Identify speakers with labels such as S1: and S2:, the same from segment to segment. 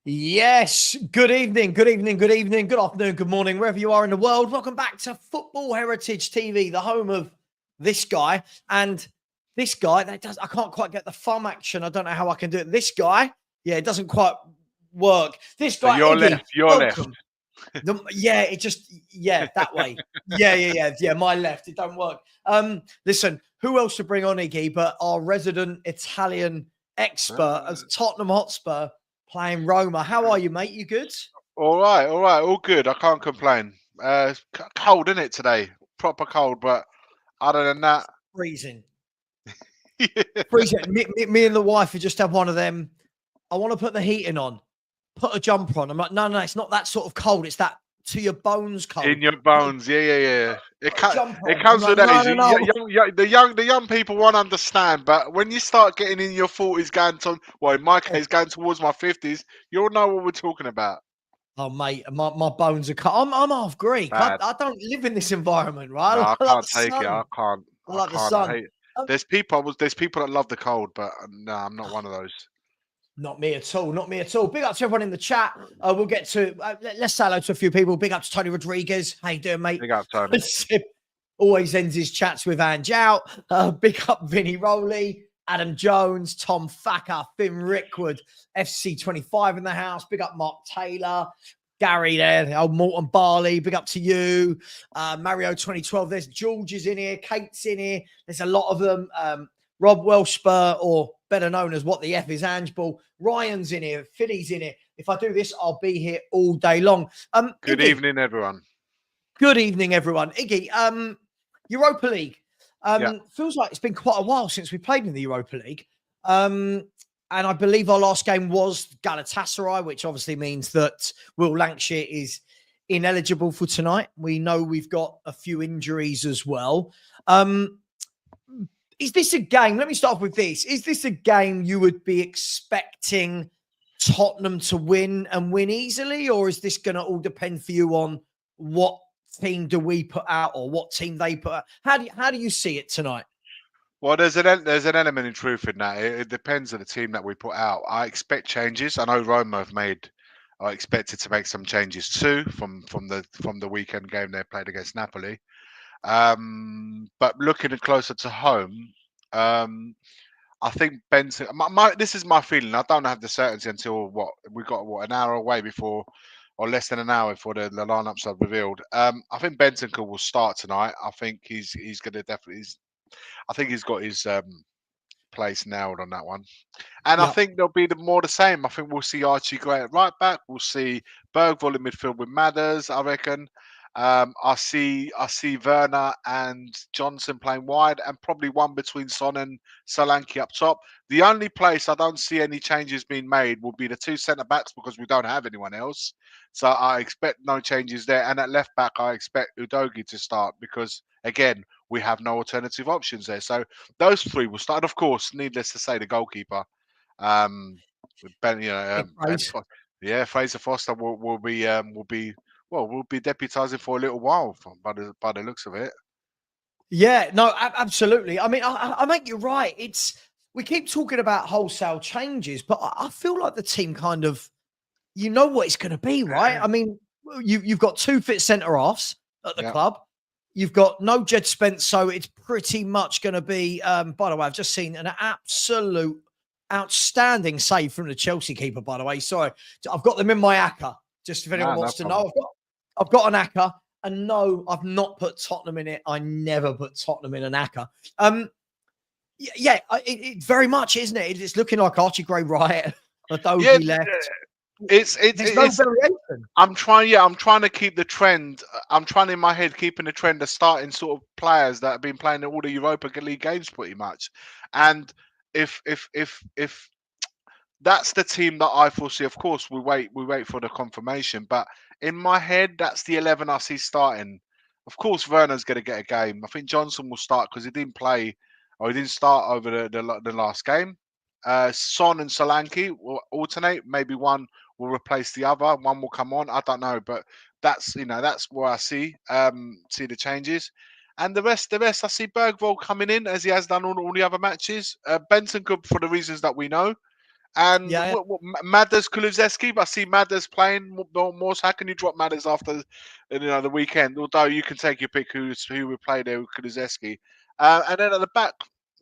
S1: Yes, good evening, good evening, good evening, good afternoon, good morning, wherever you are in the world. Welcome back to Football Heritage TV, the home of this guy. And this guy, I can't quite get the thumb action. I don't know how I can do it. This guy, yeah, it doesn't quite work. This
S2: So
S1: guy,
S2: you're
S1: Iggy,
S2: left. You're left.
S1: welcome. That way. Yeah, my left. It don't work. Listen, who else to bring on, Iggy, but our resident Italian expert as Tottenham Hotspur playing Roma. How are you, mate? You good?
S2: All right. All good. I can't complain. Cold, isn't it, today? Proper cold, but other than that,
S1: Freezing.
S2: yeah.
S1: Freezing. Me and the wife have just had one of them. I want to put the heating on. Put a jumper on. I'm like, no, it's not that sort of cold. It's that to your bones cold.
S2: In your bones. Yeah. It
S1: Jumper on. I'm
S2: comes
S1: like,
S2: with age.
S1: no.
S2: The young people won't understand, but when you start getting in your 40s, in my case, going towards my 50s, you'll know what we're talking about.
S1: Oh, mate, my bones are cut. I'm half Greek.
S2: Bad.
S1: I don't live in this environment, right?
S2: No, I
S1: I like
S2: can't
S1: the
S2: take it.
S1: sun.
S2: I can't.
S1: I
S2: I
S1: like the
S2: can't. I
S1: sun.
S2: hate it. There's people that love the cold, but no, I'm not one of those.
S1: Not me at all. Not me at all. Big up to everyone in the chat. We'll get to let's say hello to a few people. Big up to Tony Rodriguez. How you doing, mate?
S2: Big up, Tony.
S1: Always ends his chats with Ange out. Big up Vinny Rowley, Adam Jones, Tom Thacker, Finn Rickwood, FC25 in the house. Big up Mark Taylor, Gary there, old Morton Barley. Big up to you. Mario 2012. There's George is in here. Kate's in here. There's a lot of them. Rob Welshspur, or better known as What the F is Ange Ball. Ryan's in here. Philly's in here. If I do this, I'll be here all day long.
S2: Good
S1: Iggy,
S2: evening, everyone.
S1: Good evening, everyone. Iggy, Europa League.
S2: Yeah.
S1: Feels like it's been quite a while since we played in the Europa League. And I believe our last game was Galatasaray, which obviously means that Will Lancashire is ineligible for tonight. We know we've got a few injuries as well. Is this a game? Let me start off with this. Is this a game you would be expecting Tottenham to win and win easily? Or is this going to all depend for you on what team do we put out or what team they put out? How do you see it tonight?
S2: Well, there's an element in truth in that. It depends on the team that we put out. I expect changes. I know Roma are expected to make some changes too from the weekend game they played against Napoli. But looking closer to home, I think Benson. This is my feeling. I don't have the certainty until we got an hour away before, or less than an hour before the lineups are revealed. I think Bentancur will start tonight. I think he's going to definitely. I think he's got his place nailed on that one. And I think there'll be more the same. I think we'll see Archie Gray at right back. We'll see Bergvall in midfield with Madders, I reckon. I see Werner and Johnson playing wide, and probably one between Son and Solanke up top. The only place I don't see any changes being made will be the two centre backs because we don't have anyone else. So I expect no changes there. And at left back, I expect Udogie to start because again we have no alternative options there. So those three will start. Of course, needless to say, the goalkeeper, Ben, Fraser Foster will be deputising for a little while by the looks of it.
S1: Yeah, no, absolutely. I mean, I think you're right. We keep talking about wholesale changes, but I feel like the team kind of, you know what it's going to be, right? I mean, you've got two fit centre halves at the club. You've got no Jed Spence, so it's pretty much going to be. By the way, I've just seen an absolute outstanding save from the Chelsea keeper. By the way, sorry, I've got them in my ACCA. Just if anyone wants to know, I've got an ACCA, and no, I've not put Tottenham in it. I never put Tottenham in an ACCA. It very much, isn't it? It's looking like Archie Gray right, Udogie left.
S2: It's
S1: no variation.
S2: I'm trying to keep the trend. I'm trying in my head keeping the trend of starting sort of players that have been playing all the Europa League games pretty much. And if that's the team that I foresee, of course we wait for the confirmation. But in my head, that's the 11 I see starting. Of course, Werner's going to get a game. I think Johnson will start because he didn't start over the last game. Son and Solanke will alternate. Maybe one will replace the other. One will come on. I don't know, but that's where I see the changes. And the rest, I see Bergvall coming in as he has done all the other matches. Benson could, for the reasons that we know. And
S1: Yeah,
S2: what Madders, Kulusevski, I see Madders playing more. So how can you drop Madders after the weekend? Although you can take your pick who would play there with Kulusevski. And then at the back,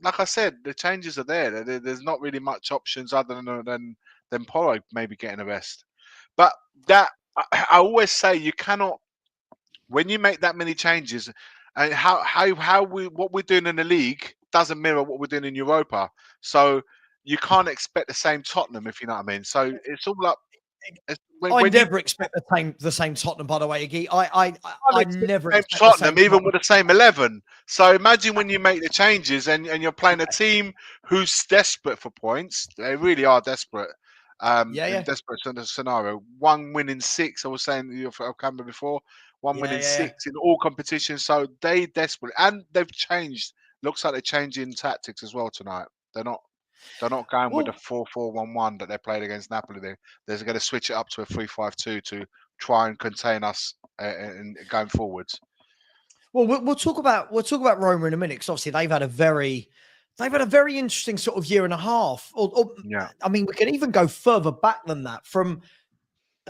S2: like I said, the changes are there. There's not really much options other than Porro maybe getting a rest. But that I always say you cannot, when you make that many changes, and what we're doing in the league doesn't mirror what we're doing in Europa. So you can't expect the same Tottenham, if you know what I mean. So it's all up.
S1: I
S2: When you
S1: never expect the same Tottenham, by the way, Iggy.
S2: can't
S1: I
S2: expect
S1: never
S2: the same
S1: expect the same
S2: Tottenham, even
S1: Tottenham.
S2: with the same 11. So imagine when you make the changes and you're playing a team who's desperate for points. They really are desperate.
S1: Yeah,
S2: In
S1: yeah,
S2: desperate scenario, one win in six. I was saying to your camera before, one win
S1: yeah,
S2: in
S1: yeah, yeah.
S2: six in all competitions. So they desperate, and they've changed. Looks like they're changing tactics as well tonight. They're not. They're not going with the
S1: Well,
S2: 4-4-1-1 that they played against Napoli. They're going to switch it up to a 3-5-2 to try and contain us in going forwards.
S1: well, we'll talk about Roma in a minute because obviously they've had a very interesting sort of year and a half.
S2: Yeah.
S1: I mean, we can even go further back than that. From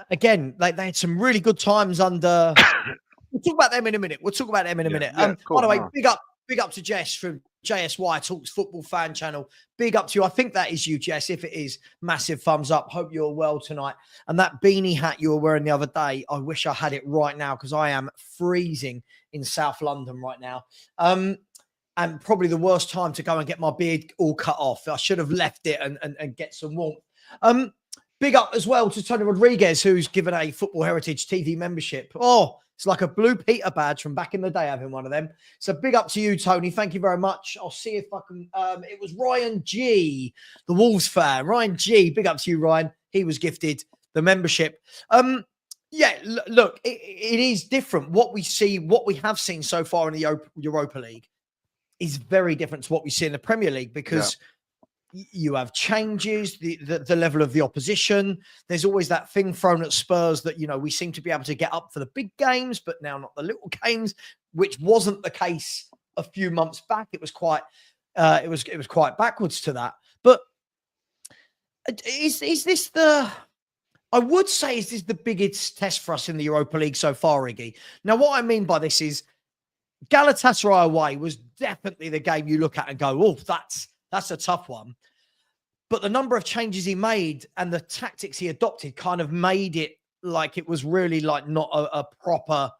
S1: again, they had some really good times under. We'll talk about them in a minute.
S2: Yeah. Yeah.
S1: By
S2: Cool.
S1: the way,
S2: No.
S1: big up to Jess from JSY Talks Football Fan Channel. Big up to you. I think that is you, Jess. If it is, massive thumbs up. Hope you're well tonight. And that beanie hat you were wearing the other day, I wish I had it right now because I am freezing in South London right now. And probably the worst time to go and get my beard all cut off. I should have left it and get some warmth. Big up as well to Tony Rodriguez, who's given a Football Heritage TV membership. Oh, it's like a Blue Peter badge from back in the day, having one of them. So big up to you, Tony. Thank you very much. I'll see if I can. It was Ryan G, the Wolves fan. Ryan G, big up to you, Ryan. He was gifted the membership. Yeah, look, it is different. What we have seen so far in the Europa League is very different to what we see in the Premier League because you have changes, the level of the opposition. There's always that thing thrown at Spurs that, we seem to be able to get up for the big games, but now not the little games, which wasn't the case a few months back. It was quite, it was quite backwards to that. But is this I would say, is this the biggest test for us in the Europa League so far, Iggy? Now, what I mean by this is Galatasaray away was definitely the game you look at and go, oh, that's a tough one. But the number of changes he made and the tactics he adopted kind of made it like it was really like not a proper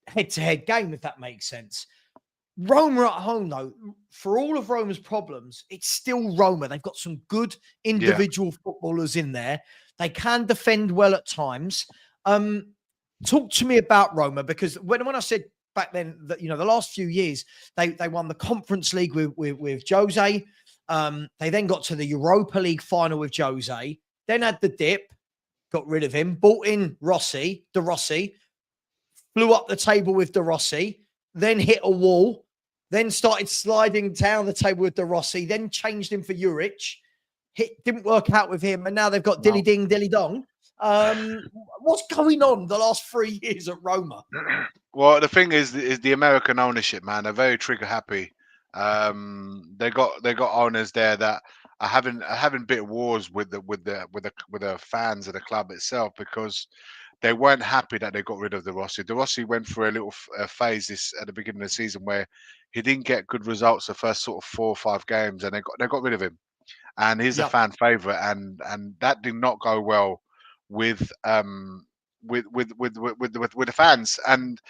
S1: head-to-head game, if that makes sense. Roma at home, though, for all of Roma's problems, it's still Roma. They've got some good individual footballers in there. They can defend well at times. Talk to me about Roma, because when I said back then that, the last few years, they won the Conference League with Jose. They then got to the Europa League final with Jose, then had the dip, got rid of him, bought in De Rossi, flew up the table with De Rossi, then hit a wall, then started sliding down the table with De Rossi, then changed him for Juric. Didn't work out with him, and now they've got Dilly Ding, Dilly Dong. What's going on the last 3 years at Roma?
S2: Well, the thing is the American ownership, man. They're very trigger happy. They got owners there that are having bit of wars with the fans of the club itself because they weren't happy that they got rid of De Rossi. De Rossi went through a little phase at the beginning of the season where he didn't get good results the first sort of 4 or 5 games, and they got rid of him. And he's a fan favorite, and that did not go well with the fans, and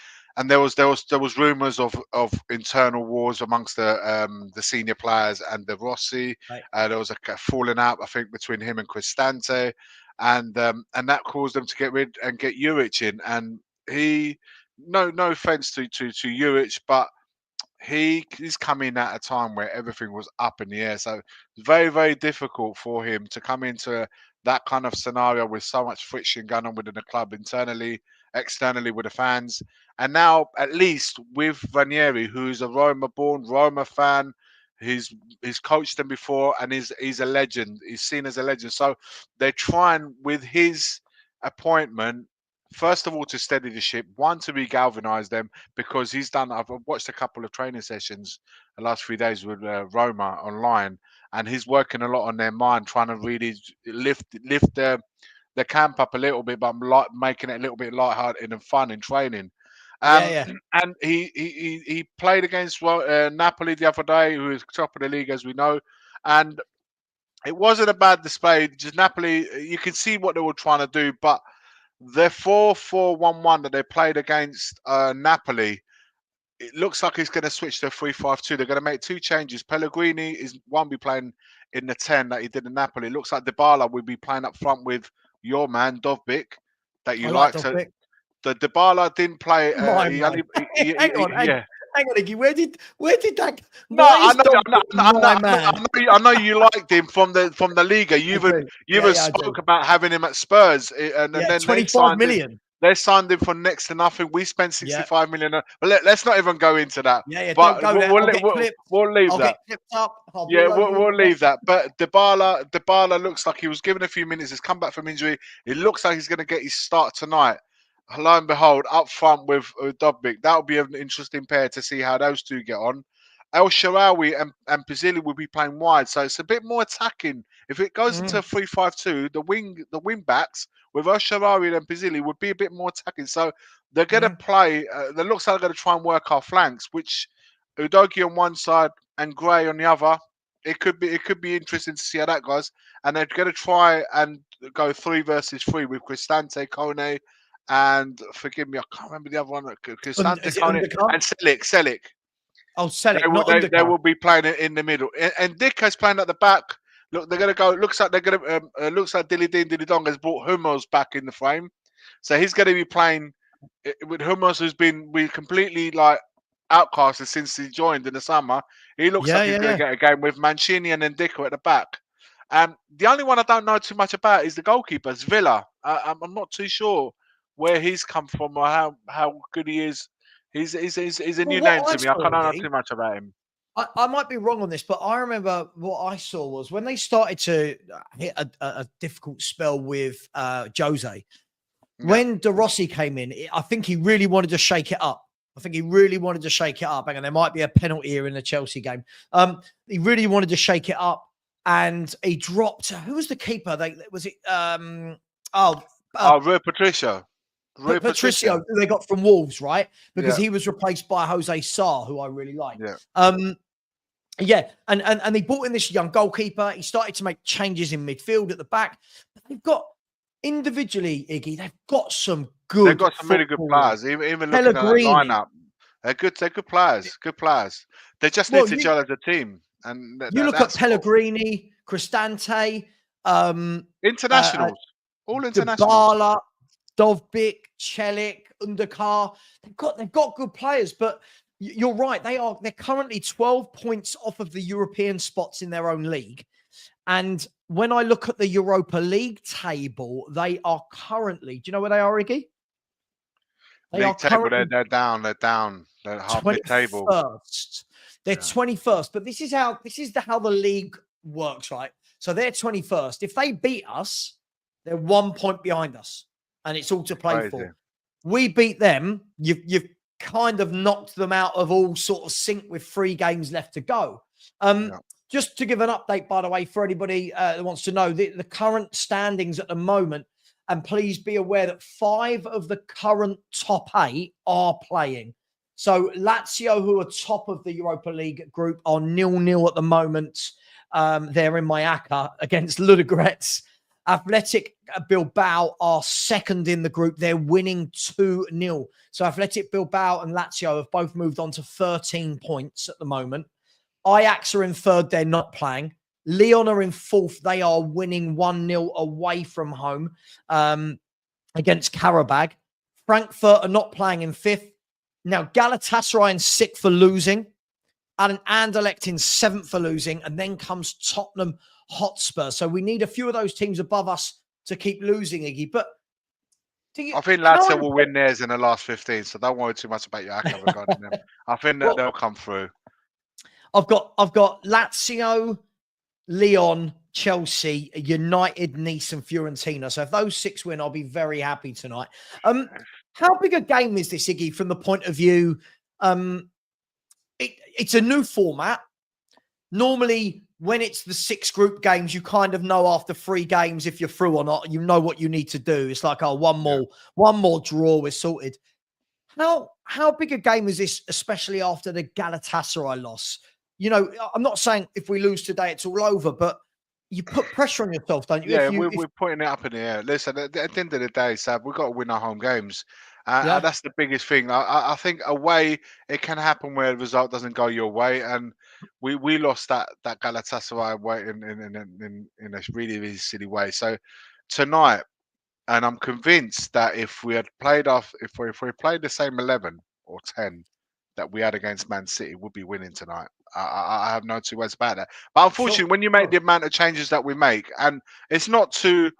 S2: there was rumors of internal wars amongst the senior players and De Rossi.
S1: Right.
S2: There was a falling out, I think, between him and Cristante, and that caused them to get Juric in, and he, no offense to Juric, but he's coming at a time where everything was up in the air. So it's very, very difficult for him to come into that kind of scenario with so much friction going on within the club, internally, externally with the fans. And now, at least with Ranieri, who's a Roma-born Roma fan, he's coached them before, and he's a legend. He's seen as a legend. So they're trying with his appointment First of all, to steady the ship. One, to re-galvanise them, because he's done. I've watched a couple of training sessions the last 3 days with Roma online, and he's working a lot on their mind, trying to really lift the camp up a little bit, but making it a little bit lighthearted and fun in training.
S1: Yeah.
S2: And he played against Napoli the other day, who is top of the league, as we know, and it wasn't a bad display. Just Napoli, you can see what they were trying to do, but the 4-4-1-1 that they played against Napoli, it looks like he's going to switch to 3-5-2. They're going to make two changes. Pellegrini won't be playing in the 10 that he did in Napoli. It looks like Dybala will be playing up front with your man Dovbyk, that you like to. The Dybala didn't play.
S1: Hang on,
S2: yeah.
S1: Hang on, Iggy. Where did that?
S2: No, I know you liked him from the Liga. You even spoke about having him at Spurs, and then
S1: 25 million.
S2: They signed him for next to nothing. We spent 65 million. But let's not even go into that.
S1: Yeah,
S2: but
S1: don't go there.
S2: We'll leave
S1: I'll
S2: that.
S1: Get clipped up.
S2: We'll leave that. But Dybala looks like he was given a few minutes. He's come back from injury. It looks like he's going to get his start tonight. Lo and behold, up front with Dovbyk. That'll be an interesting pair to see how those two get on. El Shaarawy and Pizzilli will be playing wide, so it's a bit more attacking. If it goes into 3-5-2, the wing backs with El Shaarawy and Pizzilli would be a bit more attacking. So they're going to play. It looks like they're going to try and work our flanks, which Udogie on one side and Gray on the other. It could be interesting to see how that goes. And they're going to try and go 3 versus 3 with Cristante, Kone, and forgive me, I can't remember the other one. Cristante, Kone, and Selic.
S1: Oh, Selic,
S2: they will be playing it in the middle, and Dicko's playing at the back. Look, they're going to go. Looks like Dilly Dean Dilly Dong has brought Hummels back in the frame, so he's going to be playing with Hummels, who's been completely like outcasted since he joined in the summer. He looks like he's going to get a game with Mancini and then Dicko at the back. The only one I don't know too much about is the goalkeeper, Villa. I'm not too sure where he's come from or how good he is. He's a new name to me. I can't know too much about him.
S1: I might be wrong on this, but I remember what I saw was when they started to hit a difficult spell with Jose. Yeah. When De Rossi came in, I think he really wanted to shake it up. And there might be a penalty here in the Chelsea game. He really wanted to shake it up, and he dropped. Who was the keeper?
S2: Rui Patricio.
S1: Patricio, who they got from Wolves, right? Because he was replaced by Jose Sarr, who I really like. And they brought in this young goalkeeper. He started to make changes in midfield at the back. But they've got individually, Iggy, they've got some good.
S2: They've got some really good players. Even looking at that lineup, they're good. They're good players. Good players. They just need to gel as a team. And
S1: you look at Pellegrini, Cristante,
S2: internationals, all internationals.
S1: Dybala, Dovbyk, Celik, Undercar. They've got good players, but you're right. They're currently 12 points off of the European spots in their own league. And when I look at the Europa League table, they are currently, do you know where they are, Iggy?
S2: They're down. They're half mid-table.
S1: They're 21st, but this is how the league works, right? So they're 21st. If they beat us, they're 1 point behind us. And it's all to play for. We beat them. You've kind of knocked them out of all sort of sync with 3 games left to go. Just to give an update, by the way, for anybody that wants to know, the current standings at the moment, and please be aware that 5 of the current top 8 are playing. So Lazio, who are top of the Europa League group, are 0-0 at the moment. They're in Mallorca against Ludogorets. Athletic Bilbao are second in the group. They're winning 2-0. So Athletic Bilbao and Lazio have both moved on to 13 points at the moment. Ajax are in third. They're not playing. Lyon are in fourth. They are winning 1-0 away from home against Karabag. Frankfurt are not playing in fifth. Now, Galatasaray in sixth for losing. And Anderlecht in seventh for losing. And then comes Tottenham Hotspur. So we need a few of those teams above us to keep losing, Iggy. But
S2: I think Lazio will win theirs in the last 15, so don't worry too much about your account regarding them. I think that they'll come through.
S1: I've got Lazio, Lyon, Chelsea, United, Nice, and Fiorentina. So if those 6 win, I'll be very happy tonight. How big a game is this, Iggy, from the point of view? It's a new format. Normally, when it's the 6 group games, you kind of know after 3 games if you're through or not. You know what you need to do. It's like, oh, one more draw, we're sorted. How big a game is this, especially after the Galatasaray loss? You know, I'm not saying if we lose today, it's all over, but you put pressure on yourself, don't you?
S2: Yeah, we're putting it up in the air. Listen, at the end of the day, Sab, we've got to win our home games.
S1: Yeah.
S2: That's the biggest thing. I think away, it can happen where the result doesn't go your way. And we lost that Galatasaray way in a really, really silly way. So tonight, and I'm convinced that if we had played if we played the same 11 or 10 that we had against Man City, we'd be winning tonight. I have no two ways about that. But unfortunately, when you make the amount of changes that we make, and it's not to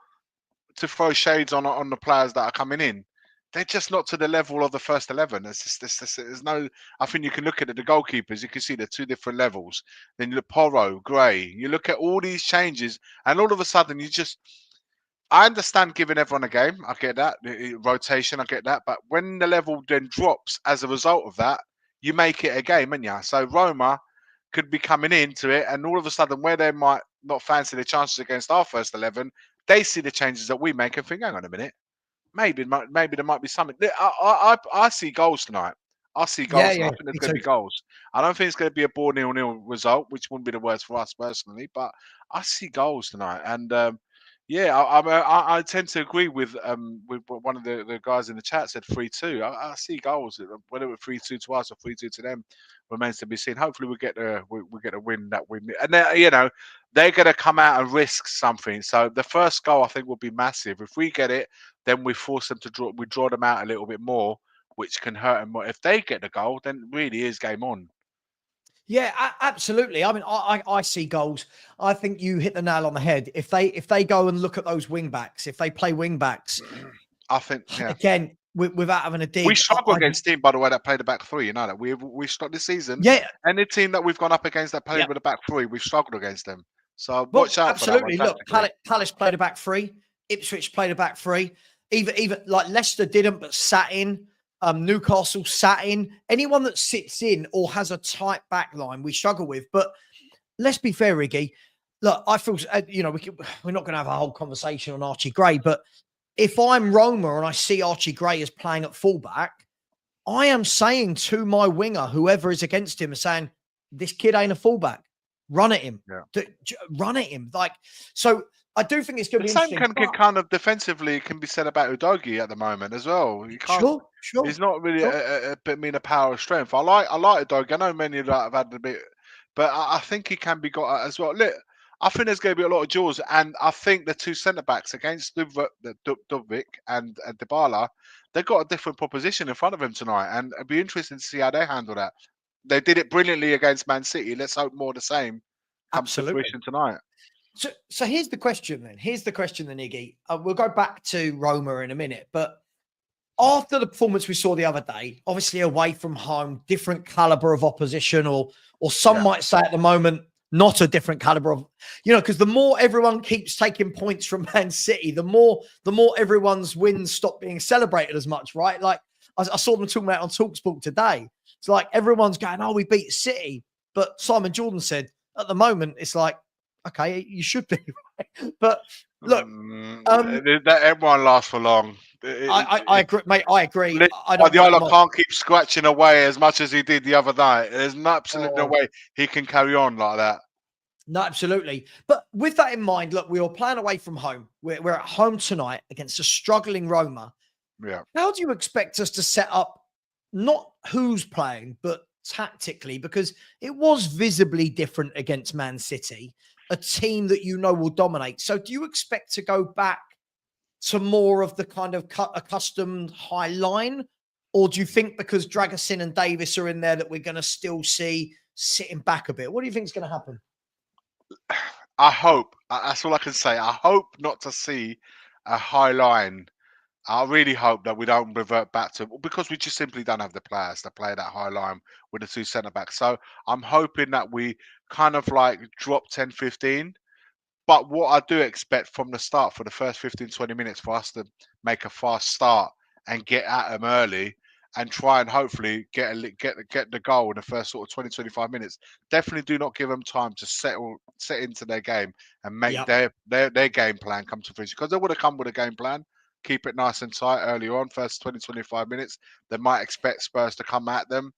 S2: throw shades on the players that are coming in, they're just not to the level of the first 11. There's no. I think you can look at it, the goalkeepers. You can see they're 2 different levels. Then you look Porro, Gray. You look at all these changes, and all of a sudden you just. I understand giving everyone a game. I get that. Rotation, I get that. But when the level then drops as a result of that, you make it a game, and yeah. So Roma could be coming into it, and all of a sudden, where they might not fancy the chances against our first 11, they see the changes that we make and think, hang on a minute, maybe there might be something. I see goals tonight. I see goals tonight. I think there's going to be goals. I don't think it's going to be a 4-0 result, which wouldn't be the worst for us personally, but I see goals tonight. And yeah, I tend to agree with one of the guys in the chat said 3-2. I see goals. Whether it's 3-2 to us or 3-2 to them remains to be seen. Hopefully, we get a win that we, and they're going to come out and risk something. So the first goal I think will be massive. If we get it, then we force them to draw. We draw them out a little bit more, which can hurt them more. If they get the goal, then really is game on.
S1: Yeah, absolutely. I mean, I see goals. I think you hit the nail on the head. If they go and look at those wing backs, if they play wing backs,
S2: I think
S1: again without having a dig.
S2: We struggle against team, by the way, that played the back 3. You know that we struck this season.
S1: Yeah,
S2: any team that we've gone up against that played with a back 3, we've struggled against them. So
S1: well,
S2: watch out
S1: absolutely.
S2: for that one.
S1: Look, Palace played a back 3. Ipswich played a back 3. Even like Leicester didn't, but sat in. Newcastle sat in. Anyone that sits in or has a tight back line, we struggle with. But let's be fair, Iggy. Look, I feel we're not going to have a whole conversation on Archie Gray, but if I'm Roma and I see Archie Gray as playing at fullback, I am saying to my winger, whoever is against him, saying, this kid ain't a fullback. Run at him. Yeah. Run at him. Like, so I do think it's going to be interesting.
S2: The same kind of defensively can be said about Udogie at the moment as well. You can't,
S1: sure.
S2: He's not really a power of strength. I like Udogie. I know many that have had a bit, but I think he can be got at as well. Look, I think there's going to be a lot of jaws, and I think the 2 centre backs against Dubvik and Dybala, they've got a different proposition in front of them tonight, and it'd be interesting to see how they handle that. They did it brilliantly against Man City. Let's hope more of the same comes to fruition tonight.
S1: So here's the question then. Iggy. We'll go back to Roma in a minute, but after the performance we saw the other day, obviously away from home, different caliber of opposition, or some might say at the moment, not a different caliber of, because the more everyone keeps taking points from Man City, the more everyone's wins stop being celebrated as much, right? Like I saw them talking about on TalkSport today. It's like everyone's going, "Oh, we beat City," but Simon Jordan said at the moment it's like, okay, you should be, right? But look,
S2: everyone lasts for long.
S1: I agree, mate. I agree.
S2: Guardiola can't keep scratching away as much as he did the other night. There's absolutely no way he can carry on like that.
S1: No, absolutely. But with that in mind, look, we were playing away from home. We're at home tonight against a struggling Roma.
S2: Yeah.
S1: How do you expect us to set up, not who's playing, but tactically? Because it was visibly different against Man City, a team that will dominate. So do you expect to go back to more of the kind of accustomed high line? Or do you think because Dragusin and Davis are in there that we're going to still see sitting back a bit? What do you think is going to happen?
S2: I hope. That's all I can say. I hope not to see a high line. I really hope that we don't revert back to, because we just simply don't have the players to play that high line with the 2 centre backs. So I'm hoping that we kind of like drop 10-15 But what I do expect from the start for the first 15, 20 minutes for us to make a fast start and get at them early and try and hopefully get the goal in the first sort of 20, 25 minutes. Definitely do not give them time to set into their game and make
S1: Yep.
S2: their game plan come to fruition, because they would have come with a game plan. Keep it nice and tight early on, first 20, 25 minutes. They might expect Spurs to come at them.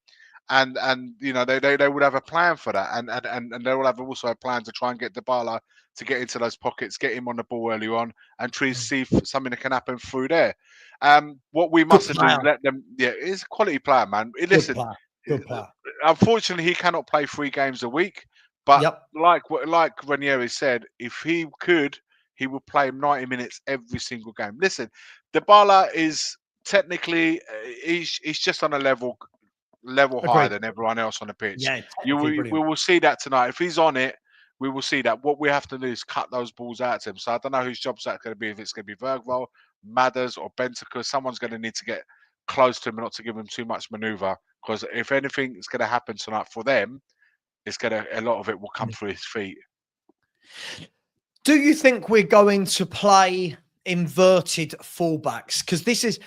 S2: And you know, they would have a plan for that, and they will have also a plan to try and get Dybala to get into those pockets, get him on the ball early on, and try to see if something that can happen through there. What we
S1: Good
S2: mustn't do is
S1: player.
S2: let them. Yeah, he's a quality player, man.
S1: Good
S2: Listen,
S1: player. Good player.
S2: unfortunately, he cannot play 3 games a week, but
S1: Yep.
S2: like Ranieri said, if he could, he would play 90 minutes every single game. Listen, Dybala is technically he's just on a level higher
S1: Agreed.
S2: than everyone else on the pitch.
S1: Yeah, technically
S2: We
S1: brilliant.
S2: will see that tonight. If he's on it, we will see that. What we have to do is cut those balls out to him. So I don't know whose job's that going to be. If it's going to be Bergvall, Madders, or Bentancur, someone's going to need to get close to him and not to give him too much manoeuvre. Because if anything is going to happen tonight for them, a lot of it will come through his feet.
S1: Do you think we're going to play inverted fullbacks? Because this is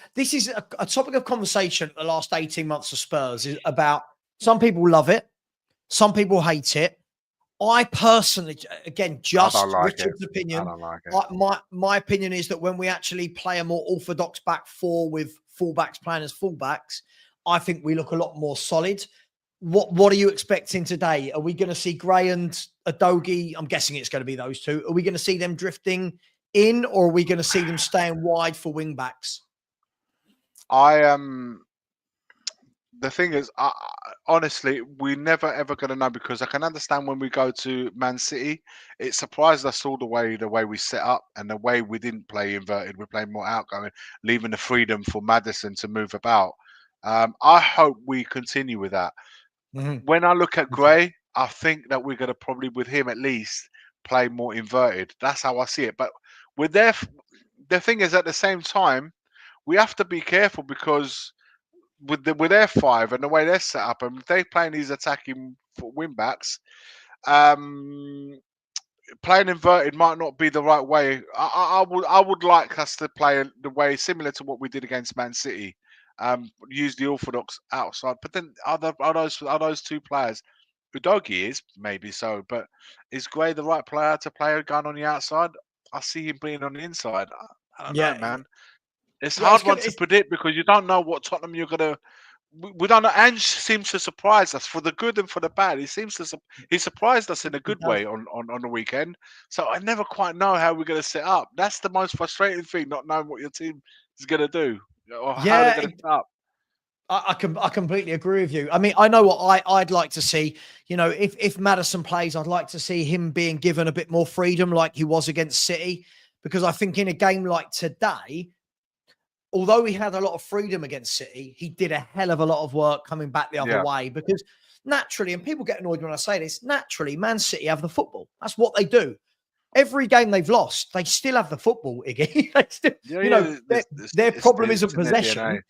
S1: a topic of conversation the last 18 months of Spurs is about. Some people love it, some people hate it. I personally, again, just Richard's opinion.
S2: I don't like it.
S1: My opinion is that when we actually play a more orthodox back four with fullbacks playing as fullbacks, I think we look a lot more solid. What are you expecting today? Are we going to see Gray and Adogi? I'm guessing it's going to be those two. Are we going to see them drifting in, or are we going to see them staying wide for wing backs?
S2: The thing is, honestly, we're never ever going to know, because I can understand when we go to Man City, it surprised us all the way we set up and the way we didn't play inverted. We're playing more outgoing, leaving the freedom for Maddison to move about. I hope we continue with that.
S1: Mm-hmm.
S2: When I look at Gray, I think that we're going to probably, with him at least, play more inverted. That's how I see it. But with the thing is, at the same time, we have to be careful, because with their 5 and the way they're set up, and if they're playing these attacking wing backs, playing inverted might not be the right way. I would like us to play the way similar to what we did against Man City. Use the orthodox outside, but then are those 2 players? Udogie is maybe so, but is Gray the right player to play a gun on the outside? I see him being on the inside. I don't know, man. It's hard to predict, because you don't know what Tottenham you're gonna. We don't know. Ange seems to surprise us for the good and for the bad. He surprised us in a good way on the weekend. So I never quite know how we're going to set up. That's the most frustrating thing, not knowing what your team is going to do or how they're going to set up.
S1: I completely agree with you. I mean, I know what I'd like to see. You know, if Maddison plays, I'd like to see him being given a bit more freedom, like he was against City, because I think in a game like today, although he had a lot of freedom against City, he did a hell of a lot of work coming back the other way, because naturally, and people get annoyed when I say this, naturally, Man City have the football. That's what they do. Every game they've lost, they still have the football, Iggy. They still, their problem isn't possession.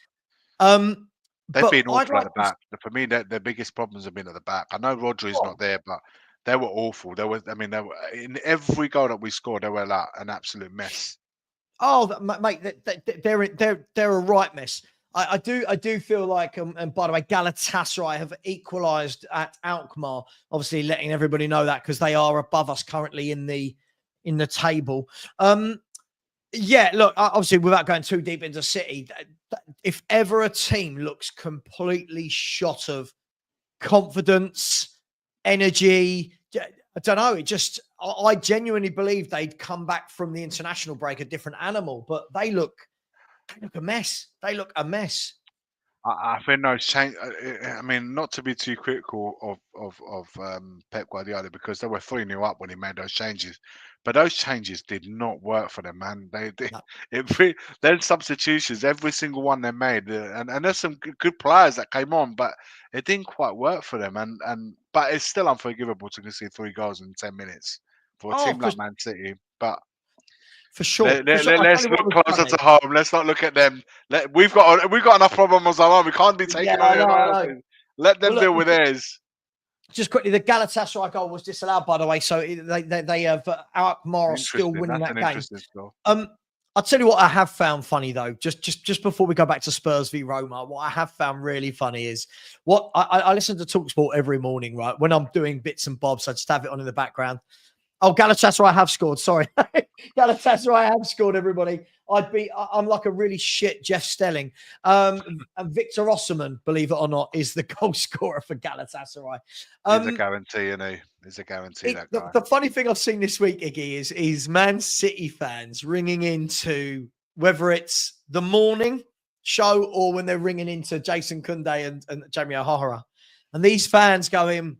S2: They've been awful at the back. For me, their biggest problems have been at the back. I know Rodri's not there, but they were awful. They were in every goal that we scored, they were like an absolute mess.
S1: Oh, mate, they're a right mess. I do feel like, and by the way, Galatasaray have equalised at Alkmaar. Obviously, letting everybody know that, because they are above us currently in the table. Yeah, look, obviously, without going too deep into City, if ever a team looks completely shot of confidence, energy, I don't know. I genuinely believe they'd come back from the international break a different animal, but they look a mess. They look a mess.
S2: I think those change. I mean, not to be too critical of Pep Guardiola, because they were 3-0 up when he made those changes, but those changes did not work for them, man. There's substitutions, every single one they made, and there's some good players that came on, but it didn't quite work for them. But it's still unforgivable to concede 3 goals in 10 minutes for a team like Man City. But
S1: for sure.
S2: Let's look closer to home. Let's not look at them. We've got enough problems on our own. We can't be taking on. Let them deal with theirs.
S1: Just quickly, the Galatasaray goal was disallowed, by the way. So they have Alkmaar still winning
S2: That's
S1: that
S2: an
S1: game.
S2: interesting score.
S1: I'll tell you what I have found funny though. Just before we go back to Spurs v Roma, what I have found really funny is what I listen to TalkSport every morning, right? When I'm doing bits and bobs, I just have it on in the background. Oh, Galatasaray have scored. Sorry, Galatasaray have scored. Everybody, I'm like a really shit Jeff Stelling. And Victor Osimhen, believe it or not, is the goal scorer for Galatasaray.
S2: He's a guarantee, isn't he? He's a guarantee. That guy.
S1: The funny thing I've seen this week, Iggy, is Man City fans ringing into whether it's the morning show or when they're ringing into Jason Koundé and Jamie O'Hara, and these fans going,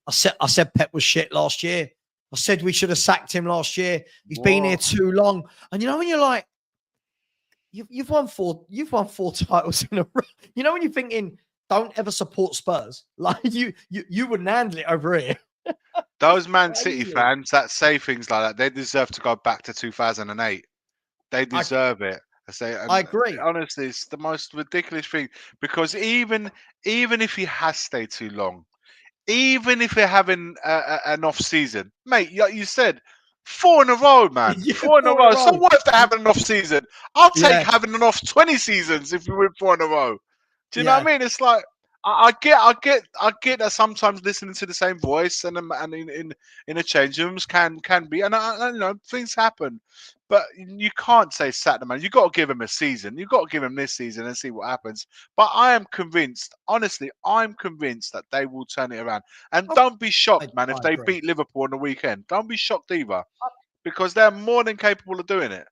S1: I said Pep was shit last year. I said we should have sacked him last year. He's been here too long. And you know when you're like, you've won four titles in a row. You know when you're thinking, don't ever support Spurs. Like you wouldn't handle it over here.
S2: Those Man City fans that say things like that, they deserve to go back to 2008. They deserve it. I
S1: agree.
S2: Honestly, it's the most ridiculous thing because even if he has stayed too long, even if they're having an off season, mate, like you said, 4 in a row, man.
S1: Yeah,
S2: 4 in a row. So what if they're having an off season? I'll take having an off 20 seasons if we win 4 in a row. Do you know what I mean? It's like I get that sometimes listening to the same voice and in the change rooms can be, and I you know things happen, but you can't say sat the man. You got to give him a season. You got to give him this season and see what happens. But I am convinced, honestly, I'm convinced that they will turn it around. And don't be shocked, man, if they beat Liverpool on the weekend. Don't be shocked either, because they're more than capable of doing it.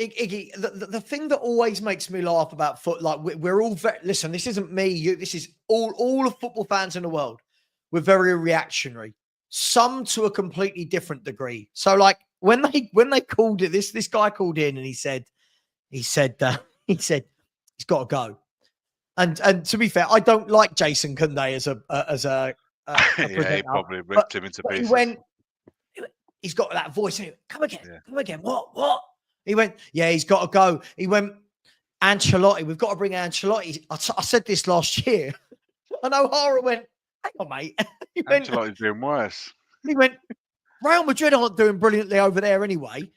S1: Iggy, the thing that always makes me laugh about like we're all listen, this isn't me, this is all of football fans in the world. We're very reactionary, some to a completely different degree. So like when they called it, this guy called in and he said he's got to go. And to be fair, I don't like Jason Koundé as a
S2: yeah, he probably ripped him into pieces.
S1: He's got that voice. Come again. What? He went, yeah, he's got to go. He went, Ancelotti, we've got to bring Ancelotti. I said this last year. And O'Hara went, hang on, mate.
S2: Ancelotti's doing worse.
S1: He went, Real Madrid aren't doing brilliantly over there anyway.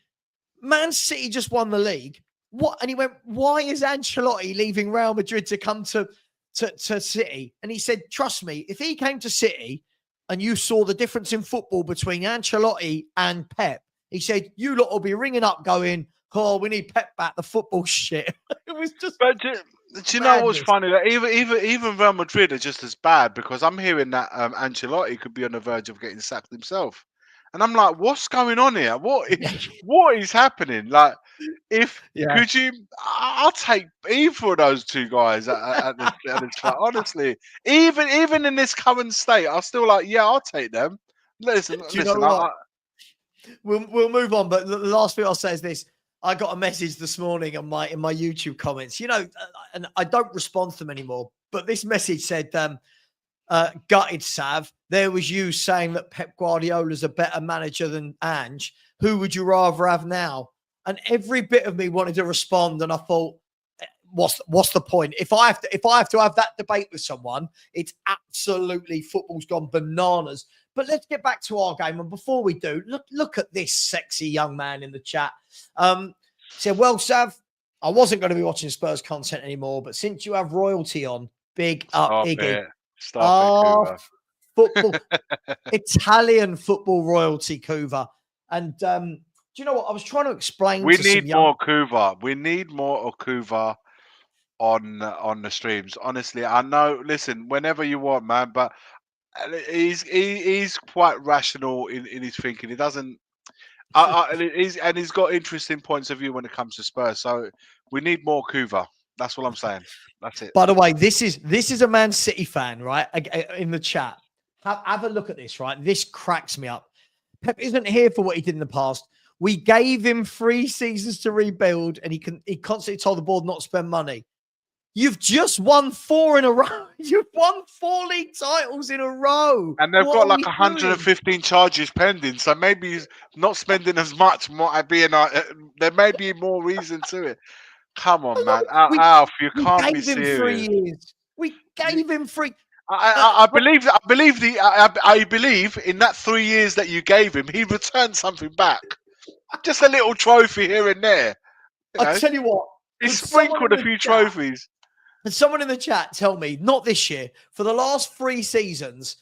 S1: Man City just won the league. What? And he went, why is Ancelotti leaving Real Madrid to come to City? And he said, trust me, if he came to City and you saw the difference in football between Ancelotti and Pep, he said, you lot will be ringing up going, oh, we need Pep back, the football shit. It was just.
S2: But do you know what's funny? That even Real Madrid are just as bad, because I'm hearing that Ancelotti could be on the verge of getting sacked himself. And I'm like, what's going on here? What is happening? Like, could you? I'll take either of those two guys at this like, honestly, even in this current state, I'm still like, yeah, I'll take them. Listen,
S1: We'll move on, but the last thing I'll say is this. I got a message this morning in my YouTube comments, and I don't respond to them anymore, but this message said, gutted Sav, there was you saying that Pep Guardiola's a better manager than Ange. Who would you rather have now? And every bit of me wanted to respond, and I thought, what's the point? If I have to have that debate with someone, it's absolutely, football's gone bananas. But let's get back to our game. And before we do, look at this sexy young man in the chat. Said, well, Sav, I wasn't going to be watching Spurs content anymore, but since you have royalty on, big up, Iggy.
S2: Stop it,
S1: football, Italian football royalty, Kuva. And do you know what? I was trying to explain.
S2: We need more Kuva. We need more Kuva on the streams. Honestly, I know. Listen, whenever you want, man, but. He's quite rational in his thinking. He doesn't. He's got interesting points of view when it comes to Spurs. So we need more Kuva. That's what I'm saying. That's it.
S1: By the way, this is a Man City fan, right? In the chat, have a look at this. Right, this cracks me up. Pep isn't here for what he did in the past. We gave him 3 seasons to rebuild, and he constantly told the board not to spend money. You've just won 4 in a row. You've won 4 league titles in a row.
S2: And they've got like 115 charges pending. So maybe he's not spending as much. There may be more reason to it. Come on, man. Alf, you can't be serious.
S1: 3 years. We gave him 3.
S2: I believe in that 3 years that you gave him, he returned something back. Just a little trophy here and there.
S1: I tell you what,
S2: He sprinkled a few trophies.
S1: Can someone in the chat tell me, not this year, for the last 3 seasons,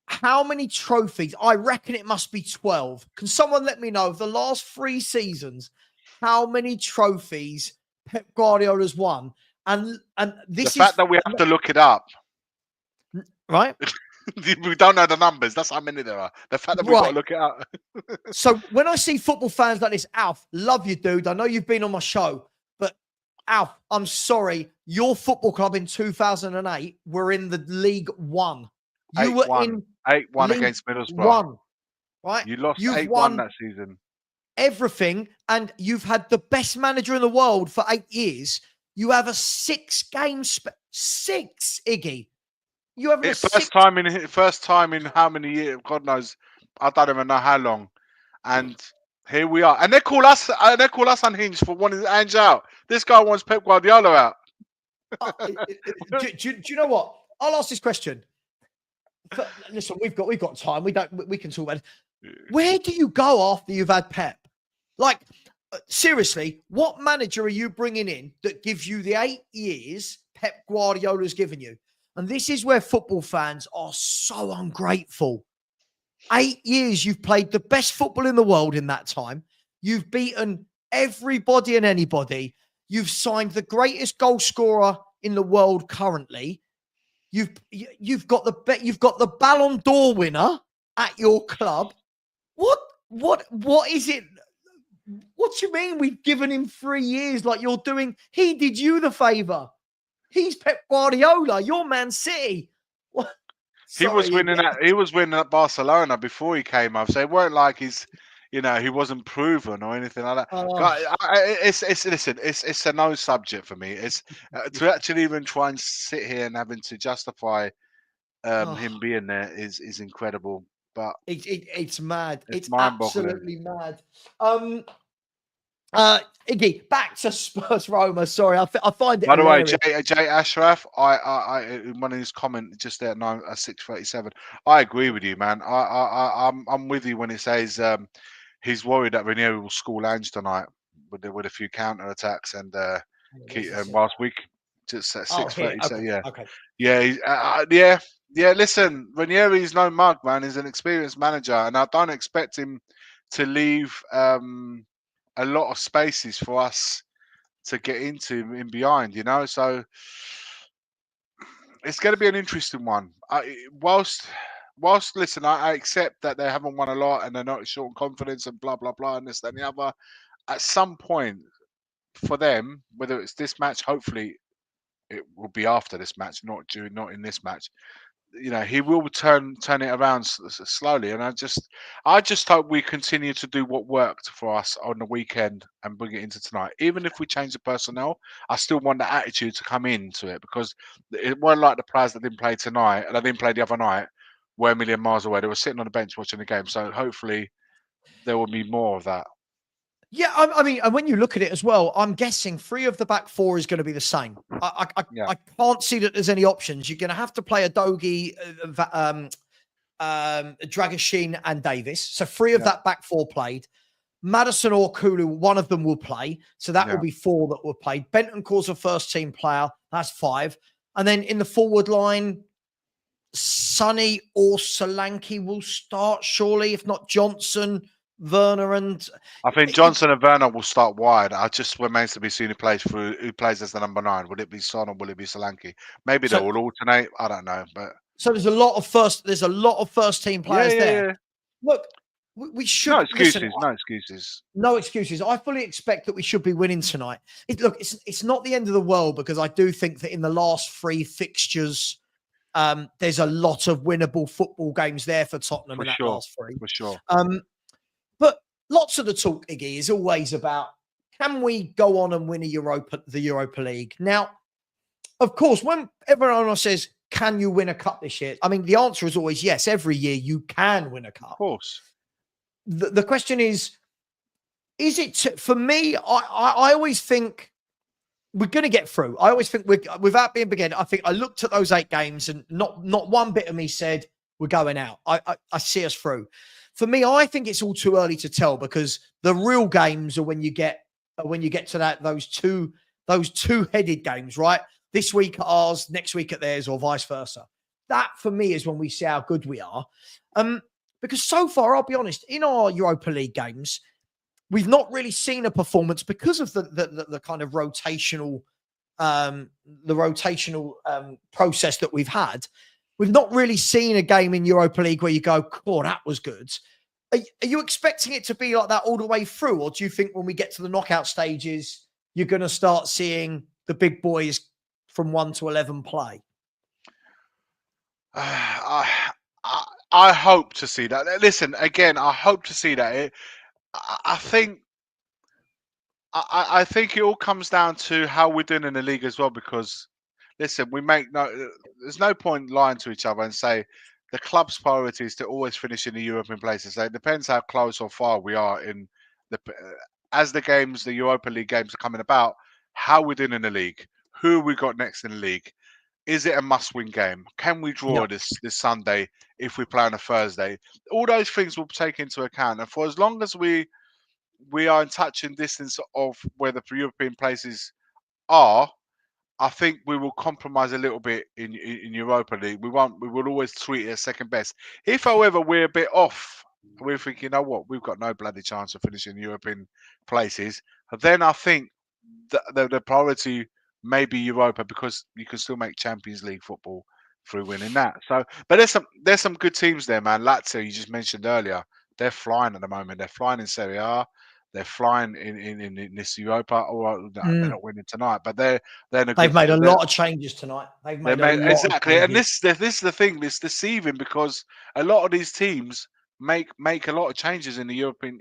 S1: how many trophies? I reckon it must be 12. Can someone let me know, of the last 3 seasons, how many trophies Pep Guardiola's won? And this
S2: the fact that we have to look it up.
S1: Right?
S2: We don't know the numbers. That's how many there are. The fact that we've got to look it up.
S1: So when I see football fans like this, Alf, love you, dude. I know you've been on my show, but Alf, I'm sorry. Your football club in 2008 were in the League One. You were in
S2: 8-1 against Middlesbrough.
S1: Right?
S2: You lost
S1: You've
S2: 8-1
S1: won
S2: that season.
S1: Everything, and you've had the best manager in the world for 8 years. You have a 6-game 6, Iggy. You have
S2: It's first time in how many years? God knows. I don't even know how long. And here we are. And they call us unhinged for wanting Ange out. This guy wants Pep Guardiola out.
S1: Do you know what? I'll ask this question. Listen, we've got time. We can talk about it. Where do you go after you've had Pep? Like, seriously, what manager are you bringing in that gives you the 8 years Pep Guardiola's given you? And this is where football fans are so ungrateful. 8 years, you've played the best football in the world in that time. You've beaten everybody and anybody. You've signed the greatest goal scorer in the world currently. You've got the Ballon d'Or winner at your club. What is it? What do you mean we've given him 3 years like you're doing? He did you the favor. He's Pep Guardiola. You're Man City. What?
S2: He was winning at Barcelona before he came up. So it weren't like he wasn't proven or anything like that. It's a no subject for me. It's to actually even try and sit here and having to justify him being there is incredible. But
S1: it's mad. It's
S2: mind-boggling.
S1: Absolutely mad. Iggy, back to Spurs Roma. Sorry, I find it.
S2: By the
S1: hilarious.
S2: way, Jay Ashraf, I in one of his comments just there at 6:37. I agree with you, man. I'm with you when he says he's worried that Ranieri will school Ange tonight with a few counter attacks and last week just at 6:30.
S1: Okay,
S2: So
S1: okay.
S2: Yeah. Listen, Ranieri's no mug, man. He's an experienced manager, and I don't expect him to leave a lot of spaces for us to get into in behind, so it's going to be an interesting one. Whilst listen, I accept that they haven't won a lot and they're not short on confidence and blah blah blah and this that, and the other. At some point for them, whether it's this match, hopefully it will be after this match, not in this match. He will turn it around slowly, and I just hope we continue to do what worked for us on the weekend and bring it into tonight. Even if we change the personnel, I still want the attitude to come into it, because it weren't like the players that didn't play tonight and they didn't play the other night were a million miles away. They were sitting on the bench watching the game, so hopefully there will be more of that.
S1: Yeah, I mean, and when you look at it as well, I'm guessing 3 of the back 4 is going to be the same. I can't see that there's any options. You're going to have to play Adogi, Dragashin, and Davis. So 3 of that back 4 played. Maddison or Kulu, one of them will play. So that will be 4 that were played. Bentancur's a first-team player. That's 5. And then in the forward line, Sonny or Solanke will start, surely, if not Johnson, Werner, and
S2: I think Johnson and Werner will start wide. I just remains to be seen who plays as the number 9. Would it be Son or will it be Solanke? Maybe they will alternate. I don't know, but
S1: so there's a lot of first team players there. Yeah. Look, we should
S2: no excuses.
S1: No excuses. I fully expect that we should be winning tonight. It's not the end of the world, because I do think that in the last 3 fixtures, there's a lot of winnable football games there for Tottenham in that last 3.
S2: For sure.
S1: But lots of the talk, Iggy, is always about, can we go on and win the Europa League? Now, of course, when everyone else says, can you win a cup this year? I mean, the answer is always yes. Every year you can win a cup.
S2: Of course.
S1: The question is it for me, I always think we're going to get through. I always think without being beginning, I think I looked at those 8 games and not one bit of me said we're going out. I see us through. For me, I think it's all too early to tell because the real games are when you get to those two-headed games, right? This week at ours, next week at theirs, or vice versa. That for me is when we see how good we are. Because so far, I'll be honest, in our Europa League games, we've not really seen a performance because of the kind of rotational process that we've had. We've not really seen a game in Europa League where you go, "Oh, that was good." Are you expecting it to be like that all the way through, or do you think when we get to the knockout stages, you're going to start seeing the big boys from 1 to 11 play?
S2: I hope to see that. Listen, again, I hope to see that. I think I think it all comes down to how we're doing in the league as well. Because listen, there's no point lying to each other and say the club's priority is to always finish in the European places. So it depends how close or far we are in as the Europa League games are coming about. How we're doing in the league, who we got next in the league. Is it a must-win game? Can we draw this Sunday if we play on a Thursday? All those things we'll take into account. And for as long as we are in touching distance of where the European places are, I think we will compromise a little bit in Europa League. We will always treat it as second best. If, however, we're a bit off, we're thinking, you know what, we've got no bloody chance of finishing European places, then I think the priority may be Europa because you can still make Champions League football through winning that. So, but there's some good teams there, man. Lazio, you just mentioned earlier, they're flying at the moment. They're flying in Serie A. They're flying in this Europa. Or they're not winning tonight, but they're in a good.
S1: They've made a lot of changes tonight. They've made a lot
S2: exactly,
S1: of
S2: and this is the thing. It's deceiving because a lot of these teams make a lot of changes in the European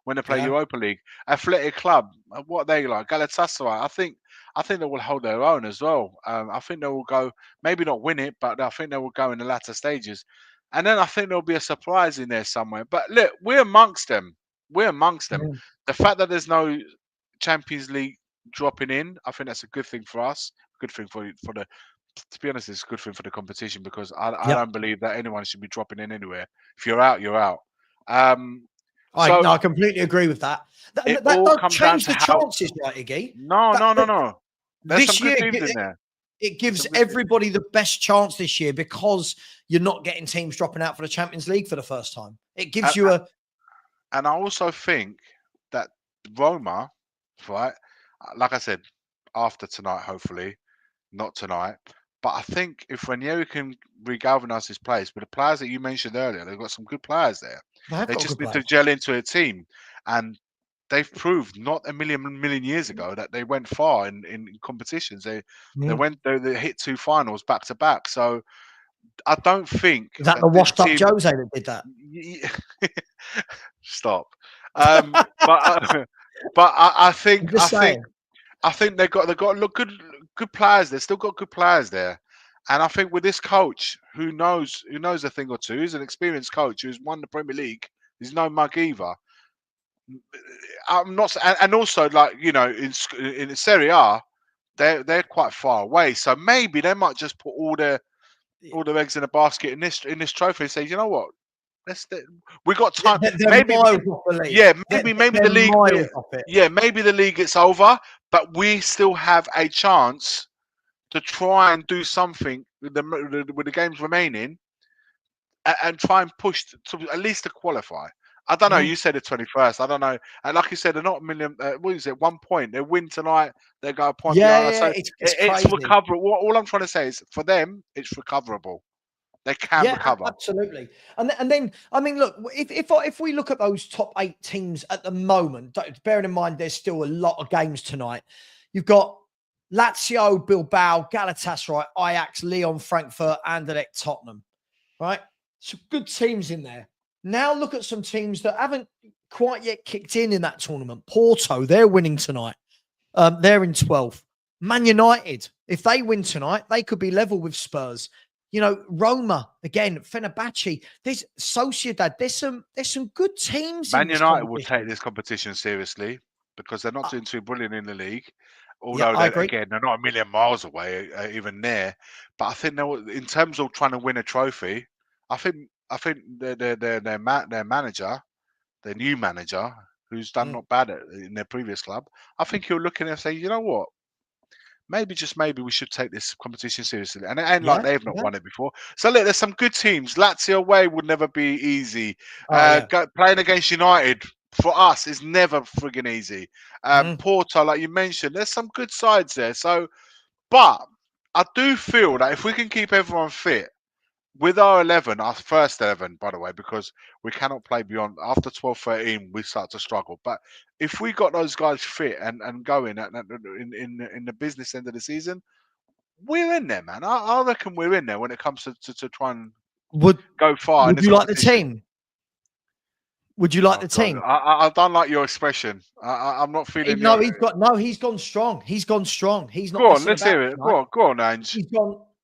S2: when they play Europa League. Athletic Club, what are they like? Galatasaray. I think they will hold their own as well. I think they will go, maybe not win it, but I think they will go in the latter stages. And then I think there'll be a surprise in there somewhere. But look, we're amongst them. We're amongst them.
S1: Mm.
S2: The fact that there's no Champions League dropping in, I think that's a good thing for us. Good thing for the. To be honest, it's a good thing for the competition because I don't believe that anyone should be dropping in anywhere. If you're out, you're out.
S1: I completely agree with that. That don't change the chances, right, Iggy?
S2: No. There's
S1: This
S2: some good
S1: year,
S2: teams in there.
S1: It gives everybody the best chance this year because you're not getting teams dropping out for the Champions League for the first time. It gives you a.
S2: And I also think that Roma, right? Like I said, after tonight, hopefully, not tonight. But I think if Ranieri can regalvanise his place with the players that you mentioned earlier, they've got some good players there. They just need to gel into a team, and they've proved not a million years ago that they went far in competitions. They hit 2 finals back to back. So I don't think
S1: Is that the washed up Jose that did that?
S2: Stop. But I think they've got good players. They've still got good players there, and I think with this coach who knows a thing or two, he's an experienced coach who's won the Premier League. He's no mug either. I'm not, and also like in Serie A, they're quite far away. So maybe they might just put all their eggs in a basket in this trophy and say, you know what, we got time. Maybe the league. Maybe the league gets over, but we still have a chance to try and do something with the games remaining, and try and push to at least to qualify. I don't know. You said the 21st. I don't know. And like you said, they're not a million. What is it? 1 point. They win tonight. They go a point. So it's recoverable. All I'm trying to say is for them, it's recoverable. They can recover.
S1: Absolutely. And then, I mean, look, if we look at those top 8 teams at the moment, bearing in mind there's still a lot of games tonight. You've got Lazio, Bilbao, Galatasaray, Ajax, Lyon, Frankfurt, Anderlecht, Tottenham. Right? Some good teams in there. Now look at some teams that haven't quite yet kicked in that tournament. Porto, they're winning tonight. They're in 12th. Man United, if they win tonight, they could be level with Spurs. Roma again, Fenerbahce. There's Sociedad. There's some good teams.
S2: Man United will take this competition seriously because they're not doing too brilliant in the league, Although
S1: I agree.
S2: again, they're not a million miles away, even there. But I think in terms of trying to win a trophy, I think their manager, their new manager, who's done
S1: Mm.
S2: not bad in their previous club, I think he'll look in and say, you know what, maybe just maybe we should take this competition seriously. And it ain't like
S1: Yeah,
S2: they've not
S1: yeah.
S2: won it before. So look, there's some good teams. Lazio away would never be easy.
S1: Oh yeah.
S2: Playing against United for us is never frigging easy.
S1: Mm.
S2: Porto, like you mentioned, there's some good sides there. So, but I do feel that if we can keep everyone fit, with our 11, our first 11, by the way, because we cannot play beyond after 12-13, we start to struggle. But if we got those guys fit and going in the business end of the season, we're in there, man. I reckon we're in there when it comes to try and
S1: Would
S2: go far in
S1: Would
S2: this
S1: you like the
S2: competition.
S1: team? Would you like
S2: Oh
S1: the
S2: God,
S1: team?
S2: I don't like your expression. I'm not feeling your.
S1: He's gone strong. He's gone strong. He's not
S2: Go on,
S1: messing
S2: let's
S1: about
S2: hear it.
S1: tonight.
S2: Go on, Ange.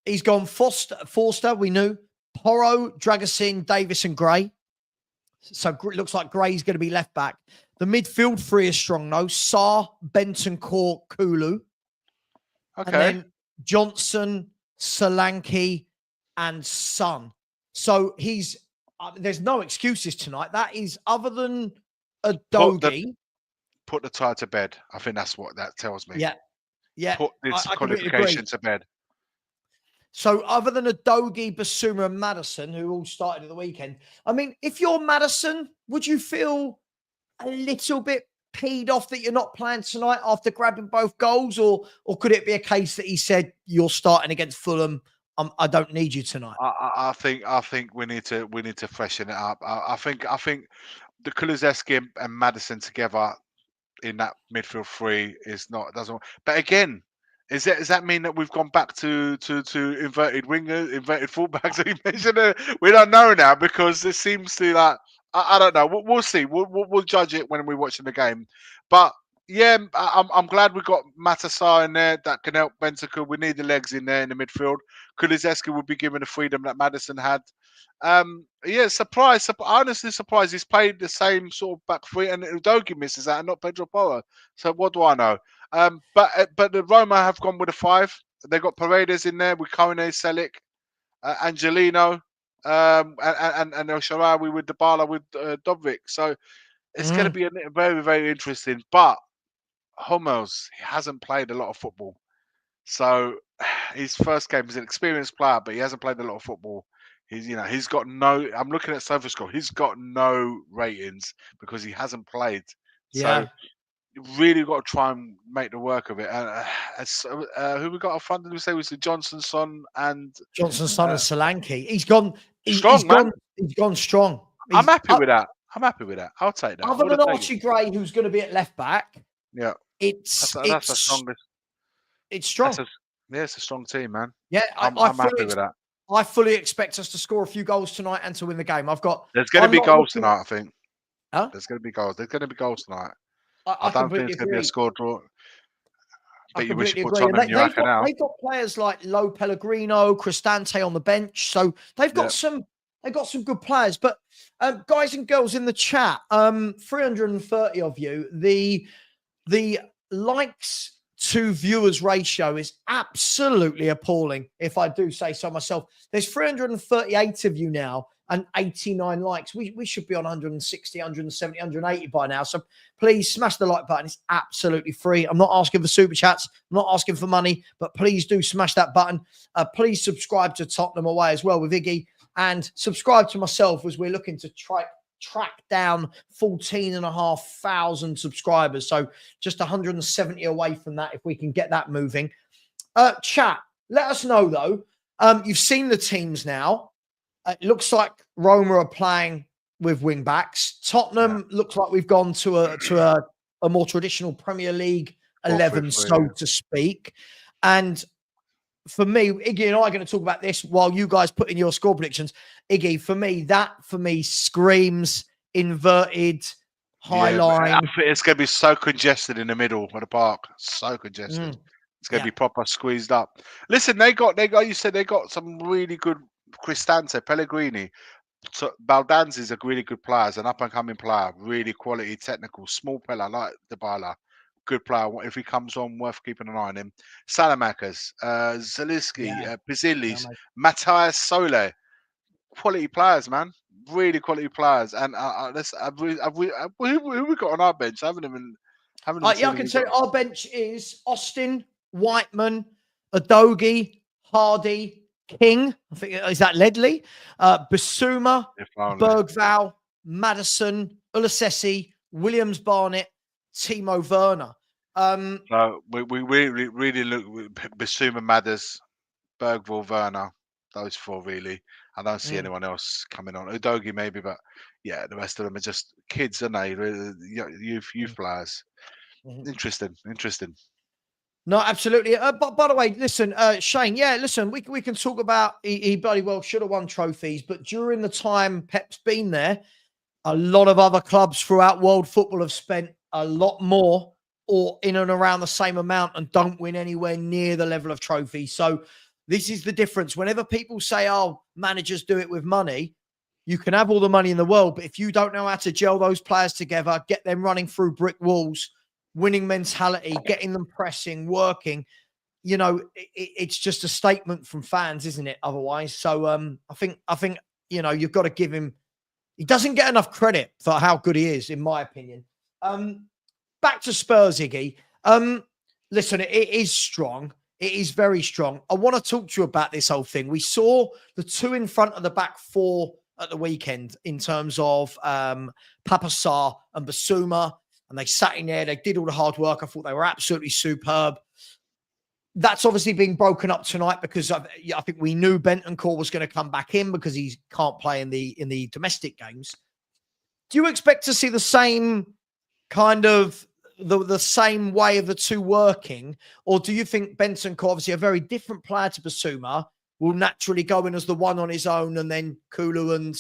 S1: He's gone Forster, we knew. Porro, Dragosin, Davis, and Gray. So it looks like Gray's going to be left back. The midfield three is strong, though. Sarr, Bentancur, Kulu. And
S2: Okay.
S1: then Johnson, Solanke, and Son. So there's no excuses tonight. That is, other than Adogi.
S2: Put the tie to bed. I think that's what that tells me.
S1: Yeah.
S2: Put this
S1: I completely
S2: qualification
S1: agree.
S2: to bed.
S1: So other than Adogi, Basuma, and Maddison, who all started at the weekend, I mean, if you're Maddison, would you feel a little bit peed off that you're not playing tonight after grabbing both goals, or could it be a case that he said you're starting against Fulham? I don't need you tonight.
S2: I think we need to freshen it up. I think the Kulusevski and Maddison together in that midfield three doesn't. But again, does that mean that we've gone back to inverted wingers, inverted fullbacks? You mentioned we don't know now because it seems to like I don't know. We'll see. We'll judge it when we're watching the game. But yeah, I'm glad we got Matasar in there that can help Bentancur. We need the legs in there in the midfield. Kulusevski will be given the freedom that Maddison had. Yeah, honestly surprised he's played the same sort of back three and Udogi misses out and not Pedro Porro. So what do I know? But the Roma have gone with a 5. They got Paredes in there with Kone, Selic, Angelino, and El Shaarawy with Dybala with Dobrick. So it's going to be very, very interesting. But Hummels, he hasn't played a lot of football. So his first game, he's an experienced player, but he hasn't played a lot of football. He's got no. I'm looking at SofaScore. He's got no ratings because he hasn't played.
S1: Yeah.
S2: So you really got to try and make the work of it. Who we got up front? Did we say was the Johnson, Son, and
S1: Son, and Solanke. He's gone.
S2: Strong, man.
S1: He's gone strong.
S2: I'm happy with that. I'll take that.
S1: Other than Archie Gray, who's going to be at left back.
S2: Yeah,
S1: that's
S2: the strongest.
S1: It's strong.
S2: It's a strong team, man.
S1: Yeah,
S2: I'm happy with that.
S1: I fully expect us to score a few goals tonight and to win the game.
S2: There's going to be goals tonight, I think.
S1: Huh?
S2: There's going to be goals. There's going to be goals tonight.
S1: I
S2: don't think it's going to be a score draw.
S1: I completely agree. They've got players like Lo Pellegrino, Cristante on the bench, so they've got some good players. But guys and girls in the chat, 330 of you, the likes to viewers ratio is absolutely appalling, if I do say so myself. There's 338 of you now and 89 likes. We should be on 160, 170, 180 by now. So please smash the like button. It's absolutely free. I'm not asking for super chats. I'm not asking for money, but please do smash that button. Please subscribe to Tottenham Away as well with Iggy, and subscribe to myself as we're looking to track down 14,500 subscribers. So just 170 away from that if we can get that moving. Chat, let us know though. You've seen the teams now. It looks like Roma are playing with wing backs. Tottenham looks like we've gone to a more traditional Premier League 11, so to speak. And for me, Iggy and I are going to talk about this while you guys put in your score predictions. Iggy, for me screams inverted high line.
S2: I think it's going to be so congested in the middle of the park. So congested. It's going to be proper squeezed up. Listen, they got. You said they got some really good Cristante, Pellegrini. So Baldanzi's a really good player, an up and coming player, really quality, technical, small player like Dybala. good player. If he comes on, worth keeping an eye on him. Salamakers, Zaliski,
S1: Yeah.
S2: Bazilis, Matthias Sole. Quality players, man. Really quality players. And who we got on our bench? I haven't even
S1: Yeah,
S2: seen
S1: I
S2: who
S1: can
S2: we
S1: tell
S2: got.
S1: you our bench is Austin, Whiteman, Adogi, Hardy, King. I think is that Ledley, Basuma,
S2: If only.
S1: Bergval, Madison, Ulasesi, Williams, Barnett, Timo Werner.
S2: So we really look Basuma, Madders, Bergville, Werner. Those four really. I don't see anyone else coming on. Udogi maybe, but yeah, the rest of them are just kids, aren't they? Youth players. Interesting.
S1: No, absolutely. But by the way, listen, Shane. Yeah, listen, we can talk about he bloody well should have won trophies, but during the time Pep's been there, a lot of other clubs throughout world football have spent a lot more or in and around the same amount and don't win anywhere near the level of trophies. So this is the difference. Whenever people say, "Oh, managers do it with money," you can have all the money in the world, but if you don't know how to gel those players together, get them running through brick walls, winning mentality, getting them pressing, working, it's just a statement from fans, isn't it? Otherwise, so I think you've got to give him. He doesn't get enough credit for how good he is, in my opinion. Back to Spurs, Iggy. Listen, it is strong. It is very strong. I want to talk to you about this whole thing. We saw the two in front of the back four at the weekend in terms of Papa Sarr and Basuma, and they sat in there. They did all the hard work. I thought they were absolutely superb. That's obviously being broken up tonight because I think we knew Bentancur was going to come back in because he can't play in the domestic games. Do you expect to see the same kind of the same way of the two working, or do you think Bentancur, obviously a very different player to Basuma, will naturally go in as the one on his own, and then Kulu and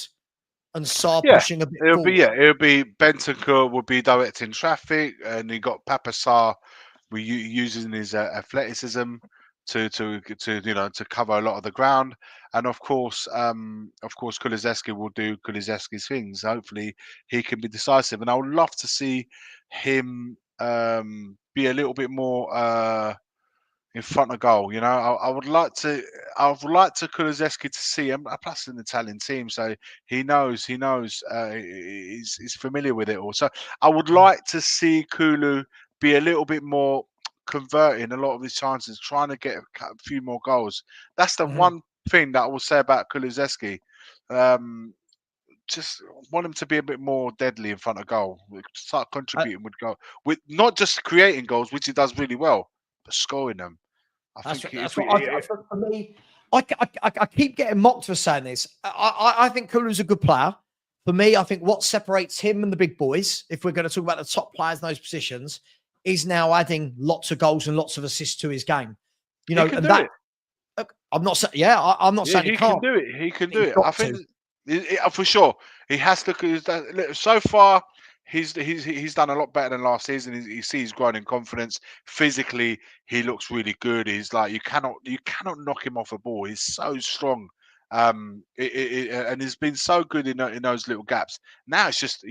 S1: Sarr pushing a bit forward?
S2: It'll be Bentancur will be directing traffic, and you got Papa Sarr using his athleticism to cover a lot of the ground, and of course Kulusevski will do Kulusevski's things. Hopefully he can be decisive, and I would love to see him be a little bit more in front of goal. I would like to Kulusevski to see him. Plus an Italian team, so he knows he's familiar with it all. So I would like to see Kulu be a little bit more converting a lot of his chances, trying to get a few more goals. That's the one thing that I will say about Kulusevski. Just want him to be a bit more deadly in front of goal. Start contributing with goal, with not just creating goals, which he does really well, but scoring them.
S1: That's what for me. I keep getting mocked for saying this. I think Kulu's a good player. For me, I think what separates him and the big boys, if we're going to talk about the top players in those positions, is now adding lots of goals and lots of assists to his game.
S2: He can do it.
S1: I'm not saying. Yeah, I'm not saying he can't.
S2: Can do it. He can do it. I think for sure he has to. So far, he's done a lot better than last season. You see, he's growing in confidence. Physically, he looks really good. He's like you cannot knock him off a ball. He's so strong. And he's been so good in those little gaps. Now it's just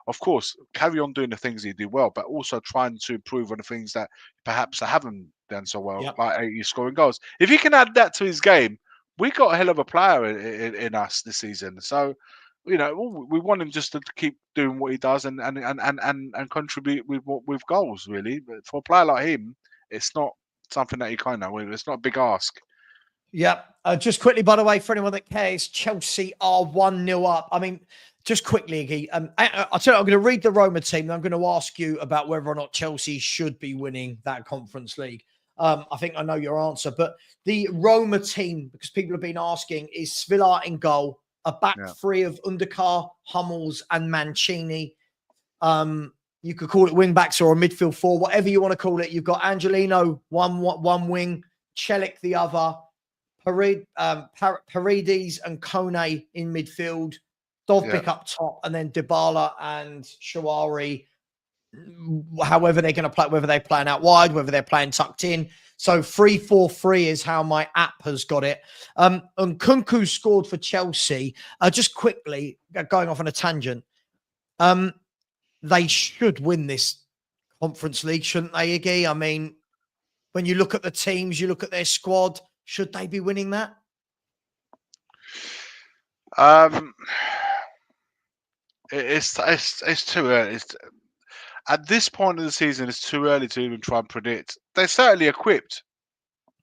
S2: of course, carry on doing the things he did well, but also trying to improve on the things that perhaps I haven't done so well, like scoring goals. If he can add that to his game, we got a hell of a player in us this season. So, we want him just to keep doing what he does and contribute with goals. Really, but for a player like him, it's not something that he it's not a big ask.
S1: Yeah. Just quickly, by the way, for anyone that cares, Chelsea are 1-0 up. I mean, just quickly, Iggy, I'll tell you, I'm going to read the Roma team, and I'm going to ask you about whether or not Chelsea should be winning that Conference League. I think I know your answer, but the Roma team, because people have been asking, is Svilla in goal, a back three of Undikar, Hummels, and Mancini. You could call it wing backs or a midfield four, whatever you want to call it. You've got Angelino one wing, Celik the other, Paredes and Kone in midfield, Dovbyk up top, and then Dybala and Shawari, however they're going to play, whether they're playing out wide, whether they're playing tucked in. So 3-4-3 is how my app has got it. And Kunku scored for Chelsea. Just quickly, going off on a tangent, they should win this Conference League, shouldn't they, Iggy? I mean, when you look at the teams, you look at their squad, should they be winning that?
S2: Um, it's too early. At this point of the season, it's too early to even try and predict. They're certainly equipped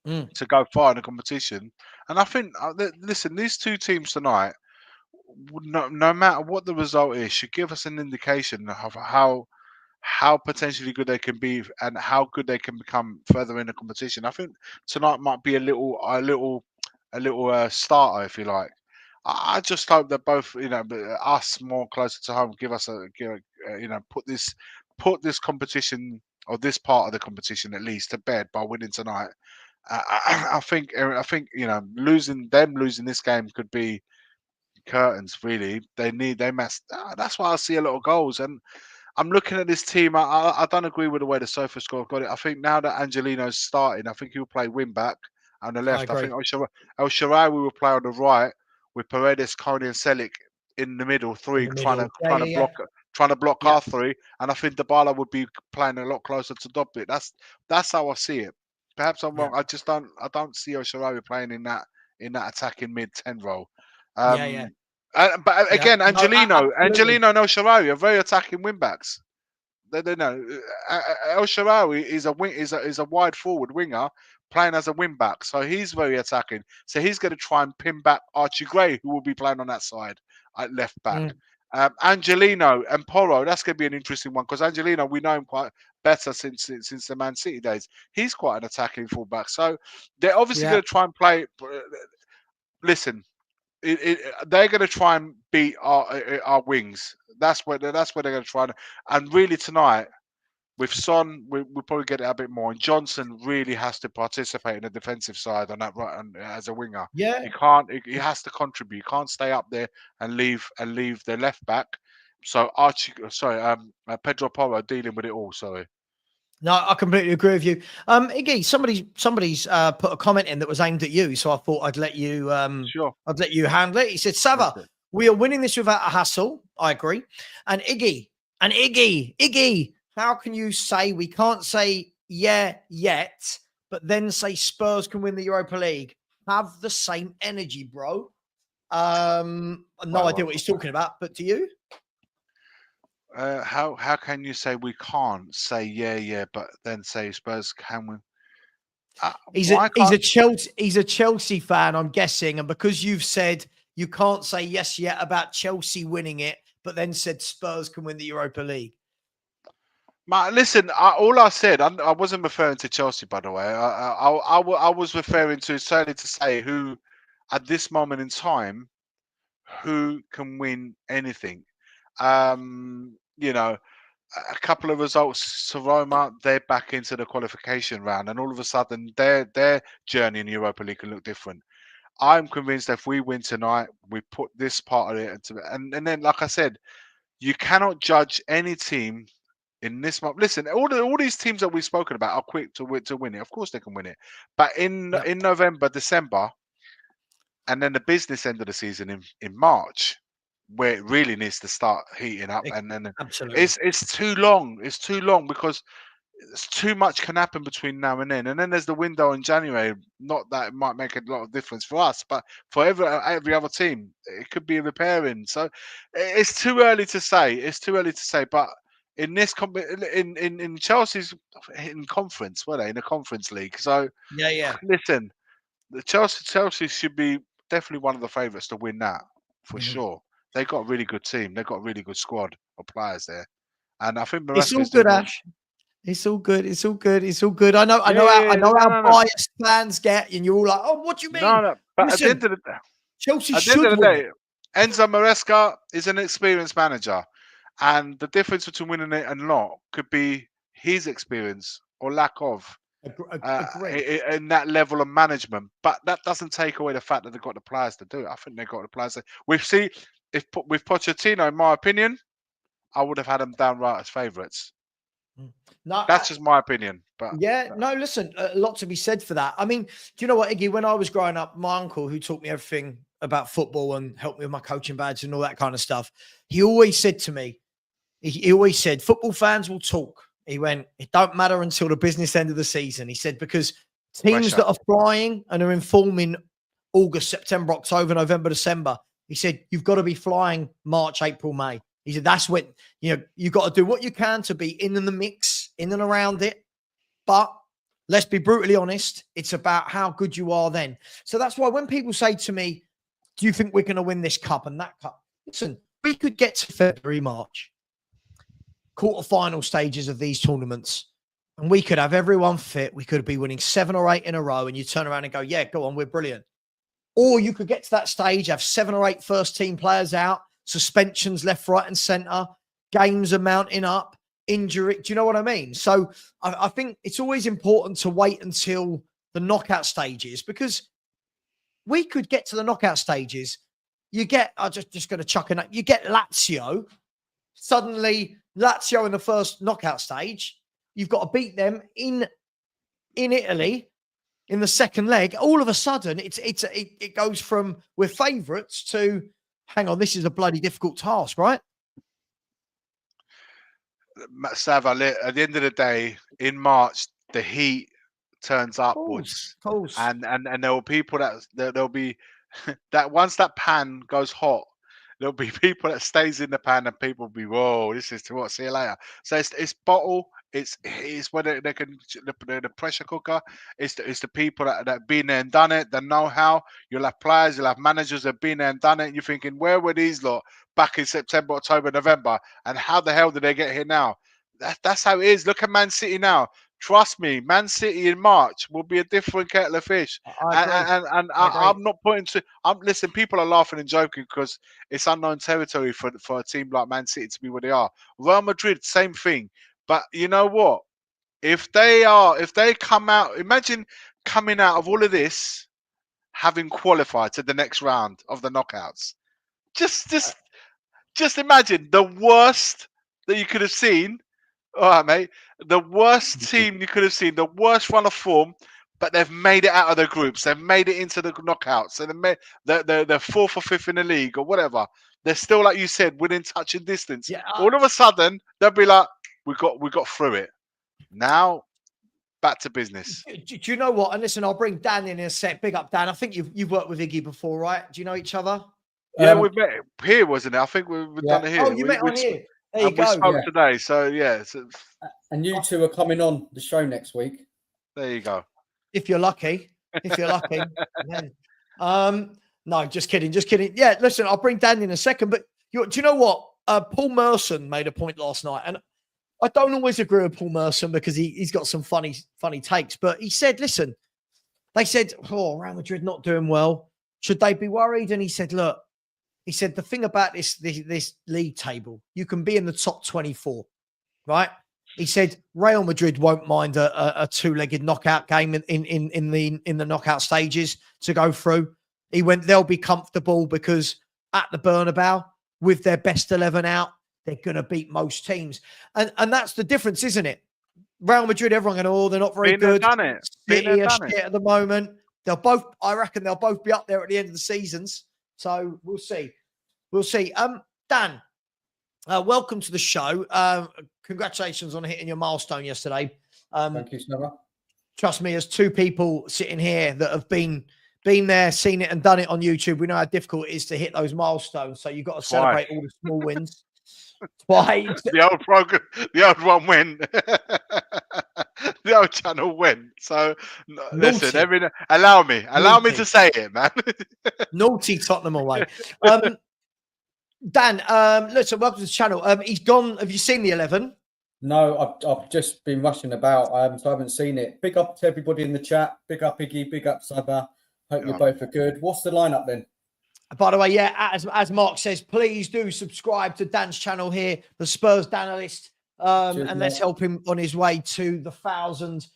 S2: to go far in the competition, and I think, listen, these two teams tonight, no matter what the result is, should give us an indication of how potentially good they can be and how good they can become further in the competition. I think tonight might be a little starter, if you like. I just hope that both, us more closer to home, give us put this competition, or this part of the competition at least, to bed by winning tonight. I think losing this game could be curtains. Really, they must. That's why I see a lot of goals. And I'm looking at this team. I don't agree with the way the Sofa score got it. I think now that Angelino's starting, I think he'll play wing back on the left. I think El Shaarawy will play on the right with Paredes, Coney, and Selic in the middle,
S1: In
S2: three
S1: the
S2: trying
S1: middle.
S2: to block
S1: Yeah.
S2: our three. And I think Dybala would be playing a lot closer to Dobbit. That's how I see it. Perhaps I'm wrong. I don't see El Shaarawy playing in that attacking mid-10 role.
S1: Yeah.
S2: But
S1: Yeah.
S2: again,
S1: No, absolutely.
S2: Angelino and El Shaarawy are very attacking wing backs. They know El Shaarawy is a wide forward winger playing as a wing back, so he's very attacking. So he's going to try and pin back Archie Gray, who will be playing on that side at left back. Angelino and Porro, that's going to be an interesting one, because Angelino, we know him quite better since the Man City days. He's quite an attacking fullback, so they're obviously going to try and play. Listen, they're going to try and beat our wings. That's where they're going to try. And really tonight, with Son, we'll probably get it a bit more. And Johnson really has to participate in the defensive side on that right, as a winger.
S1: Yeah.
S2: He can't. He has to contribute. He can't stay up there and leave the left back. So Pedro Porro dealing with it all. Sorry.
S1: No, I completely agree with you. Iggy, somebody's put a comment in that was aimed at you, so I thought I'd let you
S2: Sure.
S1: handle it. He said, Savva, we are winning this without a hassle. I agree. And Iggy, how can you say we can't say yeah yet, but then say Spurs can win the Europa League? Have the same energy, bro. No idea what he's talking about, but do you?
S2: How can you say we can't say yeah, but then say Spurs can win?
S1: He's a Chelsea fan, I'm guessing, and because you've said you can't say yes yet about Chelsea winning it, but then said Spurs can win the Europa League.
S2: Listen, all I said, I wasn't referring to Chelsea, by the way. I was referring to certainly to say who, at this moment in time, who can win anything. A couple of results to Roma, they're back into the qualification round, and all of a sudden their journey in Europa League can look different. I'm convinced that if we win tonight, we put this part of it into it. And then, like I said, you cannot judge any team in this month. Listen, all these teams that we've spoken about are quick to win it. Of course they can win it. But in November, December, and then the business end of the season in March, where it really needs to start heating up, and then
S1: absolutely
S2: it's too long. It's too long because it's too much can happen between now and then. And then there's the window in January. Not that it might make a lot of difference for us, but for every other team, it could be repairing. So it's too early to say. It's too early to say. But in this in Chelsea's in conference, were they in a conference league? So listen, the Chelsea should be definitely one of the favourites to win that for sure. They've got a really good team. They've got a really good squad of players there, and I think
S1: it's all
S2: Maresca's
S1: good,
S2: doing
S1: Ash. It's all good. It's all good. It's all good. I know how biased fans get, and you're all like, "Oh, what do you mean?"
S2: No. But
S1: listen,
S2: at the end of the day,
S1: Chelsea should win.
S2: Enzo Maresca is an experienced manager, and the difference between winning it and not could be his experience or lack of in that level of management. But that doesn't take away the fact that they've got the players to do it. I think they've got the players. With Pochettino, in my opinion, I would have had them down right as favourites.
S1: No,
S2: that's just my opinion. But
S1: listen, a lot to be said for that. I mean, do you know what, Iggy? When I was growing up, my uncle, who taught me everything about football and helped me with my coaching badge and all that kind of stuff, he always said to me, he always said, football fans will talk, He went, it don't matter until the business end of the season. He said, because teams
S2: Pressure.
S1: that are flying and are in form in August, September, October, November, December, he said, you've got to be flying March, April, May. He said, that's when, you've got to do what you can to be in the mix, in and around it. But let's be brutally honest, it's about how good you are then. So that's why when people say to me, do you think we're going to win this cup and that cup? Listen, we could get to February, March, quarterfinal stages of these tournaments, and we could have everyone fit. We could be winning 7 or 8 in a row, and you turn around and go, yeah, go on, we're brilliant. Or you could get to that stage, have 7 or 8 first team players out, suspensions left, right, and centre, games are mounting up, injury. Do you know what I mean? So I think it's always important to wait until the knockout stages, because we could get to the knockout stages. You get, I'm just going to chuck in, you get Lazio. Suddenly, Lazio in the first knockout stage, you've got to beat them in Italy in the second leg. All of a sudden, it goes from we're favourites to, hang on, this is a bloody difficult task, right?
S2: Savva, at the end of the day, in March, the heat turns upwards,
S1: Of course.
S2: and there will people there'll be that once that pan goes hot, there'll be people that stays in the pan, and people will be, whoa, this is too hot. See you later. So it's bottle. It's when they can the pressure cooker. It's the people that been there and done it, that know how. You'll have players, you'll have managers that been there and done it. And you're thinking, where were these lot back in September, October, November, and how the hell did they get here now? That's how it is. Look at Man City now. Trust me, Man City in March will be a different kettle of fish. I'm not pointing to. Listen. People are laughing and joking because it's unknown territory for a team like Man City to be where they are. Real Madrid, same thing. But you know what? If they come out, imagine coming out of all of this, having qualified to the next round of the knockouts. Just imagine the worst that you could have seen. All right, mate. The worst team you could have seen, the worst run of form, but they've made it out of the groups. They've made it into the knockouts, and they're 4th or 5th in the league or whatever. They're still, like you said, within touching distance.
S1: Yeah,
S2: All of a sudden, they'll be like, "We got through it." Now, back to business.
S1: Do you know what? And listen, I'll bring Dan in a sec. Big up, Dan. I think you've worked with Iggy before, right? Do you know each other?
S2: Yeah, we've met here, wasn't it? I think we've done it here.
S1: Oh, you met on here. There you go.
S2: We spoke today, so yeah.
S3: And you two are coming on the show next week.
S2: There you go.
S1: If you're lucky. Yeah. No, just kidding. Yeah, listen, I'll bring Dan in a second. But do you know what? Paul Merson made a point last night, and I don't always agree with Paul Merson because he's got some funny takes. But he said, listen, they said, oh, Real Madrid not doing well. Should they be worried? And he said, look, the thing about this league table, you can be in the top 24, right? He said Real Madrid won't mind a 2-legged knockout game in the knockout stages to go through. He went, they'll be comfortable because at the Bernabeu, with their best 11 out, they're going to beat most teams. And that's the difference, isn't it? Real Madrid, everyone going, oh, they're not very good. City are shit at the moment. I reckon they'll both be up there at the end of the seasons. So we'll see. Dan, welcome to the show. Congratulations on hitting your milestone yesterday.
S3: Thank you, Savva.
S1: Trust me, as 2 people sitting here that have been there, seen it and done it on YouTube, we know how difficult it is to hit those milestones. So you've got to celebrate all the small wins. Twice.
S2: The old one went. The old channel went. So listen, allow me to say it, man.
S1: Naughty Tottenham away. Dan, listen, welcome to the channel. He's gone. Have you seen the 11?
S3: No, I've just been rushing about, so I haven't seen it. Big up to everybody in the chat. Big up Iggy. Big up Savva. Hope you both are good. What's the lineup then?
S1: By the way, yeah, as Mark says, please do subscribe to Dan's channel here, the Spurs Danalist, and let's help him on his way to the 1,000.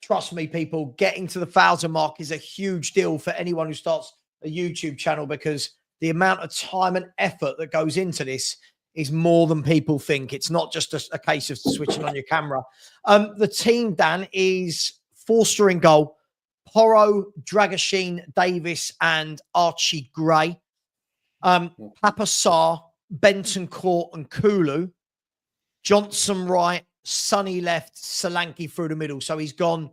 S1: Trust me, people, getting to the 1,000 mark is a huge deal for anyone who starts a YouTube channel, because the amount of time and effort that goes into this is more than people think. It's not just a case of switching on your camera. The team, Dan, is Forster in goal, Porro, Dragoshin, Davis, and Archie Gray. Papa Sarr, Benton Court, and Kulu. Johnson right, Sonny left, Solanke through the middle. So he's gone,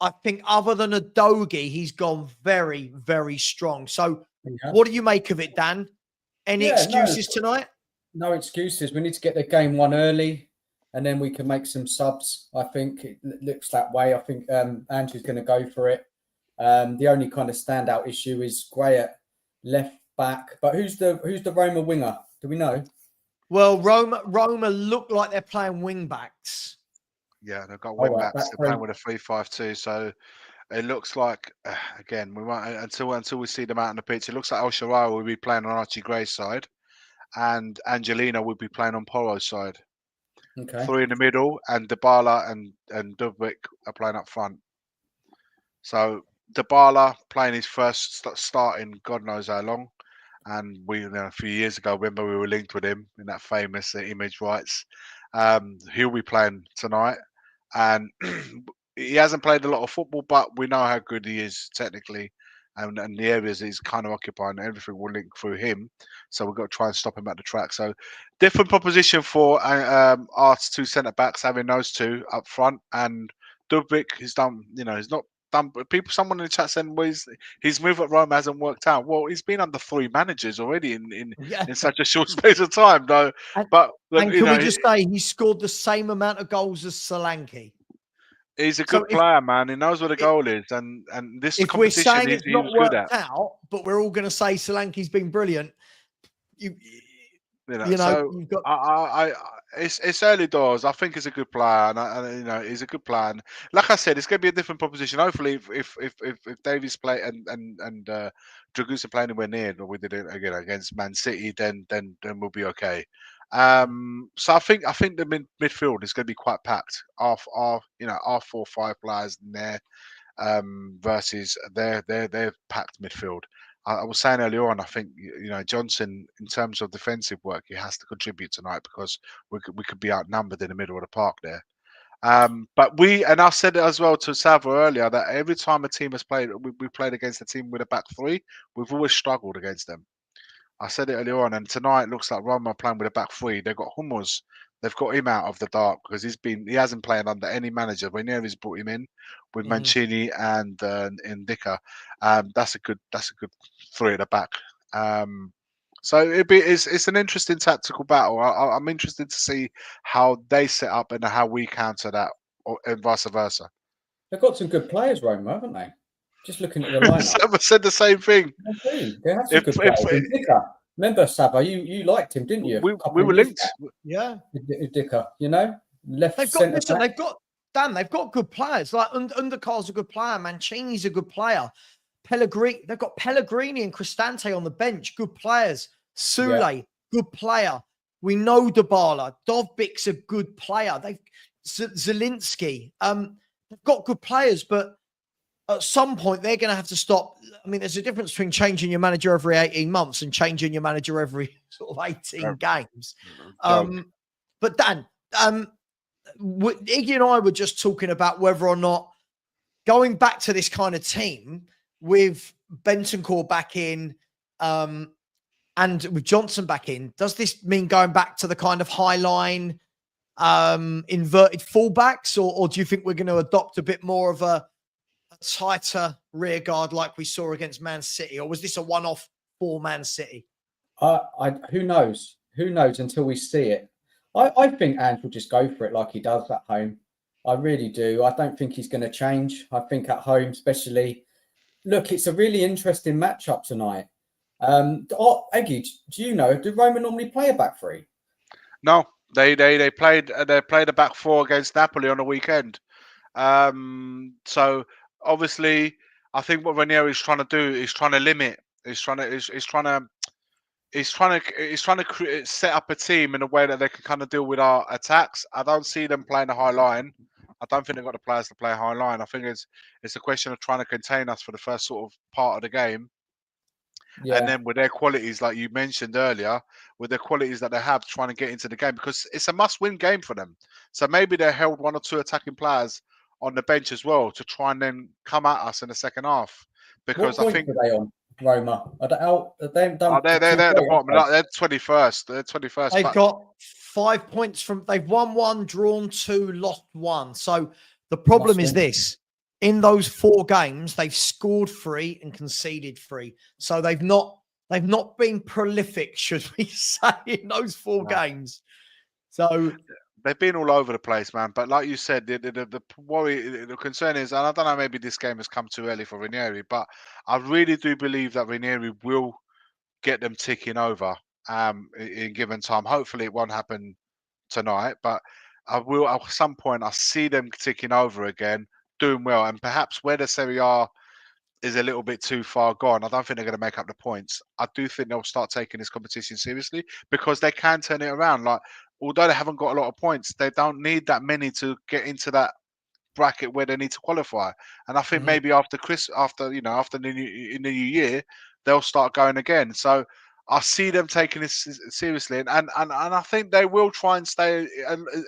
S1: I think other than a Dogie, he's gone very, very strong. So what do you make of it, Dan? Any excuses tonight?
S3: No excuses. We need to get the game won early, and then we can make some subs. I think it looks that way. I think Andrew's going to go for it. The only kind of standout issue is Gray at left back. But who's the Roma winger? Do we know?
S1: Well, Roma look like they're playing wing backs.
S2: Yeah, they've got wing backs. They're playing with a 3-5-2. So it looks like again we won't until we see them out on the pitch. It looks like El Shaarawy will be playing on Archie Gray's side, and Angelino will be playing on Poro's side.
S3: Okay.
S2: 3 in the middle, and Dybala and Dubik are playing up front. So Dybala playing his first start in God knows how long, and we a few years ago, remember we were linked with him in that famous image rights. He'll be playing tonight, and he hasn't played a lot of football, but we know how good he is technically, and the areas he's kind of occupying, everything will link through him. So we've got to try and stop him at the track. So different proposition for our 2 centre backs, having those 2 up front, and Dubik has done, he's not done. Someone in the chat saying, well, his move at Rome hasn't worked out. Well, he's been under 3 managers already in such a short space of time, though.
S1: And
S2: can
S1: we just say he scored the same amount of goals as Solanke?
S2: He's a good player, man. He knows what the goal is, and this
S1: if
S2: competition
S1: we're saying it's not
S2: good
S1: worked out, but we're all going to say Solanke's been brilliant. You've
S2: got. It's early doors. I think he's a good player, and he's a good player. And like I said, it's going to be a different proposition. Hopefully, if Davies play and Dragoons are playing anywhere near, or we did it again against Man City, then we'll be okay. So I think the midfield is going to be quite packed. Our 4-5 players in there versus their packed midfield. I was saying earlier on, I think Johnson, in terms of defensive work, he has to contribute tonight because we could be outnumbered in the middle of the park there. But I said it as well to Savva earlier, that every time a team has played, we played against a team with a back 3, we've always struggled against them. I said it earlier on, and tonight it looks like Roma are playing with a back 3. They've got Hummels. They've got him out of the dark because he hasn't played under any manager. Ranieri's brought him in with Mancini and Ndicka. That's a good 3 at the back. So it's an interesting tactical battle. I'm interested to see how they set up and how we counter that, and vice versa.
S3: They've got some good players, Roma, haven't they? Just looking at the lineup.
S2: Savva said the same thing.
S3: They have some good players. Remember, Savva, you liked him, didn't you?
S2: We were linked.
S1: Yeah.
S3: Ndicka, left.
S1: They've got good players. Like Undercar's a good player. Mancini's a good player. Pellegrini, they've got Pellegrini and Cristante on the bench. Good players. Sule, good player. We know Dybala. Dovbik's a good player. Zielinski. They've got good players, but at some point they're going to have to stop. I mean, there's a difference between changing your manager every 18 months and changing your manager every sort of 18 games. But Dan, Iggy and I were just talking about whether or not going back to this kind of team with Bentancur back in and with Johnson back in, does this mean going back to the kind of high line inverted fullbacks, or do you think we're going to adopt a bit more of a tighter rear guard like we saw against Man City, or was this a one-off for Man City?
S3: Who knows? Who knows until we see it? I think Ange will just go for it like he does at home. I really do. I don't think he's going to change. I think at home, especially, look, it's a really interesting matchup tonight. Eggy, do you know? Did Roma normally play a back 3?
S2: No, they played a back 4 against Napoli on the weekend. So obviously, I think what Ranieri is trying to do is trying to limit. He's trying to set up a team in a way that they can kind of deal with our attacks. I don't see them playing a high line. I don't think they've got the players to play a high line. I think it's a question of trying to contain us for the first sort of part of the game. Yeah. And then with their qualities, like you mentioned earlier, with their qualities that they have, trying to get into the game, because it's a must-win game for them. So maybe they held 1 or 2 attacking players on the bench as well to try and then come at us in the second half. Because
S3: what point were they on? Roma. I don't know. They haven't done.
S2: They're at the bottom. They're 21st. They're 21st.
S1: They've got 5 points from. They've won 1, drawn 2, lost 1. So the problem is this: in those 4 games, they've scored 3 and conceded 3. So they've not been prolific, should we say, in those 4 games. So
S2: they've been all over the place, man. But like you said, the worry, the concern is, and I don't know, maybe this game has come too early for Ranieri, but I really do believe that Ranieri will get them ticking over in given time. Hopefully, it won't happen tonight, but I will at some point. I see them ticking over again, doing well, and perhaps where the Serie A is a little bit too far gone. I don't think they're going to make up the points. I do think they'll start taking this competition seriously because they can turn it around. Like, although they haven't got a lot of points, they don't need that many to get into that bracket where they need to qualify. And I think maybe after the new year, they'll start going again. So I see them taking this seriously, and I think they will try and stay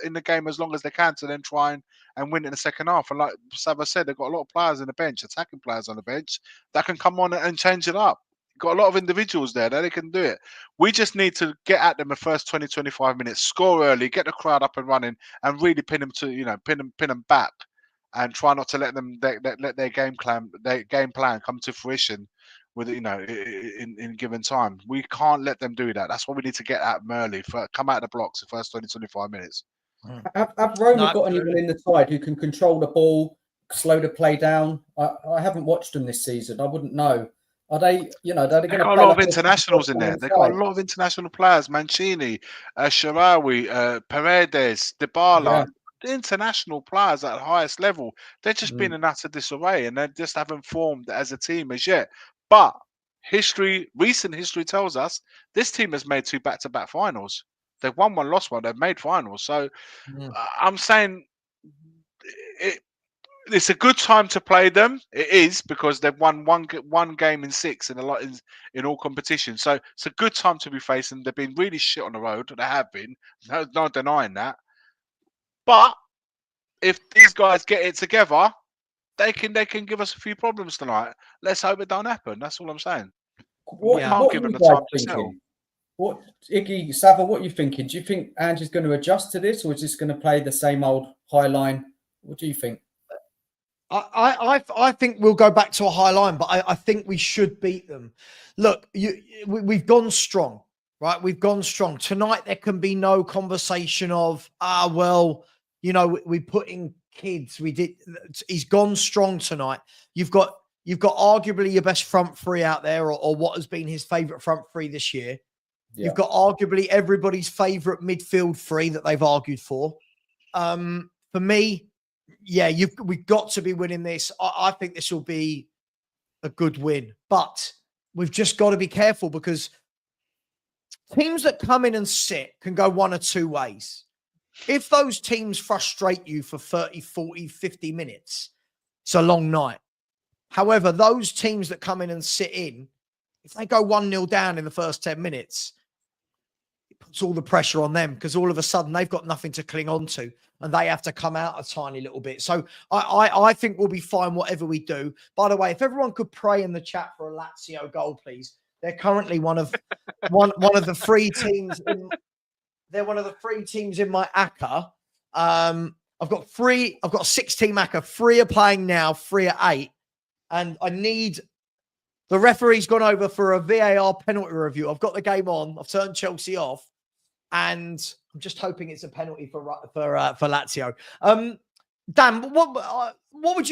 S2: in the game as long as they can to then try and win in the second half. And like Savva said, they've got a lot of players on the bench, attacking players on the bench that can come on and change it up. Got a lot of individuals there that they can do it. We just need to get at them the first 20, 25 minutes, score early, get the crowd up and running, and really pin them to, pin them back, and try not to let them let their game plan come to fruition with in given time. We can't let them do that. That's why we need to get at them early. Come out of the blocks the first 20, 25 minutes.
S3: Have Roma got anyone in the side who can control the ball, slow the play down? I haven't watched them this season. I wouldn't know. Are they, they've got
S2: a lot of internationals in there. They've got a lot of international players. Mancini, Sharawi, Paredes, Dybala. The international players at the highest level. They're just been in utter disarray, and they just haven't formed as a team as yet. But recent history tells us this team has made 2 back-to-back finals. They've won 1, lost 1. They've made finals. So I'm saying it's a good time to play them. It is, because they've won one game in 6 in all competitions. So it's a good time to be facing. They've been really shit on the road. They have been. No denying that. But if these guys get it together, they can give us a few problems tonight. Let's hope it don't happen. That's all I'm saying.
S3: What are you guys thinking? Iggy, Savva, what are you thinking? Do you think Ange's going to adjust to this, or is this going to play the same old high line? What do you think?
S1: I think we'll go back to a high line, but I think we should beat them. Look, we've gone strong, right? We've gone strong. Tonight, there can be no conversation of, we put in kids. He's gone strong tonight. You've got arguably your best front 3 out there, or what has been his favourite front 3 this year. Yeah. You've got arguably everybody's favourite midfield 3 that they've argued for. For me, we've got to be winning this. I think this will be a good win, but we've just got to be careful, because teams that come in and sit can go one or 2 ways. If those teams frustrate you for 30, 40, 50 minutes, it's a long night. However, those teams that come in and sit in, if they go 1-0 down in the first 10 minutes, it puts all the pressure on them, because all of a sudden they've got nothing to cling on to, and they have to come out a tiny little bit. So I think we'll be fine whatever we do. By the way, if everyone could pray in the chat for a Lazio goal, please. They're currently one of the 3 teams in. They're one of the 3 teams in my ACCA. I've got a 6-team ACCA. 3 are playing now, 3 are 8. And I need... The referee's gone over for a VAR penalty review. I've got the game on. I've turned Chelsea off. And I'm just hoping it's a penalty for Lazio. Dan, what would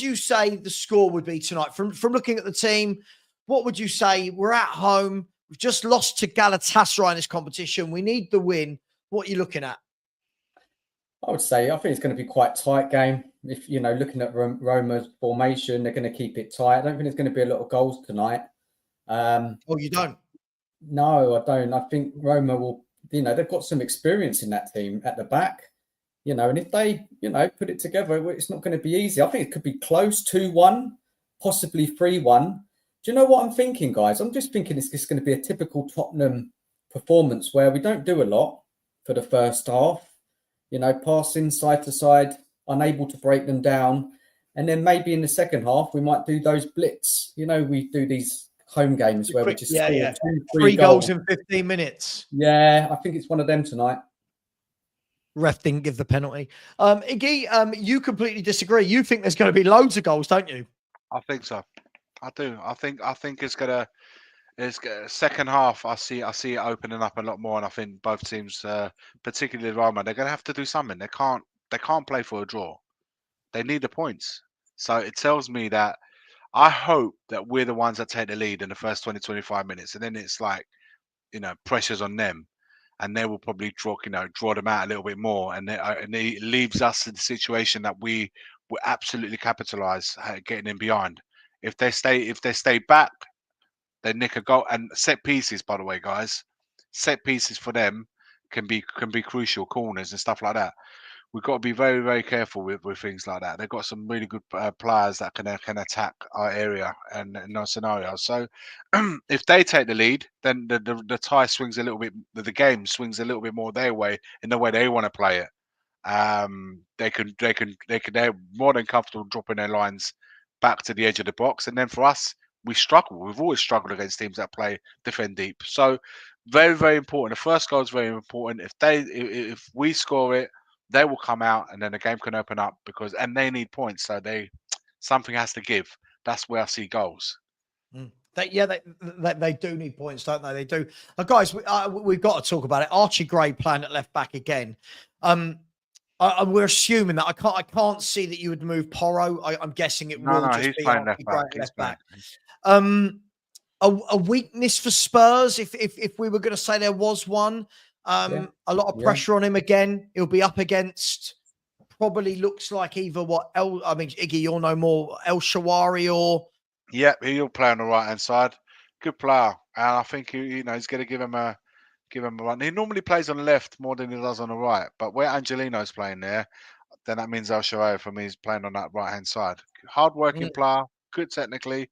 S1: you say the score would be tonight? From looking at the team, what would you say? We're at home. We've just lost to Galatasaray in this competition. We need the win. What are you looking at?
S3: I would say I think it's going to be quite a tight game. If looking at Roma's formation, they're going to keep it tight. I don't think there's going to be a lot of goals tonight.
S1: You don't?
S3: No, I don't. I think Roma will. They've got some experience in that team at the back. And if they put it together, it's not going to be easy. I think it could be close, 2-1, possibly 3-1. Do you know what I'm thinking, guys? I'm just thinking it's just going to be a typical Tottenham performance where we don't do a lot for the first half. Passing side to side, unable to break them down. And then maybe in the second half, we might do those blitz. We do these home games where we just score
S1: yeah.
S3: 2-3
S1: 3
S3: goals.
S1: goals in 15 minutes.
S3: Yeah, I think it's one of them tonight.
S1: Ref didn't give the penalty. Iggy, you completely disagree. You think there's going to be loads of goals, don't you?
S2: I think so. I do. I think it's gonna. Second half. I see it opening up a lot more, and I think both teams, particularly Roma, they're gonna have to do something. They can't play for a draw. They need the points. So it tells me that I hope that we're the ones that take the lead in the first 20-25 minutes, and then it's like, pressure's on them, and they will probably draw them out a little bit more, and it leaves us in the situation that we will absolutely capitalize getting in behind. If they stay back, they nick a goal. And set pieces, by the way, guys, set pieces for them can be crucial, corners and stuff like that. We've got to be very, very careful with things like that. They've got some really good players that can attack our area and in those scenarios. So if they take the lead, then the tie swings a little bit. The game swings a little bit more their way in the way they want to play it. They're more than comfortable dropping their lines back to the edge of the box. And then for us, we struggle. We've always struggled against teams that defend deep. So very, very important. The first goal is very important. If we score it, they will come out, and then the game can open up and they need points. So something has to give. That's where I see goals.
S1: They do need points, don't they? They do. Guys, we've got to talk about it. Archie Gray playing at left back again. We're assuming that I can't see that you would move Porro. I'm guessing it will just be Archie Gray at left back. A weakness for Spurs, if we were going to say there was one. A lot of pressure on him again. He'll be up against, probably looks like either Iggy, you'll know more, El Shawari or...
S2: Yeah, he'll play on the right-hand side. Good player. And I think he's going to give him a run. He normally plays on the left more than he does on the right. But where Angelino's playing there, then that means El Shawari for me is playing on that right-hand side. Hard-working player, good technically.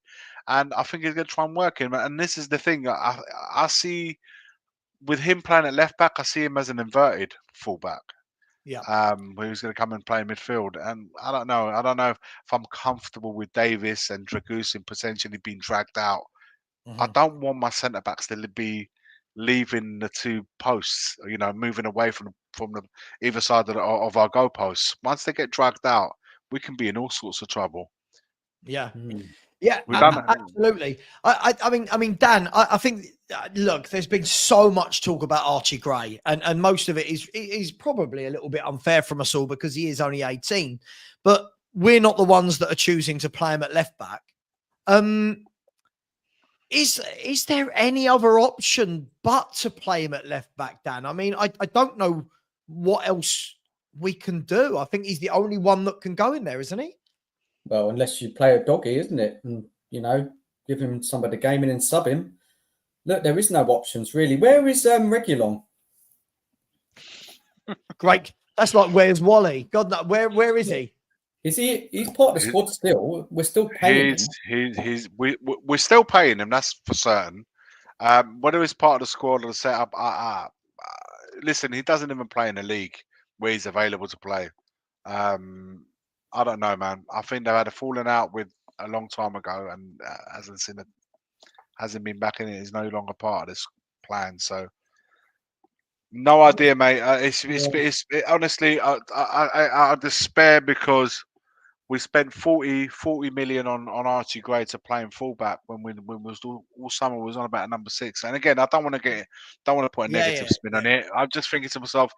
S2: And I think he's going to try and work him. And this is the thing. I see... With him playing at left back, I see him as an inverted fullback.
S1: Yeah.
S2: Where he's going to come and play midfield. And I don't know. I don't know if I'm comfortable with Davis and Dragusin potentially being dragged out. I don't want my centre backs to be leaving the two posts. Moving away from the either side of our goal posts. Once they get dragged out, we can be in all sorts of trouble.
S1: Yeah. Yeah, absolutely. I mean, Dan, I think, look, there's been so much talk about Archie Gray, and most of it is probably a little bit unfair from us all because he is only 18, but we're not the ones that are choosing to play him at left back. Is there any other option but to play him at left back, Dan? I mean, I don't know what else we can do. I think he's the only one that can go in there, isn't he?
S3: Well, unless you play a doggy, isn't it? And, give him some of the game and then sub him. Look, there is no options, really. Where is Regulon?
S2: Great.
S1: That's like, where's Wally? God, no, where is he?
S3: Is he? He's part of the squad still. We're still paying him.
S2: We're still paying him. That's for certain. Whether he's part of the squad or the setup, listen, he doesn't even play in the league where he's available to play. I don't know, man. I think they had a falling out with a long time ago, and hasn't been back in it. He's no longer part of this plan. So, no idea, mate. Honestly, I despair because we spent 40 million on Archie Gray to play in fullback when was all summer was on about number 6. And again, I don't want to put a negative spin on it. I'm just thinking to myself,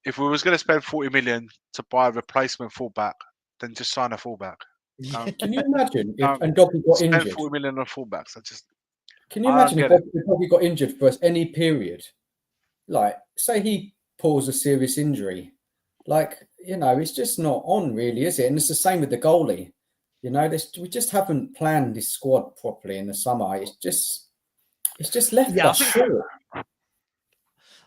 S2: if we was going to spend 40 million to buy a replacement fullback, then just sign a fullback.
S3: Can you imagine if Ndombele got injured?
S2: 40 million on fullbacks.
S3: Can you imagine if Ndombele got injured for any period? Like, say he pulls a serious injury, it's just not on, really, is it? And it's the same with the goalie. We just haven't planned this squad properly in the summer. It's just left us short.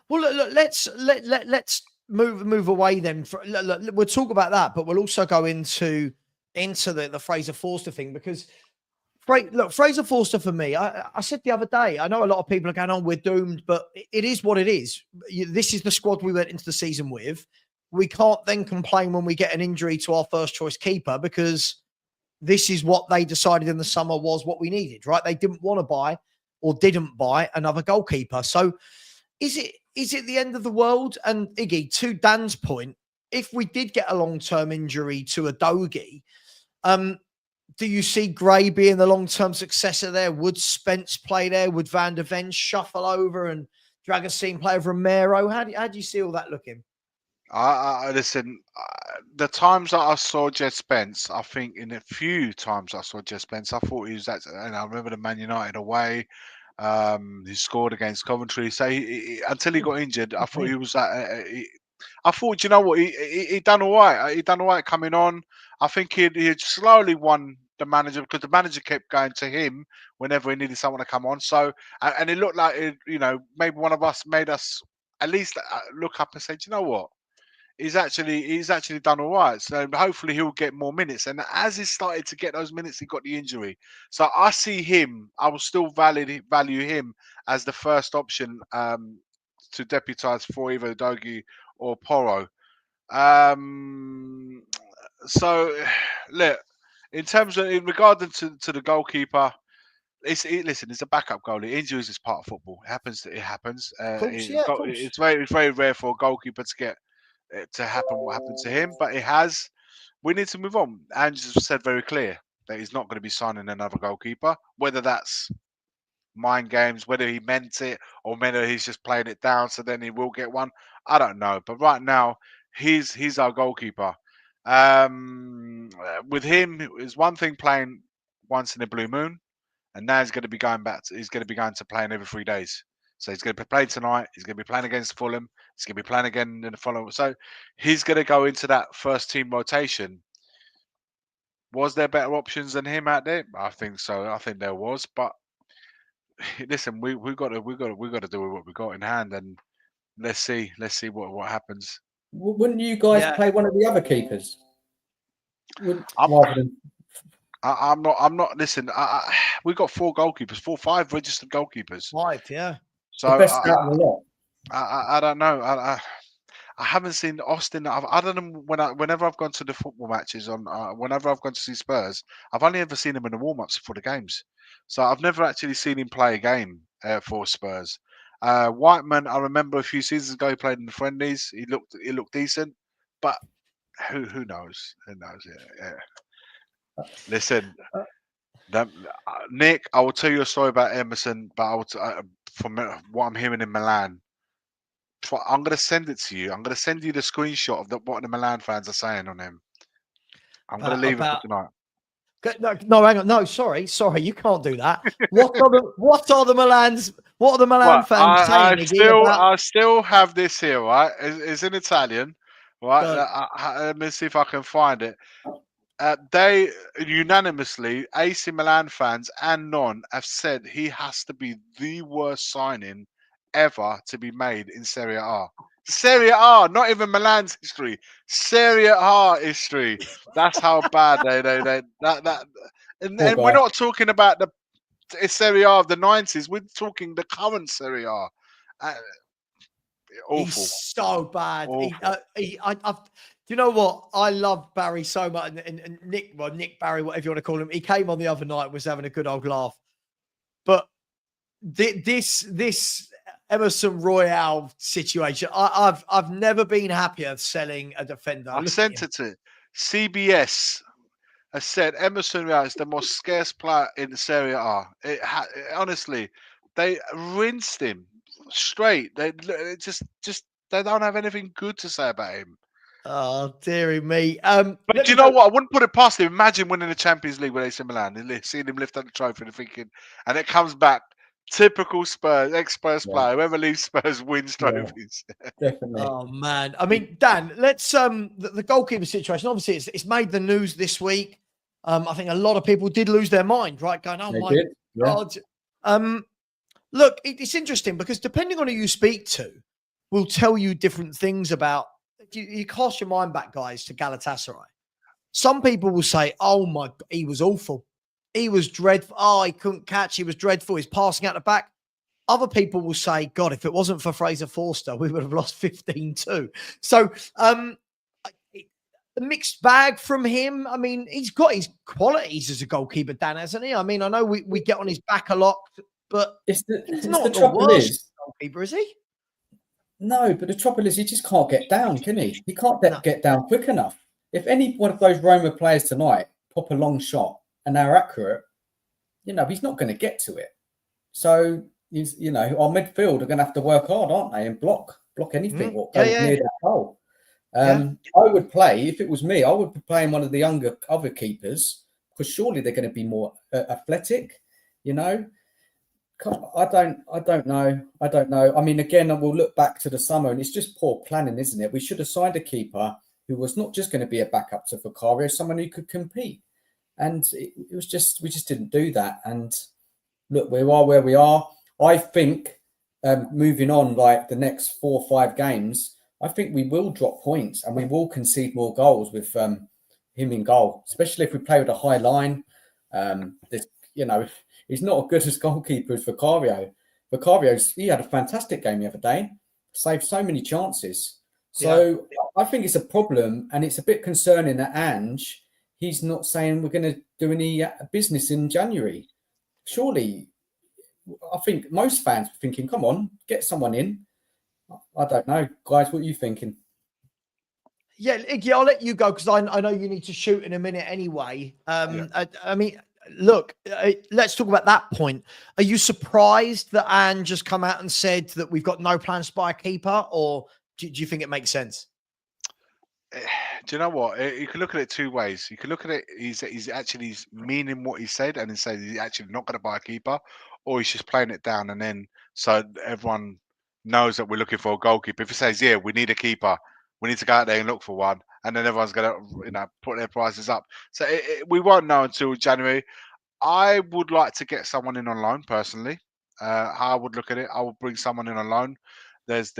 S1: Well, look, let's move away then. We'll talk about that, but we'll also go into the Fraser Forster thing, because Fraser Forster, for me, I said the other day, I know a lot of people are going, we're doomed, but it is what it is. This is the squad we went into the season with. We can't then complain when we get an injury to our first choice keeper, because this is what they decided in the summer was what we needed, right? They didn't want to buy or didn't buy another goalkeeper. So is it the end of the world? And Iggy, to Dan's point, if we did get a long-term injury to a Dogie, do you see Gray being the long-term successor there? Would Spence play there? Would Van der Ven shuffle over and Dragasine play over Romero? How do you see all that looking?
S2: Listen, the times that I saw Jed Spence, I think in a few times I saw Jed Spence, I thought he was that, and I remember the Man United away, he scored against Coventry. So until he got injured, I thought he was that. I thought, you know what, he done all right. He done all right coming on. I think he'd slowly won the manager because the manager kept going to him whenever he needed someone to come on. So, and it looked like, maybe one of us made us at least look up and say, do you know what? He's actually done all right. So hopefully he'll get more minutes. And as he started to get those minutes, he got the injury. So I see him. I will still value him as the first option to deputise for either Dogie or Porro. So look, in regard to the goalkeeper, listen, it's a backup goalie. Injuries is part of football. It happens. It happens.
S1: Of course, of course.
S2: It's very rare for a goalkeeper to get it to happen what happened to him, but it has. We need to move on. Ange's said very clear that he's not going to be signing another goalkeeper, whether that's mind games, whether he meant it or whether he's just playing it down so then he will get one. I don't know, but right now he's our goalkeeper. With him, it's one thing playing once in a blue moon, and now he's going to be going to playing every 3 days. So he's going to be playing tonight. He's going to be playing against Fulham. He's going to be playing again in the following. So he's going to go into that first team rotation. Was there better options than him out there? I think so. I think there was. But listen, we got to do what we got in hand, and let's see what happens.
S3: Wouldn't you guys play one of the other keepers?
S2: I'm not. Listen, we got 4 goalkeepers, 5 registered goalkeepers.
S1: 5, yeah.
S2: So
S3: the best out of the lot.
S2: I don't know. I haven't seen Austin. Other than whenever I've gone to the football matches whenever I've gone to see Spurs, I've only ever seen him in the warm-ups for the games. So I've never actually seen him play a game for Spurs. Whiteman, I remember a few seasons ago he played in the friendlies. He looked decent, but who knows? Who knows? Yeah. Listen, Nick, I will tell you a story about Emerson, but from what I'm hearing in Milan, I'm going to send it to you. I'm going to send you the screenshot of what the Milan fans are saying on him. I'm going to leave it for tonight.
S1: No, hang on. No, sorry, you can't do that. What are the Milan fans saying?
S2: I still have this here, right? It's in Italian, right? Let me see if I can find it. They unanimously, AC Milan fans and non, have said he has to be the worst signing ever to be made in Serie A. Serie A, not even Milan's history. Serie A history. That's how bad and we're not talking about the Serie A of the 90s. We're talking the current Serie A. Awful.
S1: He's so bad. Do you know what? I love Barry so much, and Nick Barry, whatever you want to call him. He came on the other night, was having a good old laugh. But this Emerson Royale situation, I've never been happier selling a defender.
S2: I sent it to CBS. I said Emerson Royale is the most scarce player in the Serie A. Honestly, they rinsed him straight. They don't have anything good to say about him.
S1: Oh, dearie me.
S2: But do you know what? I wouldn't put it past him. Imagine winning the Champions League with AC Milan and seeing him lift up the trophy and thinking, and it comes back. Typical Spurs, ex-Spurs player. Whoever leaves Spurs wins trophies.
S3: Definitely.
S1: Oh man. I mean, Dan, let's the goalkeeper situation. Obviously, it's made the news this week. I think a lot of people did lose their mind, right? Going, oh my God. Look, it's interesting because depending on who you speak to, will tell you different things about. You cast your mind back, guys, to Galatasaray. Some people will say, "Oh my, he was awful. He was dreadful. Oh, he couldn't catch. He was dreadful. He's passing out the back." Other people will say, "God, if it wasn't for Fraser Forster, we would have lost 15-2." So, a mixed bag from him. I mean, he's got his qualities as a goalkeeper, Dan, hasn't he? I mean, I know we get on his back a lot, but he's not the worst goalkeeper, is he?
S3: No, but the trouble is he just can't get down, can he? He can't get down quick enough. If any one of those Roma players tonight pop a long shot and they're accurate, he's not going to get to it. So, our midfield are going to have to work hard, aren't they? And block anything or go near that goal. I would play, if it was me, I would be playing one of the other keepers because surely they're going to be more athletic, I don't know. I mean, again, we'll look back to the summer and it's just poor planning, isn't it? We should have signed a keeper who was not just going to be a backup to Vicario, someone who could compete. And it was just, we just didn't do that. And look, we are where we are. I think moving on, like the next 4 or 5 games, I think we will drop points and we will concede more goals with him in goal, especially if we play with a high line. He's not as good as goalkeeper as Vicario. He had a fantastic game the other day, saved so many chances. So I think it's a problem, and it's a bit concerning that Ange, he's not saying we're going to do any business in January. Surely, I think most fans are thinking, come on, get someone in. I don't know. Guys, what are you thinking?
S1: Yeah, Iggy, I'll let you go because I know you need to shoot in a minute anyway. I mean, look, let's talk about that point. Are you surprised that Ange just come out and said that we've got no plans to buy a keeper, or do you think it makes sense?
S2: Do you know what? You can look at it 2 ways. You can look at it, he's actually meaning what he said and he said he's actually not going to buy a keeper, or he's just playing it down and then so everyone knows that we're looking for a goalkeeper. If he says, yeah, we need a keeper, we need to go out there and look for one, and then everyone's going to put their prices up. So we won't know until January. I would like to get someone in on loan personally. How I would look at it, I would bring someone in on loan. There's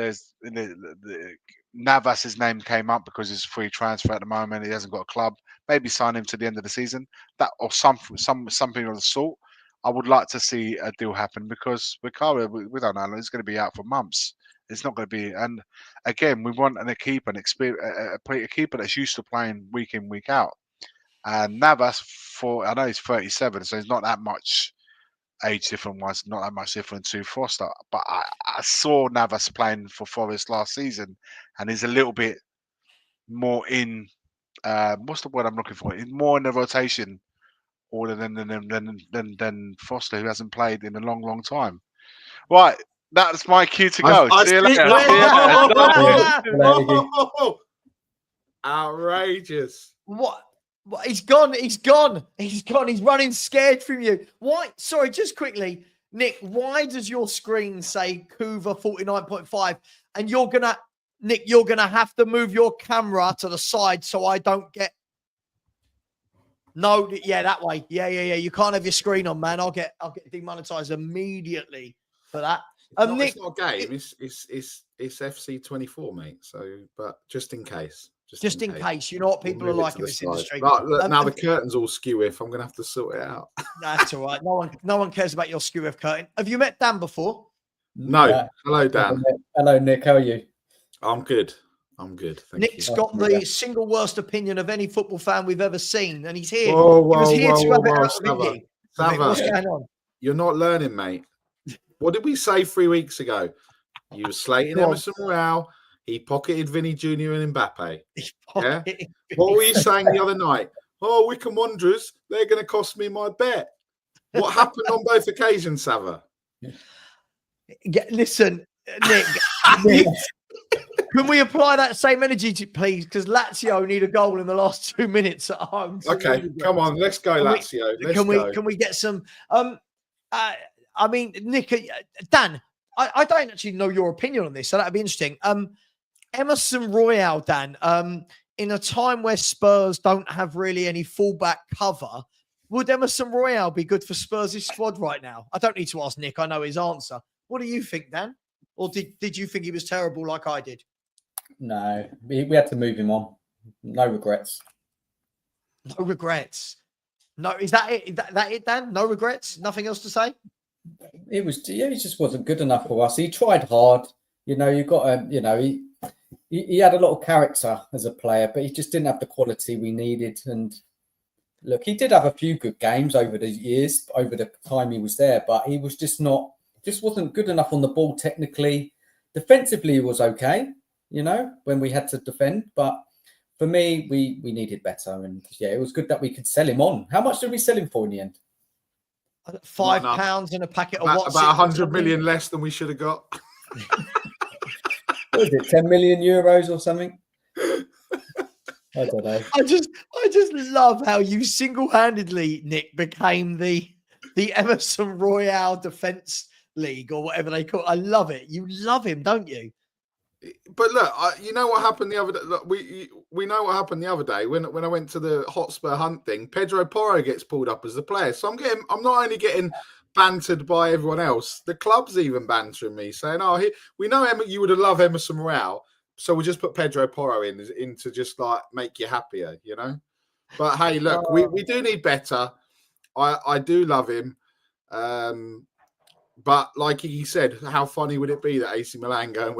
S2: Navas's name came up because he's free transfer at the moment. He hasn't got a club. Maybe sign him to the end of the season. That or something of the sort. I would like to see a deal happen because Vicario, we don't know, he's going to be out for months. It's not going to be. And again, we want a keeper that's used to playing week in, week out. And Navas, I know he's 37, so he's not that much age different wise, not that much different to Foster. But I saw Navas playing for Forest last season, and he's a little bit more in. What's the word I'm looking for? More in the rotation order than Foster, who hasn't played in a long, long time. Right, that's my cue to go. See you later.
S4: Outrageous.
S1: What? He's gone. He's running scared from you. Why? Sorry, just quickly, Nick, why does your screen say Kuva 49.5? And you're going to have to move your camera to the side so I don't get. No, yeah, that way. Yeah. You can't have your screen on, man. I'll get demonetized immediately for that.
S4: Nick, it's not a game. It's FC 24, mate. So, but just in case.
S1: Just in case, you know what people are like in this industry.
S4: Right, look, now the curtain's all skew if I'm going to have to sort it out.
S1: That's all right. No one cares about your skew if curtain. Have you met Dan before?
S4: No. Hello, Dan.
S3: Hello, Nick. How are you?
S4: I'm good. Thank
S1: Nick's
S4: you.
S1: got the single worst opinion of any football fan we've ever seen, and he's here.
S4: Whoa,
S1: What's going on?
S4: You're not learning, mate. What did we say 3 weeks ago? You were slating Emerson Royale. He pocketed Vinny Jr. and Mbappe. Yeah? What were you saying the other night? Oh, Wickham Wanderers, they're going to cost me my bet. What happened on both occasions, Savva?
S1: Listen, Nick, can we apply that same energy, please? Because Lazio need a goal in the last 2 minutes at home.
S4: Okay, come on, let's go, Lazio.
S1: Can we get some? I mean, Nick, Dan, I don't actually know your opinion on this, so that'd be interesting. Emerson Royale, Dan, in a time where Spurs don't have really any fullback cover, would Emerson Royale be good for Spurs' squad right now? I don't need to ask Nick. I know his answer. What do you think, Dan? Or did you think he was terrible like I did?
S3: No, we had to move him on. No regrets.
S1: No regrets. No, is that it? That it, Dan? No regrets? Nothing else to say?
S3: He just wasn't good enough for us. He tried hard. You got to, he had a lot of character as a player, but he just didn't have the quality we needed. And look, he did have a few good games over the years, over the time he was there, but he was just wasn't good enough on the ball technically. Defensively, he was okay, when we had to defend. But for me, we needed better. And yeah, it was good that we could sell him on. How much did we sell him for in the end?
S1: £5 and a packet of
S4: about 100 million less than we should have got.
S3: What was it, 10 million euros or something? I don't know.
S1: I just love how you single-handedly, Nick, became the Emerson Royale Defence League or whatever they call it. I love it. You love him, don't you?
S4: But look, you know what happened the other day? Look, we know what happened the other day when I went to the Hotspur Hunt thing. Pedro Porro gets pulled up as the player, so I'm not only getting bantered by everyone else. The club's even bantering me, saying, "Oh, we know you would have loved Emerson Royale, so we'll just put Pedro Porro in to just like make you happier, But hey, look, we do need better. I do love him. But like he said, how funny would it be that AC Milan go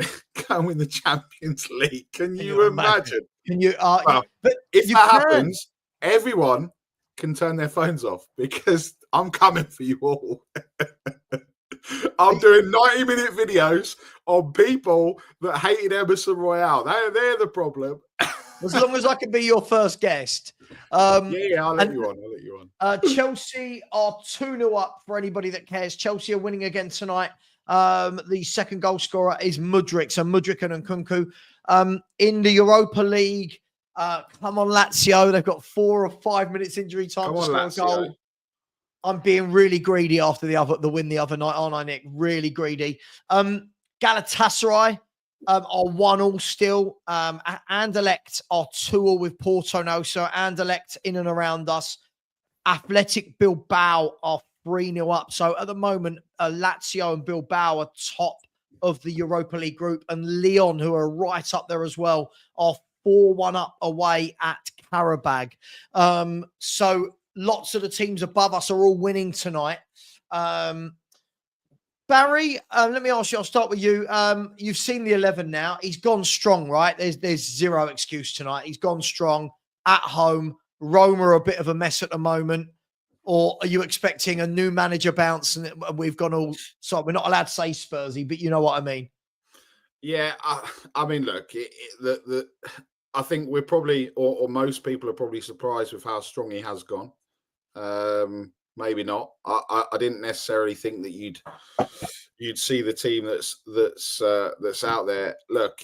S4: and win the Champions League? Can you imagine?
S1: Can you?
S4: But if that happens, everyone can turn their phones off because I'm coming for you all. I'm doing 90-minute videos on people that hated Emerson Royale. They're the problem.
S1: As long as I can be your first guest.
S4: I'll let you on.
S1: Chelsea are 2-0 up for anybody that cares. Chelsea are winning again tonight. The second goal scorer is Mudryk. So Mudryk and Nkunku. In the Europa League, come on, Lazio. They've got 4 or 5 minutes injury time to score a goal. I'm being really greedy after the win the other night, aren't I, Nick? Really greedy. Galatasaray are 1-1 still. Anderlecht are 2-2 with Porto now. So Anderlecht in and around us. Athletic Bilbao are 3-0 up. So at the moment, Lazio and Bilbao are top of the Europa League group. And Lyon, who are right up there as well, are 4-1 up away at Karabag. So lots of the teams above us are all winning tonight. Barry, let me ask you, I'll start with you. You've seen the 11 now. He's gone strong, right? There's zero excuse tonight. He's gone strong at home. Roma are a bit of a mess at the moment. Or are you expecting a new manager bounce and we've gone all... Sorry, we're not allowed to say Spursy, but you know what I mean.
S4: Yeah, I mean, look, I think we're probably, or most people are probably surprised with how strong he has gone. Maybe not. I didn't necessarily think that you'd see the team that's out there. Look,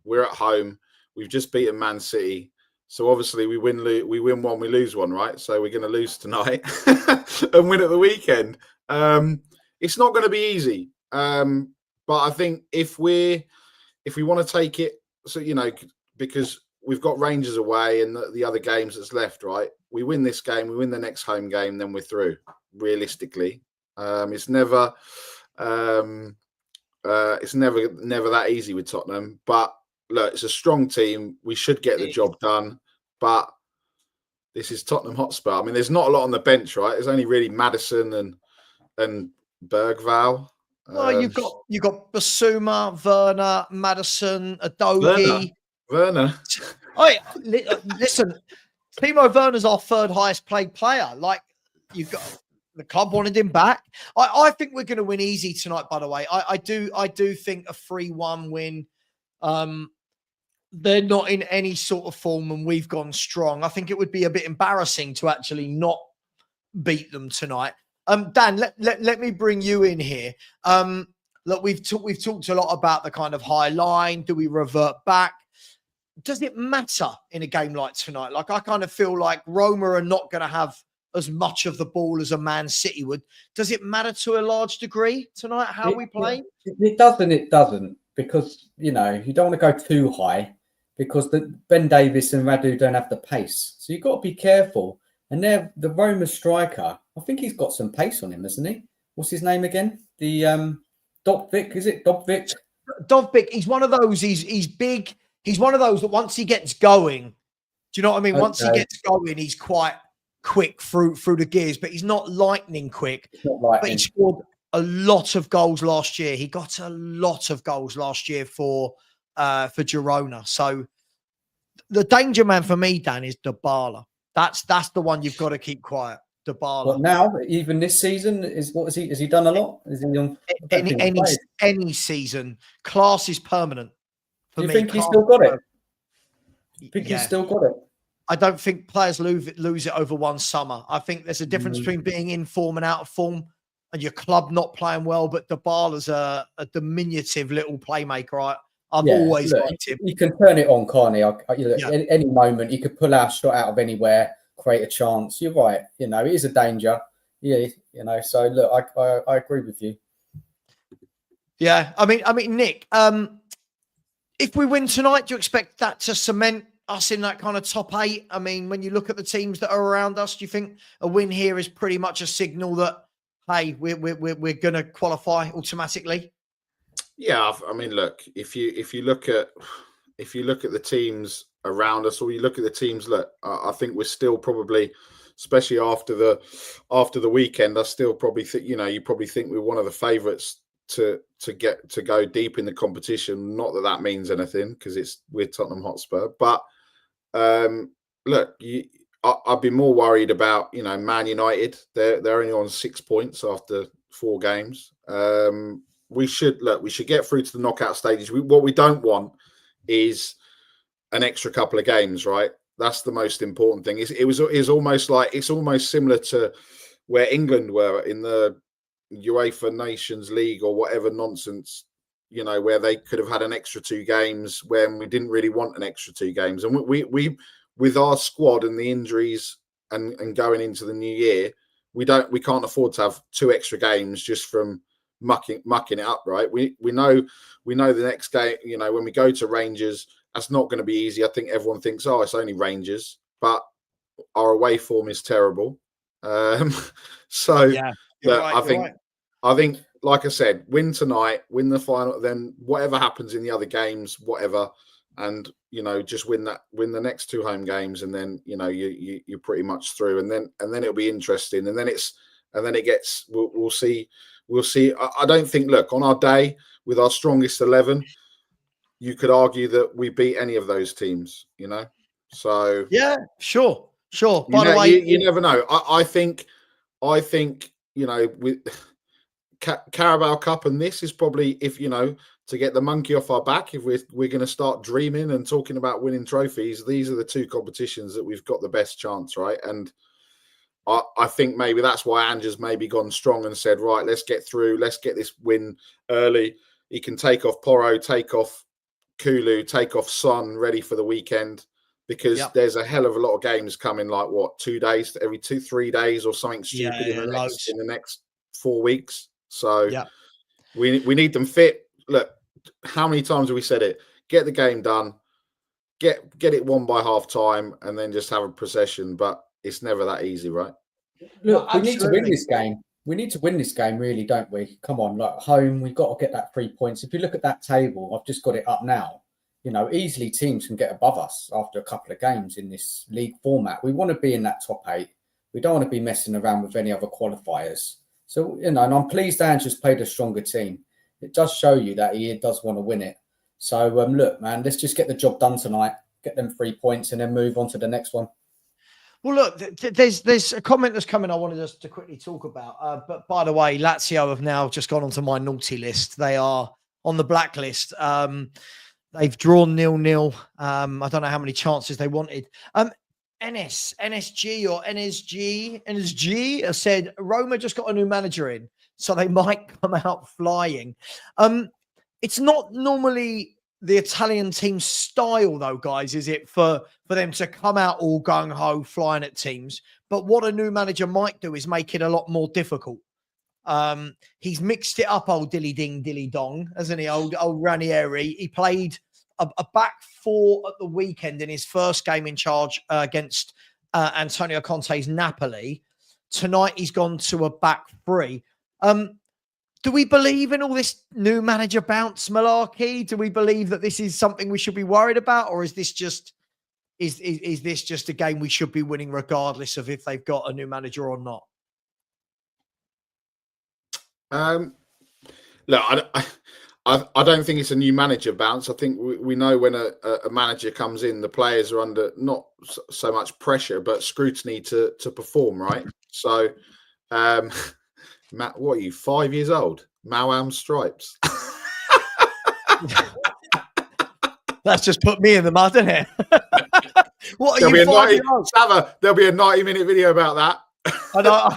S4: we're at home. We've just beaten Man City, so obviously we win one, we lose one, right? So we're going to lose tonight and win at the weekend. It's not going to be easy, but I think if we want to take it, so because we've got Rangers away and the other games that's left, right? We win this game, we win the next home game, then we're through. Realistically, it's never that easy with Tottenham. But look, it's a strong team. We should get the job done. But this is Tottenham Hotspur. I mean, there's not a lot on the bench, right? There's only really Maddison and Bergvall.
S1: Well, you've got Basuma, Werner, Maddison, Adogi.
S4: Werner.
S1: Oh, listen, Timo Werner's our third highest paid player. Like, you've got the club wanted him back. I think we're going to win easy tonight, by the way. I do think a 3-1 win. They're not in any sort of form and we've gone strong. I think it would be a bit embarrassing to actually not beat them tonight. Dan, let me bring you in here. Look, we've talked a lot about the kind of high line. Do we revert back? Does it matter in a game like tonight? Like, I kind of feel like Roma are not going to have as much of the ball as a Man City would. Does it matter to a large degree tonight how we play?
S3: It doesn't, because, you don't want to go too high because Ben Davies and Radu don't have the pace. So you've got to be careful. And the Roma striker, I think he's got some pace on him, hasn't he? What's his name again? The Dovbyk, is it? Dovbyk?
S1: Dovbyk, he's one of those, he's big. He's one of those that once he gets going, do you know what I mean? Okay. Once he gets going, he's quite quick through the gears, but he's not lightning quick. But he scored a lot of goals last year. He got a lot of goals last year for for Girona. So the danger man for me, Dan, is Dybala. That's the one you've got to keep quiet. Dybala.
S3: But now, even this season, has he done a lot? Is he on?
S1: Any season, class is permanent.
S3: Do you think he's still got it? I think he's still got it.
S1: I don't think players lose it over one summer. I think there's a difference between being in form and out of form, and your club not playing well. But Dybala's a diminutive little playmaker. I've always liked him.
S3: He can turn it on, can't he? Any moment, he could pull our shot out of anywhere, create a chance. You're right. It is a danger. Yeah, So look, I agree with you.
S1: Yeah, I mean, Nick. If we win tonight, do you expect that to cement us in that kind of top 8? I mean, when you look at the teams that are around us, do you think a win here is pretty much a signal that, hey, we're going to qualify automatically?
S4: Yeah, I mean, look, if you look at the teams around us, or you look at the teams, I think we're still probably, especially after the weekend, I still probably think you probably think we're one of the favourites to go deep in the competition. Not that means anything, because we're Tottenham Hotspur, but look, I'd be more worried about Man United. They're only on 6 points after 4 games. We should get through to the knockout stages. What we don't want is an extra couple of games, right? That's the most important thing. It's almost similar to where England were in the UEFA Nations League or whatever nonsense, where they could have had an extra 2 games when we didn't really want an extra 2 games. And we with our squad and the injuries and going into the new year, we can't afford to have 2 extra games just from mucking it up, right? We know the next game, when we go to Rangers, that's not going to be easy. I think everyone thinks, oh, it's only Rangers, but our away form is terrible. So yeah, I think, like I said, win tonight, win the final, then whatever happens in the other games, whatever, and just win the next 2 home games, and then you're pretty much through, and then it'll be interesting, and then it gets. We'll see. I don't think. Look, on our day with our strongest 11, you could argue that we beat any of those teams. So
S1: yeah, sure. By the way,
S4: you never know. I think with Carabao Cup, and this is probably, if to get the monkey off our back, if we're going to start dreaming and talking about winning trophies, these are the 2 competitions that we've got the best chance, right? And I think maybe that's why Ange's maybe gone strong and said, right, let's get through, let's get this win early. He can take off Porro, take off Kulu, take off Son, ready for the weekend, because there's a hell of a lot of games coming, like 2 days, every 2-3 days or something stupid in the next 4 weeks. So we need them fit. Look, how many times have we said it? Get the game done, get it won by half time, and then just have a procession. But it's never that easy, right?
S3: Look, we need to win this game. We need to win this game, really, don't we? Come on, like home, we've got to get that 3 points. If you look at that table, I've just got it up now. Easily teams can get above us after a couple of games in this league format. We want to be in that top 8. We don't want to be messing around with any other qualifiers. So, and I'm pleased Ange's played a stronger team. It does show you that he does want to win it. So, look, man, let's just get the job done tonight, get them 3 points, and then move on to the next one.
S1: Well, look, there's a comment that's coming I wanted us to quickly talk about. But by the way, Lazio have now just gone onto my naughty list. They are on the blacklist. They've drawn 0-0. I don't know how many chances they wanted. NSG said Roma just got a new manager in, so they might come out flying. It's not normally the Italian team's style, though, guys, is it, for them to come out all gung-ho, flying at teams? But what a new manager might do is make it a lot more difficult. He's mixed it up, old dilly-ding, dilly-dong, hasn't he, old Ranieri? He played a back 4 at the weekend in his first game in charge against Antonio Conte's Napoli. Tonight, he's gone to a back 3. Do we believe in all this new manager bounce malarkey? Do we believe that this is something we should be worried about, or is this just is this just a game we should be winning regardless of if they've got a new manager or not?
S4: Look, I don't think it's a new manager bounce. I think we know when a manager comes in, the players are under not so much pressure, but scrutiny to perform, right? So, Matt, what are you, 5 years old? Mawam stripes.
S1: That's just put me in the mud, isn't it? What are you, 5 years old?
S4: Savva, there'll be a 90-minute video about that.
S1: I know.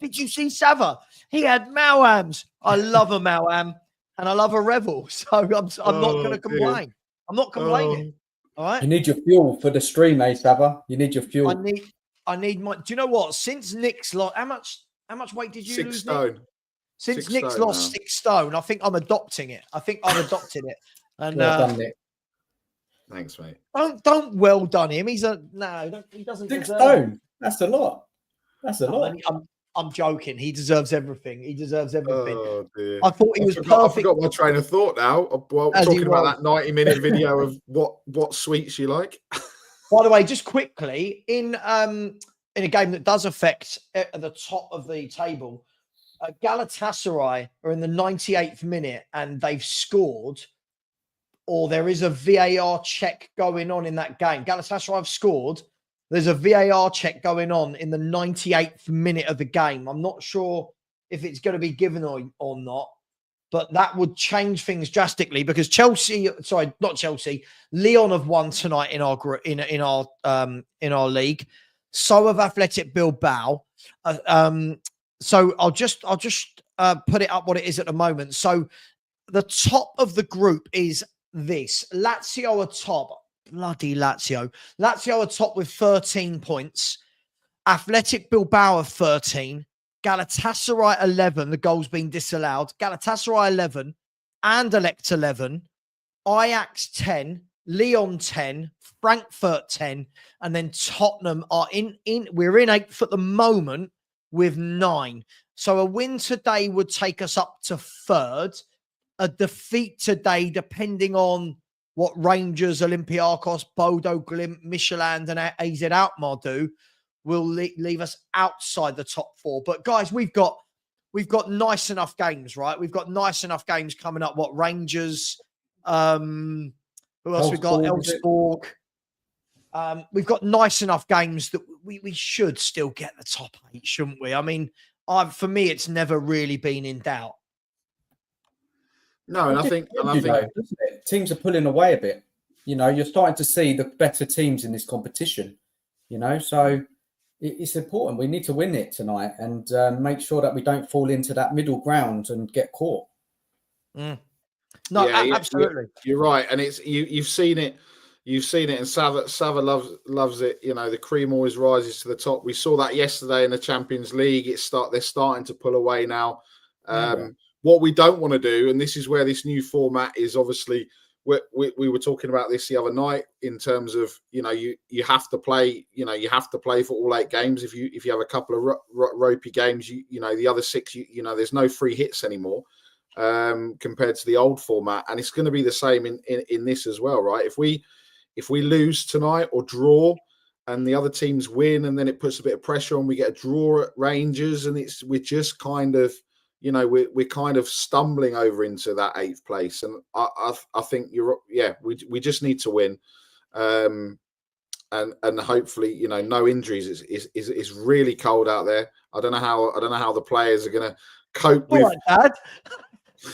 S1: Did you see Savva? He had Mawams. I love a Mawam and I love a Revel. So I'm not going to complain. I'm not complaining. All right.
S3: You need your fuel for the stream, Savva. You need your fuel.
S1: I need my. Do you know what? Since Nick's lost, how much weight did you
S4: 6
S1: lose?
S4: stone.
S1: Nick? Since
S4: 6
S1: Nick's
S4: stone
S1: lost
S4: now.
S1: 6 stone, I think I'm adopting it. I think I've adopted it. And
S3: Well done, Nick.
S4: Thanks, mate.
S1: don't well done him. He doesn't
S3: 6
S1: deserve
S3: stone.
S1: it.
S3: That's a lot. That's a lot.
S1: I'm joking. He deserves everything. He deserves everything.
S4: Oh dear.
S1: I thought he was perfect.
S4: I forgot my train of thought now. While
S1: As
S4: talking
S1: he
S4: about
S1: was.
S4: that 90-minute video of what sweets you like.
S1: By the way, just quickly, in a game that does affect at the top of the table, Galatasaray are in the 98th minute and they've scored, or there is a VAR check going on in that game. Galatasaray have scored. There's a VAR check going on in the 98th minute of the game. I'm not sure if it's going to be given or not, but that would change things drastically because Lyon have won tonight in our group in our league. So have Athletic Bilbao. So I'll just put it up what it is at the moment. So the top of the group is this: Lazio are top. Bloody Lazio. Lazio are top with 13 points. Athletic Bilbao are 13. Galatasaray 11. The goal's been disallowed. Galatasaray 11. Anderlecht 11. Ajax 10. Lyon 10. Frankfurt 10. And then Tottenham are we're in 8th at the moment with 9. So a win today would take us up to 3rd. A defeat today, depending on what Rangers, Olympiacos, Bodo Glimt, Michelin and AZ Alkmaar do, will leave us outside the top 4. But guys, we've got nice enough games, right? We've got nice enough games coming up. What, Rangers? Who else we got? Elfsborg. We've got nice enough games that we should still get the top 8, shouldn't we? I mean, for me, it's never really been in doubt.
S4: No, and I think
S3: teams are pulling away a bit. You know, you're starting to see the better teams in this competition. You know, so it's important. We need to win it tonight and make sure that we don't fall into that middle ground and get caught.
S1: No, yeah, absolutely.
S4: You're right, and it's you've seen it. You've seen it, and Savva loves it. You know, the cream always rises to the top. We saw that yesterday in the Champions League. They're starting to pull away now. What we don't want to do, and this is where this new format is obviously, we were talking about this the other night in terms of, you know, you have to play, you know, you have to play for all 8 games. If you have a couple of ropey games, you know, the other 6, you know, there's no free hits anymore compared to the old format, and it's going to be the same in this as well, right? If we lose tonight or draw, and the other teams win, and then it puts a bit of pressure on, we get a draw at Rangers, and we're just kind of, you know, we're kind of stumbling over into that 8th place, and I think we just need to win, and hopefully, you know, no injuries. It's really cold out there. I don't know how the players are going to cope with.
S1: Right, Dad.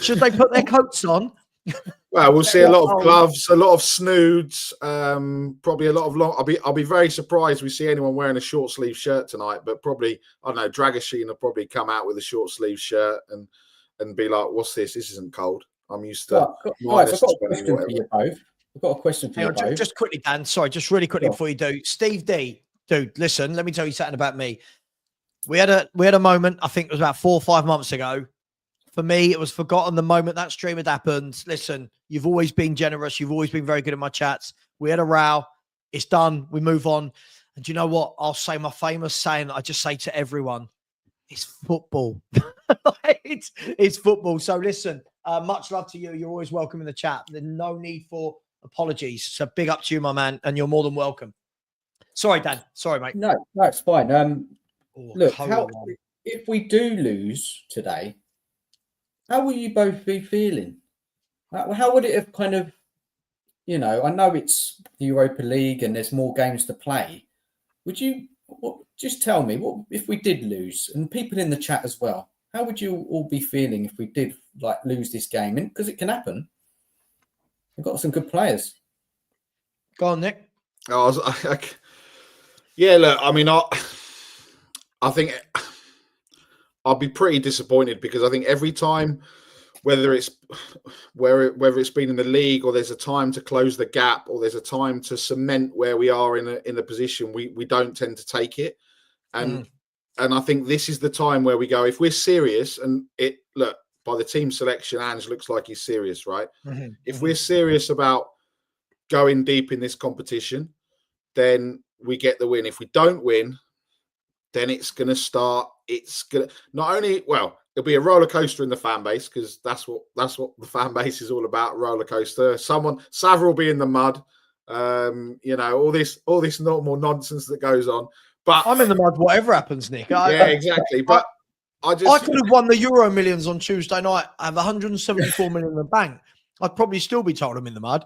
S1: Should they put their coats on?
S4: Well, we'll see a lot of gloves, a lot of snoods, probably a lot of long. I'll be very surprised we see anyone wearing a short sleeve shirt tonight. But probably, I don't know, Dragoshin will probably come out with a short sleeve shirt and be like, "What's this? This isn't cold. I'm used to."
S3: Guys, I've got a question for you both. I've got a question for you both.
S1: Just quickly, Dan. Sorry, just really quickly before you do, Steve D. Dude, listen. Let me tell you something about me. We had a moment. I think it was about 4 or 5 months ago. For me, it was forgotten the moment that stream had happened. Listen, you've always been generous. You've always been very good in my chats. We had a row. It's done. We move on. And you know what? I'll say my famous saying that I just say to everyone. It's football. it's football. So listen, much love to you. You're always welcome in the chat. There's no need for apologies. So big up to you, my man. And you're more than welcome. Sorry, Dan. Sorry, mate.
S3: No, it's fine. Look, if we do lose today, how will you both be feeling? How would it have kind of, I know it's the Europa League and there's more games to play. Would you just tell me what if we did lose, and people in the chat as well? How would you all be feeling if we did lose this game? Because it can happen. We've got some good players.
S1: Go on, Nick.
S4: Yeah, look, I mean, I think I'll be pretty disappointed because I think every time, whether it's been in the league or there's a time to close the gap or there's a time to cement where we are in a position, we don't tend to take it. And I think this is the time where we go, if we're serious, and look, by the team selection, Ange looks like he's serious, right? If we're serious about going deep in this competition, then we get the win. If we don't win, then it's going to start. It's going to not only, well, it'll be a roller coaster in the fan base because that's what the fan base is all about. Roller coaster. Savva will be in the mud. All this normal nonsense that goes on. But
S1: I'm in the mud. Whatever happens, Nick.
S4: Exactly. But I
S1: could have won the Euro Millions on Tuesday night. I have 174 million in the bank. I'd probably still be told I'm in the mud.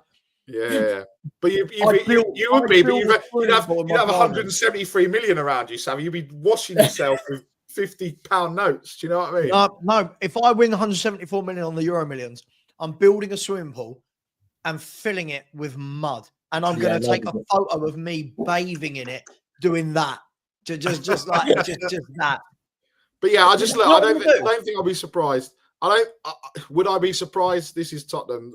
S4: Yeah, but you'd have 173 million around you, Sam. You'd be washing yourself with £50 notes. Do you know what I mean?
S1: No, if I win 174 million on the Euro Millions, I'm building a swimming pool and filling it with mud, and I'm going to take a photo of me bathing in it, doing that, just that.
S4: But yeah, I don't think I'll be surprised. Would I be surprised? This is Tottenham.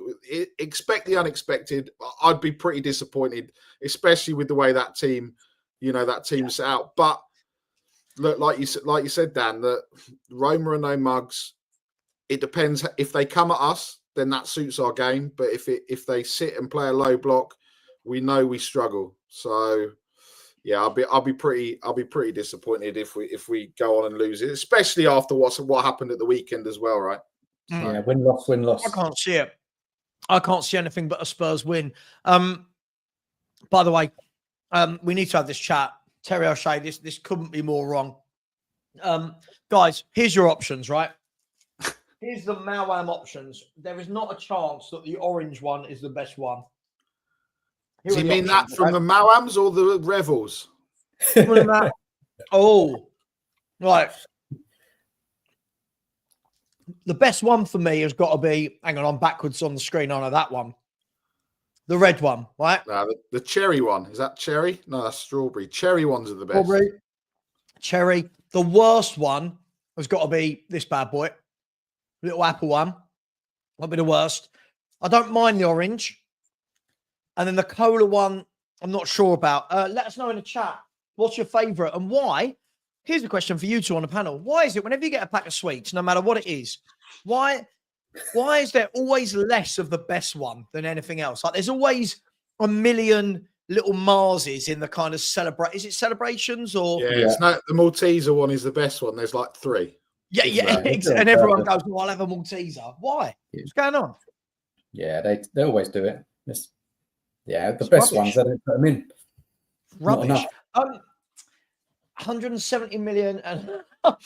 S4: Expect the unexpected. I'd be pretty disappointed, especially with the way that team, team's set out. But look, like you said, Dan, that Roma are no mugs. It depends. If they come at us, then that suits our game. But if they sit and play a low block, we know we struggle. So yeah, I'll be pretty disappointed if we go on and lose it, especially after what happened at the weekend as well, right?
S3: Yeah, win loss.
S1: I can't see it. I can't see anything but a Spurs win. By the way, we need to have this chat. Terry O'Shea, this couldn't be more wrong. Guys, here's your options, right? Here's the Mawam options. There is not a chance that the orange one is the best one.
S4: Do you mean that from the Mawams or the Revels?
S1: Oh, right. The best one for me has got to be, hang on, I'm backwards on the screen. I know that one. The red one, right?
S4: No, the cherry one. Is that cherry? No, that's strawberry. Cherry ones are the best.
S1: Strawberry, cherry. The worst one has got to be this bad boy. Little apple one. That'll be the worst. I don't mind the orange. And then the cola one, I'm not sure about. Let us know in the chat. What's your favourite and why? Here's a question for you two on the panel. Why is it whenever you get a pack of sweets, no matter what it is, why is there always less of the best one than anything else? Like there's always a million little Marses in the kind of is it celebrations or?
S4: Yeah, it's not, the Malteser one is the best one. There's like 3.
S1: Yeah. And everyone goes, well, I'll have a Malteser. Why? What's going on?
S3: Yeah, they always do it. The best ones, they don't put them in.
S1: Rubbish. 170 million and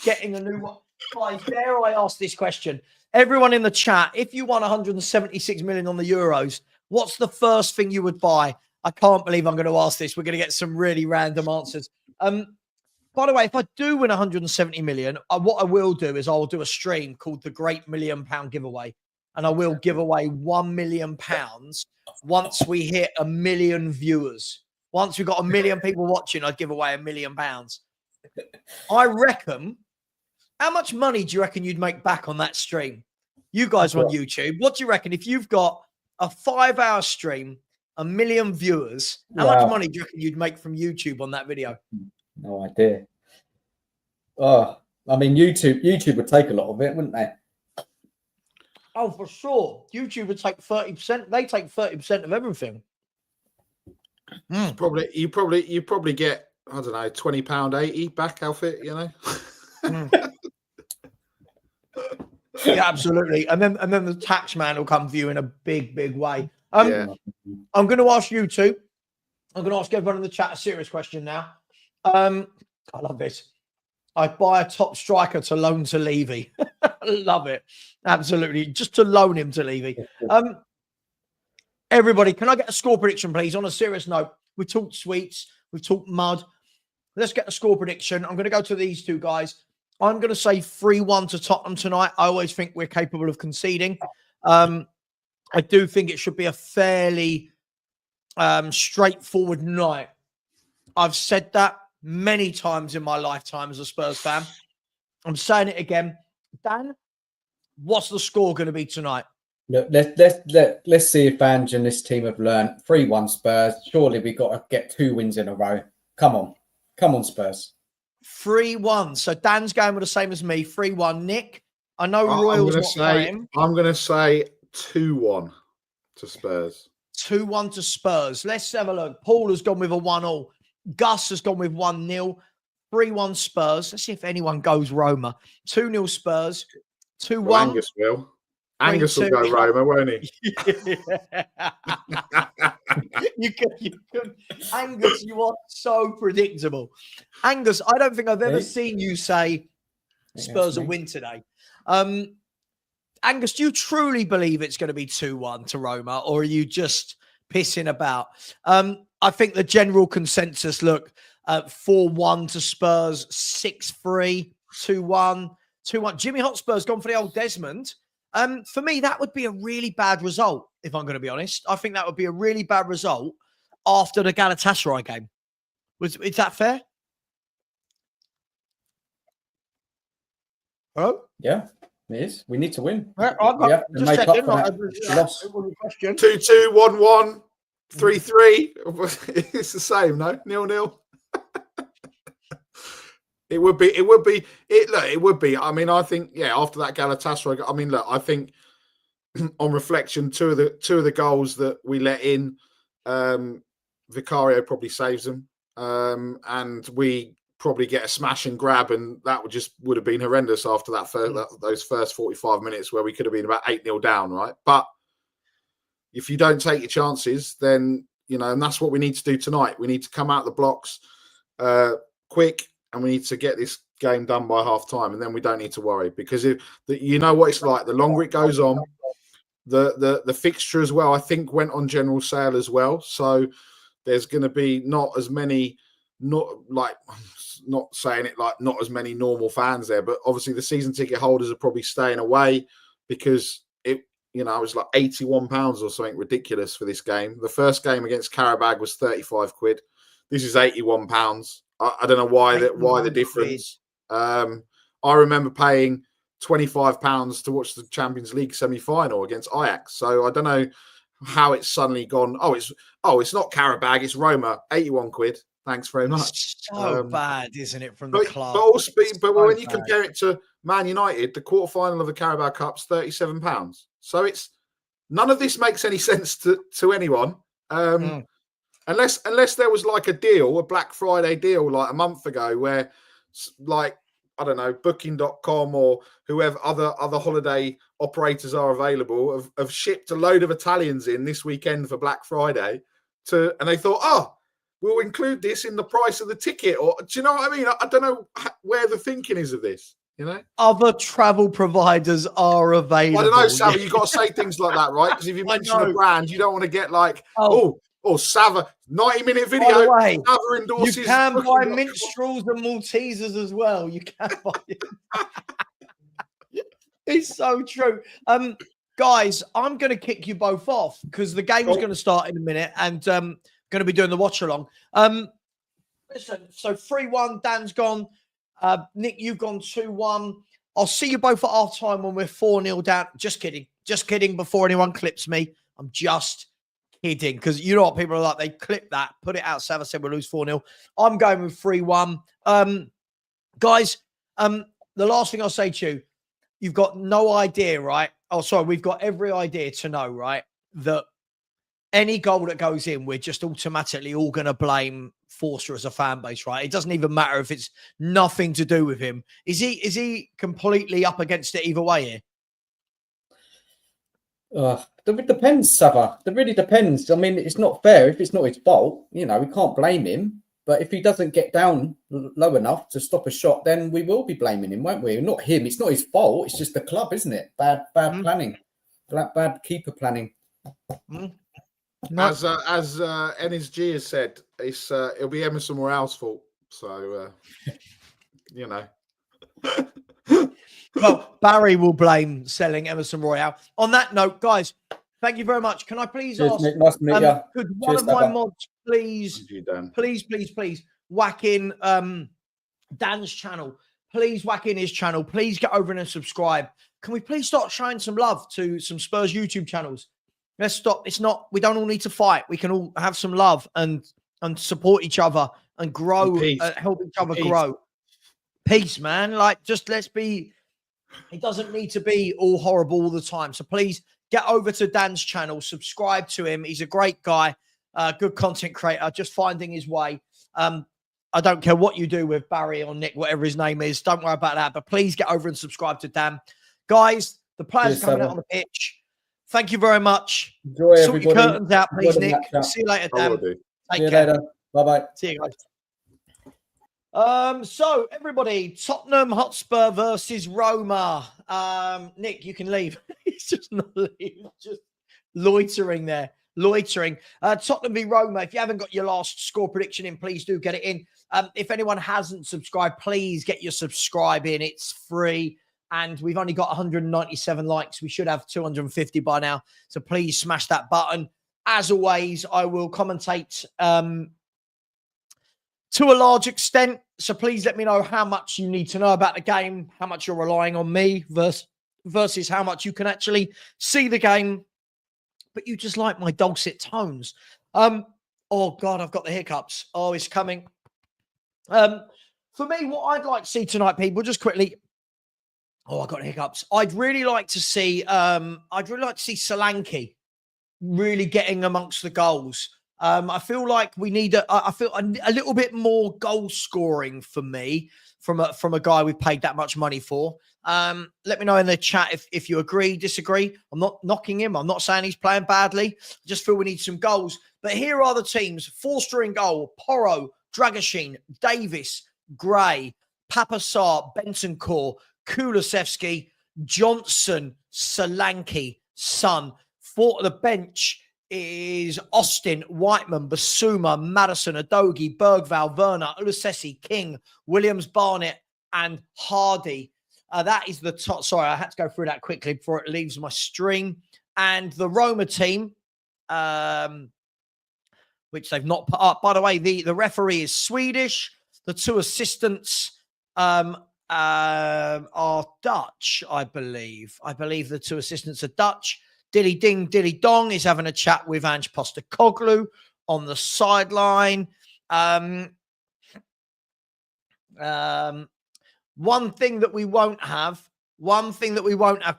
S1: getting a new one. Guys, dare I ask this question? Everyone in the chat, if you won 176 million on the Euros, what's the first thing you would buy? I can't believe I'm going to ask this. We're going to get some really random answers. By the way, if I do win 170 million, what I will do is I'll do a stream called the Great £1 Million Giveaway. And I will give away £1 million once we hit 1 million viewers. Once we've got 1 million people watching, I'd give away £1 million. I reckon, how much money do you reckon you'd make back on that stream? You guys on YouTube, what do you reckon? If you've got a 5-hour stream, 1 million viewers, how much money do you reckon you'd make from YouTube on that video?
S3: No idea. Oh, I mean, YouTube would take a lot of it, wouldn't they?
S1: Oh, for sure. YouTube would take 30%. They take 30% of everything.
S4: You probably get, I don't know, £20.80 back, Alfie,
S1: Yeah, absolutely. And then the tax man will come view in a big way. I'm going to ask you two. I'm going to ask everyone in the chat a serious question now. I love this. I'd buy a top striker to loan to Levy. Love it. Absolutely. Just to loan him to Levy. Everybody, can I get a score prediction, please? On a serious note, we've talked sweets, we've talked mud. Let's get a score prediction. I'm going to go to these two guys. I'm going to say 3-1 to Tottenham tonight. I always think we're capable of conceding. I do think it should be a fairly straightforward night. I've said that many times in my lifetime as a Spurs fan. I'm saying it again. Dan, what's the score going to be tonight?
S3: Look, let's see if Ange and this team have learned. 3-1 Spurs. Surely we've got to get 2 wins in a row. Come on, Spurs.
S1: 3-1. So Dan's going with the same as me. 3-1. Nick, I know Royals not playing.
S4: I'm going to say 2-1 to Spurs.
S1: 2-1 to Spurs. Let's have a look. Paul has gone with a 1-1. Gus has gone with 1-0. 3-1 Spurs. Let's see if anyone goes Roma. 2-0 Spurs. 2-1.
S4: Well, Angus will. Angus will go Roma, won't he?
S1: You could. Angus, you are so predictable. Angus, I don't think I've ever seen you say Spurs will win today. Angus, do you truly believe it's going to be 2-1 to Roma, or are you just pissing about? I think the general consensus, 4-1 to Spurs, 6-3, 2-1, 2-1. Jimmy Hotspur's gone for the old Desmond. For me, that would be a really bad result, if I'm going to be honest. I think that would be a really bad result after the Galatasaray game. Is that fair? Hello?
S3: Yeah, it is. We need to win.
S1: Just checking.
S4: 2-2, 1-1, 3-3. It's the same, no? 0-0. It would be. I mean, I think, after that Galatasaray, I mean, look, I think on reflection, two of the goals that we let in, Vicario probably saves them. And we probably get a smash and grab, and that would have been horrendous after those first 45 minutes where we could have been about 8-0 down, right? But if you don't take your chances, then, and that's what we need to do tonight. We need to come out the blocks quick, and we need to get this game done by half time, and then we don't need to worry, because you know what it's like. The longer it goes on, the fixture as well, I think, went on general sale as well. So there's going to be not as many, not saying it like not as many normal fans there, but obviously the season ticket holders are probably staying away because it was like £81 or something ridiculous for this game. The first game against Qarabag was £35. This is £81. I don't know why the difference. I remember paying £25 to watch the Champions League semi-final against Ajax. So I don't know how it's suddenly gone. It's not Qarabag, it's Roma. £81. Thanks very much.
S1: So bad, isn't it, from the club?
S4: But when you compare it to Man United, the quarterfinal of the Carabao Cup's £37. So it's none of this makes any sense to anyone. Unless there was like a deal, a Black Friday deal like a month ago where, like, I don't know, Booking.com or whoever other holiday operators are available have shipped a load of Italians in this weekend for Black Friday and they thought, we'll include this in the price of the ticket. Or do you know what I mean? I don't know where the thinking is of this,
S1: Other travel providers are available.
S4: I don't know, Savva, you've got to say things like that, right? Because if you mention a brand, you don't want to get like, Savva, 90-minute video. Savva endorses.
S1: You can buy minstrels and Maltesers as well. You can buy it. It's so true. Guys, I'm going to kick you both off because the game's going to start in a minute, and going to be doing the watch-along. Listen, so 3-1, Dan's gone. Nick, you've gone 2-1. I'll see you both at half-time when we're 4-0 down. Just kidding. Just kidding before anyone clips me. I'm just kidding, because you know what people are like. They clip that, put it out. Savva said we'll lose 4-0. I'm going with 3-1. Guys, the last thing I'll say to you, you've got no idea, right? Oh, sorry, we've got every idea to know, right, that any goal that goes in, we're just automatically all going to blame Forster as a fan base, right? It doesn't even matter if it's nothing to do with him. Is he completely up against it either way here?
S3: It depends, Savva. It really depends. I mean, it's not fair if it's not his fault. We can't blame him. But if he doesn't get down low enough to stop a shot, then we will be blaming him, won't we? Not him. It's not his fault. It's just the club, isn't it? Bad planning. Bad keeper planning.
S4: As NSG has said, it'll be Emerson Morale's fault. So you know.
S1: Well, Barry will blame selling Emerson Royale. On that note, guys, thank you very much. Can I please ask?
S3: Nick, nice to meet you.
S1: Could one of my mods please whack in Dan's channel? Please whack in his channel. Please get over and subscribe. Can we please start showing some love to some Spurs YouTube channels? Let's stop. We don't all need to fight. We can all have some love and support each other and grow, help each other grow. Peace, man. Like, just let's be, it doesn't need to be all horrible all the time. So please get over to Dan's channel, subscribe to him. He's a great guy, good content creator, just finding his way. I don't care what you do with Barry or Nick, whatever his name is. Don't worry about that. But please get over and subscribe to Dan. Guys, the players coming out on the pitch. Thank you very much.
S3: Enjoy,
S1: sort your curtains out, please, Nick. See you later, Dan.
S3: See you later. Bye-bye.
S1: See you guys. So everybody, Tottenham Hotspur versus Roma. Nick, you can leave. He's just not leaving, just loitering there. Tottenham v Roma. If you haven't got your last score prediction in, please do get it in. If anyone hasn't subscribed, please get your subscribe in. It's free. And we've only got 197 likes. We should have 250 by now. So please smash that button. As always, I will commentate to a large extent. So please let me know how much you need to know about the game, how much you're relying on me versus how much you can actually see the game. But you just like my dulcet tones. Oh, God, I've got the hiccups. Oh, it's coming. For me, what I'd like to see tonight, people, just quickly. Oh, I got hiccups. I'd really like to see Solanke really getting amongst the goals. I feel like we need a little bit more goal scoring for me from a guy we've paid that much money for. Let me know in the chat if you agree, disagree. I'm not knocking him. I'm not saying he's playing badly. I just feel we need some goals. But here are the teams. Forster in goal. Porro, Dragoshin, Davis, Gray, Papasar, Bentancur, Kulusevski, Johnson, Solanke, Son. For the bench is Austin, Whiteman, Basuma, Madison, Adogi, Bergval, Werner, Ulusesi, King, Williams, Barnett, and Hardy. That is the top. Sorry, I had to go through that quickly before it leaves my stream. And the Roma team, which they've not put up. By the way, the referee is Swedish. The two assistants are Dutch, I believe. I believe the two assistants are Dutch. Dilly Ding, Dilly Dong is having a chat with Ange Postecoglou on the sideline. One thing that we won't have,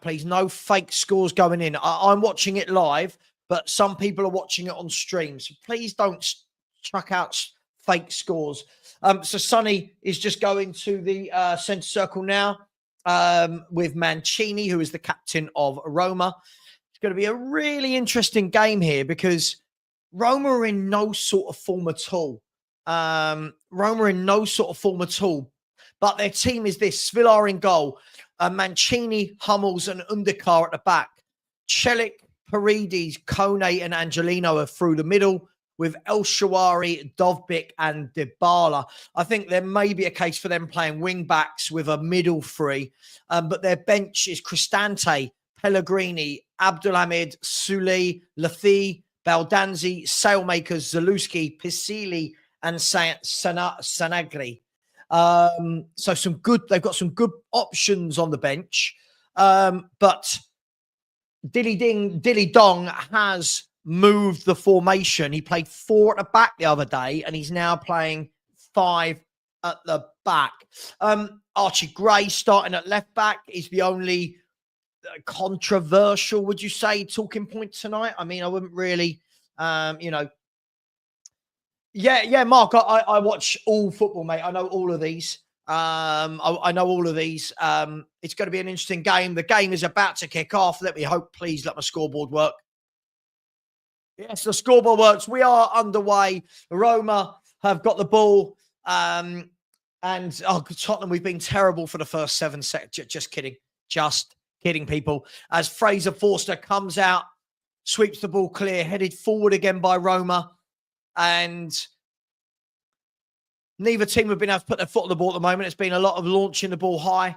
S1: please, no fake scores going in. I'm watching it live, but some people are watching it on stream. So please don't chuck out fake scores. So Sonny is just going to the centre circle now with Mancini, who is the captain of Roma. It's going to be a really interesting game here because Roma are in no sort of form at all. But their team is this: Svilar in goal, Mancini, Hummels, and Undikar at the back. Celik, Paredes, Kone, and Angelino are through the middle, with El Shawari, Dovbik, and Dybala. I think there may be a case for them playing wing-backs with a middle three, but their bench is Cristante, Pellegrini, Abdulhamid, Sule, Lathi, Baldanzi, Sailmakers, Zalewski, Pisili, and Sanagri. So they've got some good options on the bench, but Dilly Dong has moved the formation. He played 4 at the back the other day, and he's now playing 5 at the back. Archie Gray starting at left back is the only controversial, would you say, talking point tonight? I mean, I wouldn't really, Yeah, Mark, I watch all football, mate. I know all of these. I know all of these. It's going to be an interesting game. The game is about to kick off. Please let my scoreboard work. Yes, the scoreboard works. We are underway. Roma have got the ball. And Tottenham, we've been terrible for the first 7 seconds. Just kidding. Just kidding, people. As Fraser Forster comes out, sweeps the ball clear, headed forward again by Roma. And neither team have been able to put their foot on the ball at the moment. It's been a lot of launching the ball high,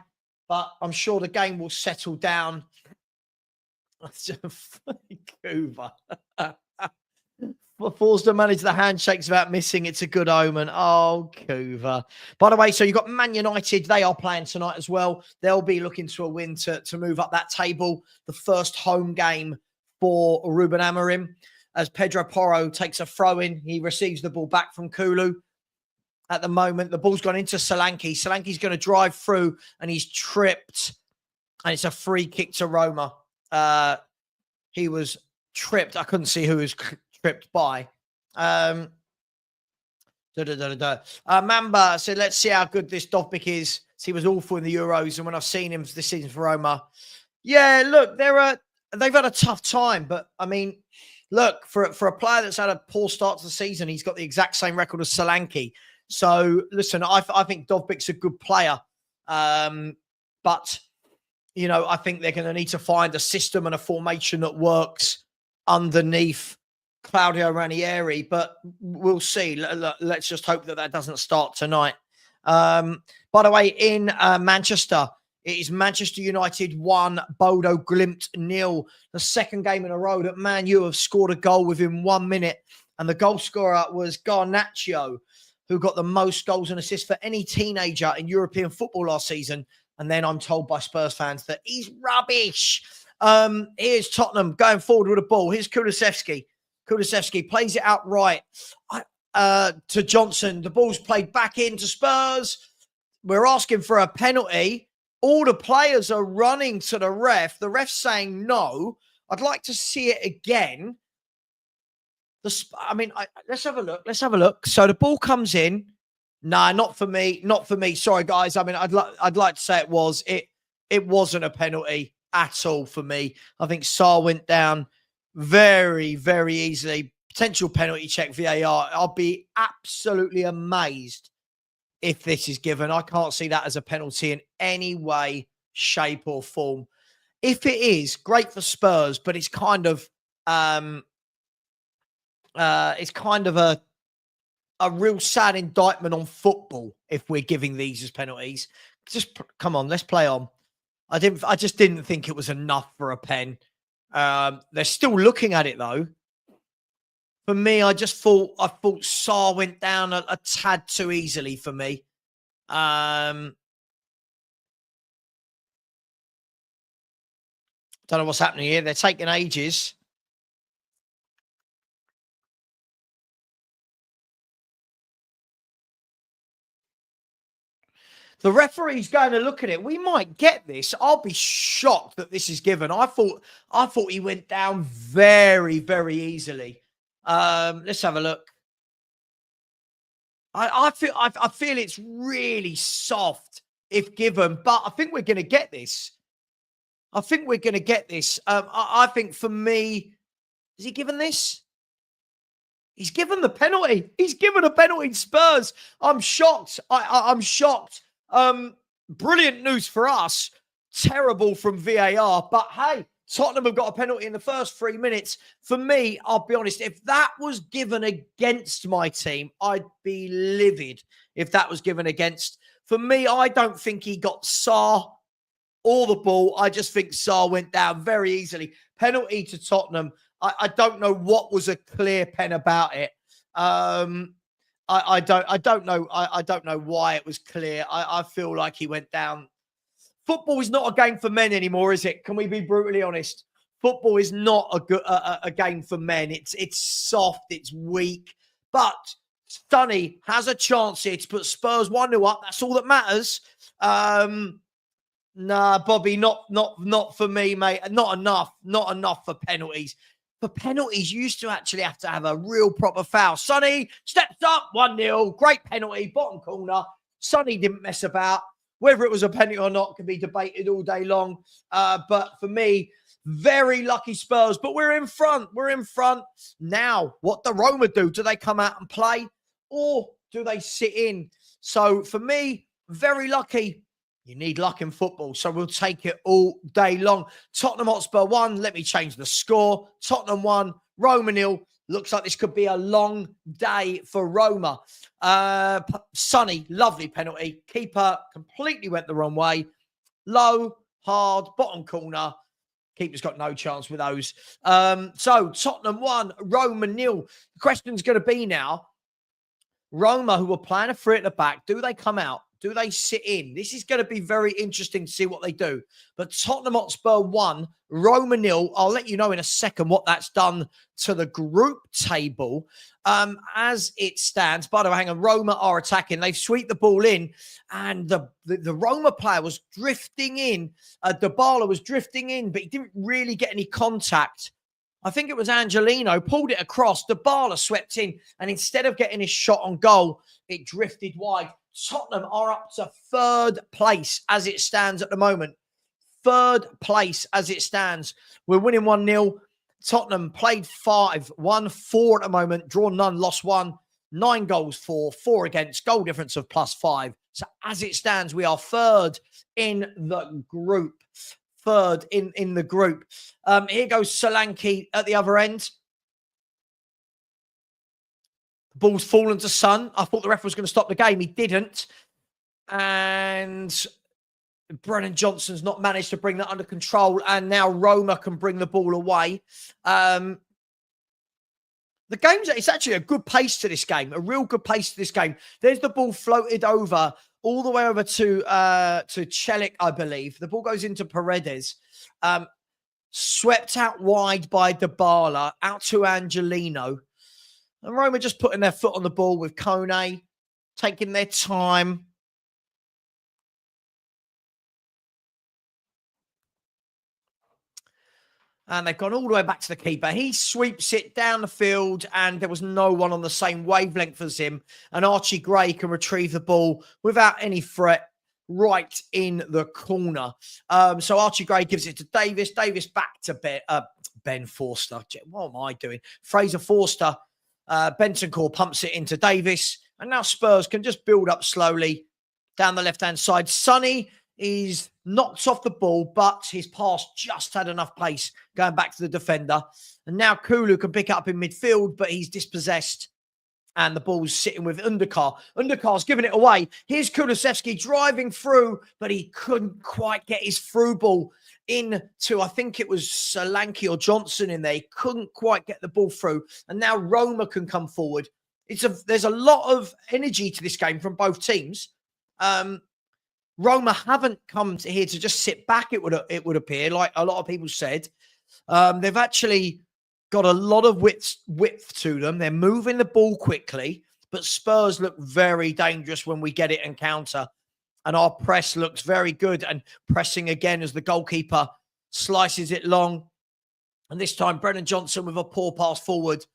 S1: but I'm sure the game will settle down. Hoover. Forster managed the handshakes without missing. It's a good omen. Oh, Coover. By the way, so you've got Man United. They are playing tonight as well. They'll be looking to a win to move up that table. The first home game for Ruben Amorim. As Pedro Porro takes a throw-in, he receives the ball back from Kulu. At the moment, the ball's gone into Solanke. Solanke's going to drive through, and he's tripped. And it's a free kick to Roma. He was tripped. I couldn't see who was tripped by. Mamba said, let's see how good this Dovbyk is. He was awful in the Euros, and when I've seen him this season for Roma, yeah, look, they've had a tough time, but I mean, look, for a player that's had a poor start to the season, he's got the exact same record as Solanke. So listen, I think Dovbyk's a good player, but you know, I think they're going to need to find a system and a formation that works underneath Claudio Ranieri, but we'll see. Let's just hope that doesn't start tonight. By the way, in Manchester, it is Manchester United 1, Bodo Glimt 0. The second game in a row that Man U have scored a goal within 1 minute, and the goal scorer was Garnacho, who got the most goals and assists for any teenager in European football last season. And then I'm told by Spurs fans that he's rubbish. Here's Tottenham going forward with a ball. Here's Kulusevski. Kulusevski plays it out right to Johnson. The ball's played back into Spurs. We're asking for a penalty. All the players are running to the ref. The ref's saying no. I'd like to see it again. Let's have a look. Let's have a look. So the ball comes in. Nah, not for me. Not for me. Sorry, guys. I mean, I'd like to say it was. It wasn't a penalty at all for me. I think Sarr went down very, very easily. Potential penalty check VAR. I'll be absolutely amazed if this is given. I can't see that as a penalty in any way, shape, or form. If it is, great for Spurs, but it's kind of a real sad indictment on football if we're giving these as penalties. Just come on, let's play on. I just didn't think it was enough for a pen. They're still looking at it though. For me, I thought Sarr went down a tad too easily for me. Don't know what's happening here. They're taking ages. The referee's going to look at it. We might get this. I'll be shocked that this is given. I thought he went down very, very easily. Let's have a look. I feel it's really soft if given, but I think we're going to get this. I think for me, is he given this? He's given the penalty. He's given a penalty in Spurs. I'm shocked. I'm shocked. Brilliant news for us. Terrible from VAR. But hey, Tottenham have got a penalty in the first 3 minutes. For me, I'll be honest, if that was given against my team, I'd be livid if that was given against. For me, I don't think he got Sarr or the ball. I just think Sarr went down very easily. Penalty to Tottenham. I don't know what was a clear pen about it. I don't know. I don't know why it was clear. I feel like he went down. Football is not a game for men anymore, is it? Can we be brutally honest? Football is not a game for men. It's soft. It's weak. But Sonny has a chance here to put Spurs 1-0 up. That's all that matters. Nah, Bobby, not for me, mate. Not enough for penalties. For penalties, you used to actually have to have a real proper foul. Sonny steps up, 1-0. Great penalty, bottom corner. Sonny didn't mess about. Whether it was a penalty or not can be debated all day long. But for me, very lucky Spurs. But we're in front. We're in front. Now, what do Roma do? Do they come out and play? or do they sit in? So for me, very lucky. You need luck in football, so we'll take it all day long. Tottenham Hotspur 1. Let me change the score. Tottenham 1, Roma 0. Looks like this could be a long day for Roma. Sonny, lovely penalty. Keeper completely went the wrong way. Low, hard, bottom corner. Keeper's got no chance with those. So Tottenham 1, Roma 0. The question's going to be now, Roma, who were playing a free at the back, do they come out? Do they sit in? This is going to be very interesting to see what they do. But Tottenham Hotspur 1, Roma 0. I'll let you know in a second what that's done to the group table as it stands. By the way, hang on, Roma are attacking. They've swept the ball in, and the Roma player was drifting in. Dybala was drifting in, but he didn't really get any contact. I think it was Angelino, pulled it across. Dybala swept in, and instead of getting his shot on goal, it drifted wide. Tottenham are up to third place as it stands at the moment. Third place as it stands. We're winning 1-0. Tottenham played 5, won 4 at the moment, drawn none, lost 1. 9 goals for, 4 against, goal difference of +5. So as it stands, we are third in the group. Third in the group. Here goes Solanke at the other end. Ball's fallen to Son. I thought the ref was going to stop the game. He didn't. And Brennan Johnson's not managed to bring that under control. And now Roma can bring the ball away. The game's, it's actually a good pace to this game. A real good pace to this game. There's the ball floated over, all the way over to Celik, I believe. The ball goes into Paredes. Swept out wide by Dybala, out to Angelino. And Roma just putting their foot on the ball with Kone, taking their time. And they've gone all the way back to the keeper. He sweeps it down the field, and there was no one on the same wavelength as him. And Archie Gray can retrieve the ball without any threat right in the corner. So Archie Gray gives it to Davis. Davis back to Ben Forster. What am I doing? Fraser Forster. Bentancur pumps it into Davis. And now Spurs can just build up slowly down the left-hand side. Sonny is knocked off the ball, but his pass just had enough pace going back to the defender. And now Kulu can pick it up in midfield, but he's dispossessed. And the ball's sitting with Undercar. Undercar's giving it away. Here's Kulusevski driving through, but he couldn't quite get his through ball into, I think it was Solanke or Johnson in there. He couldn't quite get the ball through. And now Roma can come forward. There's a lot of energy to this game from both teams. Roma haven't come here to just sit back, it would appear, like a lot of people said. They've actually got a lot of width to them. They're moving the ball quickly, but Spurs look very dangerous when we get it and counter. And our press looks very good, and pressing again as the goalkeeper slices it long. And this time, Brennan Johnson with a poor pass forward.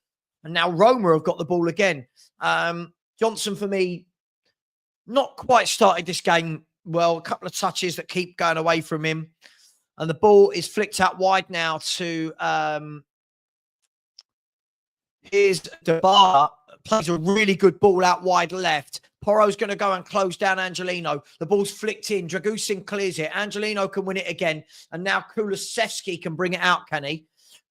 S1: And now Roma have got the ball again. Johnson, for me, not quite started this game well. A couple of touches that keep going away from him. And the ball is flicked out wide now to... Here's Dybala, plays a really good ball out wide left. Porro's going to go and close down Angelino. The ball's flicked in. Dragusin clears it. Angelino can win it again. And now Kulusevski can bring it out, can he?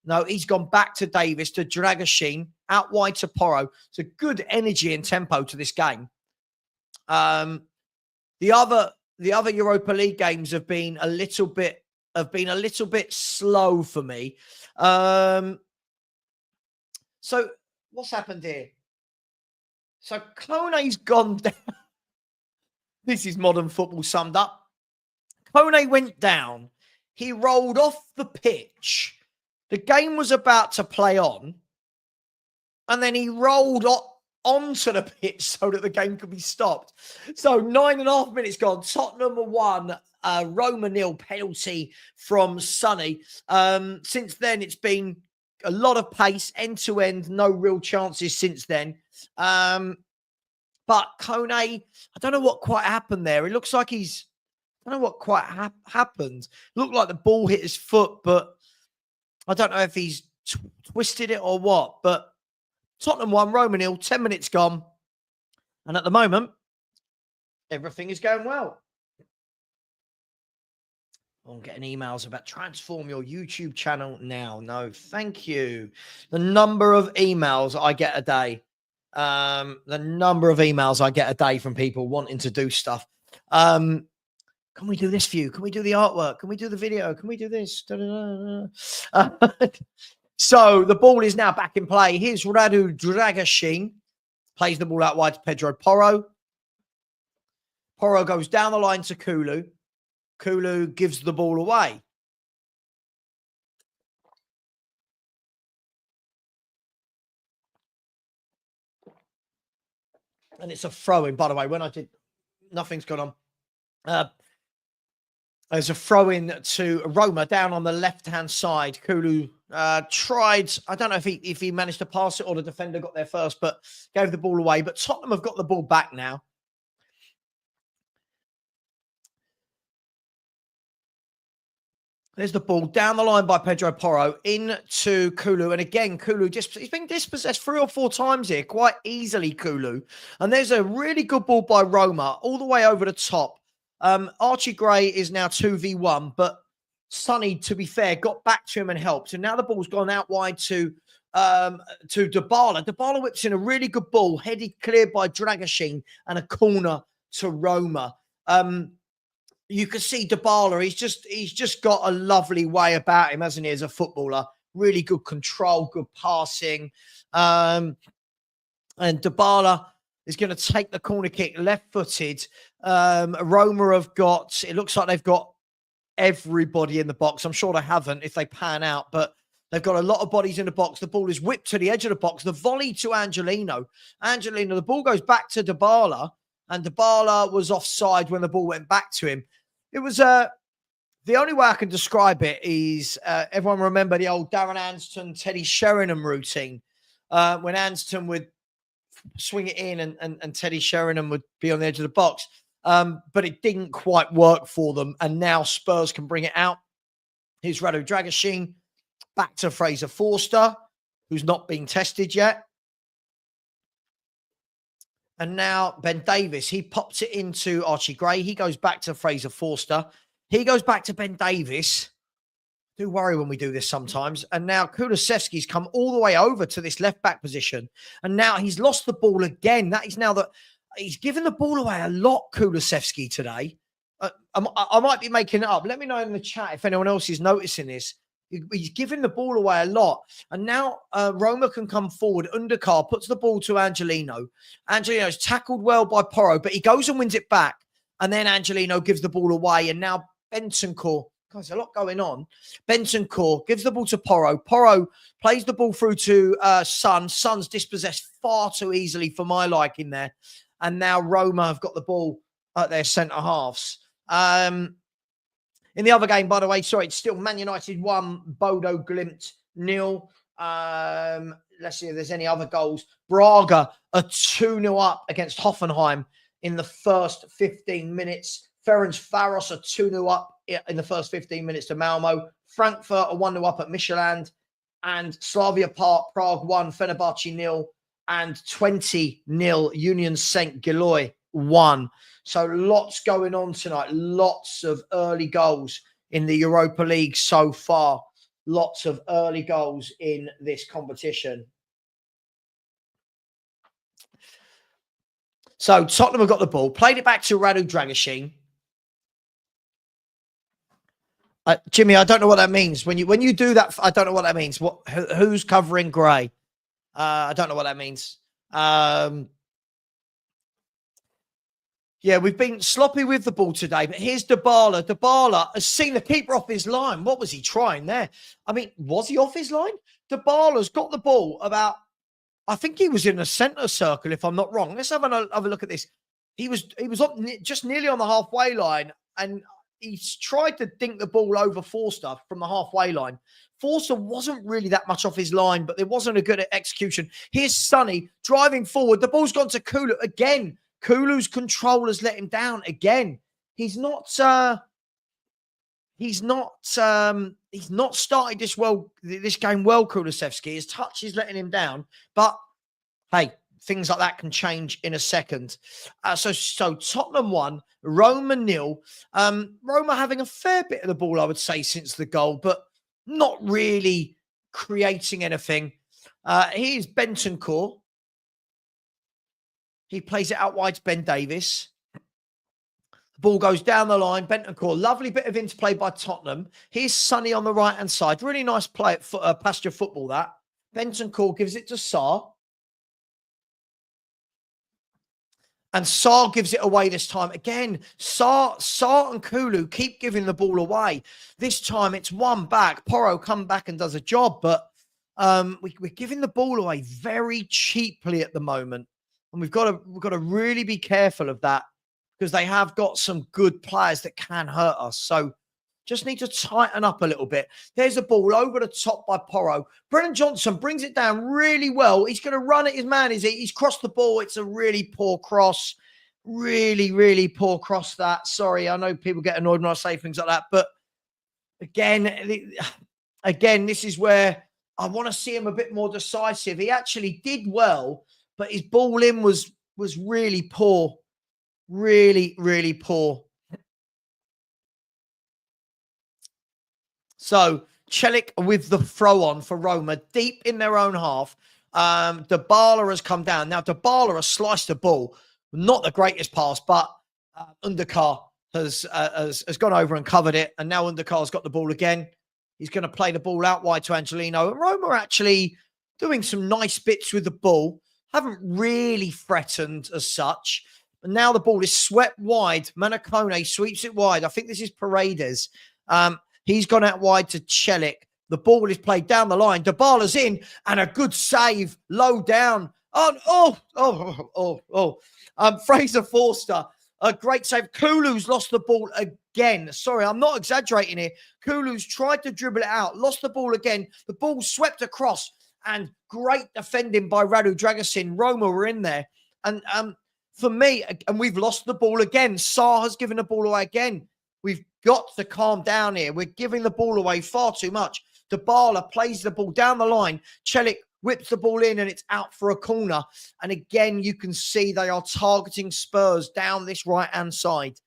S1: No, he's gone back to Davis, to Dragusin, out wide to Porro. It's a good energy and tempo to this game. The other Europa League games have been a little bit slow for me. So what's happened here? So Kone's gone down. This is modern football summed up. Kone went down. He rolled off the pitch. The game was about to play on. And then he rolled onto the pitch so that the game could be stopped. So 9.5 minutes gone. Tottenham 1, Roma 0, penalty from Sonny. Since then, it's been a lot of pace, end-to-end, no real chances since then. But Kone, I don't know what quite happened there. It looks like I don't know what quite happened. Looked like the ball hit his foot, but I don't know if he's twisted it or what. But Tottenham 1, Roma 0, 10 minutes gone. And at the moment, everything is going well. I'm getting emails about transform your YouTube channel now. No, thank you. The number of emails I get a day. The number of emails I get a day from people wanting to do stuff. Can we do this for you? Can we do the artwork? Can we do the video? Can we do this? So the ball is now back in play. Here's Radu Dragashin. Plays the ball out wide to Pedro Porro. Porro goes down the line to Kulu. Kulu gives the ball away. And it's a throw-in, by the way. When I did, nothing's gone on. There's a throw-in to Roma down on the left-hand side. Kulu tried, I don't know if he managed to pass it or the defender got there first, but gave the ball away. But Tottenham have got the ball back now. There's the ball down the line by Pedro Porro into Kulu. And again, Kulu he's been dispossessed 3 or 4 times here, quite easily, Kulu. And there's a really good ball by Roma all the way over the top. Archie Gray is now 2v1, but Sonny, to be fair, got back to him and helped. And now the ball's gone out wide to Dybala. Dybala whips in a really good ball, headed clear by Dragashin, and a corner to Roma. You can see Dybala, he's just got a lovely way about him, hasn't he, as a footballer? Really good control, good passing. And Dybala is going to take the corner kick left-footed. Roma have got, it looks like they've got everybody in the box. I'm sure they haven't if they pan out, but they've got a lot of bodies in the box. The ball is whipped to the edge of the box. The volley to Angelino. The ball goes back to Dybala, and Dybala was offside when the ball went back to him. It was the only way I can describe it is everyone remember the old Darren Anston, Teddy Sheringham routine when Anston would swing it in and Teddy Sheringham would be on the edge of the box. But it didn't quite work for them. And now Spurs can bring it out. Here's Radu Dragashin back to Fraser Forster, who's not been tested yet. And now Ben Davies, he pops it into Archie Gray. He goes back to Fraser Forster. He goes back to Ben Davies. Do worry when we do this sometimes. And now Kulusevski's come all the way over to this left-back position. And now he's lost the ball again. That is now that he's given the ball away a lot, Kulusevski, today. I might be making it up. Let me know in the chat if anyone else is noticing this. He's giving the ball away a lot. And now Roma can come forward. Undercar puts the ball to Angelino. Angelino's tackled well by Porro, but he goes and wins it back. And then Angelino gives the ball away. And now Bentancur, there's a lot going on. Bentancur gives the ball to Porro. Porro plays the ball through to Son. Son's dispossessed far too easily for my liking there. And now Roma have got the ball at their centre halves. In the other game, by the way, sorry, it's still Man United 1, Bodo Glimt 0. Let's see if there's any other goals. Braga are 2-0 up against Hoffenheim in the first 15 minutes. Ferencváros are 2-0 up in the first 15 minutes to Malmo. Frankfurt are 1-0 up at Midtjylland. And Slavia Prague 1, Fenerbahce 0. And 20-0 Union St. Gilloy 1. So lots going on tonight. Lots of early goals in the Europa League so far. Lots of early goals in this competition. So Tottenham have got the ball. Played it back to Radu Dragashin. Jimmy, I don't know what that means. When you do that, I don't know what that means. Who's covering Gray? I don't know what that means. Yeah, we've been sloppy with the ball today, but here's Dybala. Dybala has seen the keeper off his line. What was he trying there? I mean, was he off his line? Dybala's got the ball about, I think he was in the centre circle, if I'm not wrong. Let's have a look at this. He was up just nearly on the halfway line, and he's tried to dink the ball over Forster from the halfway line. Forster wasn't really that much off his line, but there wasn't a good execution. Here's Sonny driving forward. The ball's gone to Kulu again. Kulu's control has let him down again. He's not started this game well, Kulusevski. His touch is letting him down. But hey, things like that can change in a second. So Tottenham 1, Roma 0. Roma having a fair bit of the ball, I would say, since the goal, but not really creating anything. Here's Bentancur. He plays it out wide to Ben Davies. The ball goes down the line. Bentancur, lovely bit of interplay by Tottenham. Here's Sonny on the right-hand side. Really nice play at pasture football, that. Bentancur gives it to Sarr. And Sarr gives it away this time. Again, Sarr and Kulu keep giving the ball away. This time it's one back. Porro come back and does a job, but we're giving the ball away very cheaply at the moment. And we've got to really be careful of that, because they have got some good players that can hurt us. So just need to tighten up a little bit. There's a ball over the top by Porro. Brennan Johnson brings it down really well. He's going to run at his man, is he? He's crossed the ball. It's a really poor cross. Really, really poor cross, that. Sorry, I know people get annoyed when I say things like that. But again, this is where I want to see him a bit more decisive. He actually did well, but his ball in was really poor. Really, really poor. So Celik with the throw on for Roma, deep in their own half. Dybala has come down. Now, Dybala has sliced the ball. Not the greatest pass, but Undakar has gone over and covered it. And now Undakar's got the ball again. He's going to play the ball out wide to Angelino. And Roma are actually doing some nice bits with the ball. Haven't really threatened as such. And now the ball is swept wide. Manacone sweeps it wide. I think this is Paredes. He's gone out wide to Celik. The ball is played down the line. Dybala's in, and a good save, low down. Fraser Forster, a great save. Kulu's lost the ball again. Sorry, I'm not exaggerating here. Kulu's tried to dribble it out, lost the ball again. The ball swept across, and great defending by Radu Dragusin. Roma were in there. And for me, and we've lost the ball again. Sarr has given the ball away again. We've got to calm down here. We're giving the ball away far too much. Dybala plays the ball down the line. Celik whips the ball in, and it's out for a corner. And again, you can see they are targeting Spurs down this right-hand side.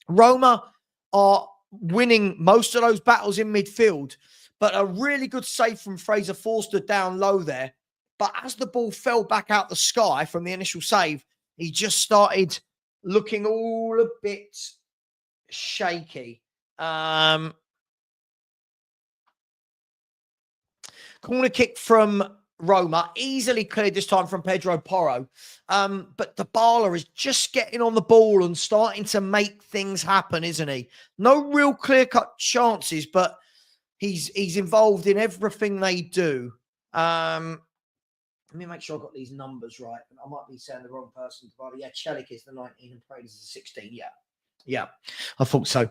S1: Roma are winning most of those battles in midfield, but a really good save from Fraser Forster down low there. But as the ball fell back out the sky from the initial save, he just started looking all a bit shaky. Corner kick from Roma, easily cleared this time from Pedro Porro. But Dybala is just getting on the ball and starting to make things happen, isn't he? No real clear-cut chances, but he's involved in everything they do. Let me make sure I've got these numbers right. I might be saying the wrong person. Yeah, Celik is the 19 and Paredes is the 16. Yeah, I thought so.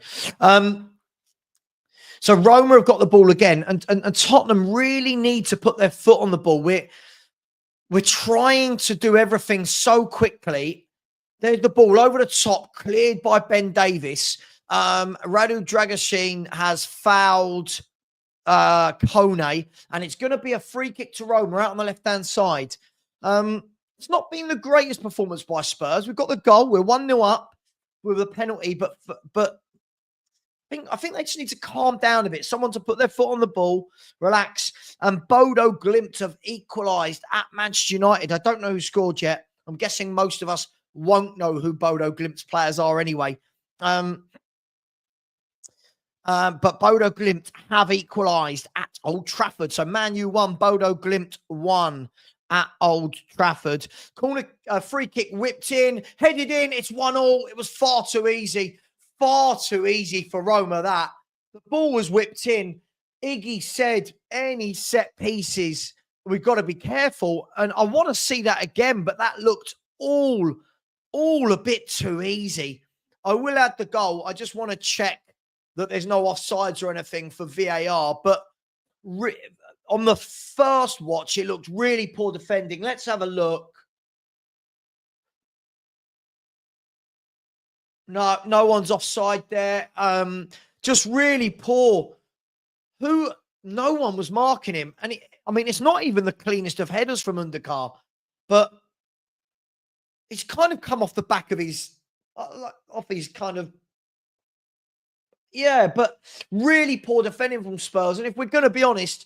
S1: So Roma have got the ball again, and Tottenham really need to put their foot on the ball. We're trying to do everything so quickly. There's the ball over the top, cleared by Ben Davies. Radu Dragusin has fouled Kone, and it's going to be a free kick to Roma out on the left-hand side. It's not been the greatest performance by Spurs. We've got the goal. We're 1-0 up with a penalty, but I think they just need to calm down a bit. Someone to put their foot on the ball, relax. And Bodo Glimt have equalised at Manchester United. I don't know who scored yet. I'm guessing most of us won't know who Bodo Glimt's players are anyway. But Bodo Glimt have equalised at Old Trafford. So Man U 1, Bodo Glimt 1 at Old Trafford. Corner free kick whipped in, headed in. It's 1-1. It was far too easy. Far too easy for Roma, that. The ball was whipped in. Iggy said any set pieces, we've got to be careful. And I want to see that again, but that looked all a bit too easy. I will add the goal. I just want to check that there's no offsides or anything for VAR. But on the first watch, it looked really poor defending. Let's have a look. No one's offside there. Just really poor. No one was marking him. And it's not even the cleanest of headers from Undakar. but it's kind of come off the back of his kind of, yeah, but really poor defending from Spurs. And if we're going to be honest,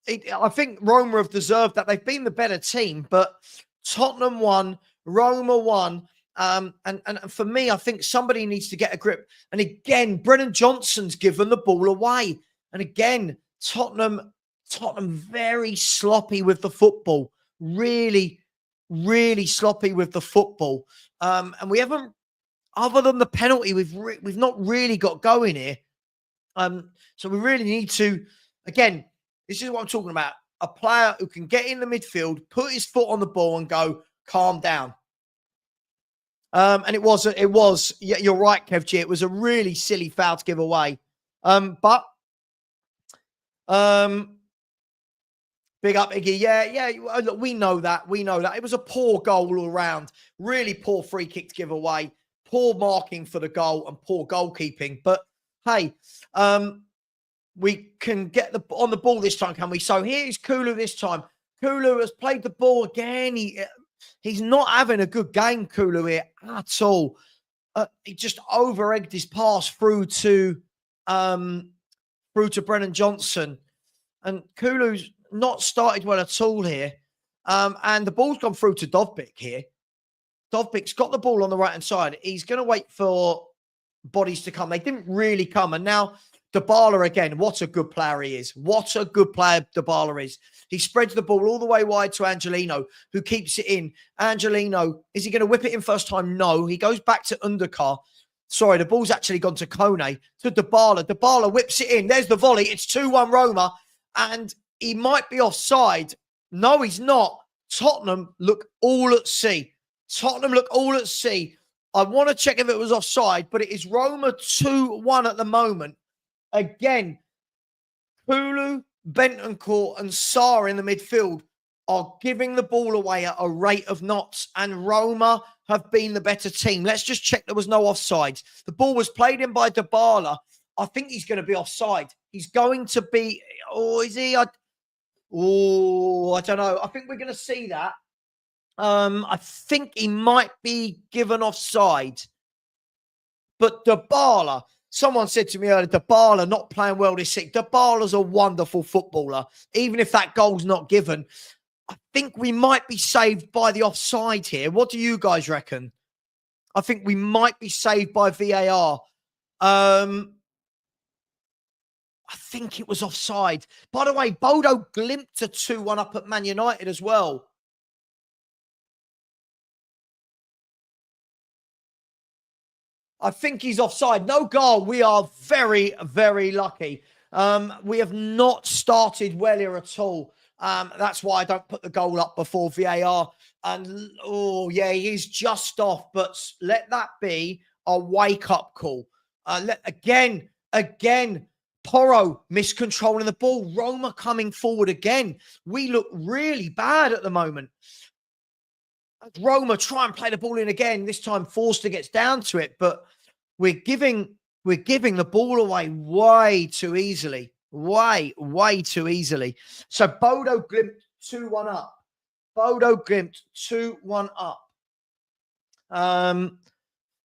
S1: I think Roma have deserved that. They've been the better team, but Tottenham won, Roma won. And for me, I think somebody needs to get a grip. And again, Brennan Johnson's given the ball away. And again, Tottenham very sloppy with the football. Really, really sloppy with the football. And we haven't, other than the penalty, we've not really got going here. So we really need to, again, this is what I'm talking about. A player who can get in the midfield, put his foot on the ball and go, calm down. And it was, yeah, you're right, Kev G. It was a really silly foul to give away. But big up, Iggy. Yeah. Look, we know that. It was a poor goal all around. Really poor free kick to give away. Poor marking for the goal and poor goalkeeping. But hey, we can get on the ball this time, can we? So here's Kulu this time. Kulu has played the ball again. He's not having a good game, Kulu, here at all. He just over-egged his pass through to Brennan Johnson. And Kulu's not started well at all here. And the ball's gone through to Dovbyk here. Dovbyk's got the ball on the right-hand side. He's going to wait for bodies to come. They didn't really come. And now Dybala again. What a good player he is. What a good player Dybala is. He spreads the ball all the way wide to Angelino, who keeps it in. Angelino, is he going to whip it in first time? No. He goes back to Undercar. Sorry, the ball's actually gone to Kone, to Dybala. Dybala whips it in. There's the volley. It's 2-1 Roma. And he might be offside. No, he's not. Tottenham look all at sea. I want to check if it was offside, but it is Roma 2-1 at the moment. Again, Kulu, Bentancur and Sarr in the midfield are giving the ball away at a rate of knots, and Roma have been the better team. Let's just check there was no offside. The ball was played in by Dybala. I think he's going to be offside. He's going to be, is he? I don't know. I think we're going to see that. I think he might be given offside. But Dybala, someone said to me earlier, Dybala not playing well this season. Dybala's a wonderful footballer. Even if that goal's not given, I think we might be saved by the offside here. What do you guys reckon? I think we might be saved by VAR. I think it was offside. By the way, Bodo glimpsed a 2-1 up at Man United as well. I think he's offside. No goal. We are very, very lucky. We have not started well here at all. That's why I don't put the goal up before VAR. And, he is just off. But let that be a wake-up call. Again, Porro miscontrolling the ball. Roma coming forward again. We look really bad at the moment. Roma try and play the ball in again. This time Forster gets down to it, but we're giving the ball away way too easily. Way too easily. So Bodo Glimt 2-1 up. Bodo Glimt 2-1 up.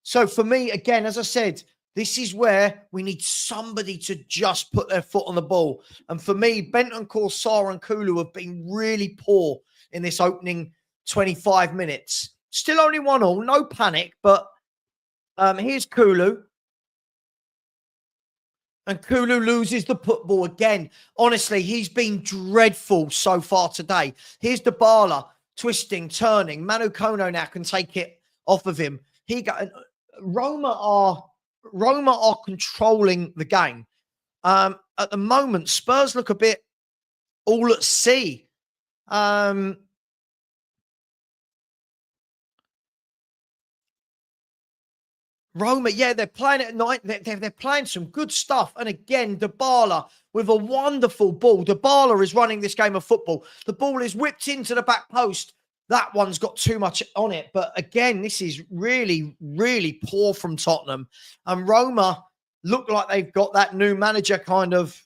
S1: So for me, again, as I said, this is where we need somebody to just put their foot on the ball. And for me, Bentancur, Sarr and Kulu have been really poor in this opening 25 minutes. Still only 1-1, no panic, but here's Kulu. And Kulu loses the football again. Honestly, he's been dreadful so far today. Here's Dybala twisting, turning. Manu Kono now can take it off of him. Roma are controlling the game. At the moment, Spurs look a bit all at sea. Roma, yeah, they're playing at night. They're playing some good stuff. And again, Dybala with a wonderful ball. Dybala is running this game of football. The ball is whipped into the back post. That one's got too much on it. But again, this is really, really poor from Tottenham. And Roma look like they've got that new manager kind of,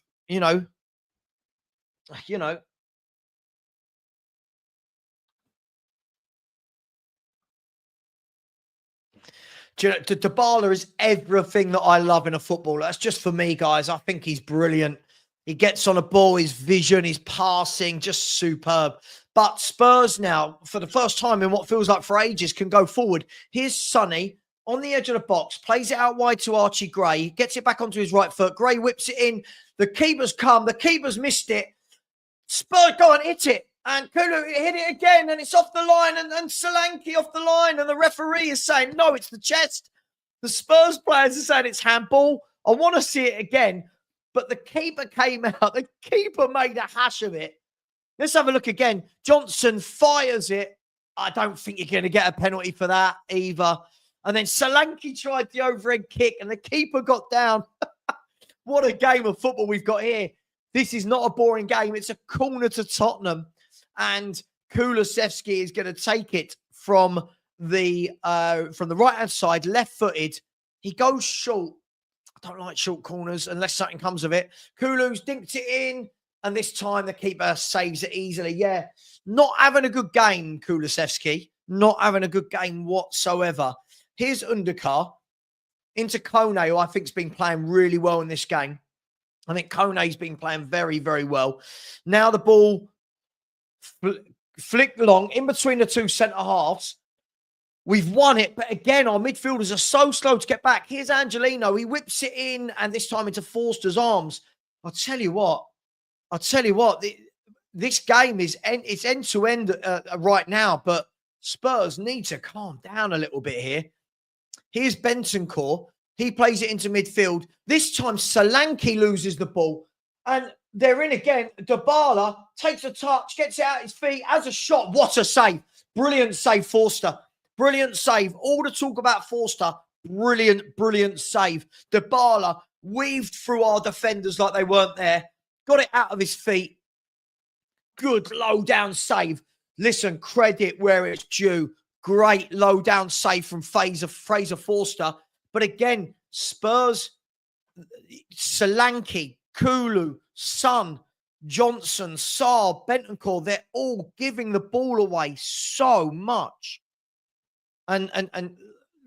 S1: Do you know, Dybala is everything that I love in a footballer. That's just for me, guys. I think he's brilliant. He gets on a ball, his vision, his passing, just superb. But Spurs now, for the first time in what feels like for ages, can go forward. Here's Sonny on the edge of the box, plays it out wide to Archie Gray, gets it back onto his right foot. Gray whips it in. The keeper's come. The keeper's missed it. Spurs go and hit it. And Kulu hit it again, and it's off the line, and Solanke off the line, and the referee is saying, no, it's the chest. The Spurs players are saying it's handball. I want to see it again, but the keeper came out. The keeper made a hash of it. Let's have a look again. Johnson fires it. I don't think you're going to get a penalty for that either. And then Solanke tried the overhead kick, and the keeper got down. What a game of football we've got here. This is not a boring game. It's a corner to Tottenham. And Kulusevski is going to take it from the right-hand side, left-footed. He goes short. I don't like short corners unless something comes of it. Kulu's dinked it in, and this time the keeper saves it easily. Yeah, not having a good game, Kulusevski. Not having a good game whatsoever. Here's Undukar into Kone, who I think's been playing really well in this game. I think Kone's been playing very, very well. Now the ball flicked along in between the two centre-halves. We've won it, but again, our midfielders are so slow to get back. Here's Angelino. He whips it in, and this time into Forster's arms. I'll tell you what. This game is it's end-to-end right now, but Spurs need to calm down a little bit here. Here's Bentancur. He plays it into midfield. This time, Solanke loses the ball. And they're in again. Dybala takes a touch, gets it out his feet, has a shot. What a save. Brilliant save, Forster. Brilliant save. All the talk about Forster. Brilliant save. Dybala weaved through our defenders like they weren't there. Got it out of his feet. Good low-down save. Listen, credit where it's due. Great low-down save from Fraser Forster. But again, Spurs, Solanke, Kulu, Son, Johnson, Saar, Bentancur, they're all giving the ball away so much. And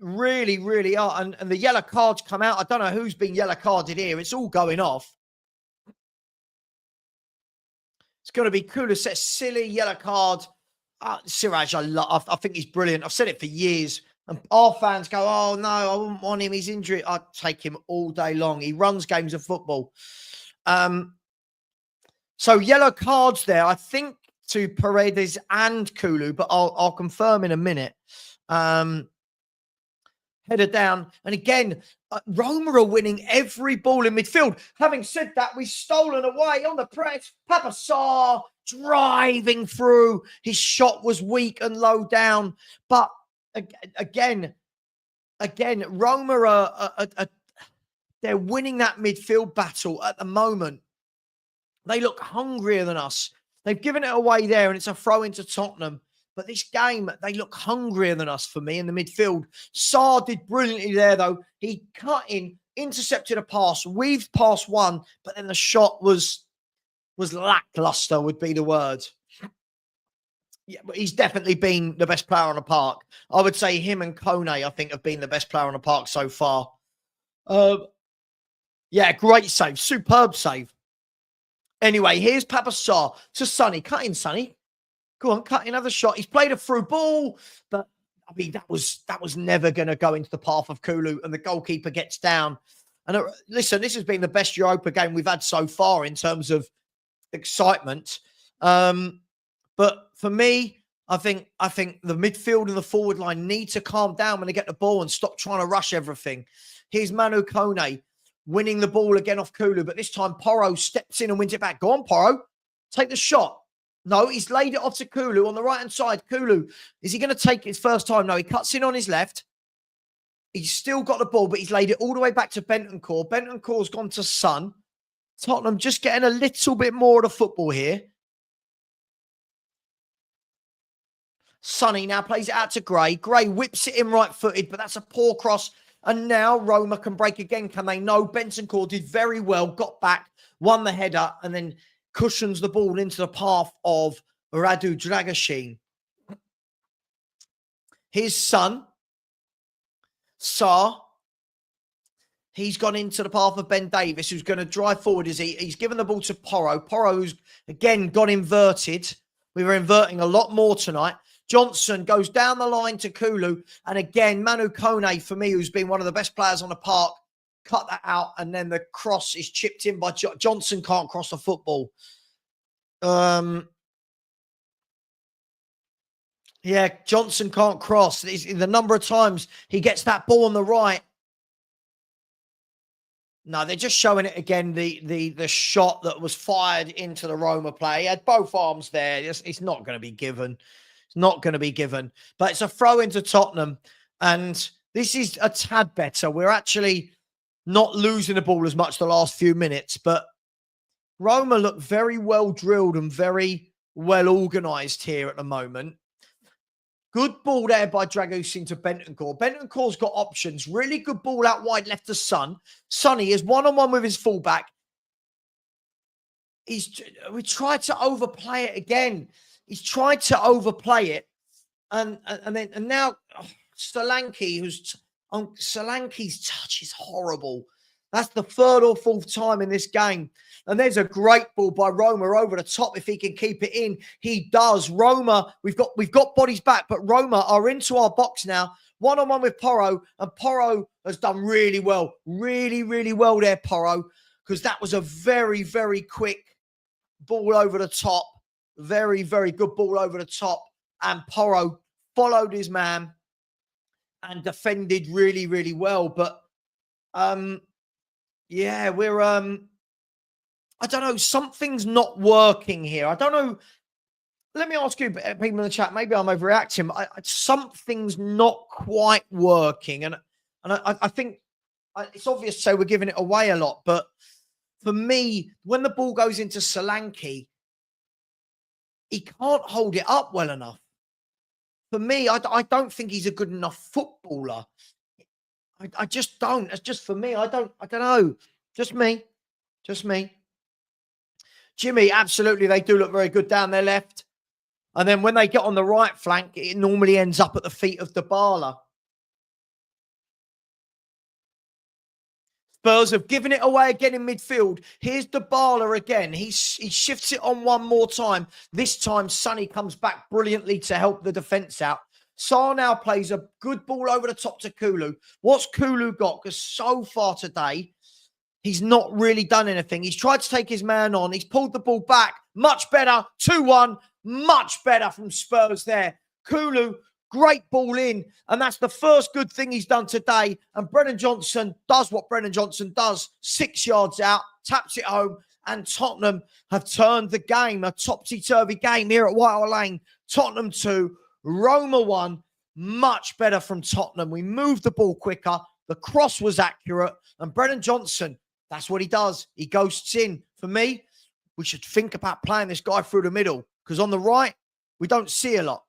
S1: really, really are. And the yellow cards come out. I don't know who's been yellow carded here. It's all going off. It's going to be Kulusevski, silly yellow card. Siraj, I think he's brilliant. I've said it for years. And our fans go, oh, no, I wouldn't want him. He's injured. I'd take him all day long. He runs games of football. So yellow cards there, I think, to Paredes and Kulu, but I'll confirm in a minute. Header down. And again, Roma are winning every ball in midfield. Having said that, we've stolen away on the press. Papa Sarr driving through. His shot was weak and low down. But again, Roma are they're winning that midfield battle at the moment. They look hungrier than us. They've given it away there, and it's a throw into Tottenham. But this game, they look hungrier than us for me in the midfield. Sarr did brilliantly there, though. He cut in, intercepted a pass, weaved past one, but then the shot was lackluster, would be the word. Yeah, but he's definitely been the best player on the park. I would say him and Kone, I think, have been the best player on the park so far. Yeah, great save. Superb save. Anyway, here's Papa Sarr to Sonny. Cut in, Sonny. Go on, cut another shot. He's played a through ball, but I mean, that was never going to go into the path of Kulu, and the goalkeeper gets down. And listen, this has been the best Europa game we've had so far in terms of excitement. But for me, I think the midfield and the forward line need to calm down when they get the ball and stop trying to rush everything. Here's Manu Kone winning the ball again off Kulu, but this time Porro steps in and wins it back. Go on, Porro. Take the shot. No, he's laid it off to Kulu on the right-hand side. Kulu, is he going to take it his first time? No, he cuts in on his left. He's still got the ball, but he's laid it all the way back to Bentancur. Bentancur's gone to Son. Tottenham just getting a little bit more of the football here. Sonny now plays it out to Gray. Gray whips it in right-footed, but that's a poor cross. And now Roma can break again, can they? No, Bentancur did very well, got back, won the header, and then cushions the ball into the path of Radu Dragashin. His son. Sarr. He's gone into the path of Ben Davis, who's going to drive forward. He's given the ball to Porro. Porro's, again, gone inverted. We were inverting a lot more tonight. Johnson goes down the line to Kulu. And again, Manu Kone, for me, who's been one of the best players on the park, cut that out. And then the cross is chipped in by Johnson. Can't cross the football. Yeah, Johnson can't cross. The number of times he gets that ball on the right. No, they're just showing it again, the shot that was fired into the Roma play. He had both arms there. It's not going to be given. It's not going to be given. But it's a throw into Tottenham. And this is a tad better. We're actually not losing the ball as much the last few minutes. But Roma look very well drilled and very well organised here at the moment. Good ball there by Dragus into Bentancur. Bentancur's got options. Really good ball out wide left to Son. Sonny is one-on-one with his fullback. We tried to overplay it again. He's tried to overplay it. And now Solanke, Solanke's touch is horrible. That's the third or fourth time in this game. And there's a great ball by Roma over the top. If he can keep it in, he does. Roma, we've got bodies back, but Roma are into our box now. One-on-one with Porro, and Porro has done really well. Really, really well there, Porro, because that was a very, very quick ball over the top. Very, very good ball over the top. And Porro followed his man and defended really, really well. But, yeah, we're... I don't know. Something's not working here. I don't know. Let me ask you, people in the chat, maybe I'm overreacting. Something's not quite working. And I think it's obvious to say we're giving it away a lot. But for me, when the ball goes into Solanke, he can't hold it up well enough. For me, I don't think he's a good enough footballer. I just don't. That's just for me. I don't know. Just me. Jimmy, absolutely, they do look very good down their left. And then when they get on the right flank, it normally ends up at the feet of Dybala. Spurs have given it away again in midfield. Here's Dybala again. He shifts it on one more time. This time, Sonny comes back brilliantly to help the defence out. Sarr now plays a good ball over the top to Kulu. What's Kulu got? Because so far today, he's not really done anything. He's tried to take his man on. He's pulled the ball back. Much better. 2-1. Much better from Spurs there. Kulu, great ball in. And that's the first good thing he's done today. And Brennan Johnson does what Brennan Johnson does. 6 yards out. Taps it home. And Tottenham have turned the game. A topsy-turvy game here at Whitehall Lane. Tottenham 2. Roma 1. Much better from Tottenham. We moved the ball quicker. The cross was accurate. And Brennan Johnson, that's what he does. He ghosts in. For me, we should think about playing this guy through the middle, because on the right, we don't see a lot.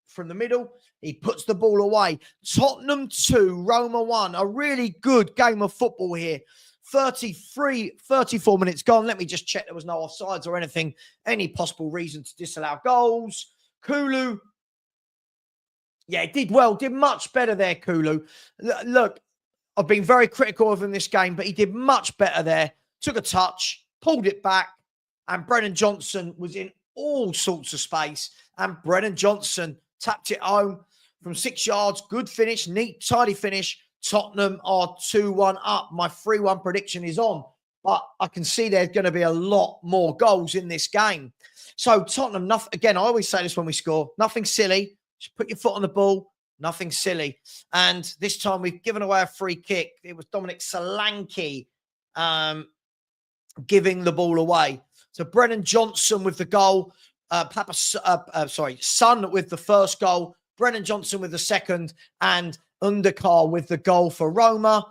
S1: From the middle, he puts the ball away. Tottenham 2, Roma 1. A really good game of football here. 34 minutes gone. Let me just check there was no offsides or anything. Any possible reason to disallow goals. Kulu. Yeah, he did well. Did much better there, Kulu. Look, I've been very critical of him this game, but he did much better there. Took a touch, pulled it back, and Brennan Johnson was in all sorts of space. And Brennan Johnson tapped it home from 6 yards. Good finish, neat, tidy finish. Tottenham are 2-1 up. My 3-1 prediction is on, but I can see there's going to be a lot more goals in this game. So Tottenham, nothing, again, I always say this when we score, nothing silly. Just put your foot on the ball. Nothing silly. And this time we've given away a free kick. It was Dominic Solanke giving the ball away. So Brennan Johnson with the goal. Son with the first goal. Brennan Johnson with the second. And Undercar with the goal for Roma.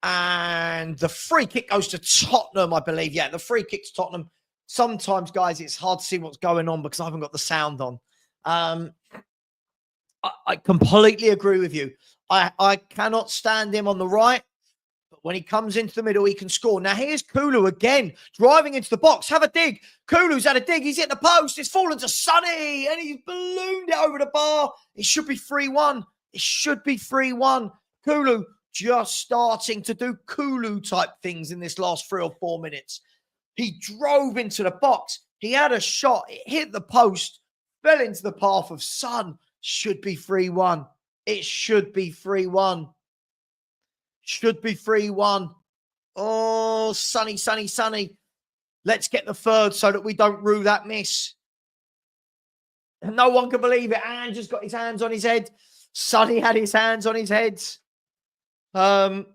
S1: And the free kick goes to Tottenham, I believe. Yeah, the free kick to Tottenham. Sometimes, guys, it's hard to see what's going on because I haven't got the sound on. I completely agree with you. I cannot stand him on the right, but when he comes into the middle, he can score. Now, here's Kulu again, driving into the box. Have a dig. Kulu's had a dig. He's hit the post. It's fallen to Sonny, and he's ballooned it over the bar. It should be 3-1. It should be 3-1. Kulu, just starting to do Kulu type things in this last 3 or 4 minutes. He drove into the box. He had a shot. It hit the post, fell into the path of Son. Should be 3-1. It should be 3-1. Should be 3-1. Oh, Sonny. Let's get the third so that we don't rue that miss. No one can believe it. And just got his hands on his head. Sonny had his hands on his head. So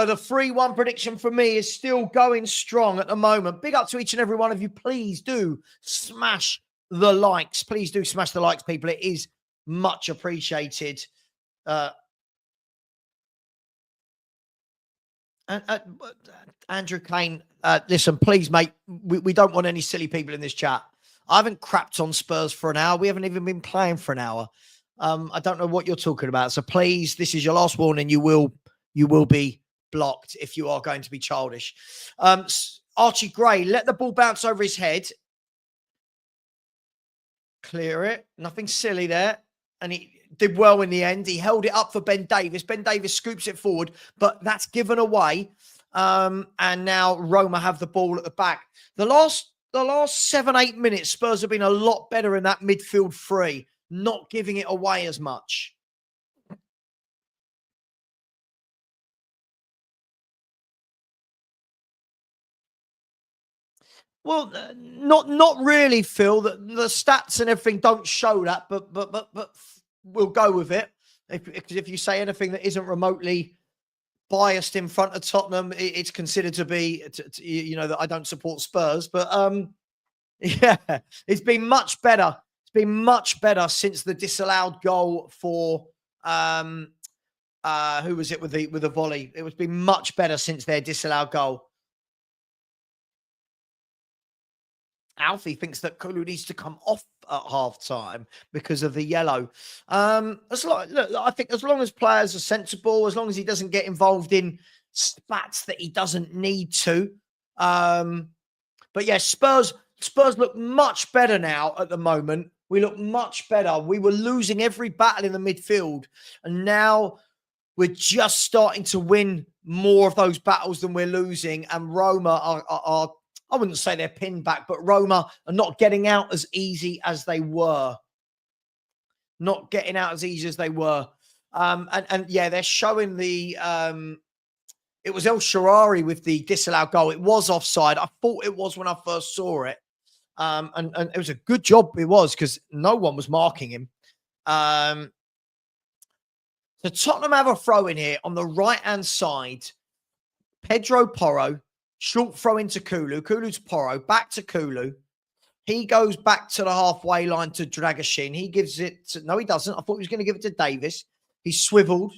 S1: the 3-1 prediction for me is still going strong at the moment. Big up to each and every one of you. Please do smash the likes. Please do smash the likes, people. It is much appreciated. Andrew Kane, listen, please, mate. We don't want any silly people in this chat. I haven't crapped on Spurs for an hour. We haven't even been playing for an hour. I don't know what you're talking about. So please, this is your last warning. You will be blocked if you are going to be childish. Archie Gray, let the ball bounce over his head. Clear it. Nothing silly there. And he did well in the end. He held it up for Ben Davies. Ben Davies scoops it forward, but that's given away. And now Roma have the ball at the back. The last 7-8 minutes, Spurs have been a lot better in that midfield three, not giving it away as much. Well, not really, Phil. The stats and everything don't show that, but we'll go with it. If you say anything that isn't remotely biased in front of Tottenham, it's considered to be, that I don't support Spurs. But yeah, it's been much better. It's been much better since the disallowed goal for who was it with the volley? It was been much better since their disallowed goal. Alfie thinks that Kulu needs to come off at half-time because of the yellow. Look, I think as long as players are sensible, as long as he doesn't get involved in spats that he doesn't need to. But yeah, Spurs look much better now at the moment. We look much better. We were losing every battle in the midfield, and now we're just starting to win more of those battles than we're losing. And Roma are I wouldn't say they're pinned back, but Roma are not getting out as easy as they were. Not getting out as easy as they were. And yeah, they're showing the... it was El Shaarawy with the disallowed goal. It was offside. I thought it was when I first saw it. And it was a good job it was because no one was marking him. So Tottenham have a throw in here on the right-hand side. Pedro Porro. Short throw into Kulu. Kulu's Porro. Back to Kulu. He goes back to the halfway line to Dragashin. He gives it to... No, he doesn't. I thought he was going to give it to Davis. He swiveled,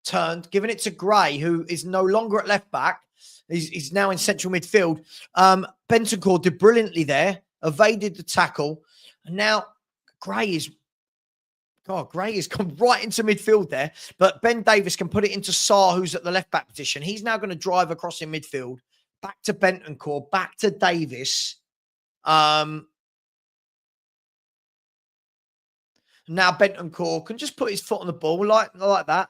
S1: turned, giving it to Gray, who is no longer at left back. He's now in central midfield. Bentancur did brilliantly there. Evaded the tackle. And now Gray has come right into midfield there. But Ben Davis can put it into Sarr, who's at the left back position. He's now going to drive across in midfield. Back to Bentancur, back to Davis. Now Bentancur can just put his foot on the ball like that.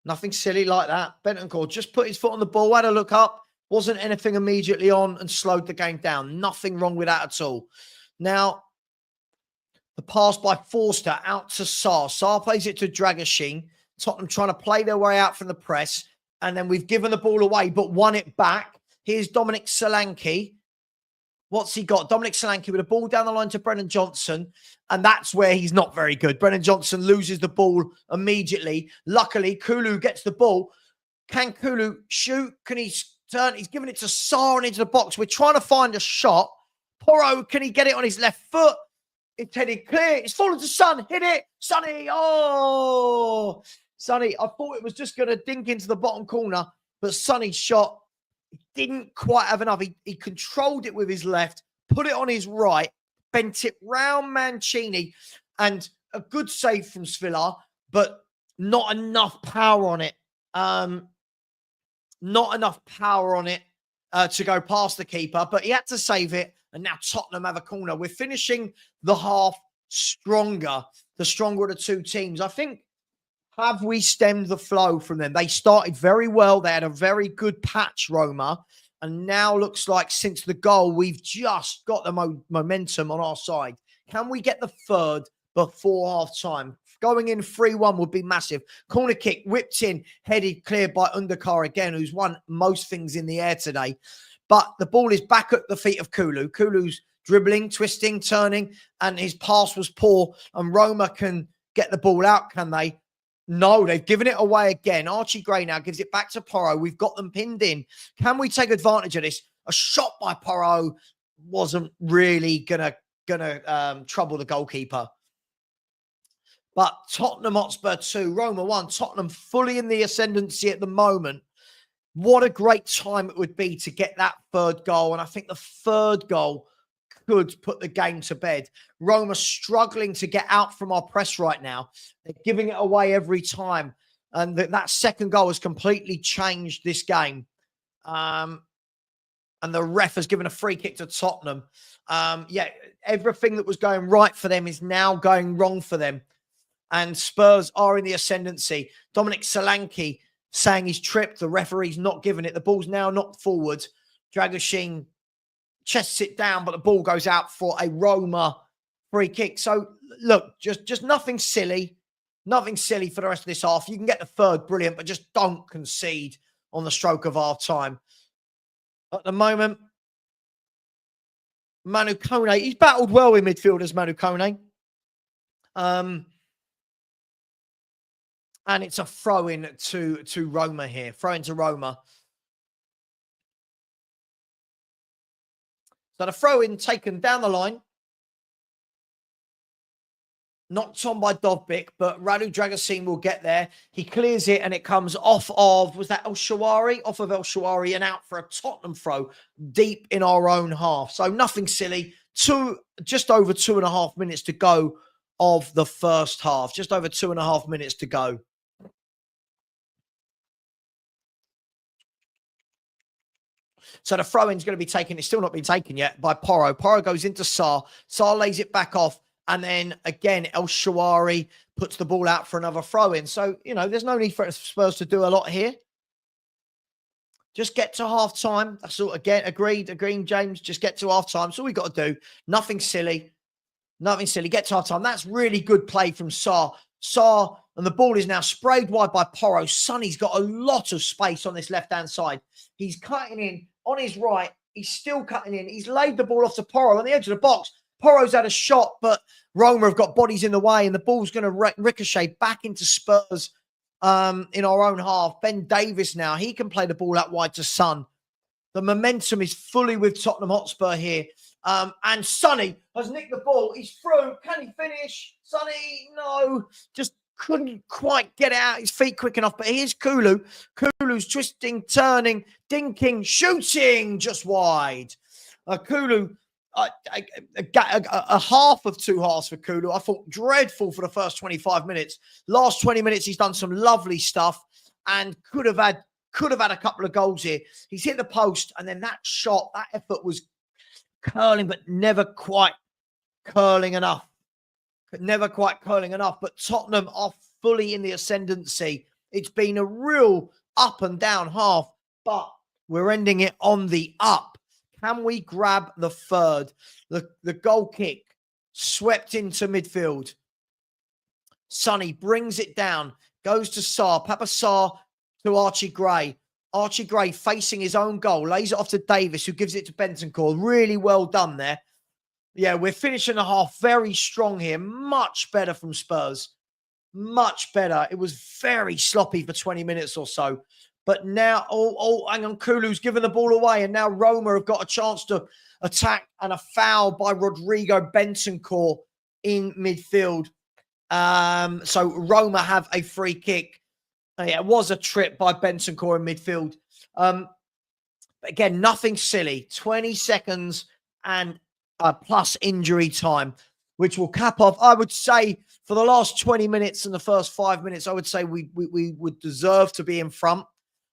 S1: Nothing silly like that. Bentancur just put his foot on the ball, had a look up, wasn't anything immediately on and slowed the game down. Nothing wrong with that at all. Now, the pass by Forster out to Sarr. Sarr plays it to Dragashin. Tottenham trying to play their way out from the press. And then we've given the ball away, but won it back. Here's Dominic Solanke. What's he got? Dominic Solanke with a ball down the line to Brennan Johnson. And that's where he's not very good. Brennan Johnson loses the ball immediately. Luckily, Kulu gets the ball. Can Kulu shoot? Can he turn? He's giving it to Sarr into the box. We're trying to find a shot. Porro, can he get it on his left foot? It's headed clear. It's fallen to Son. Hit it. Sonny. Oh, Sonny. I thought it was just going to dink into the bottom corner. But Sonny's shot didn't quite have enough. He controlled it with his left, put it on his right, bent it round Mancini, and a good save from Svilar, but not enough power on it. Not enough power on it to go past the keeper, but he had to save it, and now Tottenham have a corner. We're finishing the half stronger, the stronger of the two teams. I think Have we stemmed the flow from them? They started very well. They had a very good patch, Roma. And now looks like since the goal, we've just got the momentum on our side. Can we get the third before half-time? Going in 3-1 would be massive. Corner kick, whipped in, headed, cleared by Undercar again, who's won most things in the air today. But the ball is back at the feet of Kulu. Kulu's dribbling, twisting, turning, and his pass was poor. And Roma can get the ball out, can they? No, they've given it away again. Archie Gray now gives it back to Porro. We've got them pinned in. Can we take advantage of this? A shot by Porro wasn't really gonna trouble the goalkeeper. But Tottenham Hotspur 2, Roma 1, Tottenham fully in the ascendancy at the moment. What a great time it would be to get that third goal. And I think the third goal could put the game to bed. Roma struggling to get out from our press right now. They're giving it away every time. And that second goal has completely changed this game. And the ref has given a free kick to Tottenham. Yeah, everything that was going right for them is now going wrong for them. And Spurs are in the ascendancy. Dominic Solanke saying he's tripped. The referee's not giving it. The ball's now knocked forward. Dragoshin chests it down, but the ball goes out for a Roma free kick. So, look, just nothing silly. Nothing silly for the rest of this half. You can get the third, brilliant, but just don't concede on the stroke of half time. At the moment, Manu Kone, he's battled well in midfield as Manu Kone. And it's a throw-in to Roma here. Throw-in to Roma. So the throw-in taken down the line. Knocked on by Dovbyk, but Radu Dragusin will get there. He clears it and it comes off of, was that El Shawari? Off of El Shawari and out for a Tottenham throw deep in our own half. So nothing silly. Just over 2.5 minutes to go of the first half. Just over 2.5 minutes to go. So the throw-in is going to be taken. It's still not been taken yet by Porro. Porro goes into Sarr. Sarr lays it back off. And then again, El Shawari puts the ball out for another throw-in. So, you know, there's no need for Spurs to do a lot here. Just get to half-time. That's all. Again, agreed, James. Just get to half-time. That's all we got to do. Nothing silly. Nothing silly. Get to half-time. That's really good play from Sarr. Sarr, and the ball is now sprayed wide by Porro. Sonny's got a lot of space on this left-hand side. He's cutting in on his right. He's still cutting in. He's laid the ball off to Porro on the edge of the box. Porro's had a shot, but Roma have got bodies in the way, and the ball's going to ricochet back into Spurs in our own half. Ben Davies now, he can play the ball out wide to Son. The momentum is fully with Tottenham Hotspur here. And Sonny has nicked the ball. He's through. Can he finish? Sonny, no. Just couldn't quite get it out his feet quick enough. But here's Kulu. Kulu's twisting, turning, dinking, shooting just wide. Kulu, a half of two halves for Kulu. I thought dreadful for the first 25 minutes. Last 20 minutes, he's done some lovely stuff and could have had a couple of goals here. He's hit the post, and then that shot, that effort was curling, but never quite curling enough. Never quite curling enough. But Tottenham are fully in the ascendancy. It's been a real up and down half, but we're ending it on the up. Can we grab the third? The goal kick swept into midfield. Sonny brings it down, goes to Sarr. Papa Sarr to Archie Gray. Archie Gray facing his own goal, lays it off to Davis, who gives it to Bentancur. Really well done there. Yeah, we're finishing the half very strong here. Much better from Spurs. Much better. It was very sloppy for 20 minutes or so. But now, hang on, Kulu's given the ball away, and now Roma have got a chance to attack, and a foul by Rodrigo Bentancur in midfield. So Roma have a free kick. Yeah, it was a trip by Bentancur in midfield. But again, nothing silly. 20 seconds and plus injury time, which will cap off. I would say for the last 20 minutes and the first 5 minutes, I would say we would deserve to be in front.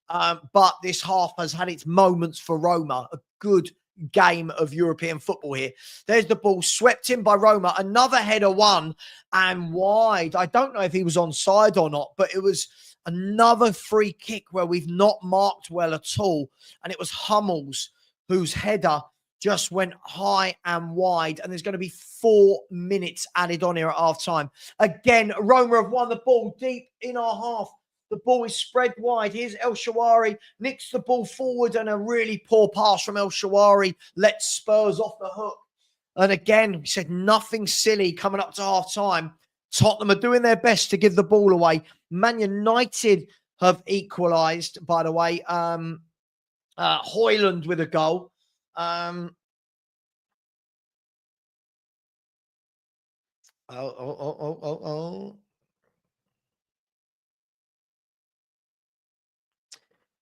S1: But this half has had its moments for Roma. A good game of European football here. There's the ball swept in by Roma. Another header won and wide. I don't know if he was onside or not, but it was another free kick where we've not marked well at all. And it was Hummels whose header just went high and wide. And there's going to be 4 minutes added on here at half time. Again, Roma have won the ball deep in our half. The ball is spread wide. Here's El Shaarawy, nicks the ball forward, and a really poor pass from El Shaarawy lets Spurs off the hook. And again, we said nothing silly coming up to half time. Tottenham are doing their best to give the ball away. Man United have equalised, by the way. Højlund with a goal.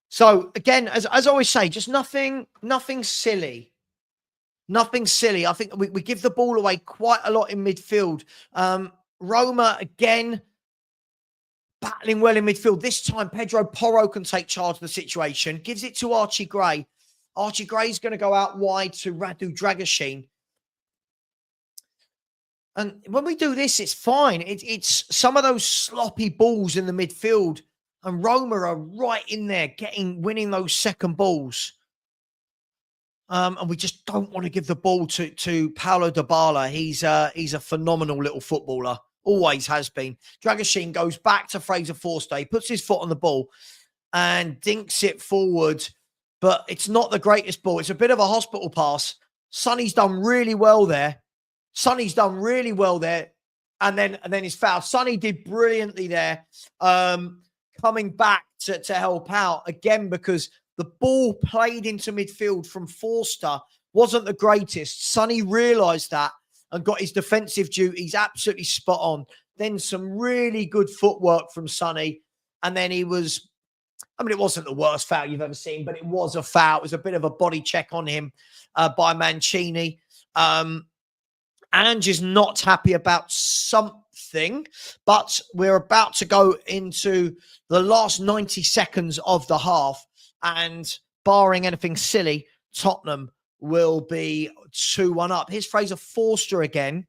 S1: So again, as I always say, just nothing silly. Nothing silly. I think we give the ball away quite a lot in midfield. Roma, again, battling well in midfield. This time, Pedro Porro can take charge of the situation. Gives it to Archie Gray. Archie Gray's going to go out wide to Radu Dragusin. And when we do this, it's fine. It's some of those sloppy balls in the midfield. And Roma are right in there, winning those second balls. And we just don't want to give the ball to Paulo Dybala. He's a phenomenal little footballer. Always has been. Dragusin goes back to Fraser Forster. He puts his foot on the ball and dinks it forward. But it's not the greatest ball. It's a bit of a hospital pass. Sonny's done really well there. And then he's fouled. Sonny did brilliantly there. Coming back to help out again, because the ball played into midfield from Forster wasn't the greatest. Sonny realised that and got his defensive duties absolutely spot on. Then some really good footwork from Sonny. And then it wasn't the worst foul you've ever seen, but it was a foul. It was a bit of a body check on him by Mancini. Ange is not happy about something, but we're about to go into the last 90 seconds of the half, and barring anything silly, Tottenham will be 2-1 up. Here's Fraser Forster again.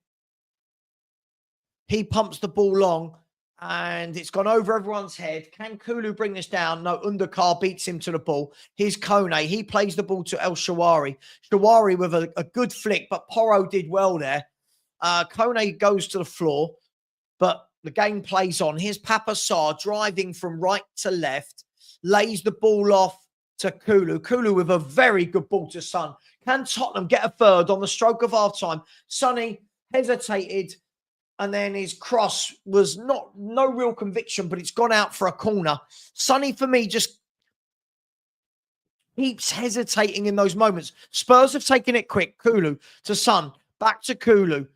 S1: He pumps the ball long, and it's gone over everyone's head. Can Kulu bring this down? No, Undukar beats him to the ball. Here's Kone. He plays the ball to El Shaarawy. Shaarawy with a good flick, but Porro did well there. Kone goes to the floor, but the game plays on. Here's Papa Sarr driving from right to left, lays the ball off to Kulu. Kulu with a very good ball to Son. Can Tottenham get a third on the stroke of half-time? Sonny hesitated, and then his cross was no real conviction, but it's gone out for a corner. Sonny, for me, just keeps hesitating in those moments. Spurs have taken it quick. Kulu to Son, back to Kulu.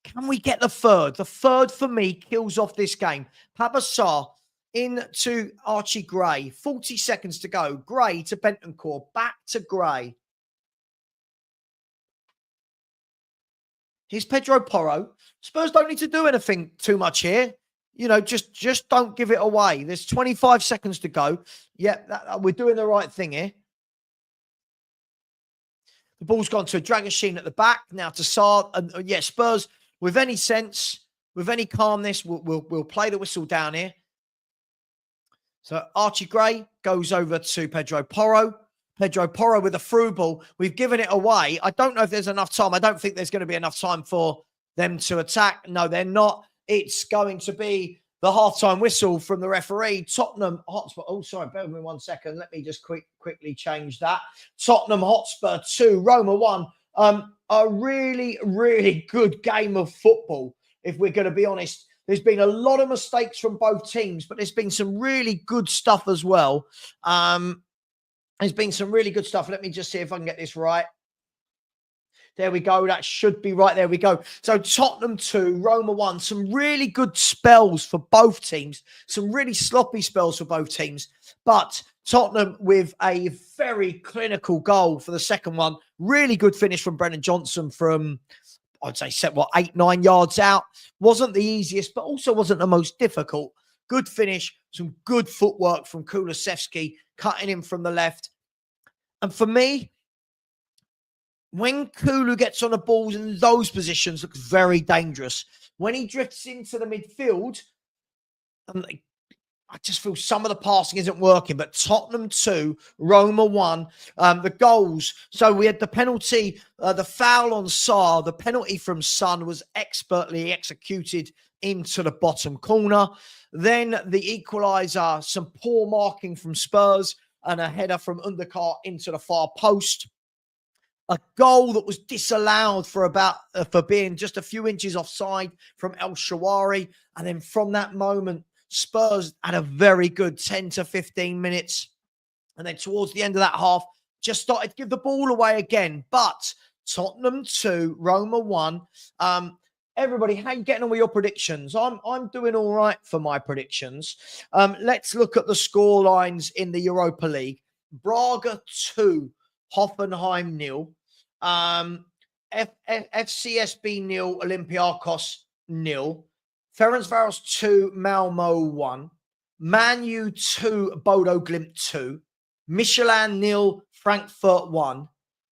S1: Can we get the third? The third, for me, kills off this game. Papa Sarr into Archie Gray. 40 seconds to go. Gray to Bentancur. Back to Gray. Here's Pedro Porro. Spurs don't need to do anything too much here. You know, just don't give it away. There's 25 seconds to go. Yeah, we're doing the right thing here. The ball's gone to Dragusin at the back. Now to Sarr. And Spurs, with any sense, with any calmness, we'll play the whistle down here. So Archie Gray goes over to Pedro Porro. Pedro Porro with a through ball. We've given it away. I don't know if there's enough time. I don't think there's going to be enough time for them to attack. No, they're not. It's going to be the halftime whistle from the referee. Tottenham Hotspur. Oh, sorry. Bear with me 1 second. Let me just quickly change that. Tottenham Hotspur 2, Roma 1. A really, really good game of football, if we're going to be honest. There's been a lot of mistakes from both teams, but there's been some really good stuff as well. There's been some really good stuff. Let me just see if I can get this right. There we go. That should be right. There we go. So Tottenham 2, Roma 1. Some really good spells for both teams. Some really sloppy spells for both teams. But Tottenham with a very clinical goal for the second one. Really good finish from Brennan Johnson from, I'd say, 8-9 yards out. Wasn't the easiest, but also wasn't the most difficult. Good finish. Some good footwork from Kulusevski, cutting him from the left. And for me, when Kulu gets on the balls in those positions, looks very dangerous. When he drifts into the midfield, I just feel some of the passing isn't working. But Tottenham 2, Roma 1. The goals. So we had the penalty, the foul on Sarr. The penalty from Son was expertly executed into the bottom corner. Then the equaliser, some poor marking from Spurs, and a header from Underkar into the far post. A goal that was disallowed for being just a few inches offside from El Shawari. And then from that moment, Spurs had a very good 10 to 15 minutes. And then towards the end of that half, just started to give the ball away again. But Tottenham 2, Roma 1. Everybody, how you getting on with your predictions? I'm doing all right for my predictions. Let's look at the score lines in the Europa League. Braga 2, Hoffenheim 0. FCSB 0, Olympiacos 0. Ferencváros 2, Malmo 1. Man U 2, Bodo Glimt 2. Michelin 0, Frankfurt 1.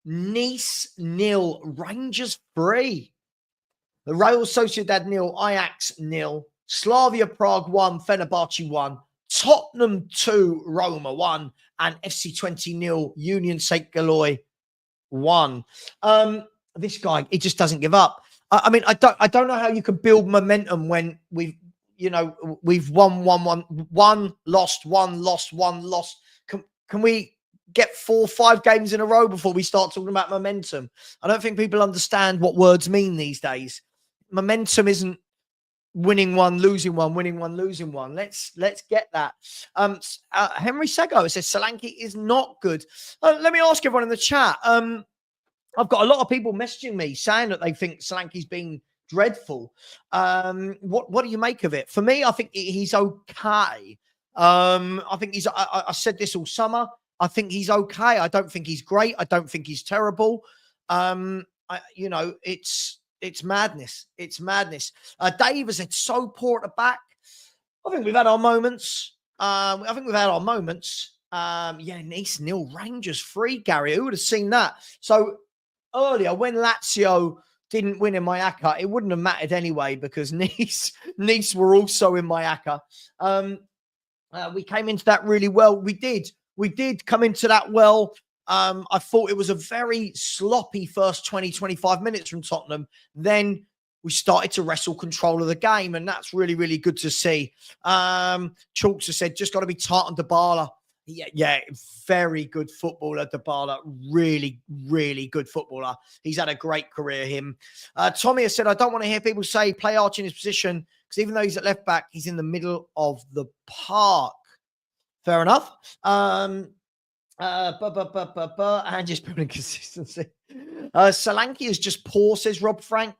S1: Nice 0, Rangers 3. The Real Sociedad 0, Ajax 0. Slavia Prague 1, Fenerbahce 1. Tottenham 2, Roma 1. And FC 20 0, Union St. Galloy 1. This guy, he just doesn't give up. I mean, I don't know how you can build momentum when we've won, lost. Can we get 4 or 5 games in a row before we start talking about momentum? I don't think people understand what words mean these days. Momentum isn't winning one, losing one, winning one, losing one. Let's get that. Henry Sego says Solanke is not good. Let me ask everyone in the chat. I've got a lot of people messaging me saying that they think Solanke's been dreadful. What do you make of it? For me, I think he's okay. I think I said this all summer. I think he's okay. I don't think he's great. I don't think he's terrible. It's madness. It's madness. Dave has said so poor at the back. I think we've had our moments. Nice 0, Rangers 3, Gary. Who would have seen that? So earlier, when Lazio didn't win in Mallorca, it wouldn't have mattered anyway because Nice were also in Mallorca. We came into that really well. We did come into that well. I thought it was a very sloppy first 20, 25 minutes from Tottenham. Then we started to wrestle control of the game, and that's really, really good to see. Chalks has said, just got to be tight on Dybala. Yeah, very good footballer, Dybala. Really, really good footballer. He's had a great career, him. Tommy has said, I don't want to hear people say play Archie in his position because even though he's at left back, he's in the middle of the park. Fair enough. And just building consistency. Solanke is just poor, says Rob Frank.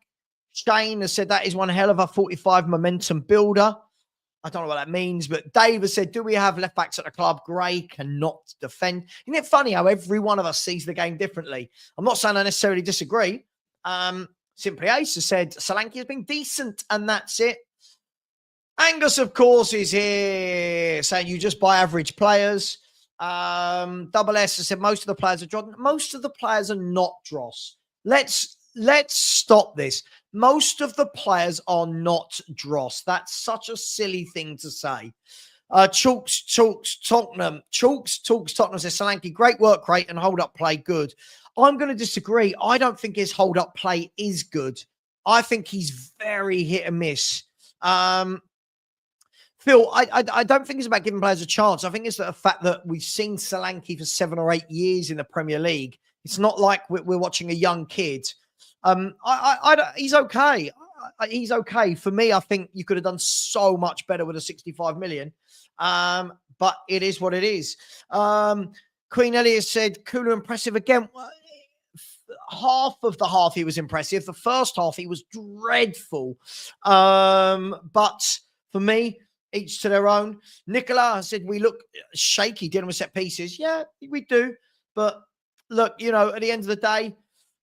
S1: Shane has said that is one hell of a 45 momentum builder. I don't know what that means, but Dave has said, do we have left backs at the club? Gray cannot defend. Isn't it funny how every one of us sees the game differently? I'm not saying I necessarily disagree. Simply Ace has said, Solanke has been decent, and that's it. Angus, of course, is here saying you just buy average players. Double S has said most of the players are Dross. Most of the players are not Dross. Let's stop this. Most of the players are not Dross. That's such a silly thing to say. Chalks Tottenham says Solanke, great work rate and hold up play good. I'm going to disagree. I don't think his hold up play is good. I think he's very hit and miss. Phil, I don't think it's about giving players a chance. I think it's the fact that we've seen Solanke for 7 or 8 years in the Premier League. It's not like we're watching a young kid. He's okay. He's okay. For me, I think you could have done so much better with a 65 million. But it is what it is. Queen Elliot said, Kulu impressive again. Half of the half he was impressive. The first half he was dreadful. But for me, each to their own. Nicola said, we look shaky dealing with set pieces. Yeah, we do. But look, at the end of the day,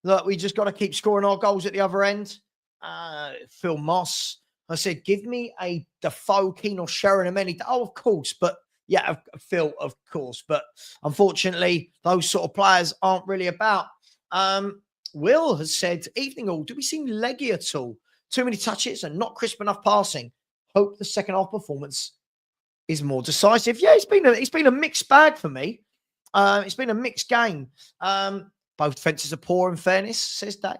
S1: look, we just got to keep scoring our goals at the other end. Phil Moss, I said, give me a Defoe, Keane or Sheringham any day. Oh, of course. But yeah, Phil, of course. But unfortunately, those sort of players aren't really about. Will has said, evening all, do we seem leggy at all? Too many touches and not crisp enough passing. Hope the second half performance is more decisive. Yeah, it's been a mixed bag for me. It's been a mixed game. Both defences are poor, in fairness, says Dave.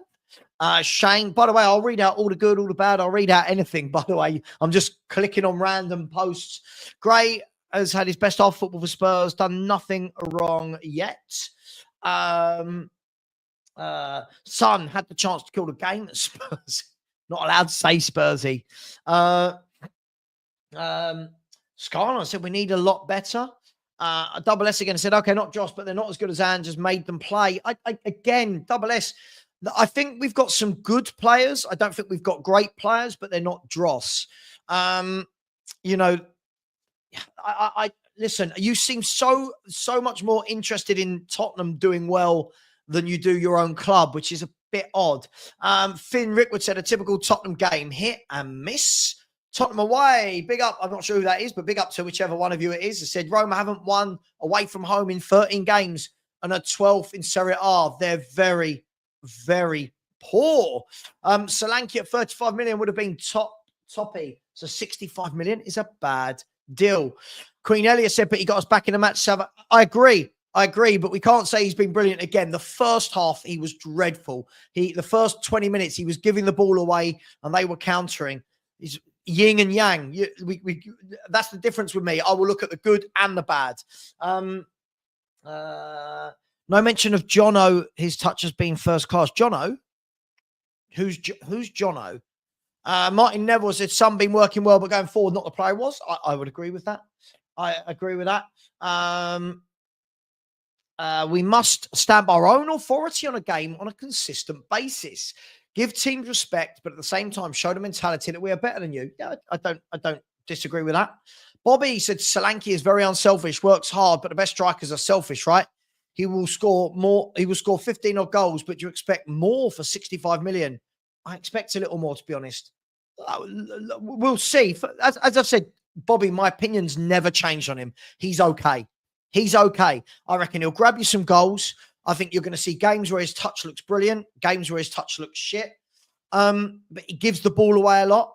S1: Shane, by the way, I'll read out all the good, all the bad. I'll read out anything, by the way. I'm just clicking on random posts. Gray has had his best half football for Spurs, done nothing wrong yet. Son had the chance to kill the game at Spurs. Not allowed to say Spursy. Scarlett said we need a lot better. Double S again said, okay, not Josh, but they're not as good as Ange, just made them play. Again, Double S, I think we've got some good players. I don't think we've got great players, but they're not dross. You know, listen, you seem so much more interested in Tottenham doing well than you do your own club, which is a bit odd. Finn Rickwood said a typical Tottenham game, hit and miss. Tottenham away, big up. I'm not sure who that is, but big up to whichever one of you it is. It said Roma haven't won away from home in 13 games and are 12th in Serie A. They're very, very poor. Solanke at 35 million would have been toppy. So 65 million is a bad deal. Queen Elliot said, but he got us back in the match. Savva. I agree, but we can't say he's been brilliant again. The first half, he was dreadful. The first 20 minutes, he was giving the ball away and they were countering. He's yin and yang. That's the difference with me. I will look at the good and the bad. No mention of Jono. His touch has been first class. Jono? Who's Jono? Martin Neville said some been working well, but going forward, not the player was. I would agree with that. I agree with that. We must stamp our own authority on a game on a consistent basis. Give teams respect, but at the same time, show the mentality that we are better than you. Yeah, I don't disagree with that. Bobby said Solanke is very unselfish, works hard, but the best strikers are selfish, right? He will score more. He will score 15 odd goals, but you expect more for 65 million. I expect a little more, to be honest. We'll see. As I've said, Bobby, my opinion's never changed on him. He's okay. He's okay. I reckon he'll grab you some goals. I think you're going to see games where his touch looks brilliant, games where his touch looks shit. But he gives the ball away a lot.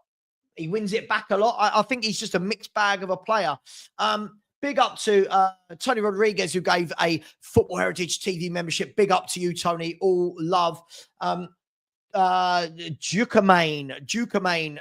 S1: He wins it back a lot. I think he's just a mixed bag of a player. Big up to Tony Rodriguez, who gave a Football Heritage TV membership. Big up to you, Tony. All love. Ducamain,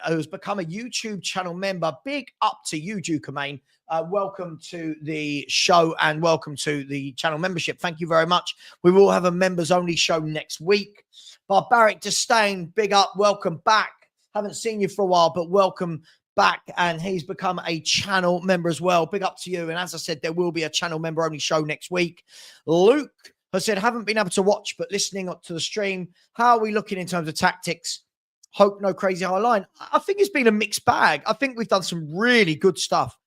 S1: who's become a YouTube channel member. Big up to you, Ducamain. Welcome to the show and welcome to the channel membership. Thank you very much. We will have a members-only show next week. Barbaric Disdain, big up. Welcome back. Haven't seen you for a while, but welcome back. And he's become a channel member as well. Big up to you. And as I said, there will be a channel member-only show next week. Luke has said, haven't been able to watch, but listening to the stream. How are we looking in terms of tactics? Hope no crazy high line. I think it's been a mixed bag. I think we've done some really good stuff.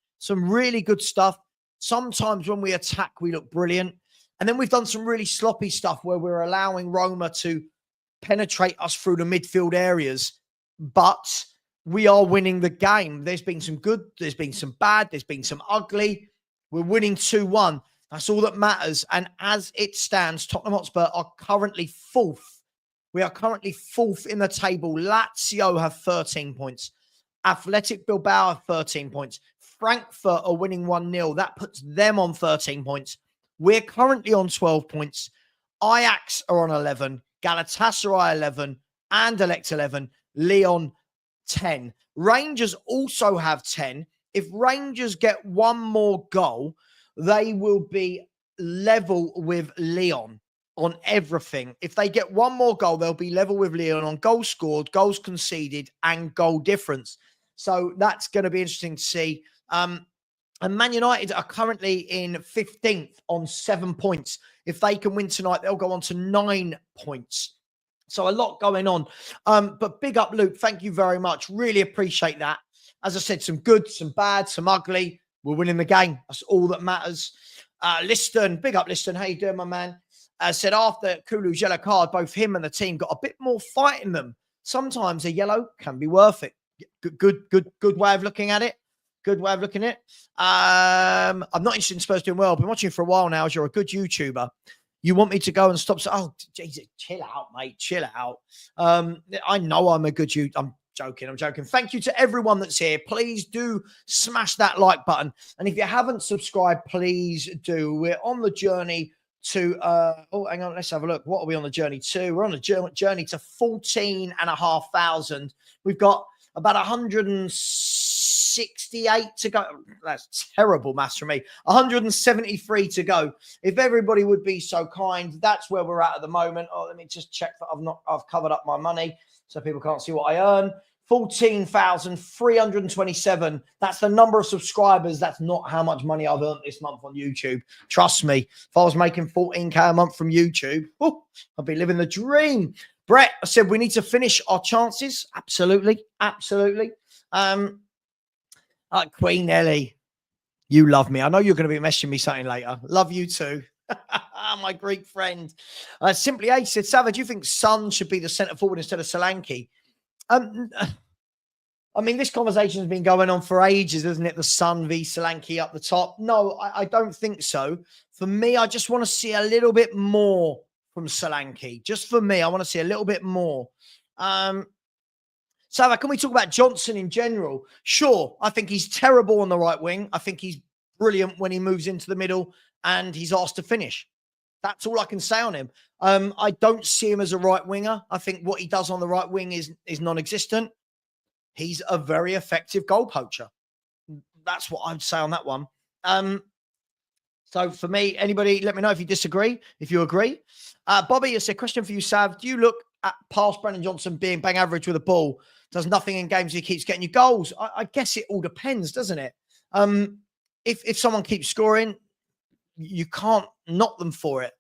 S1: Sometimes when we attack, we look brilliant. And then we've done some really sloppy stuff where we're allowing Roma to penetrate us through the midfield areas. But we are winning the game. There's been some good, there's been some bad, there's been some ugly. We're winning 2-1. That's all that matters. And as it stands, Tottenham Hotspur are currently fourth. We are currently fourth in the table. Lazio have 13 points. Athletic Bilbao have 13 points. Frankfurt are winning 1-0. That puts them on 13 points. We're currently on 12 points. Ajax are on 11. Galatasaray 11. Anderlecht 11. Lyon 10. Rangers also have 10. If Rangers get one more goal, they will be level with Lyon on everything. If they get one more goal, they'll be level with Lyon on goals scored, goals conceded, and goal difference. So that's going to be interesting to see. And Man United are currently in 15th on 7 points. If they can win tonight, they'll go on to 9 points. So a lot going on. But big up, Luke. Thank you very much. Really appreciate that. As I said, some good, some bad, some ugly. We're winning the game. That's all that matters. Liston, big up, Liston. How you doing, my man? Said after Kulu's yellow card, both him and the team got a bit more fight in them. Sometimes a yellow can be worth it. Good way of looking at it. Good way of looking at it. I'm not interested in Spurs doing well. I've been watching you for a while now as you're a good YouTuber. You want me to go and stop? Oh, Jesus, chill out, mate. Chill out. I know I'm a good you. I'm joking. Thank you to everyone that's here. Please do smash that like button. And if you haven't subscribed, please do. We're on the journey to, hang on, let's have a look. What are we on the journey to? We're on a journey to 14,500. We've got about 168 to go. That's terrible maths for me. 173 to go. If everybody would be so kind, that's where we're at the moment. Oh, let me just check that I've covered up my money so people can't see what I earn. 14,327. That's the number of subscribers. That's not how much money I've earned this month on YouTube. Trust me. If I was making 14K a month from YouTube, I'd be living the dream. Brett, I said we need to finish our chances. Absolutely. Queen Ellie, you love me. I know you're going to be messaging me something later. Love you too. My Greek friend. Simply H said, Savva, do you think Son should be the centre forward instead of Solanke? I mean, this conversation has been going on for ages, isn't it? The Son v Solanke up the top. No, I don't think so. For me, I just want to see a little bit more from Solanke. Just for me, I want to see a little bit more. Savva, can we talk about Johnson in general? Sure. I think he's terrible on the right wing. I think he's brilliant when he moves into the middle and he's asked to finish. That's all I can say on him. I don't see him as a right winger. I think what he does on the right wing is non-existent. He's a very effective goal poacher. That's what I'd say on that one. So for me, anybody, let me know if you disagree, if you agree. Bobby, it's a question for you, Sav. Do you look at past Brennan Johnson being bang average with a ball? Does nothing in games, he keeps getting you goals? I guess it all depends, doesn't it? If someone keeps scoring, you can't knock them for it.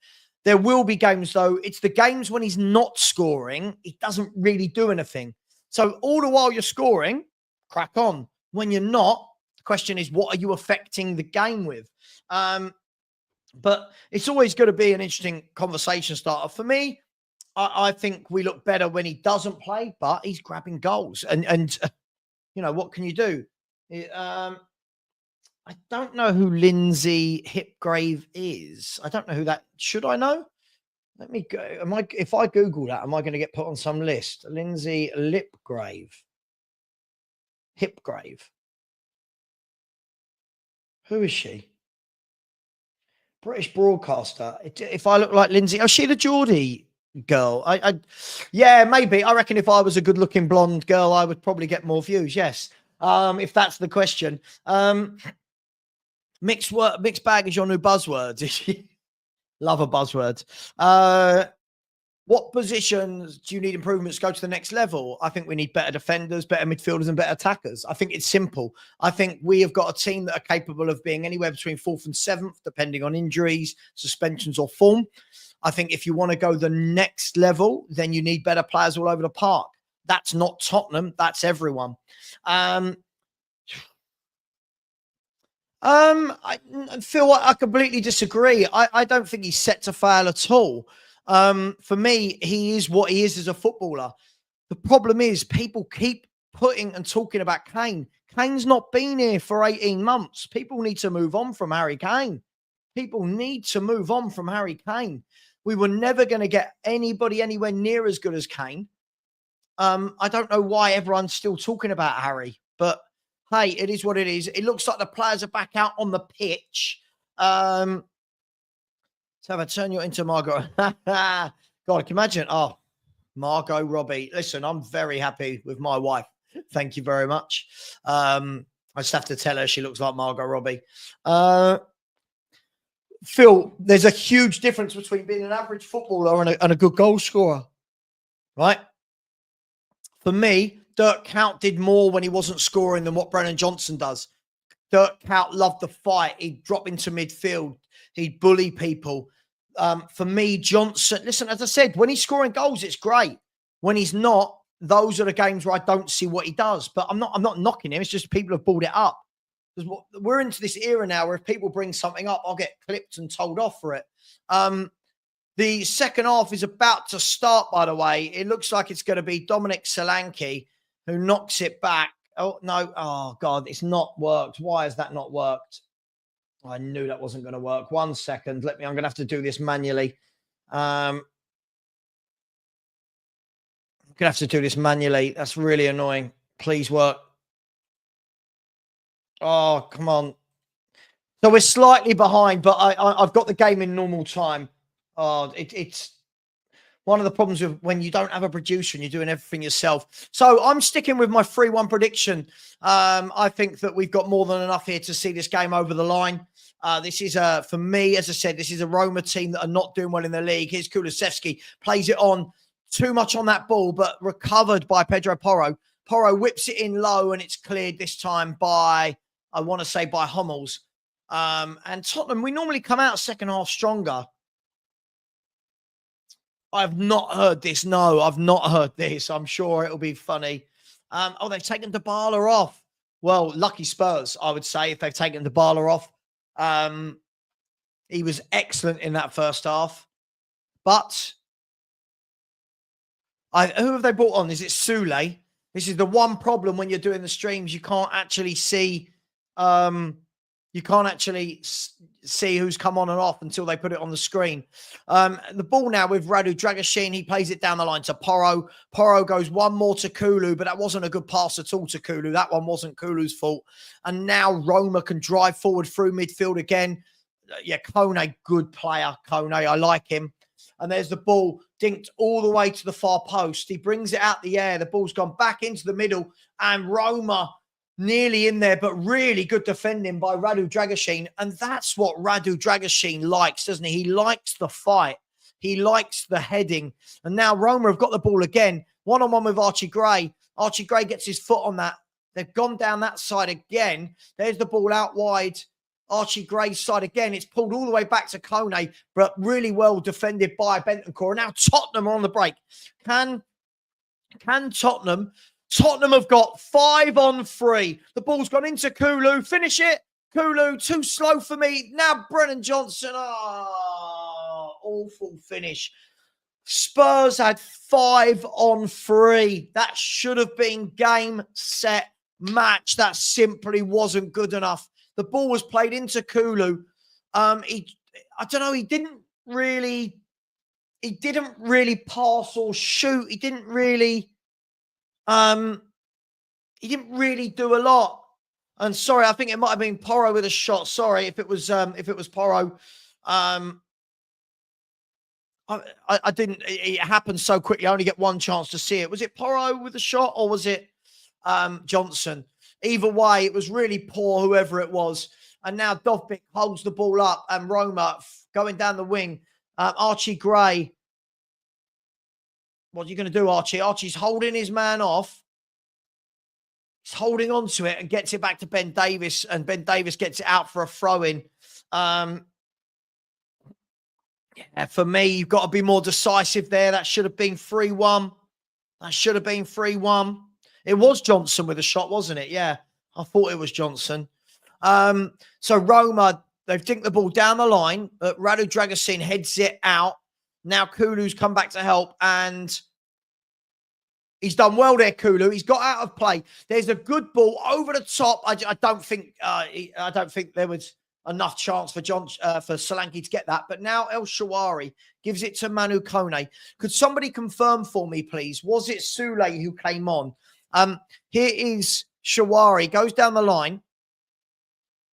S1: There will be games, though. It's the games when he's not scoring, he doesn't really do anything. So all the while you're scoring, crack on. When you're not, the question is, what are you affecting the game with? But it's always going to be an interesting conversation starter. For me, I think we look better when he doesn't play, but he's grabbing goals. And you know, what can you do? I don't know who Lindsay Hipgrave is. I don't know who that... Should I know? Let me go. If I Google that, am I going to get put on some list? Lindsay Hipgrave. Who is she? British broadcaster. If I look like Lindsay... Oh, she the Geordie girl? Yeah, maybe. I reckon if I was a good-looking blonde girl, I would probably get more views. Yes. If that's the question. Mixed bag is your new buzzword. Love a buzzword. What positions do you need improvements to go to the next level? I think we need better defenders, better midfielders, and better attackers. I think it's simple. I think we have got a team that are capable of being anywhere between 4th and 7th, depending on injuries, suspensions, or form. I think if you want to go the next level, then you need better players all over the park. That's not Tottenham. That's everyone. I feel like I completely disagree. I don't think he's set to fail at all. For me, he is what he is as a footballer. The problem is people keep putting and talking about Kane. Kane's not been here for 18 months. People need to move on from Harry Kane. People need to move on from Harry Kane. We were never going to get anybody anywhere near as good as Kane. I don't know why everyone's still talking about Harry, but hey, it is what it is. It looks like the players are back out on the pitch. So if I turn you into Margot. God, can you imagine? Oh, Margot Robbie. Listen, I'm very happy with my wife. Thank you very much. I just have to tell her she looks like Margot Robbie. Phil, there's a huge difference between being an average footballer and a good goal scorer, right? For me, Dirk Kuyt did more when he wasn't scoring than what Brennan Johnson does. Dirk Kuyt loved the fight. He'd drop into midfield. He'd bully people. For me, Johnson, listen, as I said, when he's scoring goals, it's great. When he's not, those are the games where I don't see what he does. But I'm not knocking him. It's just people have balled it up. Because we're into this era now where if people bring something up, I'll get clipped and told off for it. The second half is about to start, by the way. It looks like it's going to be Dominic Solanke who knocks it back. Oh, no. Oh, God, it's not worked. Why has that not worked? I knew that wasn't going to work. 1 second. I'm going to have to do this manually. I'm going to have to do this manually. That's really annoying. Please work. Oh, come on. So we're slightly behind, but I've got the game in normal time. Oh, it's one of the problems with when you don't have a producer and you're doing everything yourself. So I'm sticking with my 3-1 prediction. I think that we've got more than enough here to see this game over the line. This is, for me, as I said, this is a Roma team that are not doing well in the league. Here's Kulusevski, plays it on too much on that ball, but recovered by Pedro Porro. Porro whips it in low, and it's cleared this time by, I want to say, by Hummels. And Tottenham, we normally come out second half stronger. I've not heard this. No, I've not heard this. I'm sure it'll be funny. Oh, they've taken Dybala off. Well, lucky Spurs, I would say, if they've taken Dybala off. He was excellent in that first half. But who have they brought on? Is it Sule? This is the one problem when you're doing the streams. You can't actually see... you can't actually see who's come on and off until they put it on the screen. The ball now with Radu Dragusin. He plays it down the line to Porro. Porro goes one more to Kulu, but that wasn't a good pass at all to Kulu. That one wasn't Kulu's fault. And now Roma can drive forward through midfield again. Yeah, Kone, good player. Kone, I like him. And there's the ball dinked all the way to the far post. He brings it out the air. The ball's gone back into the middle. And Roma... nearly in there, but really good defending by Radu Dragusin. And that's what Radu Dragusin likes, doesn't he? He likes the fight. He likes the heading. And now Roma have got the ball again. One-on-one with Archie Gray. Archie Gray gets his foot on that. They've gone down that side again. There's the ball out wide. Archie Gray's side again. It's pulled all the way back to Kone, but really well defended by Bentancur. And now Tottenham are on the break. Can Tottenham... Tottenham have got 5 on 3. The ball's gone into Kulu. Finish it. Kulu, too slow for me. Now Brennan Johnson. Oh, awful finish. Spurs had 5 on 3. That should have been game, set, match. That simply wasn't good enough. The ball was played into Kulu. I don't know. He didn't really pass or shoot. He didn't really do a lot. And sorry, I think it might have been Porro with a shot. Sorry if it was Porro. I didn't. It happened so quickly. I only get one chance to see it. Was it Porro with a shot or was it Johnson? Either way, it was really poor, whoever it was. And now Dovbyk holds the ball up, and Roma going down the wing. Archie Gray. What are you going to do, Archie? Archie's holding his man off. He's holding on to it and gets it back to Ben Davis. And Ben Davis gets it out for a throw-in. Yeah, for me, you've got to be more decisive there. That should have been 3-1. That should have been 3-1. It was Johnson with a shot, wasn't it? Yeah, I thought it was Johnson. So Roma, they've dinked the ball down the line. Radu Dragusin heads it out. Now Kulu's come back to help, and he's done well there, Kulu. He's got out of play. There's a good ball over the top. I don't think there was enough chance for Solanke to get that. But now El Shawari gives it to Manu Kone. Could somebody confirm for me, please? Was it Sule who came on? Here is Shawari. Goes down the line.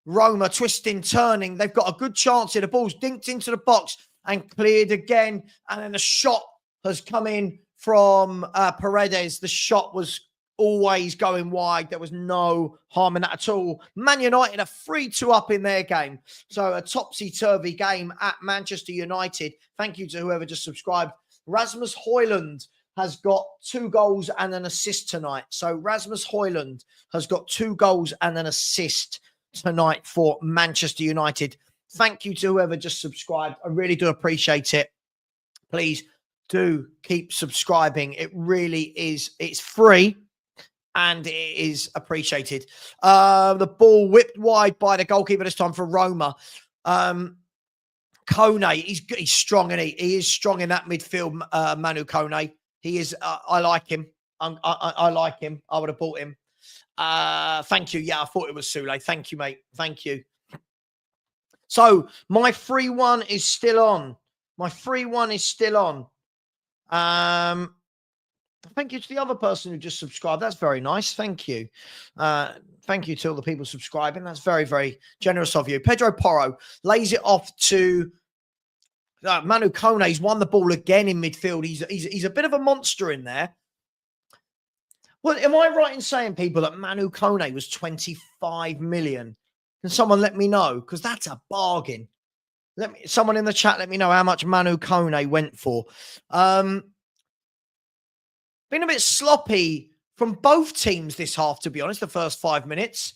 S1: Roma twisting, turning. They've got a good chance here. The ball's dinked into the box and cleared again. And then the shot has come in from Paredes. The shot was always going wide. There was no harm in that at all. Man United are 3-2 up in their game. So a topsy-turvy game at Manchester United. Thank you to whoever just subscribed. Rasmus Højlund has got 2 goals and an assist tonight. So Rasmus Højlund has got 2 goals and an assist tonight for Manchester United. Thank you to whoever just subscribed. I really do appreciate it. Please do keep subscribing. It really is. It's free and it is appreciated. The ball whipped wide by the goalkeeper this time for Roma. Kone, he's strong, isn't he? He is strong in that midfield, Manu Kone. He is. I like him. I like him. I would have bought him. Thank you. Yeah, I thought it was Sule. Thank you, mate. Thank you. So my 3-1 is still on. My free one is still on. Thank you to the other person who just subscribed. That's very nice. Thank you. Thank you to all the people subscribing. That's very, very generous of you. Pedro Porro lays it off to Manu Kone. He's won the ball again in midfield. He's a bit of a monster in there. Well, am I right in saying, people, that Manu Kone was 25 million? Can someone let me know? Because that's a bargain. Someone in the chat, let me know how much Manu Kone went for. Been a bit sloppy from both teams this half, to be honest, the first 5 minutes.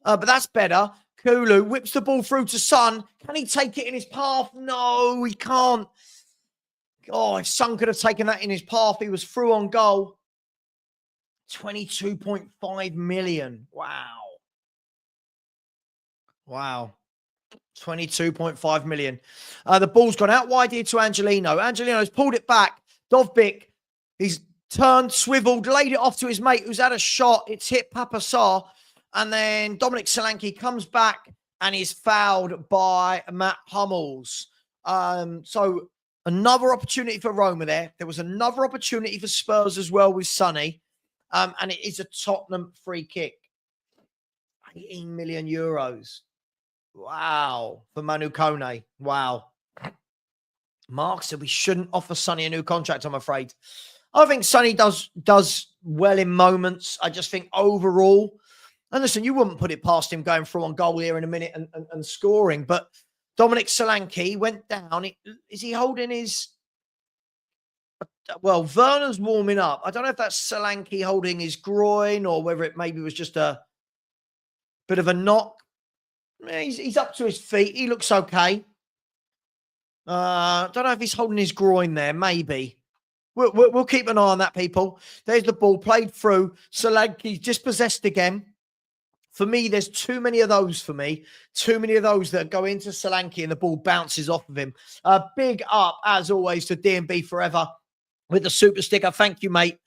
S1: But that's better. Kulu whips the ball through to Son. Can he take it in his path? No, he can't. Oh, if Son could have taken that in his path, he was through on goal. 22.5 million. Wow. Wow. 22.5 million. The ball's gone out wide here to Angelino. Angelino's pulled it back. Dovbyk, he's turned, swiveled, laid it off to his mate who's had a shot. It's hit Papasar. And then Dominic Solanke comes back and is fouled by Matt Hummels. So another opportunity for Roma there. There was another opportunity for Spurs as well with Sonny. And it is a Tottenham free kick. 18 million euros. Wow. For Manu Kone. Wow. Mark said we shouldn't offer Sonny a new contract, I'm afraid. I think Sonny does well in moments. I just think overall, and listen, you wouldn't put it past him going through on goal here in a minute and scoring. But Dominic Solanke went down. Is he holding his... Well, Werner's warming up. I don't know if that's Solanke holding his groin or whether it maybe was just a bit of a knock. He's up to his feet. He looks okay. Don't know if he's holding his groin there. Maybe. We'll keep an eye on that, people. There's the ball played through. Solanke's dispossessed again. For me, there's too many of those for me. Too many of those that go into Solanke and the ball bounces off of him. Big up, as always, to D&B Forever with the super sticker. Thank you, mate.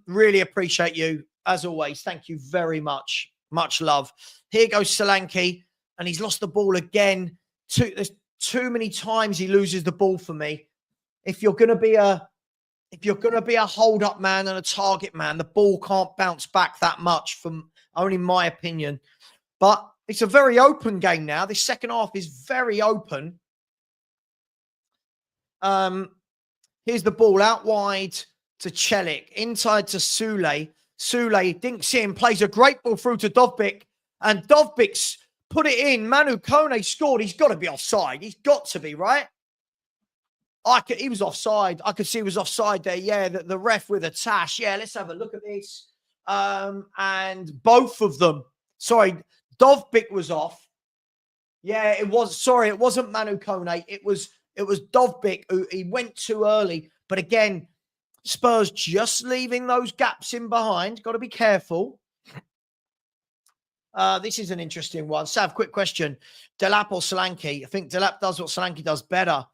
S1: Really appreciate you, as always. Thank you very much. Much love. Here goes Solanke, and he's lost the ball again. There's too many times he loses the ball for me. If you're going to be a hold-up man and a target man, the ball can't bounce back that much, from only my opinion. But it's a very open game now. The second half is very open. Here's the ball out wide to Celik, inside to Sule. Sule dinks in, plays a great ball through to Dovbyk, and Dovbyk's put it in. Manu Kone scored. He's got to be offside. He's got to be, right? He was offside. I could see he was offside there. Yeah, the ref with a tash. Yeah, let's have a look at this. And both of them. Sorry, Dovbyk was off. Yeah, it was. Sorry, it wasn't Manu Kone. It was Dovbyk who he went too early. But again, Spurs just leaving those gaps in behind. Got to be careful. This is an interesting one. Sav, quick question. Delap or Solanke? I think Delap does what Solanke does better.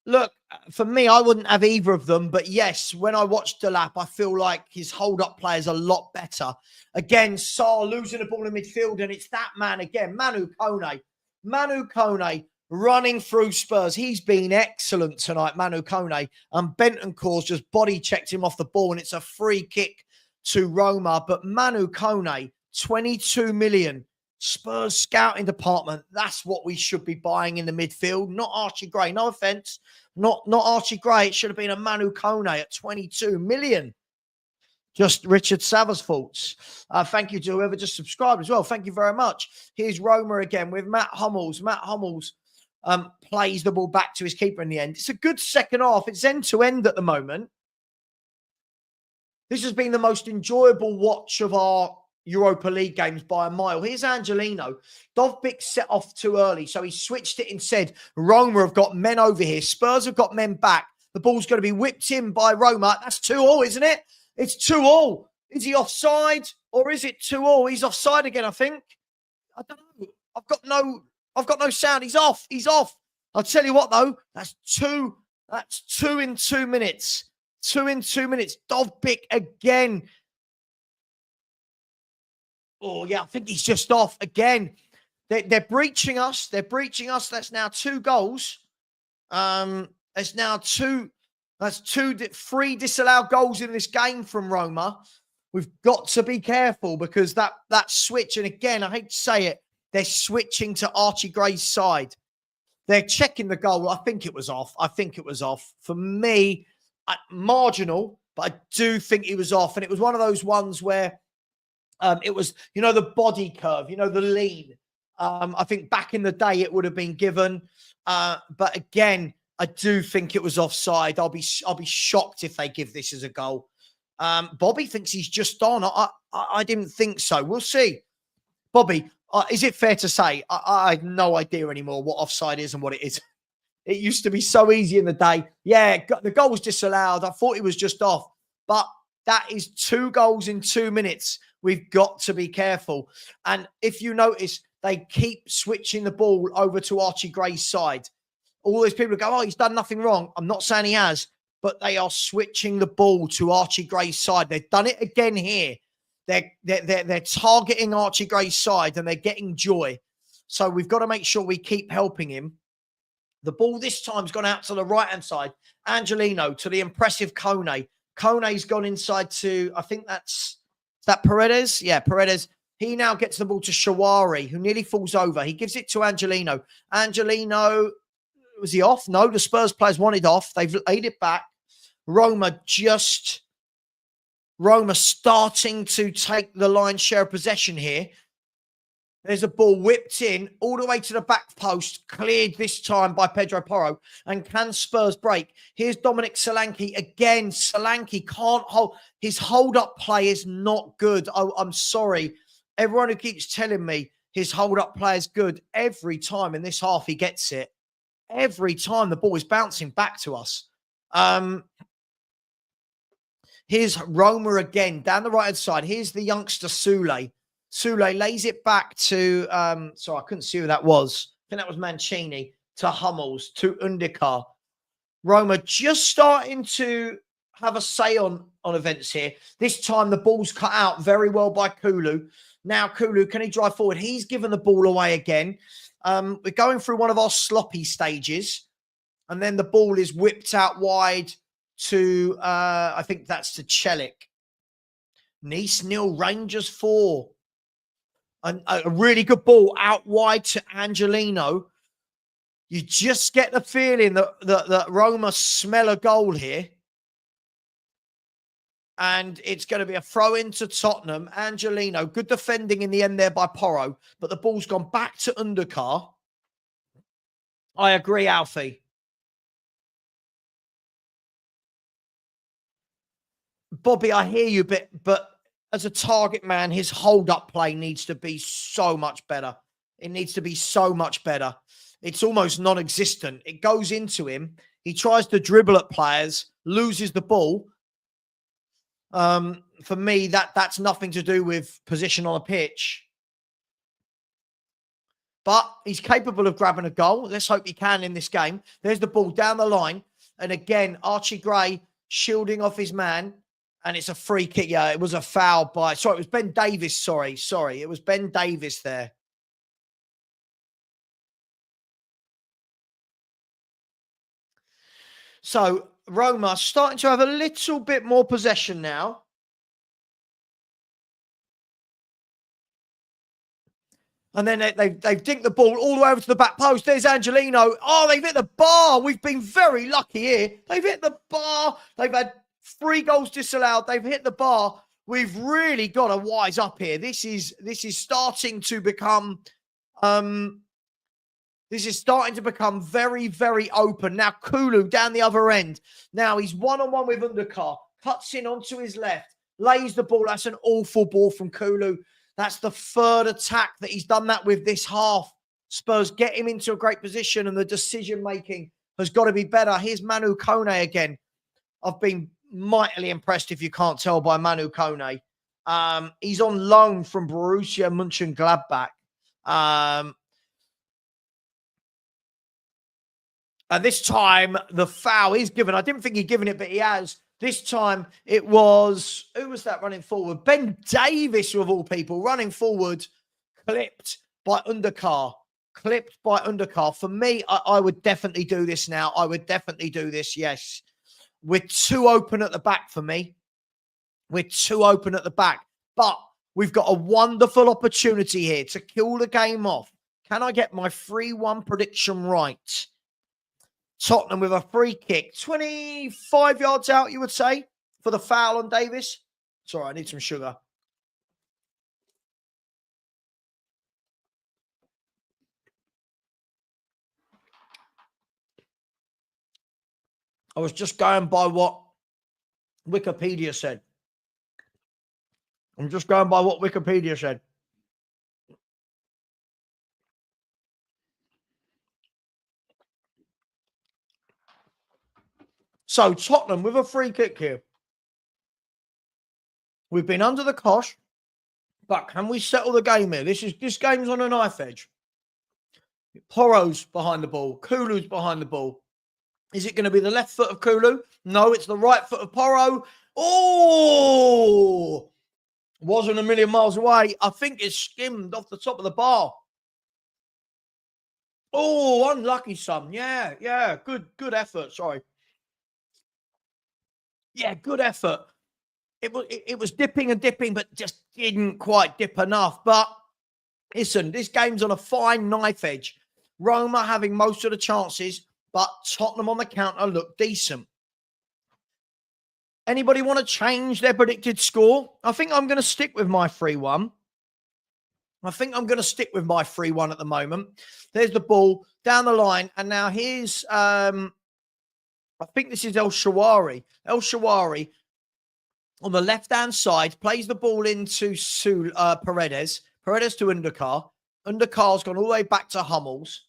S1: Look, for me, I wouldn't have either of them. But yes, when I watch Delap, I feel like his hold-up play is a lot better. Again, Sarr losing the ball in midfield, and it's that man again, Manu Kone. Manu Kone running through Spurs. He's been excellent tonight, Manu Kone. And Bentancur's just body checked him off the ball, and it's a free kick to Roma. But Manu Kone, 22 million. Spurs scouting department. That's what we should be buying in the midfield, not Archie Gray. No offense, not Archie Gray. It should have been a Manu Kone at 22 million. Just Richard Savva's faults. Thank you to whoever just subscribed as well. Thank you very much. Here's Roma again with Matt Hummels. Matt Hummels plays the ball back to his keeper in the end. It's a good second half. It's end-to-end at the moment. This has been the most enjoyable watch of our Europa League games by a mile. Here's Angelino. Dovbyk set off too early, so he switched it and said, Roma have got men over here. Spurs have got men back. The ball's going to be whipped in by Roma. That's 2-2, isn't it? It's 2-2. Is he offside or is it 2-2? He's offside again, I think. I don't know. I've got no sound. He's off. He's off. I'll tell you what, though. That's two in 2 minutes. 2 in 2 minutes. Dovbyk again. Oh, yeah, I think he's just off again. They're breaching us. They're breaching us. That's now 2 goals. There's now three disallowed goals in this game from Roma. We've got to be careful because that switch, and again, I hate to say it, they're switching to Archie Gray's side. They're checking the goal. I think it was off. For me, marginal, but I do think it was off. And it was one of those ones where it was, the body curve, the lean. I think back in the day it would have been given. But again, I do think it was offside. I'll be shocked if they give this as a goal. Bobby thinks he's just on. I didn't think so. We'll see. Bobby, is it fair to say I have no idea anymore what offside is and what it is? It used to be so easy in the day. Yeah, the goal was disallowed. I thought it was just off. But that is 2 goals in 2 minutes. We've got to be careful. And if you notice, they keep switching the ball over to Archie Gray's side. All these people go, he's done nothing wrong. I'm not saying he has, but they are switching the ball to Archie Gray's side. They've done it again here. They're targeting Archie Gray's side and they're getting joy. So we've got to make sure we keep helping him. The ball this time's gone out to the right-hand side. Angelino to the impressive Kone. Kone's gone inside to, I think is that Paredes? Yeah, Paredes. He now gets the ball to Shawari, who nearly falls over. He gives it to Angelino. Angelino, was he off? No, the Spurs players wanted off. They've laid it back. Roma starting to take the lion's share of possession here. There's a ball whipped in all the way to the back post, cleared this time by Pedro Porro. And can Spurs break? Here's Dominic Solanke. Again, Solanke can't hold. His hold-up play is not good. Oh, I'm sorry. Everyone who keeps telling me his hold-up play is good, every time in this half he gets it. Every time the ball is bouncing back to us. Here's Roma again, down the right-hand side. Here's the youngster Sule. Sule lays it back to, sorry, I couldn't see who that was. I think that was Mancini, to Hummels, to Undikar. Roma just starting to have a say on events here. This time the ball's cut out very well by Kulu. Now Kulu, can he drive forward? He's given the ball away again. We're going through one of our sloppy stages. And then the ball is whipped out wide to, I think that's to Celik. Nice 0, Rangers 4. A really good ball out wide to Angelino. You just get the feeling that Roma smell a goal here. And it's going to be a throw into Tottenham. Angelino, good defending in the end there by Porro. But the ball's gone back to Undikar. I agree, Alfie. Bobby, I hear you, but as a target man, his hold-up play needs to be so much better. It needs to be so much better. It's almost non-existent. It goes into him. He tries to dribble at players, loses the ball. For me, that's nothing to do with position on a pitch. But he's capable of grabbing a goal. Let's hope he can in this game. There's the ball down the line. And again, Archie Gray shielding off his man. And it's a free kick. Yeah, it was a foul by... Sorry, it was Ben Davis. Sorry. It was Ben Davis there. So, Roma starting to have a little bit more possession now. And then they've dinked the ball all the way over to the back post. There's Angelino. Oh, they've hit the bar. We've been very lucky here. They've hit the bar. They've had 3 goals disallowed. They've hit the bar. We've really got to wise up here. This is starting to become very, very open. Now Kulu down the other end. Now he's one-on-one with Undikar. Cuts in onto his left. Lays the ball. That's an awful ball from Kulu. That's the 3rd attack that he's done that with this half. Spurs get him into a great position and the decision-making has got to be better. Here's Manu Kone again. I've been mightily impressed, if you can't tell, by Manu Kone. He's on loan from Borussia Mönchengladbach. And this time, the foul is given. I didn't think he'd given it, but he has. This time, it was... Who was that running forward? Ben Davis, of all people, running forward, clipped by Undikar. clipped by Undercar. For me, I would definitely do this now. I would definitely do this, yes. We're too open at the back for me. We're too open at the back. But we've got a wonderful opportunity here to kill the game off. Can I get my 3-1 prediction right? Tottenham with a free kick. 25 yards out, you would say, for the foul on Davis. Sorry, I need some sugar. I was just going by what Wikipedia said. I'm just going by what Wikipedia said. So Tottenham with a free kick here. We've been under the cosh, but can we settle the game here? This game's on a knife edge. Porro's behind the ball. Kulu's behind the ball. Is it going to be the left foot of Kulu? No, it's the right foot of Porro. Oh! Wasn't a million miles away. I think it skimmed off the top of the bar. Oh, unlucky, son. Yeah. Good effort. Sorry. Yeah, good effort. It was dipping and dipping, but just didn't quite dip enough. But listen, this game's on a fine knife edge. Roma having most of the chances, but Tottenham on the counter look decent. Anybody want to change their predicted score? I think I'm going to stick with my 3-1. I think I'm going to stick with my 3-1 at the moment. There's the ball down the line. And now here's, I think this is El Shawari. El Shawari on the left-hand side plays the ball into Paredes. Paredes to Undercar. Undercar's gone all the way back to Hummels.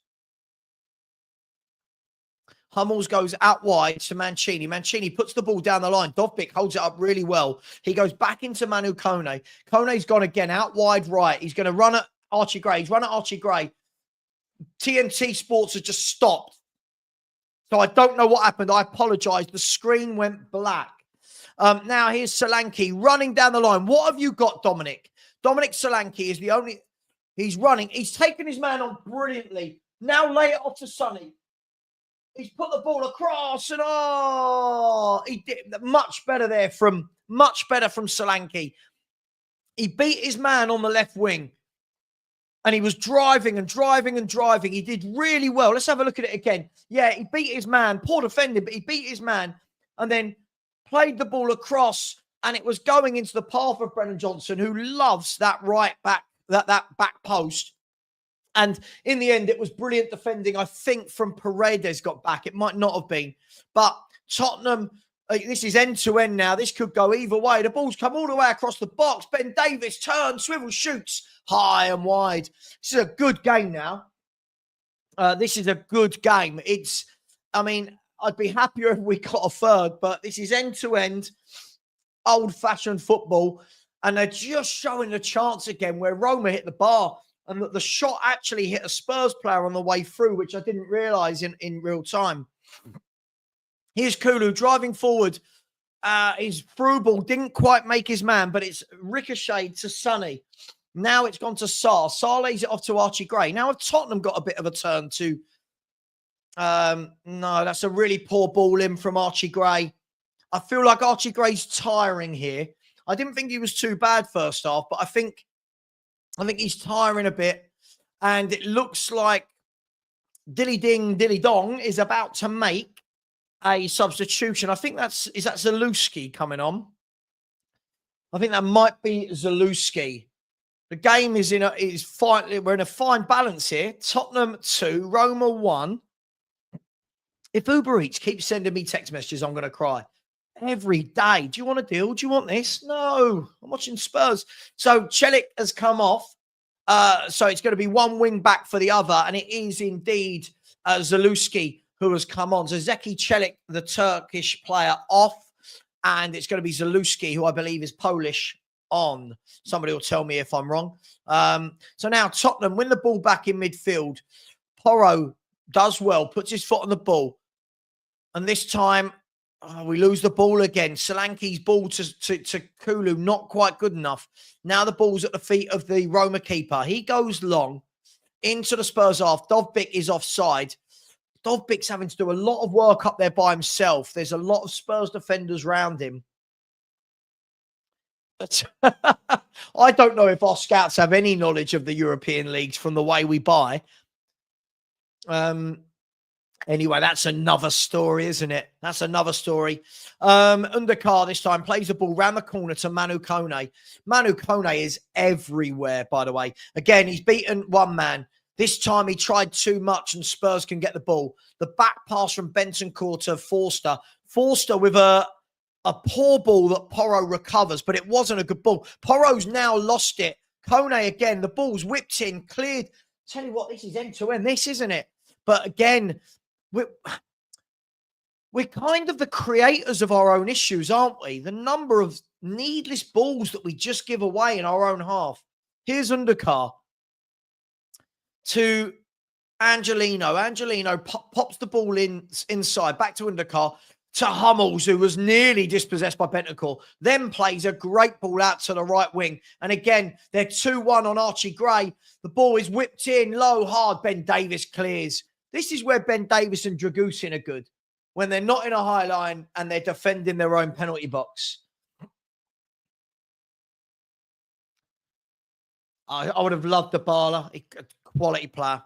S1: Hummels goes out wide to Mancini. Mancini puts the ball down the line. Dovbyk holds it up really well. He goes back into Manu Kone. Kone's gone again out wide right. He's going to run at Archie Gray. He's run at Archie Gray. TNT Sports has just stopped. So I don't know what happened. I apologize. The screen went black. Now here's Solanke running down the line. What have you got, Dominic? Dominic Solanke is the only... He's running. He's taken his man on brilliantly. Now lay it off to Sonny. He's put the ball across and he did much better from Solanke. He beat his man on the left wing and he was driving. He did really well. Let's have a look at it again. Yeah, he beat his man. Poor defending, but he beat his man and then played the ball across and it was going into the path of Brennan Johnson, who loves that right back, that back post. And in the end, it was brilliant defending, I think, from Paredes got back. It might not have been. But Tottenham, this is end-to-end now. This could go either way. The ball's come all the way across the box. Ben Davis turns, swivels, shoots high and wide. This is a good game now. This is a good game. I'd be happier if we got a third, but this is end-to-end, old-fashioned football. And they're just showing the chance again where Roma hit the bar. And the shot actually hit a Spurs player on the way through, which I didn't realise in real time. Here's Kulu driving forward. His through ball didn't quite make his man, but it's ricocheted to Sonny. Now it's gone to Sarr. Sarr lays it off to Archie Gray. Now have Tottenham got a bit of a turn to... no, that's a really poor ball in from Archie Gray. I feel like Archie Gray's tiring here. I didn't think he was too bad first half, but I think he's tiring a bit, and it looks like Dilly Ding, Dilly Dong is about to make a substitution. I think is that Zalewski coming on? I think that might be Zalewski. The game is we're in a fine balance here. Tottenham 2, Roma 1. If Uber Eats keeps sending me text messages, I'm going to cry. Every day. Do you want a deal? Do you want this? No. I'm watching Spurs. So Celik has come off. So it's going to be one wing back for the other. And it is indeed Zalewski who has come on. So Zeki Celik, the Turkish player, off. And it's going to be Zalewski, who I believe is Polish, on. Somebody will tell me if I'm wrong. So now Tottenham win the ball back in midfield. Porro does well, puts his foot on the ball. And this time... we lose the ball again. Solanke's ball to Kulu, not quite good enough. Now the ball's at the feet of the Roma keeper. He goes long. into the Spurs half. Dovbyk is offside. Dovbyk's having to do a lot of work up there by himself. There's a lot of Spurs defenders around him. But I don't know if our scouts have any knowledge of the European leagues from the way we buy. Anyway, that's another story, isn't it? That's another story. Undercar this time plays the ball round the corner to Manu Kone. Manu Kone is everywhere, by the way. Again, he's beaten one man. This time he tried too much and Spurs can get the ball. The back pass from Bentancur to Forster. Forster with a poor ball that Porro recovers, but it wasn't a good ball. Porro's now lost it. Kone again, the ball's whipped in, cleared. Tell you what, this is end-to-end, this, isn't it? But again, we're kind of the creators of our own issues, aren't we? The number of needless balls that we just give away in our own half. Here's Undercar to Angelino. Angelino pops the ball inside, back to Undercar, to Hummels, who was nearly dispossessed by Bentancur. Then plays a great ball out to the right wing. And again, they're 2-1 on Archie Gray. The ball is whipped in low, hard. Ben Davies clears. This is where Ben Davies and Dragusin are good, when they're not in a high line and they're defending their own penalty box. I would have loved the Bala, quality player.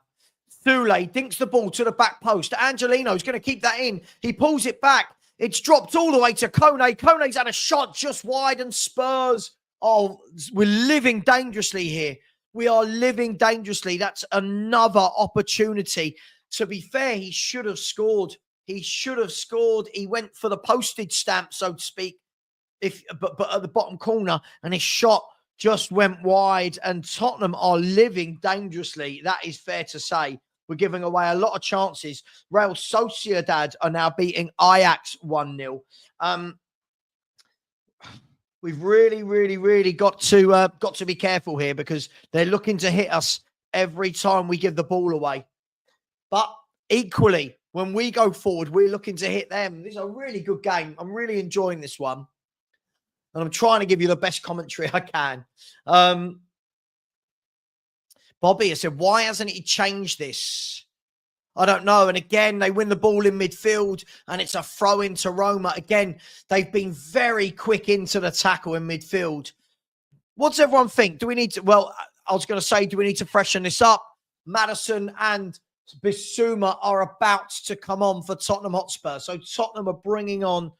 S1: Thule dinks the ball to the back post. Angelino's going to keep that in. He pulls it back. It's dropped all the way to Kone. Kone's had a shot just wide and Spurs. Oh, we're living dangerously here. We are living dangerously. That's another opportunity. To be fair, he should have scored. He should have scored. He went for the postage stamp, so to speak, but at the bottom corner, and his shot just went wide. And Tottenham are living dangerously. That is fair to say. We're giving away a lot of chances. Real Sociedad are now beating Ajax 1-0. We've really got to be careful here because they're looking to hit us every time we give the ball away. But equally, when we go forward, we're looking to hit them. This is a really good game. I'm really enjoying this one. And I'm trying to give you the best commentary I can. Bobby has said, why hasn't he changed this? I don't know. And again, they win the ball in midfield and it's a throw into Roma. Again, they've been very quick into the tackle in midfield. What's everyone think? Do we need to, well, I was going to say, do we need to freshen this up? Maddison and Bissouma are about to come on for Tottenham Hotspur. So Tottenham are bringing on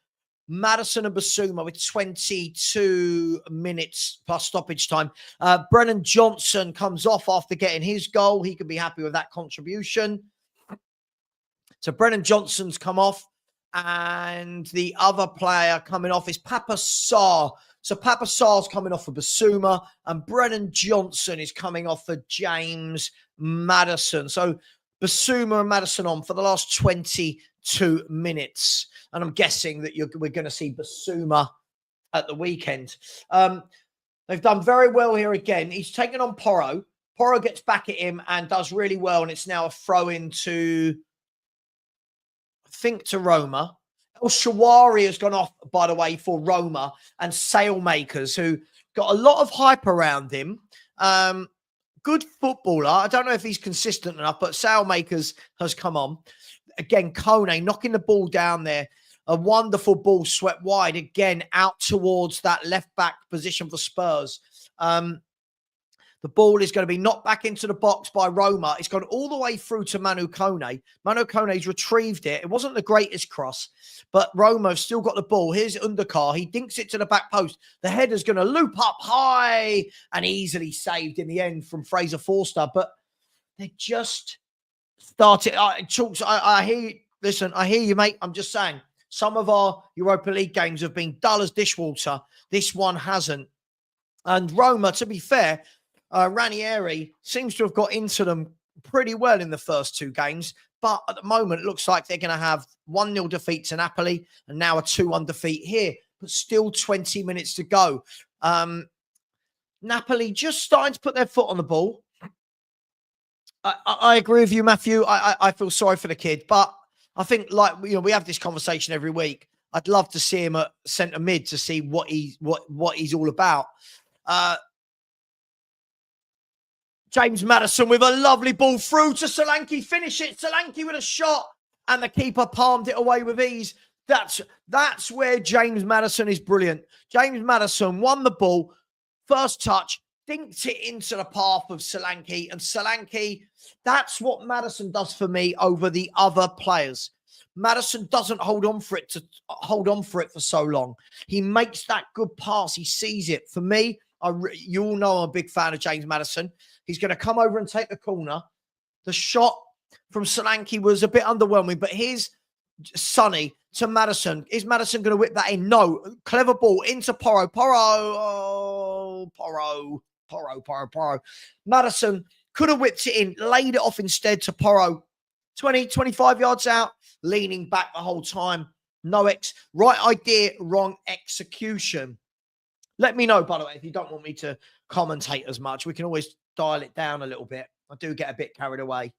S1: Maddison and Bissouma with 22 minutes plus stoppage time. Brennan Johnson comes off after getting his goal. He can be happy with that contribution. So Brennan Johnson's come off. And the other player coming off is Papa Sarr. So Papa Sarr's coming off for Bissouma. And Brennan Johnson is coming off for James Maddison. So Bissouma and Maddison on for the last 22 minutes. And I'm guessing that we're going to see Bissouma at the weekend. They've done very well here again. He's taken on Porro. Porro gets back at him and does really well. And it's now a throw into, I think, to Roma. El Shawari has gone off, by the way, for Roma and Sailmakers, who got a lot of hype around him. Good footballer. I don't know if he's consistent enough, but Sailmakers has come on. Again, Kone knocking the ball down there. A wonderful ball swept wide, again, out towards that left-back position for Spurs. The ball is going to be knocked back into the box by Roma. It's gone all the way through to Manu Kone. Manu Kone's retrieved it. It wasn't the greatest cross, but Roma have still got the ball. Here's Undercar. He dinks it to the back post. The header's going to loop up high and easily saved in the end from Fraser Forster. But they just started. Chalks, I hear you. Listen, I hear you, mate. I'm just saying. Some of our Europa League games have been dull as dishwater. This one hasn't. And Roma, to be fair, Ranieri seems to have got into them pretty well in the first two games. But at the moment, it looks like they're going to have 1-0 defeat to Napoli and now a 2-1 defeat here. But still 20 minutes to go. Napoli just starting to put their foot on the ball. I agree with you, Matthew. I feel sorry for the kid. But I think, like, you know, we have this conversation every week. I'd love to see him at centre mid to see what he's all about. James Maddison with a lovely ball through to Solanke. Finish it. Solanke with a shot. And the keeper palmed it away with ease. That's where James Maddison is brilliant. James Maddison won the ball. First touch. Dinked it into the path of Solanke. And Solanke, that's what Maddison does for me over the other players. Maddison doesn't hold on for it for so long. He makes that good pass. He sees it. For me, you all know I'm a big fan of James Maddison. He's going to come over and take the corner. The shot from Solanke was a bit underwhelming, but here's Sonny to Maddison. Is Maddison going to whip that in? No. Clever ball into Porro. Porro. Maddison could have whipped it in, laid it off instead to Porro. 20, 25 yards out, leaning back the whole time. Right idea, wrong execution. Let me know, by the way, if you don't want me to commentate as much. We can always dial it down a little bit. I do get a bit carried away.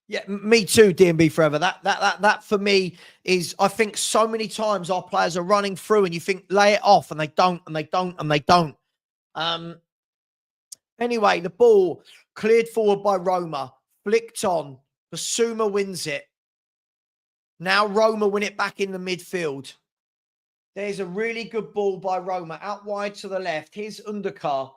S1: Yeah, me too, DMB Forever. That for me is, I think so many times our players are running through and you think, lay it off, and they don't. Anyway, the ball cleared forward by Roma, flicked on. Basuma wins it. Now Roma win it back in the midfield. There's a really good ball by Roma out wide to the left. Here's Undercar.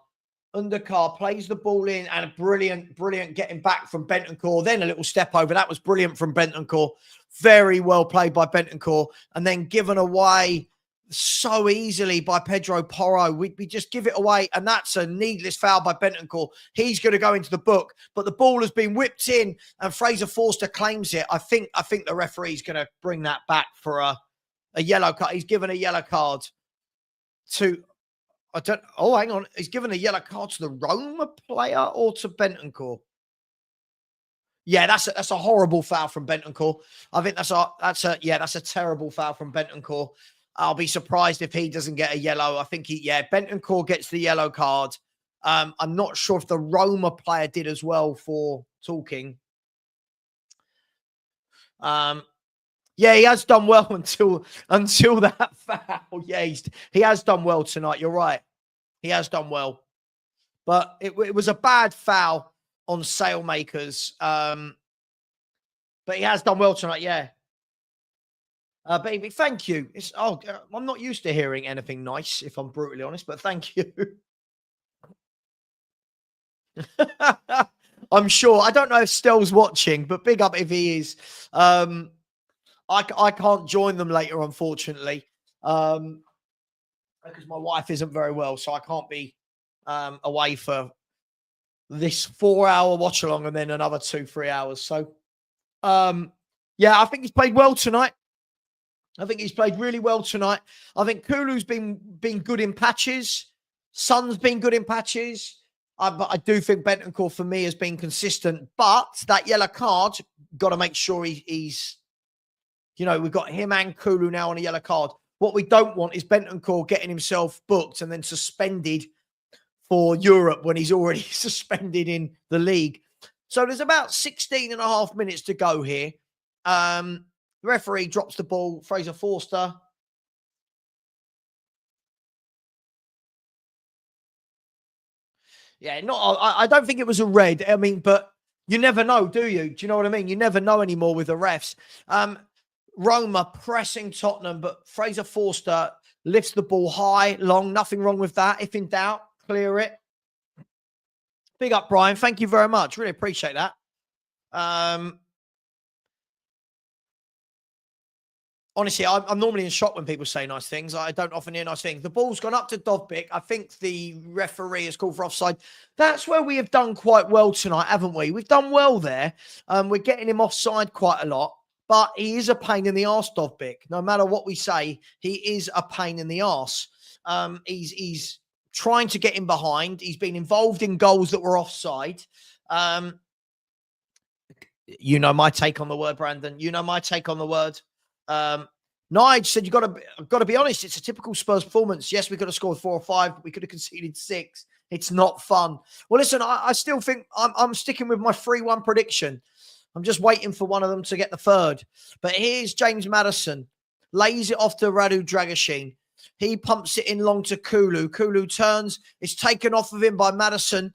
S1: Undercar plays the ball in, and a brilliant getting back from Bentancur. Then a little step over. That was brilliant from Bentancur. Very well played by Bentancur. And then given away so easily by Pedro Porro. We just give it away, and that's a needless foul by Bentancur. He's going to go into the book, but the ball has been whipped in, and Fraser Forster claims it. I think the referee's going to bring that back for a yellow card. He's given a yellow card to... hang on. He's given a yellow card to the Roma player or to Bentancur? Yeah, that's a horrible foul from Bentancur. I think that's a terrible foul from Bentancur. I'll be surprised if he doesn't get a yellow. I think Bentancur gets the yellow card. I'm not sure if the Roma player did as well for talking. Yeah, he has done well until that foul. Yeah, he has done well tonight. You're right. He has done well. But it was a bad foul on Sailmakers. But he has done well tonight, yeah. Baby, thank you. I'm not used to hearing anything nice, if I'm brutally honest, but thank you. I'm sure. I don't know if Stell's watching, but big up if he is. I can't join them later, unfortunately, because my wife isn't very well, so I can't be away for this 4-hour watch along and then another 2-3 hours. So, yeah, I think he's played well tonight. I think he's played really well tonight. I think Kulu's been good in patches. Son's been good in patches. But I do think Bentancur, for me, has been consistent. But that yellow card, got to make sure he's... we've got him and Kulu now on a yellow card. What we don't want is Bentancur getting himself booked and then suspended for Europe when he's already suspended in the league. So there's about 16 and a half minutes to go here. The referee drops the ball. Fraser Forster. Yeah, I don't think it was a red. I mean, but you never know, do you? Do you know what I mean? You never know anymore with the refs. Roma pressing Tottenham, but Fraser Forster lifts the ball high, long. Nothing wrong with that. If in doubt, clear it. Big up, Brian. Thank you very much. Really appreciate that. Honestly, I'm normally in shock when people say nice things. I don't often hear nice things. The ball's gone up to Dovbyk. I think the referee has called for offside. That's where we have done quite well tonight, haven't we? We've done well there. We're getting him offside quite a lot. But he is a pain in the arse, Dovbyk. No matter what we say, he is a pain in the arse. He's trying to get in behind. He's been involved in goals that were offside. You know my take on the word, Brandon. You know my take on the word. Nige said, you've got to be honest. It's a typical Spurs performance. Yes, we could have scored 4 or 5, but we could have conceded 6. It's not fun. Well, listen, I still think I'm sticking with my 3-1 prediction. I'm just waiting for one of them to get the third. But here's James Maddison. Lays it off to Radu Dragashin. He pumps it in long to Kulu. Kulu turns. It's taken off of him by Maddison.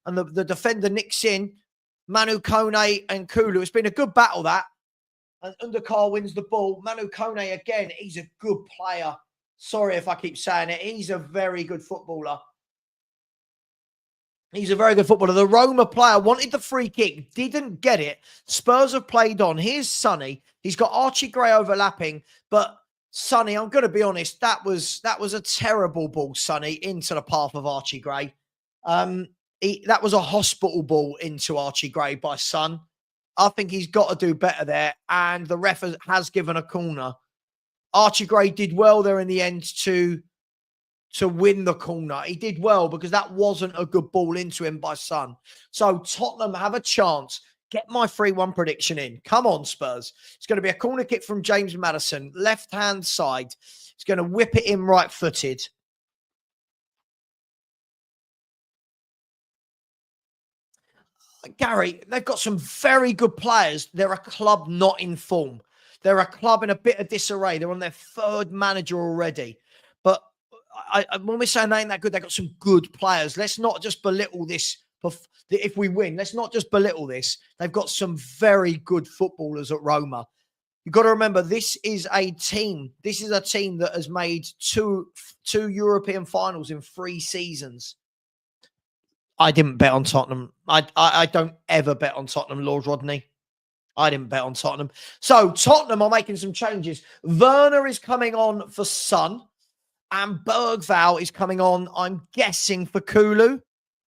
S1: And the defender nicks in. Manu Kone and Kulu. It's been a good battle, that. And Undercar wins the ball. Manu Kone, again, he's a good player. Sorry if I keep saying it. He's a very good footballer. He's a very good footballer. The Roma player wanted the free kick, didn't get it. Spurs have played on. Here's Sonny. He's got Archie Gray overlapping. But Sonny, I'm going to be honest, that was a terrible ball, Sonny, into the path of Archie Gray. That was a hospital ball into Archie Gray by Son. I think he's got to do better there. And the ref has given a corner. Archie Gray did well there in the end to win the corner. He did well because that wasn't a good ball into him by Son. So Tottenham have a chance. Get my 3-1 prediction in. Come on, Spurs. It's going to be a corner kick from James Maddison, left-hand side. He's going to whip it in right-footed. Gary, they've got some very good players. They're a club not in form. They're a club in a bit of disarray. They're on their third manager already. But when we're saying they ain't that good, they've got some good players. Let's not just belittle this. If we win, let's not just belittle this. They've got some very good footballers at Roma. You've got to remember, this is a team. This is a team that has made two European finals in 3 seasons. I didn't bet on Tottenham. I don't ever bet on Tottenham, Lord Rodney. I didn't bet on Tottenham. So Tottenham are making some changes. Werner is coming on for Son. And Bergvall is coming on, I'm guessing, for Kulu.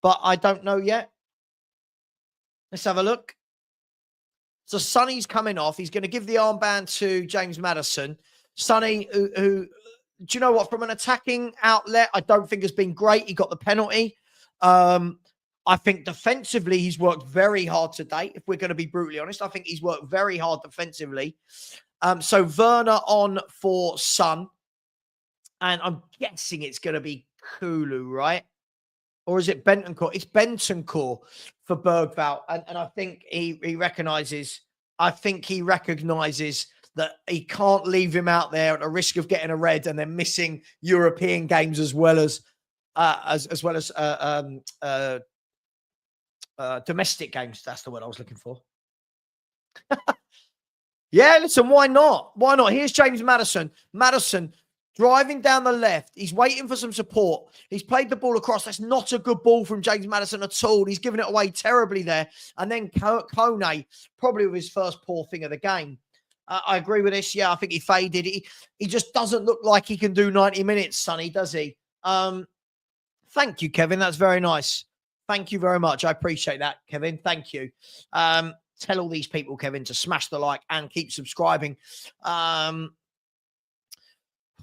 S1: But I don't know yet. Let's have a look. So Sonny's coming off. He's going to give the armband to James Maddison. Sonny, who do you know what? From an attacking outlet, I don't think has been great. He got the penalty. I think defensively, he's worked very hard to date. If we're going to be brutally honest, I think he's worked very hard defensively. So Werner on for Son. And I'm guessing it's going to be Kulu, right? Or is it Bentancur? It's Bentancur for Bergvall. And I think he recognises, that he can't leave him out there at the risk of getting a red and then missing European games as well as domestic games. That's the word I was looking for. Yeah, listen, why not? Why not? Here's James Maddison. Maddison driving down the left. He's waiting for some support. He's played the ball across. That's not a good ball from James Maddison at all. He's given it away terribly there. And then Kone, probably with his first poor thing of the game. I agree with this. Yeah, I think he faded. He just doesn't look like he can do 90 minutes, Sonny, does he? Thank you, Kevin. That's very nice. Thank you very much. I appreciate that, Kevin. Thank you. Tell all these people, Kevin, to smash the like and keep subscribing.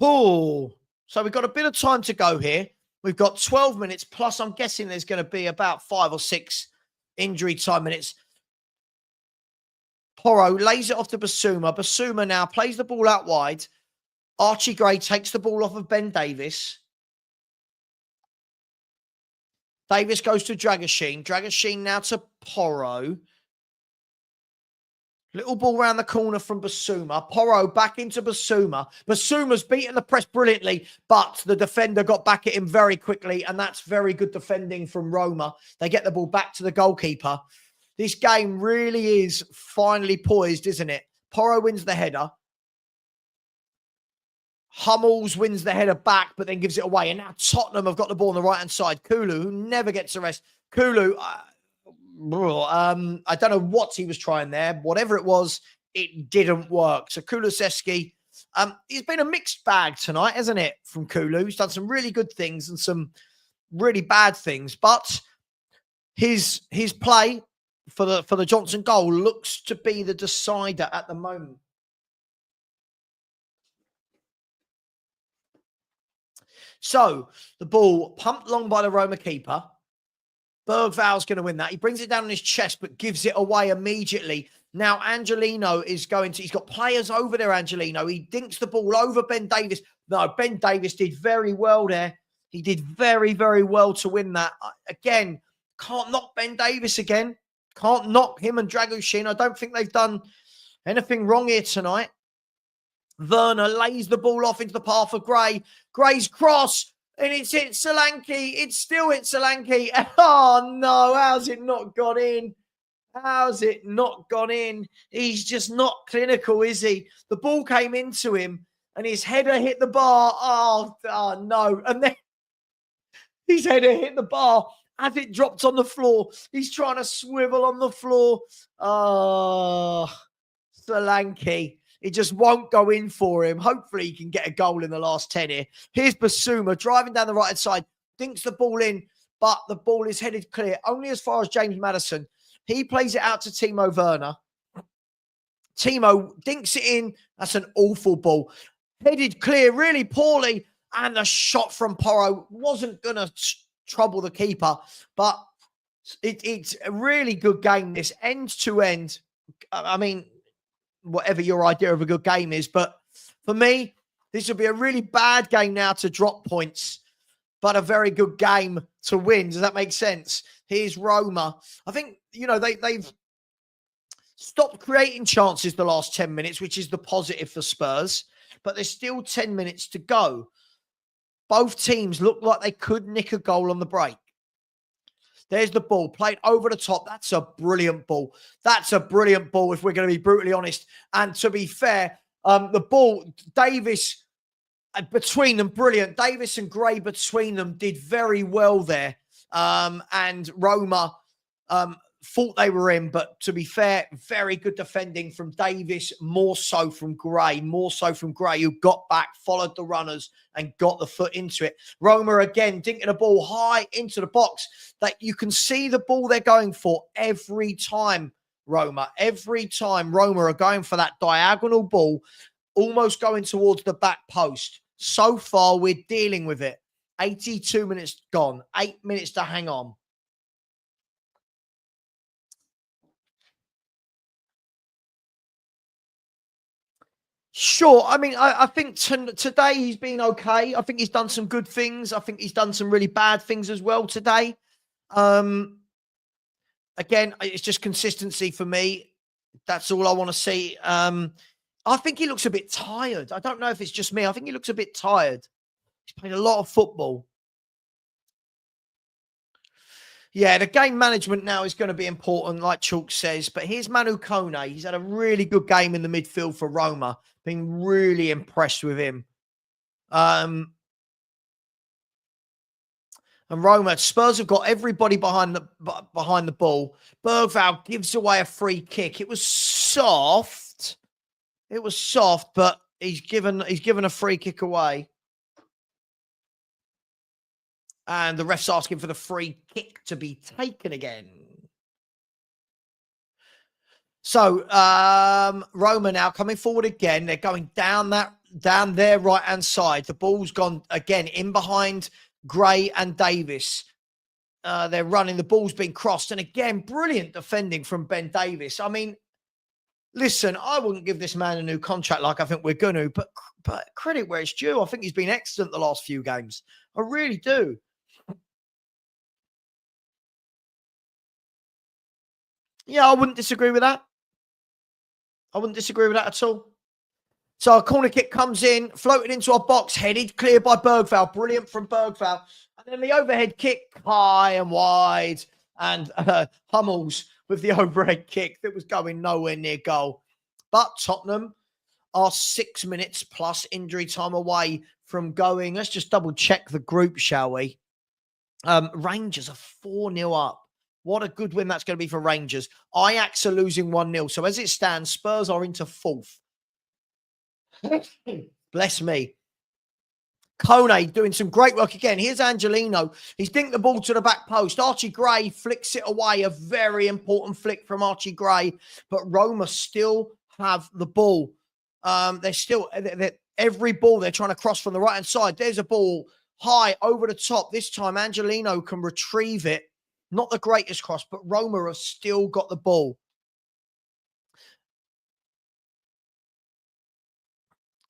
S1: So we've got a bit of time to go here. We've got 12 minutes, plus I'm guessing there's going to be about 5 or 6 injury time minutes. Porro lays it off to Basuma. Basuma now plays the ball out wide. Archie Gray takes the ball off of Ben Davis. Davis goes to Dragoshin. Dragoshin now to Porro. Little ball round the corner from Basuma. Porro back into Basuma. Basuma's beaten the press brilliantly, but the defender got back at him very quickly, and that's very good defending from Roma. They get the ball back to the goalkeeper. This game really is finally poised, isn't it? Porro wins the header. Hummels wins the header back, but then gives it away. And now Tottenham have got the ball on the right-hand side. Kulu, who never gets a rest. Kulu, I don't know what he was trying there. Whatever it was, it didn't work. So Kulusevski, he's been a mixed bag tonight, hasn't it, from Kulu? He's done some really good things and some really bad things. But his play for the Johnson goal looks to be the decider at the moment. So the ball pumped long by the Roma keeper. Bergvall's going to win that. He brings it down on his chest, but gives it away immediately. Now, Angelino is he's got players over there, Angelino. He dinks the ball over Ben Davis. No, Ben Davis did very well there. He did very, very well to win that. Again, can't knock Ben Davis again. Can't knock him and Dragoshin. I don't think they've done anything wrong here tonight. Werner lays the ball off into the path of Gray. Gray's cross, and it's hit Solanke. It's still hit Solanke. Oh, no. How's it not gone in? How's it not gone in? He's just not clinical, is he? The ball came into him, and his header hit the bar. Oh no. And then his header hit the bar as it dropped on the floor. He's trying to swivel on the floor. Oh, Solanke. It just won't go in for him. Hopefully he can get a goal in the last 10 here. Here's Basuma driving down the right-hand side. Dinks the ball in, but the ball is headed clear. Only as far as James Maddison. He plays it out to Timo Werner. Timo dinks it in. That's an awful ball. Headed clear really poorly. And the shot from Porro wasn't going to trouble the keeper. But it's a really good game, this end to end. I mean, whatever your idea of a good game is. But for me, this will be a really bad game now to drop points, but a very good game to win. Does that make sense? Here's Roma. I think, they've stopped creating chances the last 10 minutes, which is the positive for Spurs, but there's still 10 minutes to go. Both teams look like they could nick a goal on the break. There's the ball played over the top. That's a brilliant ball. That's a brilliant ball, if we're going to be brutally honest. And to be fair, the ball, Davis between them, brilliant. Davis and Gray between them did very well there. And Roma thought they were in, but to be fair, very good defending from Davis, more so from Gray, who got back, followed the runners and got the foot into it. Roma again, dinking the ball high into the box. That you can see the ball they're going for every time, Roma. Every time Roma are going for that diagonal ball, almost going towards the back post. So far, we're dealing with it. 82 minutes gone, 8 minutes to hang on. Sure. I mean, I think today he's been okay. I think he's done some good things. I think he's done some really bad things as well today. Again, it's just consistency for me. That's all I want to see. I think he looks a bit tired. I don't know if it's just me. I think he looks a bit tired. He's played a lot of football. Yeah, the game management now is going to be important, like Chalk says. But here's Manu Kone. He's had a really good game in the midfield for Roma. Been really impressed with him. And Roma, Spurs have got everybody behind the ball. Bergvall gives away a free kick. It was soft. But he's given a free kick away. And the ref's asking for the free kick to be taken again. So Roma now coming forward again. They're going down their right-hand side. The ball's gone again in behind Gray and Davis. They're running. The ball's been crossed. And again, brilliant defending from Ben Davis. I mean, listen, I wouldn't give this man a new contract like I think we're going to, but credit where it's due. I think he's been excellent the last few games. I really do. Yeah, I wouldn't disagree with that. I wouldn't disagree with that at all. So a corner kick comes in, floated into our box, headed clear by Bergvall. Brilliant from Bergvall. And then the overhead kick, high and wide. And Hummels with the overhead kick that was going nowhere near goal. But Tottenham are 6 minutes plus injury time away from going. Let's just double check the group, shall we? Rangers are 4-0 up. What a good win that's going to be for Rangers. Ajax are losing 1-0. So as it stands, Spurs are into fourth. Bless me. Kone doing some great work again. Here's Angelino. He's dinked the ball to the back post. Archie Gray flicks it away. A very important flick from Archie Gray. But Roma still have the ball. Every ball they're trying to cross from the right-hand side. There's a ball high over the top. This time Angelino can retrieve it. Not the greatest cross, but Roma have still got the ball.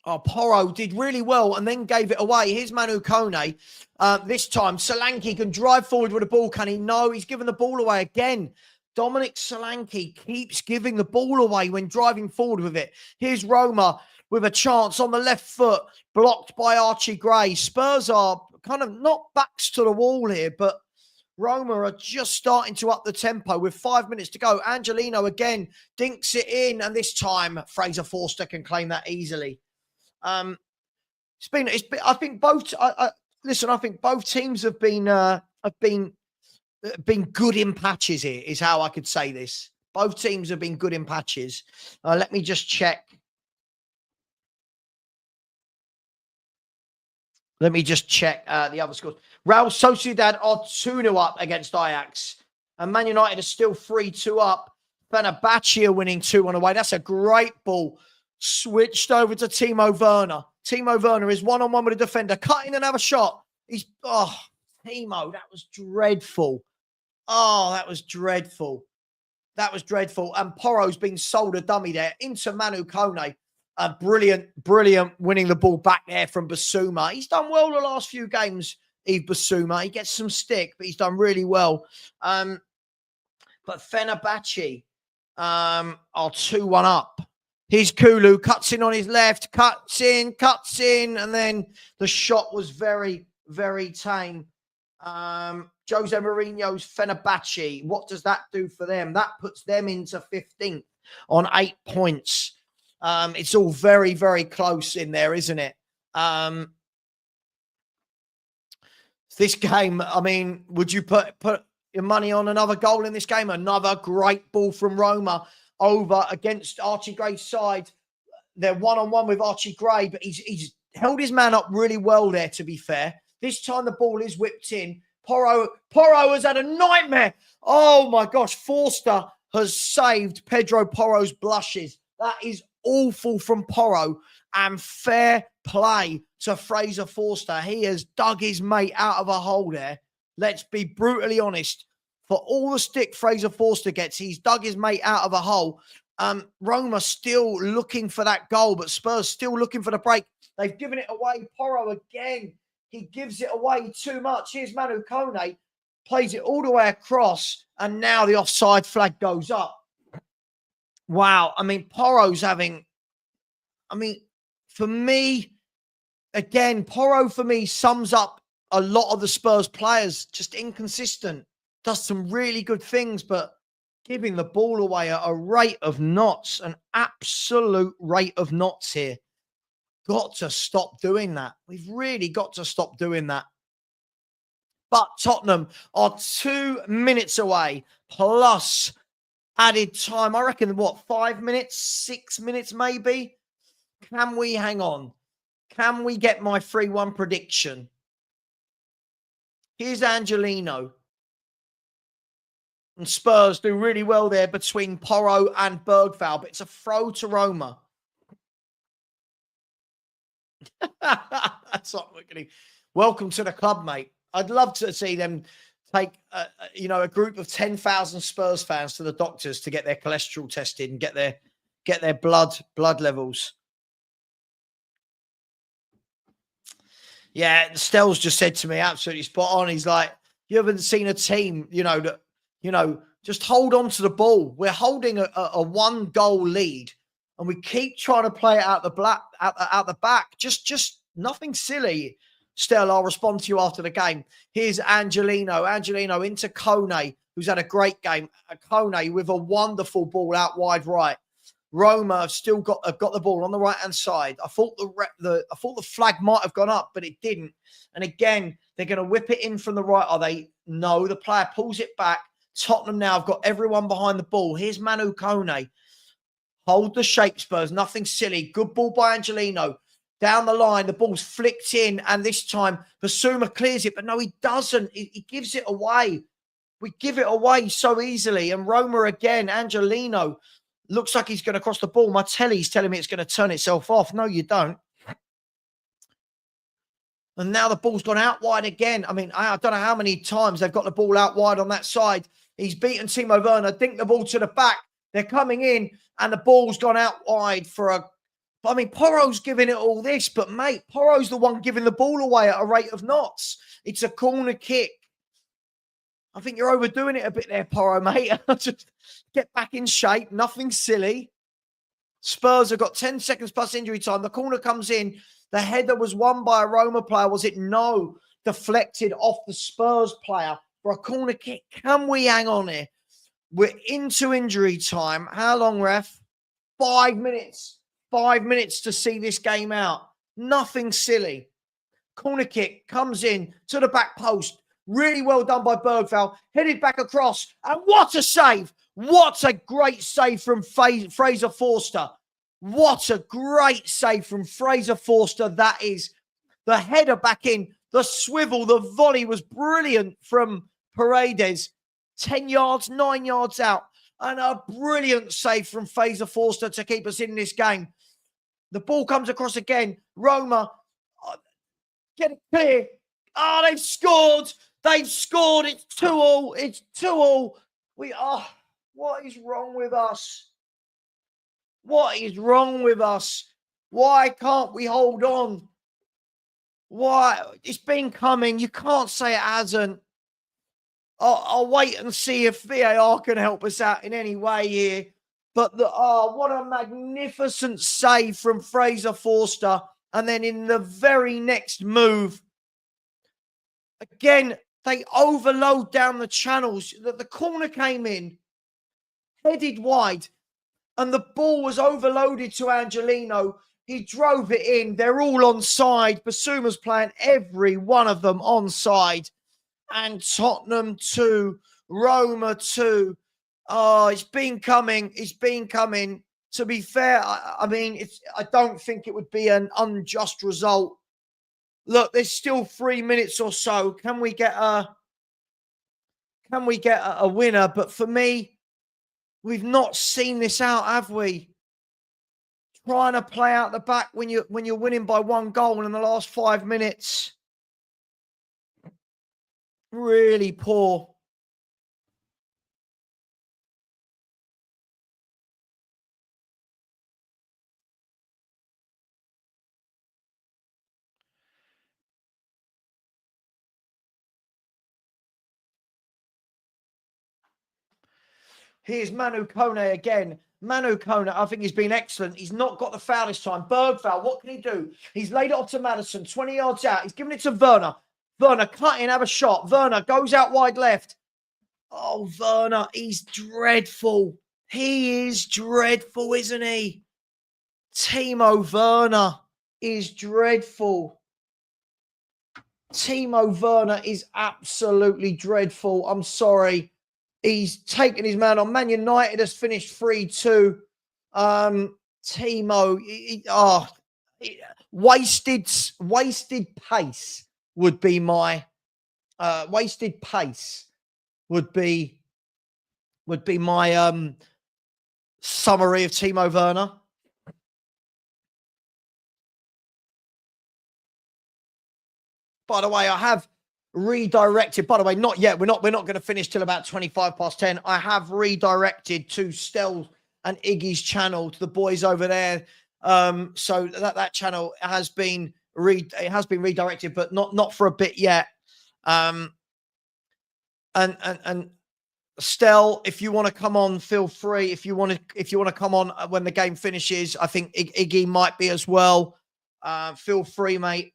S1: Oh, Porro did really well and then gave it away. Here's Manu Kone. This time, Solanke can drive forward with the ball. Can he? No, he's given the ball away again. Dominic Solanke keeps giving the ball away when driving forward with it. Here's Roma. with a chance on the left foot, blocked by Archie Gray. Spurs are kind of not backs to the wall here, but Roma are just starting to up the tempo with 5 minutes to go. Angelino again dinks it in, and this time Fraser Forster can claim that easily. It's been. I think both. Listen, I think both teams have been good in patches here. Is how I could say this. Both teams have been good in patches. Let me just check. Let me just check the other scores. Real Sociedad are 2-0 up against Ajax. And Man United are still 3-2 up. Fenerbahce are winning 2-1 away. That's a great ball. Switched over to Timo Werner. Timo Werner is one-on-one with a defender. Cutting another shot. Timo, that was dreadful. Oh, that was dreadful. That was dreadful. And Porro's been sold a dummy there into Manu Kone. Brilliant winning the ball back there from Basuma. He's done well the last few games, Yves Basuma. He gets some stick, but he's done really well. But Fenerbahce are 2-1 up. Here's Kulu, cuts in on his left, cuts in, and then the shot was very, very tame. Jose Mourinho's Fenerbahce, what does that do for them? That puts them into 15th on 8 points. It's all very, very close in there, isn't it? This game, I mean, would you put your money on another goal in this game? Another great ball from Roma over against Archie Gray's side. They're one-on-one with Archie Gray, but he's held his man up really well there, to be fair. This time the ball is whipped in. Porro has had a nightmare. Oh, my gosh. Forster has saved Pedro Porro's blushes. That is awful from Porro, and fair play to Fraser Forster. He has dug his mate out of a hole there. Let's be brutally honest. For all the stick Fraser Forster gets, he's dug his mate out of a hole. Roma still looking for that goal, but Spurs still looking for the break. They've given it away. Porro again. He gives it away too much. Here's Manu Kone. Plays it all the way across, and now the offside flag goes up. Wow. I mean, Porro's having... I mean, for me, again, Porro for me sums up a lot of the Spurs players. Just inconsistent. Does some really good things, but giving the ball away at a rate of knots, an absolute rate of knots here. Got to stop doing that. We've really got to stop doing that. But Tottenham are 2 minutes away, plus added time. I reckon, 5 minutes, 6 minutes maybe? Can we hang on? Can we get my 3-1 prediction? Here's Angelino. And Spurs do really well there between Porro and Bergvall, but it's a throw to Roma. That's not looking. Welcome to the club, mate. I'd love to see them take, a group of 10,000 Spurs fans to the doctors to get their cholesterol tested and get their blood levels. Yeah, Stell's just said to me, absolutely spot on. He's like, you haven't seen a team, just hold on to the ball. We're holding a 1-goal lead, and we keep trying to play it out the back. Just nothing silly. Stell, I'll respond to you after the game. Here's Angelino. Angelino into Kone, who's had a great game. Kone with a wonderful ball out wide right. Roma have still got the ball on the right-hand side. I thought the flag might have gone up, but it didn't. And again, they're going to whip it in from the right. Are they? No, the player pulls it back. Tottenham now have got everyone behind the ball. Here's Manu Kone. Hold the shape, Spurs. Nothing silly. Good ball by Angelino. Down the line, the ball's flicked in, and this time Basuma clears it, but no, he doesn't. He gives it away. We give it away so easily. And Roma again, Angelino. Looks like he's going to cross the ball. My telly's telling me it's going to turn itself off. No, you don't. And now the ball's gone out wide again. I mean, I don't know how many times they've got the ball out wide on that side. He's beaten Timo Werner. Dink the ball to the back. They're coming in, and the ball's gone out wide for a... I mean, Porro's giving it all this, but, mate, Porro's the one giving the ball away at a rate of knots. It's a corner kick. I think you're overdoing it a bit there, Porro, mate. Just get back in shape. Nothing silly. Spurs have got 10 seconds plus injury time. The corner comes in. The header was won by a Roma player. Was it? No. Deflected off the Spurs player for a corner kick. Can we hang on here? We're into injury time. How long, ref? 5 minutes. 5 minutes to see this game out. Nothing silly. Corner kick comes in to the back post. Really well done by Bergvall. Headed back across. And what a save. What a great save from Fraser Forster. What a great save from Fraser Forster. That is the header back in. The swivel, the volley was brilliant from Paredes. 10 yards, 9 yards out. And a brilliant save from Fraser Forster to keep us in this game. The ball comes across again. Roma, get it clear. Oh, they've scored. They've scored. It's 2-2. It's 2-2. We are. What is wrong with us? What is wrong with us? Why can't we hold on? Why? It's been coming. You can't say it hasn't. I'll wait and see if VAR can help us out in any way here. But what a magnificent save from Fraser Forster. And then in the very next move, again, they overload down the channels. The corner came in, headed wide, and the ball was overloaded to Angelino. He drove it in. They're all onside. Basuma's playing every one of them onside. And Tottenham 2, Roma 2. Oh, it's been coming. It's been coming. To be fair, I mean, I don't think it would be an unjust result. Look, there's still 3 minutes or so. Can we get a winner? But for me, we've not seen this out, have we? Trying to play out the back when you're winning by 1 goal in the last 5 minutes. Really poor. Here's Manu Kone again. Manu Kone, I think he's been excellent. He's not got the foul this time. Bergvall, what can he do? He's laid it off to Maddison, 20 yards out. He's given it to Werner. Werner, cut in, have a shot. Werner goes out wide left. Oh, Werner, he's dreadful. He is dreadful, isn't he? Timo Werner is dreadful. Timo Werner is absolutely dreadful. I'm sorry. He's taken his man on. Man United has finished 3-2. Timo, wasted pace would be my wasted pace would be my summary of Timo Werner. By the way, I have redirected. By the way, not yet. We're not going to finish till about 10:25. I have redirected to Stel and Iggy's channel, to the boys over there. So that channel has been redirected, but not for a bit yet. And Stel, if you want to come on, feel free. If you want to come on when the game finishes, I think Iggy might be as well. Feel free, mate.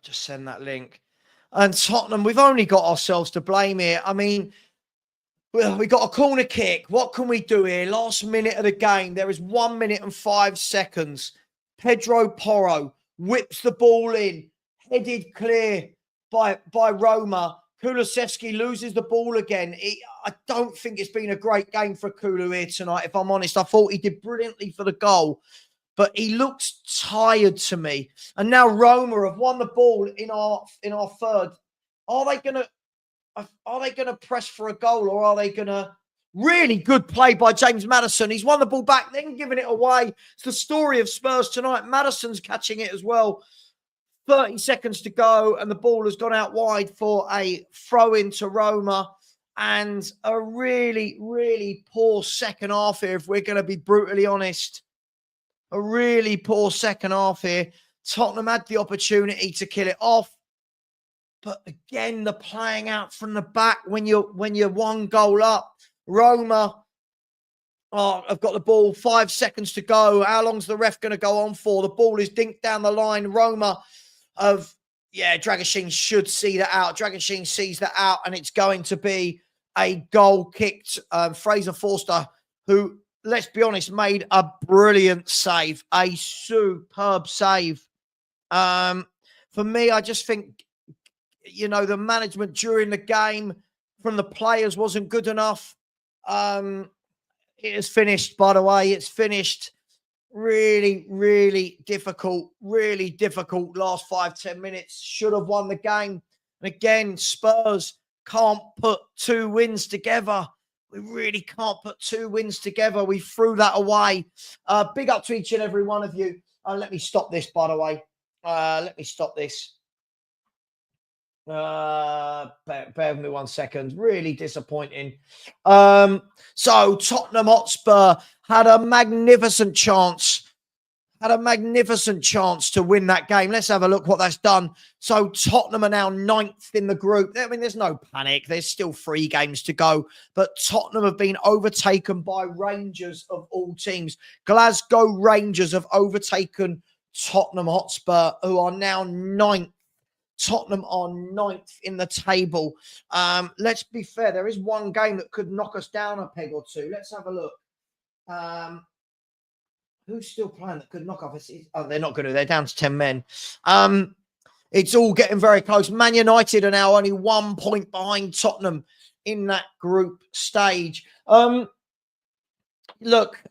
S1: Just send that link. And Tottenham, we've only got ourselves to blame here. I mean, well, we got a corner kick. What can we do here? Last minute of the game. There is 1 minute and 5 seconds. Pedro Porro whips the ball in, headed clear by Roma. Kulusevski loses the ball again. I don't think it's been a great game for Kulu here tonight, if I'm honest. I thought he did brilliantly for the goal, but he looks tired to me. And now Roma have won the ball in our third. Are they gonna press for a goal, or are they gonna? Really good play by James Maddison. He's won the ball back, then giving it away. It's the story of Spurs tonight. Maddison's catching it as well. 30 seconds to go, and the ball has gone out wide for a throw into Roma. And a really, really poor second half here, if we're going to be brutally honest. A really poor second half here. Tottenham had the opportunity to kill it off. But again, the playing out from the back when you're 1 goal up. Roma, I've got the ball, 5 seconds to go. How long's the ref going to go on for? The ball is dinked down the line. Roma Dragusin should see that out. Dragusin sees that out, and it's going to be a goal kicked. Fraser Forster, who, let's be honest, made a brilliant save, a superb save. For me, I just think, the management during the game from the players wasn't good enough. It is finished, by the way. It's finished. Really, really difficult last 5-10 minutes. Should have won the game. And again, Spurs can't put 2 wins together. We really can't put 2 wins together. We threw that away. Big up to each and every one of you. Let me stop this, by the way. Let me stop this. Bear with me 1 second. Really disappointing. So Tottenham Hotspur had a magnificent chance to win that game. Let's have a look what that's done. So Tottenham are now 9th in the group. I mean, there's no panic. There's still 3 games to go. But Tottenham have been overtaken by Rangers of all teams. Glasgow Rangers have overtaken Tottenham Hotspur, who are now 9th. Tottenham are 9th in the table. Let's be fair. There is 1 game that could knock us down a peg or 2. Let's have a look. Who's still playing that could knock off us? Oh, they're not going to. They're down to 10 men. It's all getting very close. Man United are now only 1 point behind Tottenham in that group stage. Look,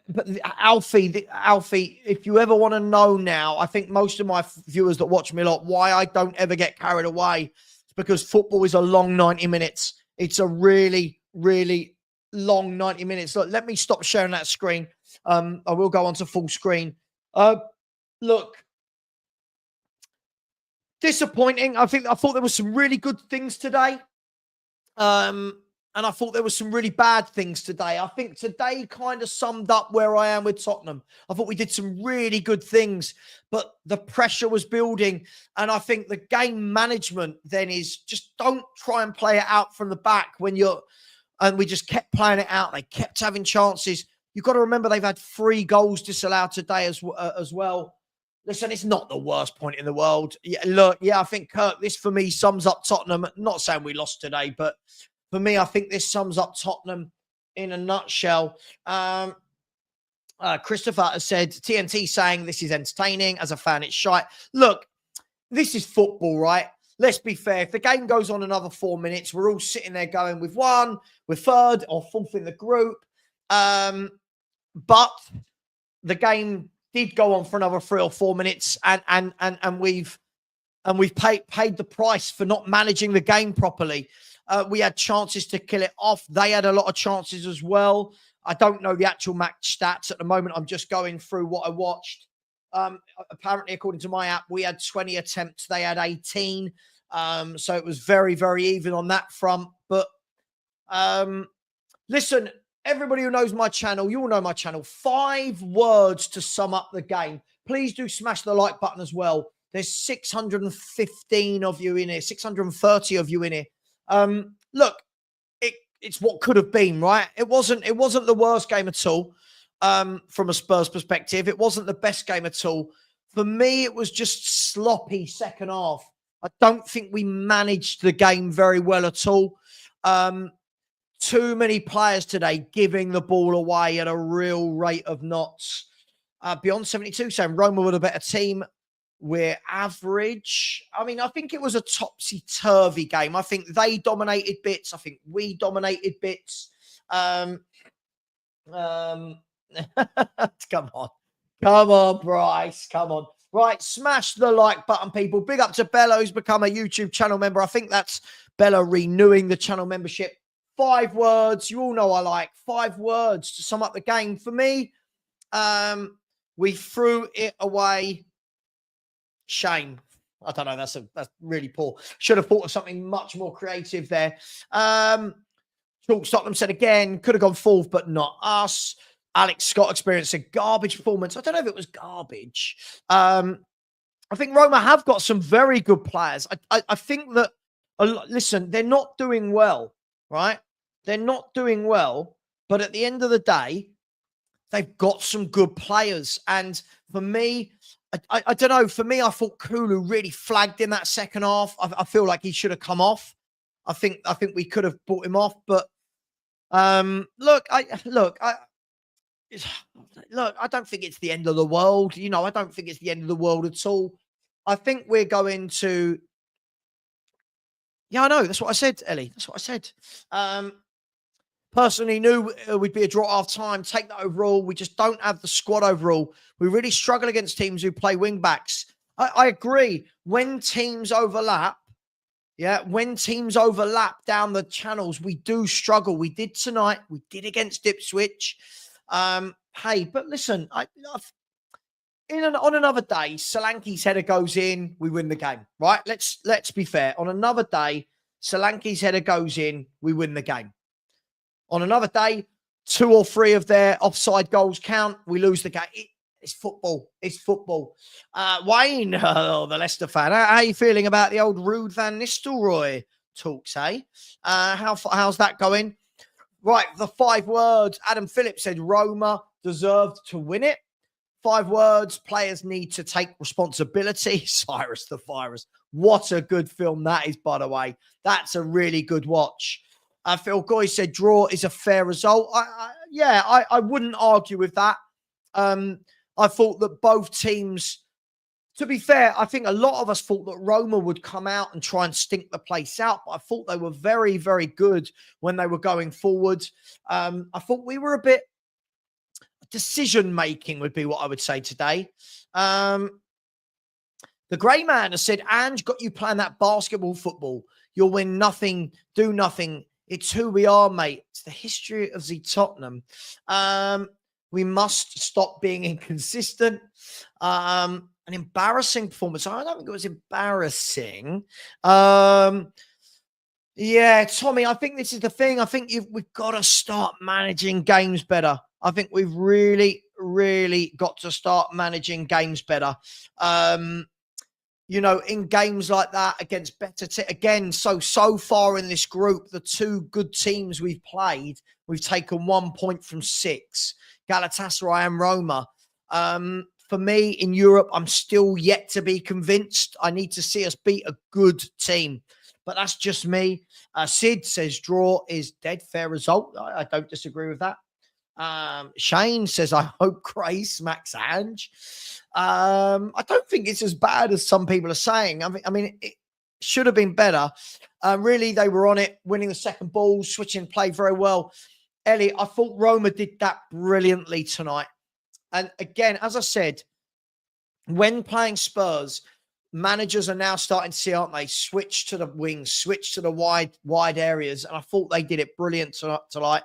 S1: but Alfie, if you ever want to know now, I think most of my viewers that watch me a lot, why I don't ever get carried away, it's because football is a long 90 minutes. It's a really, really long 90 minutes. Look, let me stop sharing that screen. I will go on to full screen. Look, disappointing. I thought there were some really good things today. And I thought there were some really bad things today. I think today kind of summed up where I am with Tottenham. I thought we did some really good things, but the pressure was building. And I think the game management then is just don't try and play it out from the back and we just kept playing it out. They kept having chances. You've got to remember they've had 3 goals disallowed today as well. Listen, it's not the worst point in the world. I think, Kirk, this for me sums up Tottenham. Not saying we lost today, but for me, I think this sums up Tottenham in a nutshell. Christopher has said, TNT saying this is entertaining. As a fan, it's shite. Look, this is football, right? Let's be fair. If the game goes on another 4 minutes, we're all sitting there going, we've won, we're 3rd or 4th in the group. But the game did go on for another 3 or 4 minutes, and we've paid the price for not managing the game properly. We had chances to kill it off. They had a lot of chances as well. I don't know the actual match stats at the moment. I'm just going through what I watched. Apparently, according to my app, we had 20 attempts. They had 18. So it was very, very even on that front. But listen, everybody who knows my channel, you all know my channel. 5 words to sum up the game. Please do smash the like button as well. There's 615 of you in here, 630 of you in here. Look, it's what could have been, right? It wasn't the worst game at all. From a Spurs perspective, it wasn't the best game at all. For me, it was just sloppy second half. I don't think we managed the game very well at all. Too many players today giving the ball away at a real rate of knots. Beyond 72 saying Roma were the better team. We're average. I mean, I think it was a topsy-turvy game. I think they dominated bits. I think we dominated bits. Come on. Come on, Bryce. Come on. Right, smash the like button, people. Big up to Bella, who's become a YouTube channel member. I think that's Bella renewing the channel membership. 5 words. You all know I like 5 words to sum up the game. For me, we threw it away. Shame. I don't know. That's really poor. Should have thought of something much more creative there. Chalk Stockton said again, could have gone 4th, but not us. Alex Scott experienced a garbage performance. I don't know if it was garbage. I think Roma have got some very good players. I think that, listen, they're not doing well, right? They're not doing well, but at the end of the day, they've got some good players. And for me, I don't know. For me, I thought Kulu really flagged in that second half. I feel like he should have come off. I think we could have brought him off. But look, I don't think it's the end of the world. You know, I don't think it's the end of the world at all. I think we're going to. Yeah, I know. That's what I said, Ellie. That's what I said. Personally knew we'd be a draw at half time, take that overall. We just don't have the squad overall. We really struggle against teams who play wing backs. I agree. When teams overlap, when teams overlap down the channels, we do struggle. We did tonight. We did against Ipswich. Hey, but listen, on another day, Solanke's header goes in, we win the game, right? Let's be fair. On another day, Solanke's header goes in, we win the game. On another day, 2 or 3 of their offside goals count. We lose the game. It's football. It's football. Wayne, the Leicester fan, how are you feeling about the old Ruud van Nistelrooy talks, eh? How's that going? Right, the 5 words. Adam Phillips said Roma deserved to win it. 5 words. Players need to take responsibility. Cyrus the Virus. What a good film that is, by the way. That's a really good watch. Phil Goy said draw is a fair result. I wouldn't argue with that. I thought that both teams, to be fair, I think a lot of us thought that Roma would come out and try and stink the place out. But I thought they were very, very good when they were going forward. I thought we were a bit decision-making would be what I would say today. The Grey Man has said, Ange got you playing that basketball football. You'll win nothing, do nothing. It's who we are, mate. It's the history of the Tottenham. We must stop being inconsistent. An embarrassing performance. I don't think it was embarrassing. Yeah, Tommy, I think this is the thing. I think we've got to start managing games better. I think we've really, really got to start managing games better. You know, in games like that against better again, so far in this group, the 2 good teams we've played, we've taken 1 point from 6, Galatasaray and Roma. For me, in Europe, I'm still yet to be convinced. I need to see us beat a good team. But that's just me. Sid says draw is dead fair result. I don't disagree with that. Shane says, I hope Gray smacks Ange. I don't think it's as bad as some people are saying. I mean, it should have been better. Really, they were on it, winning the second ball, switching play very well. Ellie, I thought Roma did that brilliantly tonight. And again, as I said, when playing Spurs, managers are now starting to see, aren't they? Switch to the wings, switch to the wide areas. And I thought they did it brilliant tonight.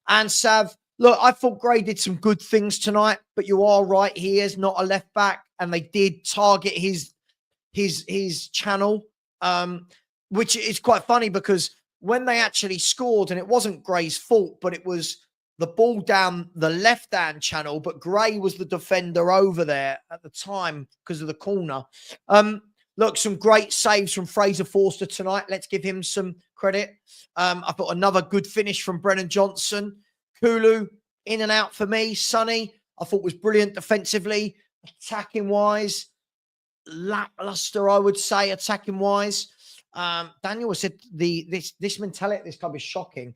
S1: And Sav, look, I thought Gray did some good things tonight, but you are right. He is not a left back, and they did target his channel, which is quite funny because when they actually scored, and it wasn't Gray's fault, but it was the ball down the left-hand channel, but Gray was the defender over there at the time because of the corner. Look, some great saves from Fraser Forster tonight. Let's give him some credit. I've got another good finish from Brennan Johnson. Kulu, in and out for me. Sonny, I thought was brilliant defensively. Attacking-wise, lackluster, I would say, attacking-wise. Daniel said this mentality at this club is shocking.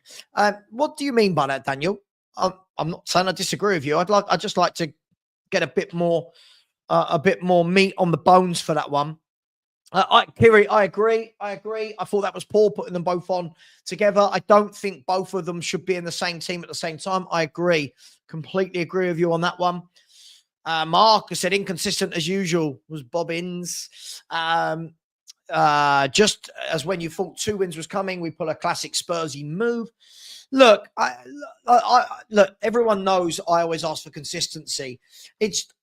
S1: What do you mean by that, Daniel? I'm not saying I disagree with you. I'd just like to get a bit more meat on the bones for that one. Kiri, I agree. I thought that was poor putting them both on together. I don't think both of them should be in the same team at the same time. I agree. Completely agree with you on that one. Mark said inconsistent as usual was Bobbins. Just as when you thought 2 wins was coming, we pull a classic Spursy move. Look, look, everyone knows I always ask for consistency.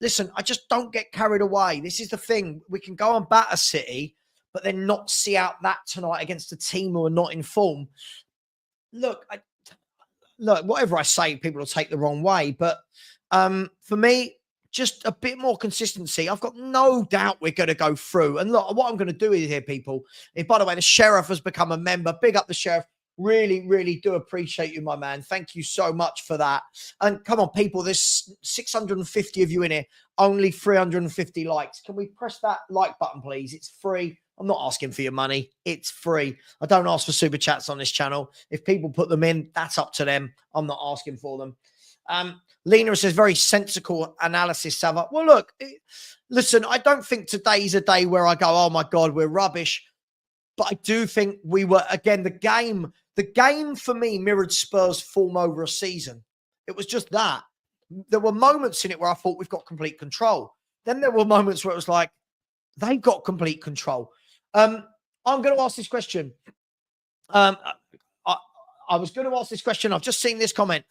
S1: Listen, I just don't get carried away. This is the thing. We can go and batter City, but then not see out that tonight against a team who are not in form. Look, whatever I say, people will take the wrong way. But for me, just a bit more consistency, I've got no doubt we're going to go through. And look, what I'm going to do here, people, is, by the way, the Sheriff has become a member. Big up the Sheriff. Really, really do appreciate you, my man. Thank you so much for that. And come on, people, there's 650 of you in here, only 350 likes. Can we press that like button, please? It's free. I'm not asking for your money. It's free. I don't ask for super chats on this channel. If people put them in, that's up to them. I'm not asking for them. Lena says, very sensible analysis, Savva. Well, look, listen, I don't think today's a day where I go, oh my God, we're rubbish. But I do think we were, again, the game for me mirrored Spurs' form over a season. It was just that. There were moments in it where I thought we've got complete control. Then there were moments where it was like, they've got complete control. I'm going to ask this question. I was going to ask this question. I've just seen this comment.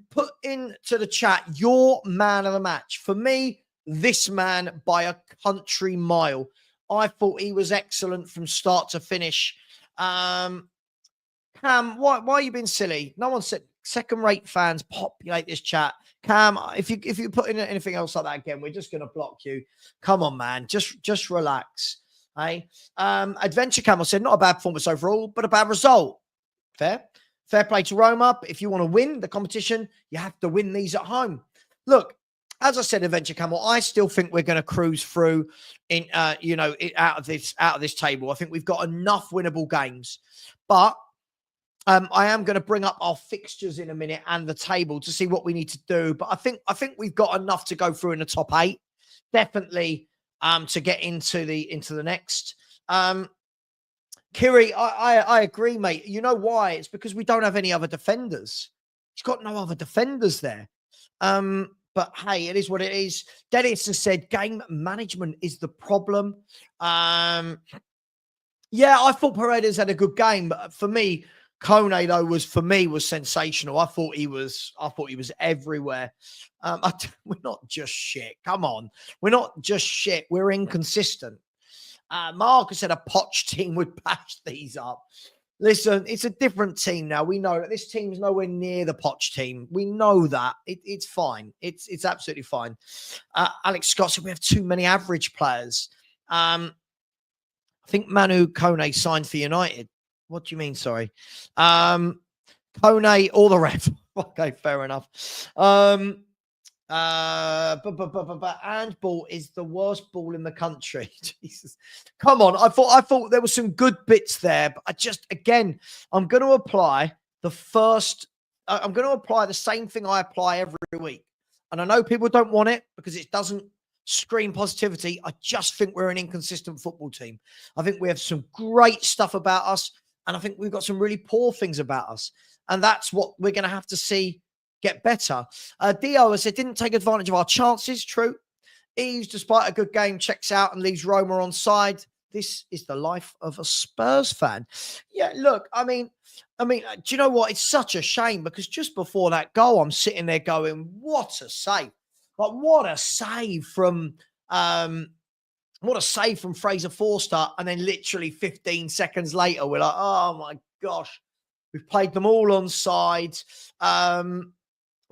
S1: Put into the chat your man of the match. For me, this man by a country mile. I thought he was excellent from start to finish. Cam, why are you being silly? No one said second-rate fans populate this chat. Cam, if you put in anything else like that again, we're just going to block you. Come on, man. Just relax. Hey, Adventure Camel said, not a bad performance overall, but a bad result. Fair play to Roma. If you want to win the competition, you have to win these at home. Look, as I said, Adventure Camel, I still think we're going to cruise through in, out of this table. I think we've got enough winnable games, but I am going to bring up our fixtures in a minute and the table to see what we need to do. But I think we've got enough to go through in the top 8, definitely to get into the next. Kiri, I agree, mate. You know why? It's because we don't have any other defenders. He's got no other defenders there. But hey, it is what it is. Dennis has said game management is the problem. Yeah, I thought Paredes had a good game, but for me, Kone though was sensational. I thought he was everywhere. We're not just shit. Come on, we're not just shit. We're inconsistent. Mark has said a Poch team would patch these up. Listen, it's a different team now. We know that this team's nowhere near the Poch team. We know that. It's fine. It's absolutely fine. Alex Scott said we have too many average players. I think Manu Kone signed for United. What do you mean? Sorry. Kone or the ref. Okay, fair enough. Handball is the worst ball in the country. Jesus, come on! I thought there were some good bits there, but I'm going to apply the same thing I apply every week. And I know people don't want it because it doesn't scream positivity. I just think we're an inconsistent football team. I think we have some great stuff about us, and I think we've got some really poor things about us, and that's what we're going to have to see get better. Dio has said, didn't take advantage of our chances. True. Eves, despite a good game, checks out and leaves Roma on side. This is the life of a Spurs fan. Yeah, look, I mean, do you know what? It's such a shame because just before that goal, I'm sitting there going, what a save. Like, what a save from Fraser Forster. And then literally 15 seconds later, we're like, oh my gosh, we've played them all on side.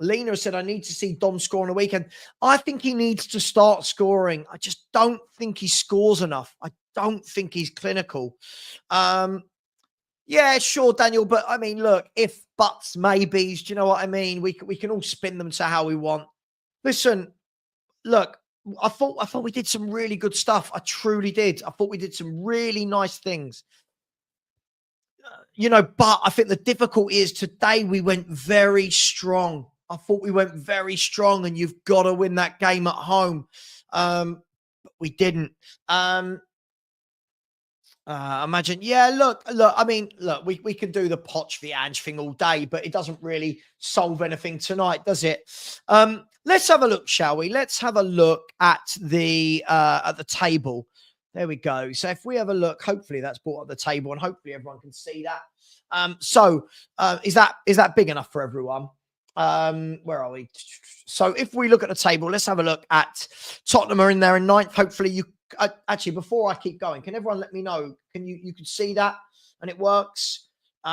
S1: Lena said, I need to see Dom score on the weekend. I think he needs to start scoring. I just don't think he scores enough. I don't think he's clinical. Yeah, sure, Daniel. But I mean, look, if, buts, maybes, do you know what I mean? We can all spin them to how we want. Listen, look, I thought we did some really good stuff. I truly did. I thought we did some really nice things. But I think the difficulty is today we went very strong. I thought we went very strong, and you've got to win that game at home. But we didn't. Imagine, yeah, look, I mean, look, we can do the Poch v Ange thing all day, but it doesn't really solve anything tonight, does it? Let's have a look, shall we? Let's have a look at the table. There we go. So if we have a look, hopefully that's brought up the table, and hopefully everyone can see that. Is that big enough for everyone? Where are we? So if we look at the table, let's have a look at Tottenham are in there in 9th. Hopefully you actually, before I keep going, can everyone let me know? Can you can see that and it works? See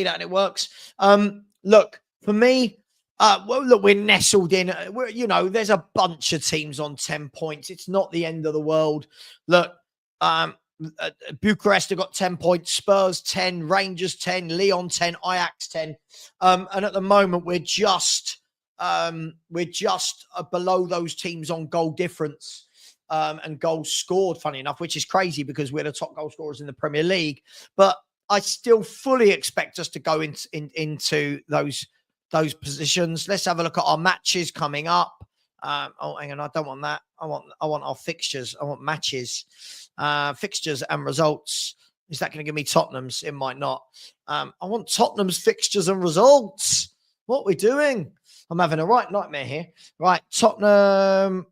S1: that and it works. Look, for me, Well, look, we're nestled in. There's a bunch of teams on 10 points. It's not the end of the world. Look, Bucharest have got 10 points, Spurs 10, Rangers 10, Lyon 10, Ajax 10. And at the moment, we're just below those teams on goal difference and goals scored, funny enough, which is crazy because we're the top goal scorers in the Premier League. But I still fully expect us to go into those positions. Let's have a look at our matches coming up. Hang on, I don't want that. I want our fixtures. I want matches, fixtures and results. Is that going to give me Tottenham's? It might not. I want Tottenham's fixtures and results. What are we doing? I'm having a right nightmare here. Right, Tottenham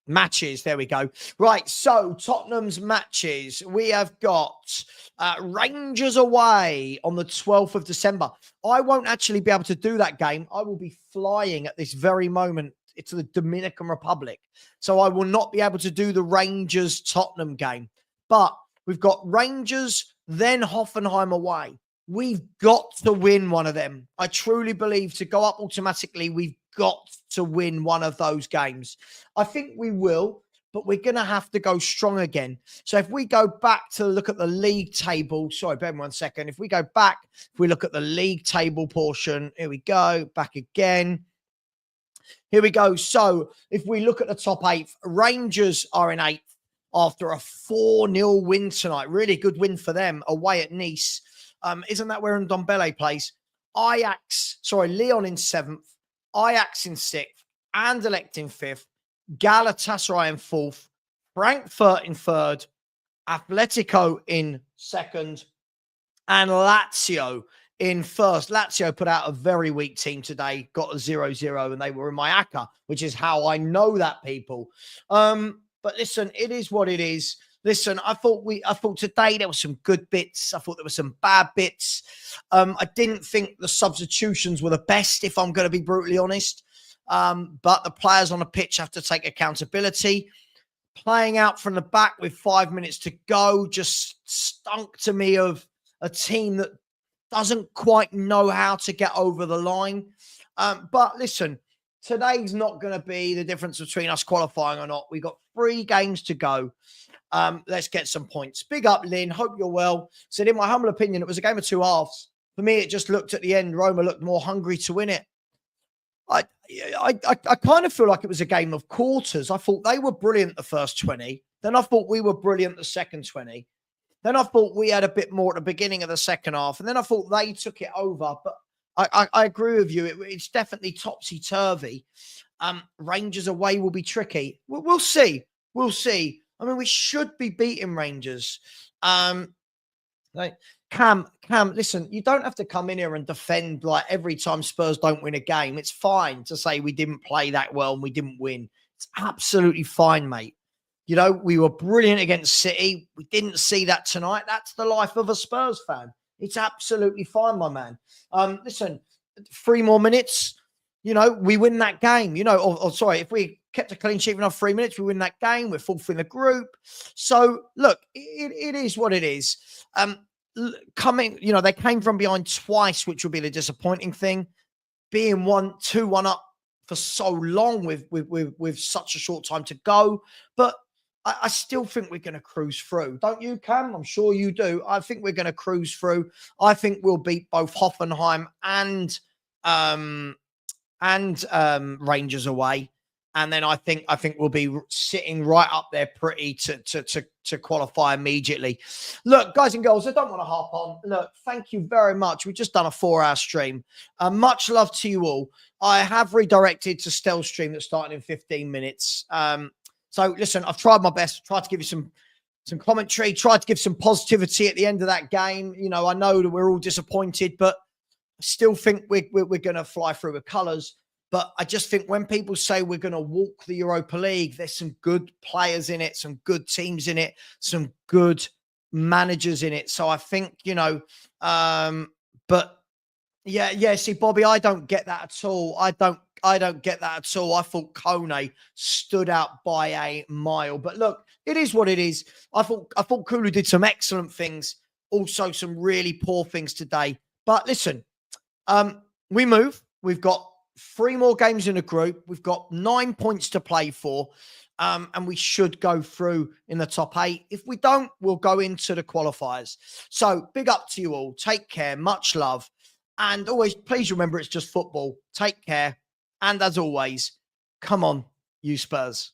S1: matches. There we go. Right, so Tottenham's matches. We have got Rangers away on the 12th of December. I won't actually be able to do that game. I will be flying at this very moment to the Dominican Republic. So I will not be able to do the Rangers-Tottenham game. But we've got Rangers, then Hoffenheim away. We've got to win one of them. I truly believe to go up automatically, we've got to win one of those games. I think we will, but we're going to have to go strong again. So if we go back to look at the league table, sorry, bear with me 1 second. If we go back, if we look at the league table portion, here we go, back again. Here we go. So if we look at the top 8, Rangers are in 8th after a 4-0 win tonight. Really good win for them away at Nice. Isn't that where Ndombele plays? Lyon in 7th, Ajax in 6th, Anderlecht in 5th, Galatasaray in 4th, Frankfurt in 3rd, Atletico in 2nd, and Lazio in 1st. Lazio put out a very weak team today, got a 0-0, and they were in my ACCA, which is how I know that, people. But listen, it is what it is. Listen, I thought today there were some good bits. I thought there were some bad bits. I didn't think the substitutions were the best, if I'm going to be brutally honest. But the players on the pitch have to take accountability. Playing out from the back with 5 minutes to go just stunk to me of a team that doesn't quite know how to get over the line. But listen, today's not going to be the difference between us qualifying or not. We've got 3 games to go. Let's get some points. Big up, Lynn. Hope you're well. Said, in my humble opinion, it was a game of 2 halves. For me, it just looked at the end, Roma looked more hungry to win it. I kind of feel like it was a game of quarters. I thought they were brilliant the first 20. Then I thought we were brilliant the second 20. Then I thought we had a bit more at the beginning of the second half. And then I thought they took it over. But I agree with you. It's definitely topsy-turvy. Rangers away will be tricky. We'll see. We'll see. I mean, we should be beating Rangers. Cam, listen, you don't have to come in here and defend like every time Spurs don't win a game. It's fine to say we didn't play that well and we didn't win. It's absolutely fine, mate. You know, we were brilliant against City. We didn't see that tonight. That's the life of a Spurs fan. It's absolutely fine, my man. Listen, 3 more minutes, you know, we win that game. You know, or sorry, if we kept a clean sheet for another 3 minutes, we win that game. We're 4th in the group. So, look, it is what it is. They came from behind twice, which will be the disappointing thing. Being 2-1 up for so long with such a short time to go. But I still think we're going to cruise through. Don't you, Cam? I'm sure you do. I think we're going to cruise through. I think we'll beat both Hoffenheim and Rangers away. And then I think we'll be sitting right up there pretty to qualify immediately. Look, guys and girls, I don't want to harp on. Look, thank you very much. We've just done a 4-hour stream. Much love to you all. I have redirected to Stealth Stream that's starting in 15 minutes. So listen, I've tried my best, tried to give you some commentary, tried to give some positivity at the end of that game. You know, I know that we're all disappointed, but I still think we're going to fly through with colours. But I just think when people say we're going to walk the Europa League, there's some good players in it, some good teams in it, some good managers in it. So I think, you know, but yeah. See, Bobby, I don't get that at all. I don't get that at all. I thought Kone stood out by a mile. But look, it is what it is. I thought Kulu did some excellent things, also some really poor things today. But listen, we move. We've got 3 more games in the group. We've got 9 points to play for. And we should go through in the top 8. If we don't, we'll go into the qualifiers. So big up to you all. Take care. Much love. And always, please remember, it's just football. Take care. And as always, come on, you Spurs.